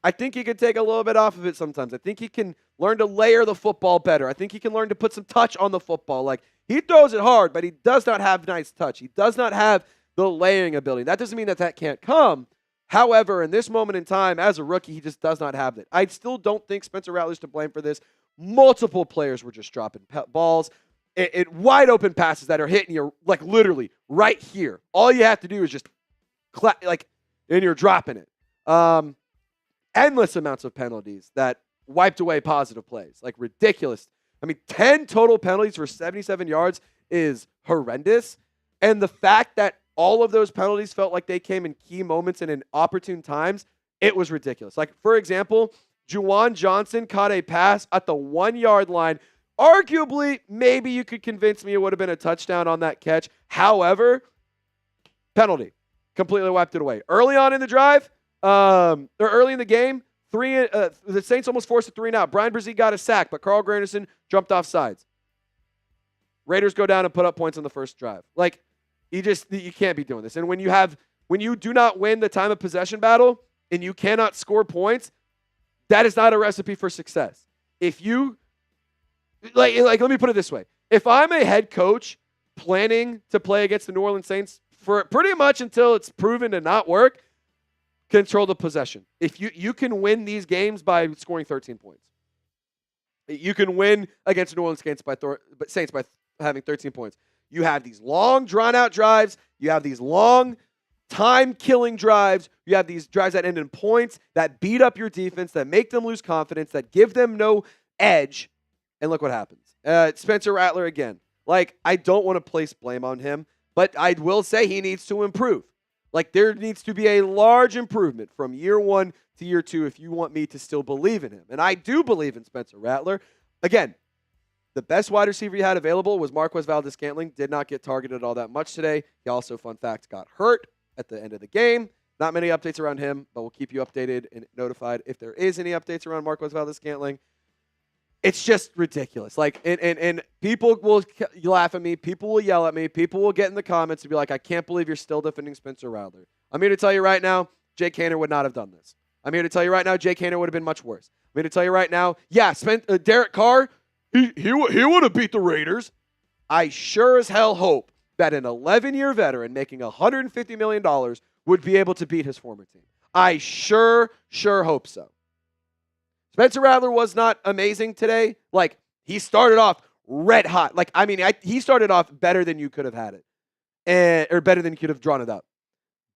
I think he could take a little bit off of it sometimes. I think he can learn to layer the football better. I think he can learn to put some touch on the football. Like he throws it hard, but he does not have nice touch. He does not have the layering ability. That doesn't mean that that can't come. However, in this moment in time, as a rookie, he just does not have it. I still don't think Spencer Rattler's to blame for this. Multiple players were just dropping balls. It wide open passes that are hitting you like literally right here. All you have to do is just and you're dropping it. Endless amounts of penalties that wiped away positive plays. Like ridiculous. I mean, 10 total penalties for 77 yards is horrendous. And the fact that all of those penalties felt like they came in key moments and in opportune times, it was ridiculous. Like, for example, Juwan Johnson caught a pass at the 1-yard line. Arguably, maybe you could convince me it would have been a touchdown on that catch. However, penalty. Completely wiped it away. Early on in the drive, or early in the game, the Saints almost forced a 3-and-out. Brian Brzee got a sack, but Carl Granderson jumped off sides. Raiders go down and put up points on the first drive. Like, you can't be doing this. And when you do not win the time of possession battle and you cannot score points, that is not a recipe for success. If you let me put it this way. If I'm a head coach planning to play against the New Orleans Saints for pretty much until it's proven to not work, control the possession. If you can win these games by scoring 13 points. You can win against the New Orleans Saints by having 13 points. You have these long, drawn-out drives. You have these long, time-killing drives. You have these drives that end in points, that beat up your defense, that make them lose confidence, that give them no edge. And look what happens. Spencer Rattler again. Like, I don't want to place blame on him, but I will say he needs to improve. Like, there needs to be a large improvement from year 1 to year 2 if you want me to still believe in him. And I do believe in Spencer Rattler. Again, the best wide receiver he had available was Marquez Valdes-Scantling. Did not get targeted all that much today. He also, fun fact, got hurt at the end of the game. Not many updates around him, but we'll keep you updated and notified if there is any updates around Marquez Valdes-Scantling. It's just ridiculous. Like, and people will laugh at me. People will yell at me. People will get in the comments and be like, I can't believe you're still defending Spencer Rattler. I'm here to tell you right now, Jake Haener would not have done this. I'm here to tell you right now, Jake Haener would have been much worse. I'm here to tell you right now, yeah, Derek Carr, he would have beat the Raiders. I sure as hell hope that an 11-year veteran making $150 million would be able to beat his former team. I sure hope so. Spencer Rattler was not amazing today. Like, he started off red hot. Like, I mean, he started off better than you could have had it. Or better than you could have drawn it up.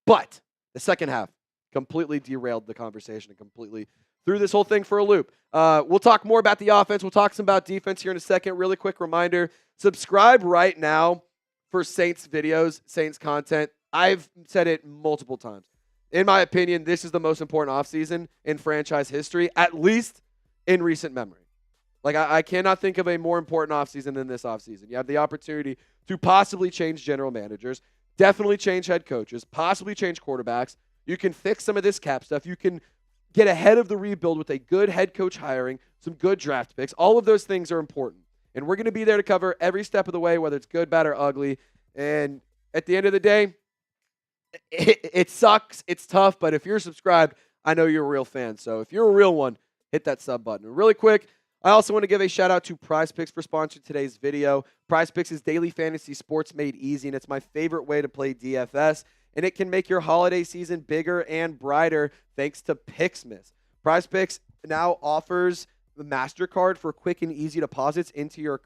But the second half completely derailed the conversation and completely threw this whole thing for a loop. We'll talk more about the offense. We'll talk some about defense here in a second. Really quick reminder, subscribe right now for Saints videos, Saints content. I've said it multiple times. In my opinion, this is the most important offseason in franchise history, at least in recent memory. Like, I cannot think of a more important offseason than this offseason. You have the opportunity to possibly change general managers, definitely change head coaches, possibly change quarterbacks. You can fix some of this cap stuff. You can get ahead of the rebuild with a good head coach hiring, some good draft picks. All of those things are important. And we're going to be there to cover every step of the way, whether it's good, bad, or ugly. And at the end of the day, it sucks. It's tough. But if you're subscribed, I know you're a real fan. So if you're a real one, hit that sub button. And really quick, I also want to give a shout out to PrizePicks for sponsoring today's video. PrizePicks is daily fantasy sports made easy, and it's my favorite way to play DFS. And it can make your holiday season bigger and brighter thanks to Picksmas. PrizePicks now offers the MasterCard for quick and easy deposits into your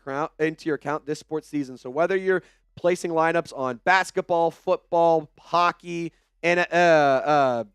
account this sports season. So whether you're placing lineups on basketball, football, hockey, and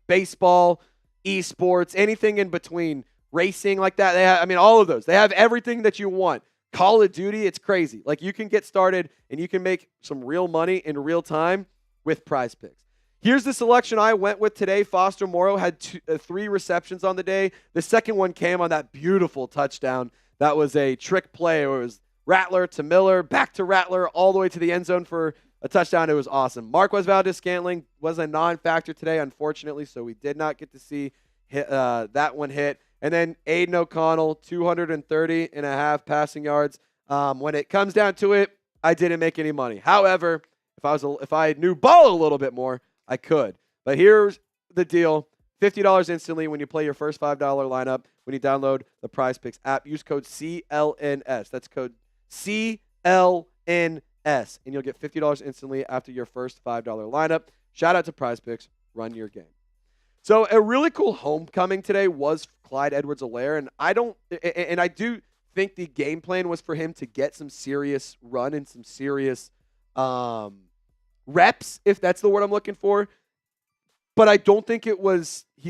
baseball, esports, anything in between, racing like that, they have, all of those. They have everything that you want. Call of Duty, it's crazy. Like, you can get started and you can make some real money in real time with PrizePicks. Here's the selection I went with today. Foster Moreau had 3 receptions on the day. The second one came on that beautiful touchdown. That was a trick play. It was Rattler to Miller, back to Rattler, all the way to the end zone for a touchdown. It was awesome. Marquez Valdes-Scantling was a non-factor today, unfortunately, so we did not get to see that one hit. And then Aidan O'Connell, 230.5 passing yards. When it comes down to it, I didn't make any money. However, if I knew ball a little bit more, I could. But here's the deal. $50 instantly when you play your first $5 lineup when you download the PrizePicks app. Use code CLNS. That's code CLNS. And you'll get $50 instantly after your first $5 lineup. Shout out to PrizePicks. Run your game. So a really cool homecoming today was Clyde Edwards-Helaire. And I do think the game plan was for him to get some serious run and some serious reps, if that's the word I'm looking for. But I don't think he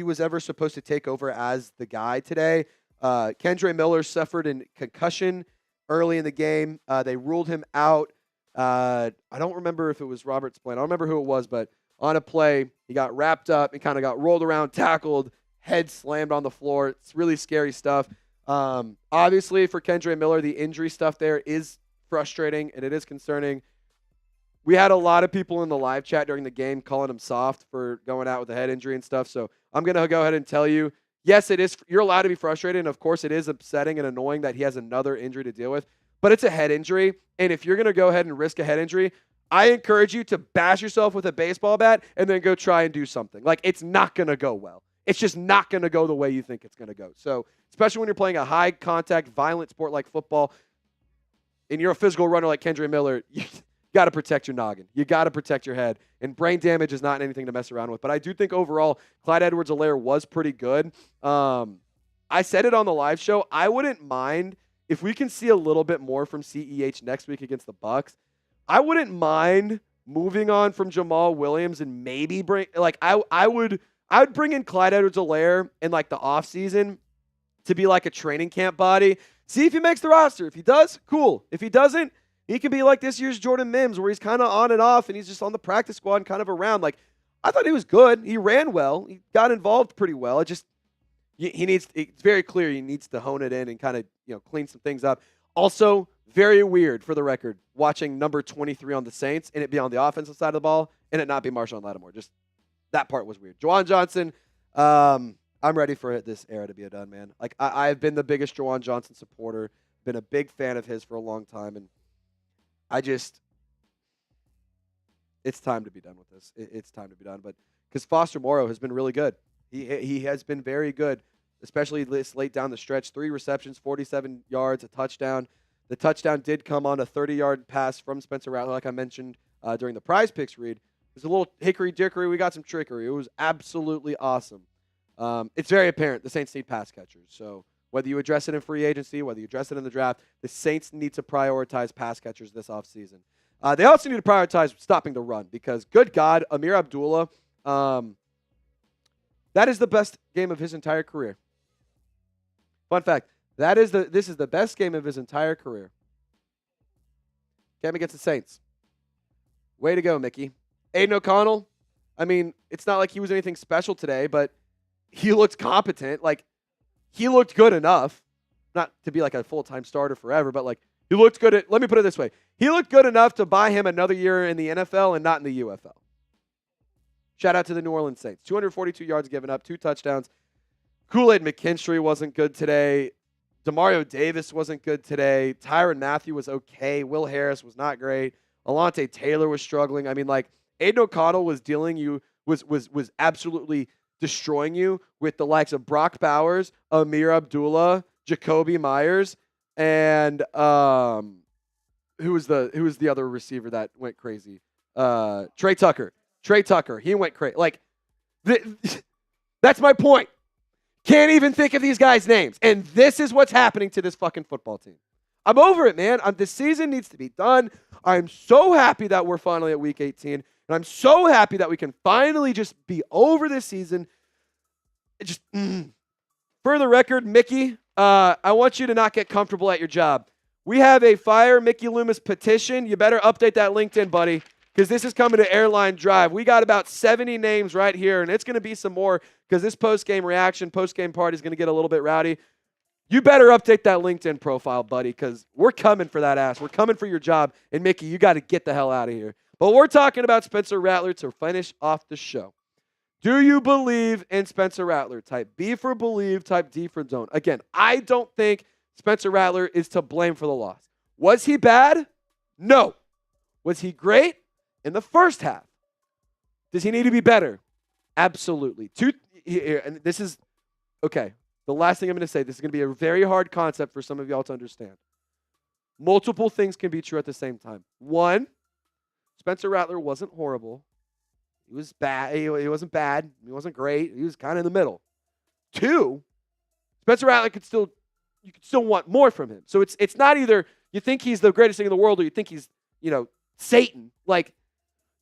was ever supposed to take over as the guy today. Kendre Miller suffered a concussion early in the game. They ruled him out. I don't remember if it was Robert's plan. I don't remember who it was, but on a play, he got wrapped up and kind of got rolled around, tackled, head slammed on the floor. It's really scary stuff. Obviously, for Kendre Miller, the injury stuff there is frustrating, and it is concerning. We had a lot of people in the live chat during the game calling him soft for going out with a head injury and stuff. So I'm going to go ahead and tell you, yes, it is. You're allowed to be frustrated. And of course, it is upsetting and annoying that he has another injury to deal with. But it's a head injury. And if you're going to go ahead and risk a head injury, I encourage you to bash yourself with a baseball bat and then go try and do something. Like, it's not going to go well. It's just not going to go the way you think it's going to go. So especially when you're playing a high contact, violent sport like football, and you're a physical runner like Kendre Miller, you got to protect your noggin. You got to protect your head. And brain damage is not anything to mess around with. But I do think overall, Clyde Edwards-Helaire was pretty good. I said it on the live show. I wouldn't mind if we can see a little bit more from CEH next week against the Bucs. I wouldn't mind moving on from Jamaal Williams and maybe I would bring in Clyde Edwards-Helaire in like the offseason to be like a training camp body. See if he makes the roster. If he does, cool. If he doesn't, he can be like this year's Jordan Mims, where he's kind of on and off, and he's just on the practice squad and kind of around. Like, I thought he was good. He ran well. He got involved pretty well. It's very clear he needs to hone it in and kind of, clean some things up. Also, very weird, for the record, watching number 23 on the Saints and it be on the offensive side of the ball and it not be Marshawn Lattimore. Just that part was weird. Juwan Johnson, I'm ready for this era to be done, man. Like, I've been the biggest Juwan Johnson supporter been a big fan of his for a long time, and it's time to be done with this. It's time to be done, but because Foster Moreau has been really good. He has been very good, especially this late down the stretch. 3 receptions, 47 yards, a touchdown. The touchdown did come on a 30-yard pass from Spencer Rattler, like I mentioned during the PrizePicks read. It was a little hickory-dickory. We got some trickery. It was absolutely awesome. It's very apparent the Saints need pass catchers. So whether you address it in free agency, whether you address it in the draft, the Saints need to prioritize pass catchers this offseason. They also need to prioritize stopping the run because, good God, Ameer Abdullah, that is the best game of his entire career. Fun fact, this is the best game of his entire career. Game against the Saints. Way to go, Mickey. Aidan O'Connell, I mean, it's not like he was anything special today, but he looked competent. Like, he looked good enough. Not to be like a full-time starter forever, but like, he looked good let me put it this way. He looked good enough to buy him another year in the NFL and not in the UFL. Shout out to the New Orleans Saints. 242 yards given up, 2 touchdowns. Kool-Aid McKinstry wasn't good today. Demario Davis wasn't good today. Tyrann Mathieu was okay. Will Harris was not great. Alontae Taylor was struggling. I mean, like, Aidan O'Connell was was absolutely destroying you with the likes of Brock Bowers, Ameer Abdullah, Jakobi Meyers, and who was the other receiver that went crazy? Trey Tucker. Trey Tucker. He went crazy. Like, that's my point. Can't even think of these guys' names. And this is what's happening to this fucking football team. I'm over it, man. This season needs to be done. I'm so happy that we're finally at week 18. And I'm so happy that we can finally just be over this season. For the record, Mickey, I want you to not get comfortable at your job. We have a Fire Mickey Loomis petition. You better update that LinkedIn, buddy, because this is coming to Airline Drive. We got about 70 names right here, and it's going to be some more because this post-game reaction, post-game party is going to get a little bit rowdy. You better update that LinkedIn profile, buddy, because we're coming for that ass. We're coming for your job. And, Mickey, you got to get the hell out of here. But we're talking about Spencer Rattler to finish off the show. Do you believe in Spencer Rattler? Type B for believe, type D for don't. Again, I don't think Spencer Rattler is to blame for the loss. Was he bad? No. Was he great? In the first half. Does he need to be better? Absolutely. And this is, okay, the last thing I'm going to say, this is going to be a very hard concept for some of y'all to understand. Multiple things can be true at the same time. 1, Spencer Rattler wasn't horrible. He was bad. He wasn't bad. He wasn't great. He was kind of in the middle. 2, Spencer Rattler you could still want more from him. So it's not either you think he's the greatest thing in the world or you think he's, Satan. Like,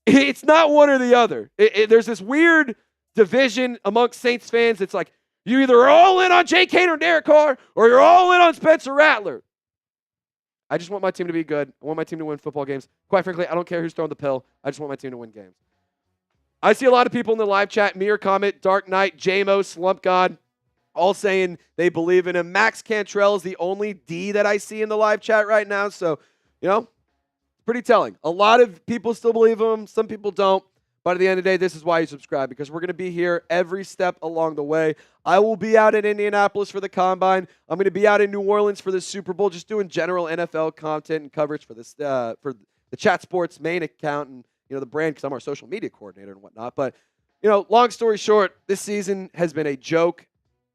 it's not one or the other. There's this weird division amongst Saints fans. It's like, you either are all in on Jake Hader and Derek Carr or you're all in on Spencer Rattler. I just want my team to be good. I want my team to win football games. Quite frankly, I don't care who's throwing the pill. I just want my team to win games. I see a lot of people in the live chat, Mir Comet, Dark Knight, JMO, Slump God, all saying they believe in him. Max Cantrell is the only D that I see in the live chat right now. So, pretty telling. A lot of people still believe him. Some people don't. But at the end of the day, this is why you subscribe, because we're going to be here every step along the way. I will be out in Indianapolis for the Combine. I'm going to be out in New Orleans for the Super Bowl, just doing general NFL content and coverage for this for the Chat Sports main account and the brand, because I'm our social media coordinator and whatnot. But long story short, this season has been a joke.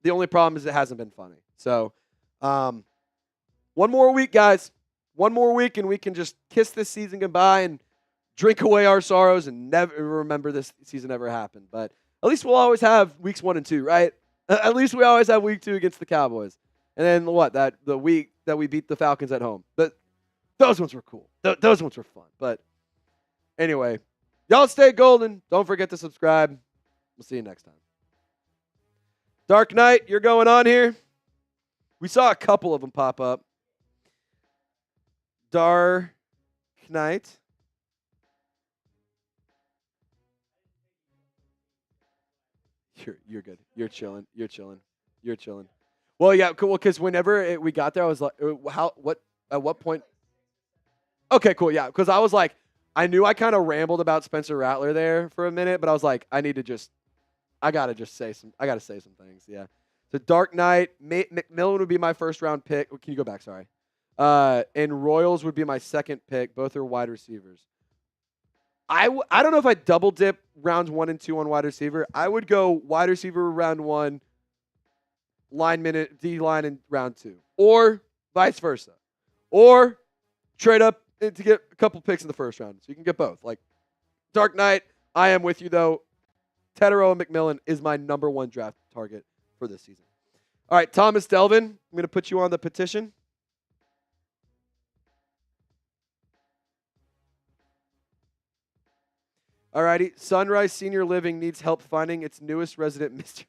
The only problem is it hasn't been funny. So, one more week, guys. One more week, and we can just kiss this season goodbye and drink away our sorrows and never remember this season ever happened. But at least we'll always have weeks 1 and 2, right? At least we always have week 2 against the Cowboys. And then the week that we beat the Falcons at home. Those ones were cool. Those ones were fun. But anyway, y'all stay golden. Don't forget to subscribe. We'll see you next time. Dark Knight, you're going on here. We saw a couple of them pop up. Dark Knight. You're good. You're chilling. Well, yeah, cool. Because whenever we got there, I was like, at what point? Okay, cool. Yeah, because I was like, I knew I kind of rambled about Spencer Rattler there for a minute, but I was like, I gotta say some things. Yeah. So Dark Knight, McMillan would be my first round pick. Can you go back? Sorry. And Royals would be my second pick. Both are wide receivers. I don't know if I double dip rounds 1 and 2 on wide receiver. I would go wide receiver round 1, lineman D line in round 2, or vice versa, or trade up to get a couple picks in the first round, so you can get both. Like Dark Knight, I am with you though. Tedero and McMillan is my number 1 draft target for this season. All right, Thomas Delvin, I'm going to put you on the petition. All righty, Sunrise Senior Living needs help finding its newest resident, Mr.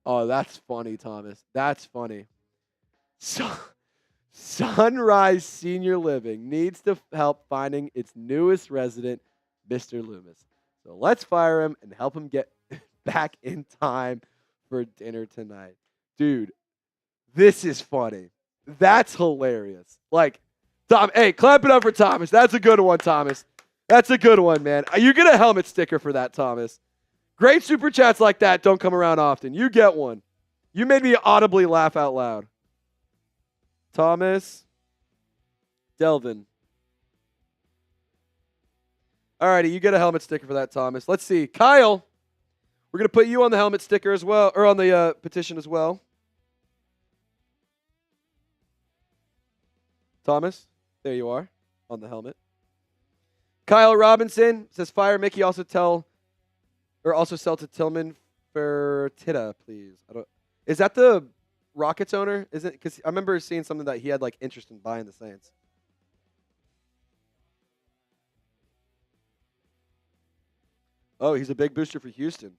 Oh, that's funny, Thomas. That's funny. Sunrise Senior Living needs to help finding its newest resident, Mr. Loomis. So let's fire him and help him get back in time for dinner tonight. Dude, this is funny. That's hilarious. Like, Tom, hey, clap it up for Thomas. That's a good one, Thomas. That's a good one, man. You get a helmet sticker for that, Thomas. Great super chats like that don't come around often. You get one. You made me audibly laugh out loud. Thomas Delvin. All righty, you get a helmet sticker for that, Thomas. Let's see. Kyle, we're going to put you on the helmet sticker as well, or on the petition as well. Thomas, there you are on the helmet. Kyle Robinson says, fire Mickey, also sell to Tillman Fertitta, please. Is that the Rockets owner? Is it? Because I remember seeing something that he had like interest in buying the Saints. Oh, he's a big booster for Houston.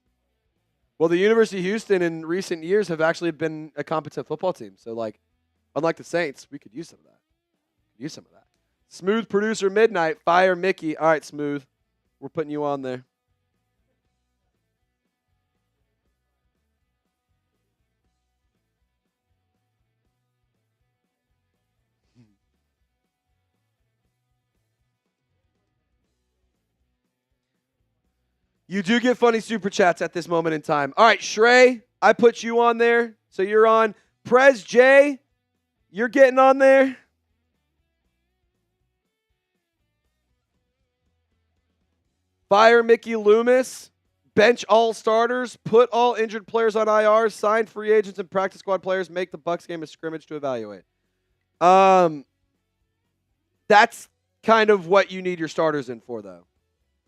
Well, the University of Houston in recent years have actually been a competent football team. So, like, unlike the Saints, we could use some of that. Use some of that. Smooth Producer Midnight, fire Mickey. All right, Smooth. We're putting you on there. You do get funny super chats at this moment in time. All right, Shrey, I put you on there, so you're on. Prez J, you're getting on there. Fire Mickey Loomis. Bench all starters. Put all injured players on IR. Sign free agents and practice squad players. Make the Bucs game a scrimmage to evaluate. That's kind of what you need your starters in for, though.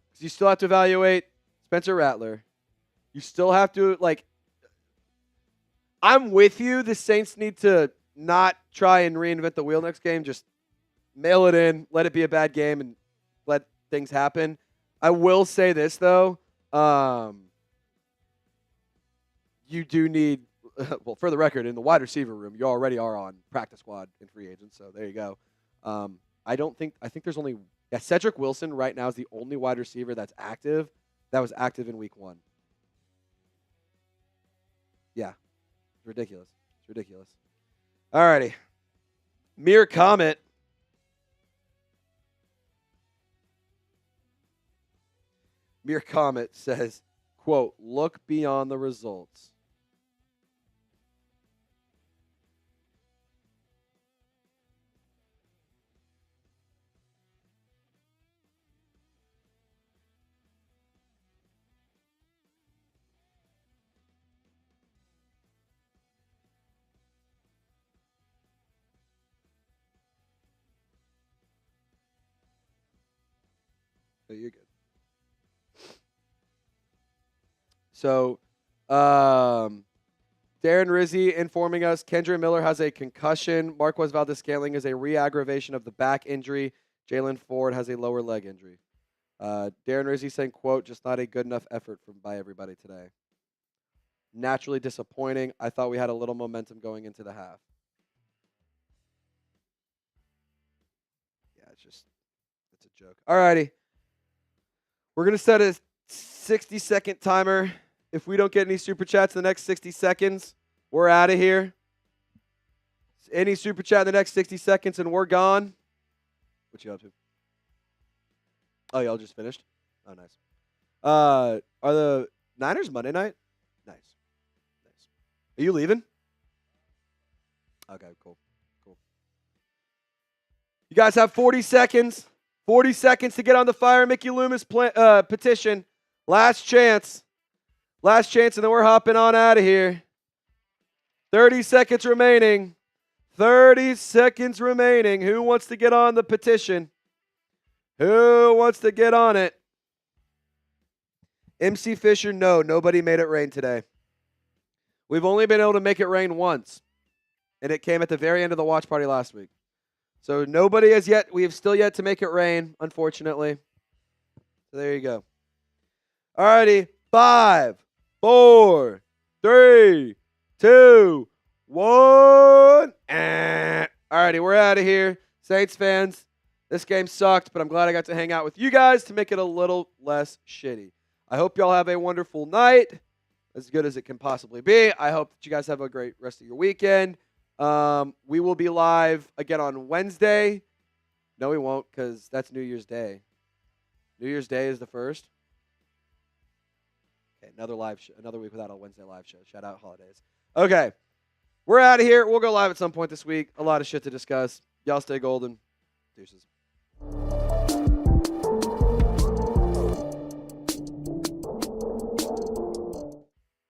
Because you still have to evaluate Spencer Rattler. You still have to, like, I'm with you. The Saints need to not try and reinvent the wheel next game. Just mail it in, let it be a bad game, and let things happen. I will say this, though. You do need, well, for the record, in the wide receiver room, you already are on practice squad and free agents, so there you go. I think there's only, Cedric Wilson right now is the only wide receiver that's active that was active in week 1. Yeah. It's ridiculous. It's ridiculous. All righty. Mere Comet. Mere Comet says, quote, look beyond the results. Oh, you're good. So, Darren Rizzi informing us, Kendre Miller has a concussion. Marquez Valdes-Scantling is a re-aggravation of the back injury. Jalen Ford has a lower leg injury. Darren Rizzi saying, quote, just not a good enough effort by everybody today. Naturally disappointing. I thought we had a little momentum going into the half. Yeah, it's a joke. All righty. We're going to set a 60-second timer. If we don't get any super chats in the next 60 seconds, we're out of here. Any super chat in the next 60 seconds and we're gone. What you up to? Oh, y'all just finished? Oh, nice. Are the Niners Monday night? Nice. Are you leaving? Okay, cool. You guys have 40 seconds. 40 seconds to get on the Fire Mickey Loomis petition. Last chance. Last chance, and then we're hopping on out of here. 30 seconds remaining. 30 seconds remaining. Who wants to get on the petition? Who wants to get on it? MC Fisher, no. Nobody made it rain today. We've only been able to make it rain once. And it came at the very end of the watch party last week. So nobody has yet. We have still yet to make it rain, unfortunately. So there you go. All righty. 5, 4, 3, 2, 1. All righty. We're out of here. Saints fans, this game sucked, but I'm glad I got to hang out with you guys to make it a little less shitty. I hope y'all have a wonderful night, as good as it can possibly be. I hope that you guys have a great rest of your weekend. We will be live again on Wednesday. No, we won't, because that's New Year's Day. New Year's Day is the 1st. Okay, another week without a Wednesday live show. Shout out holidays. Okay, we're out of here. We'll go live at some point this week. A lot of shit to discuss. Y'all stay golden. Deuces.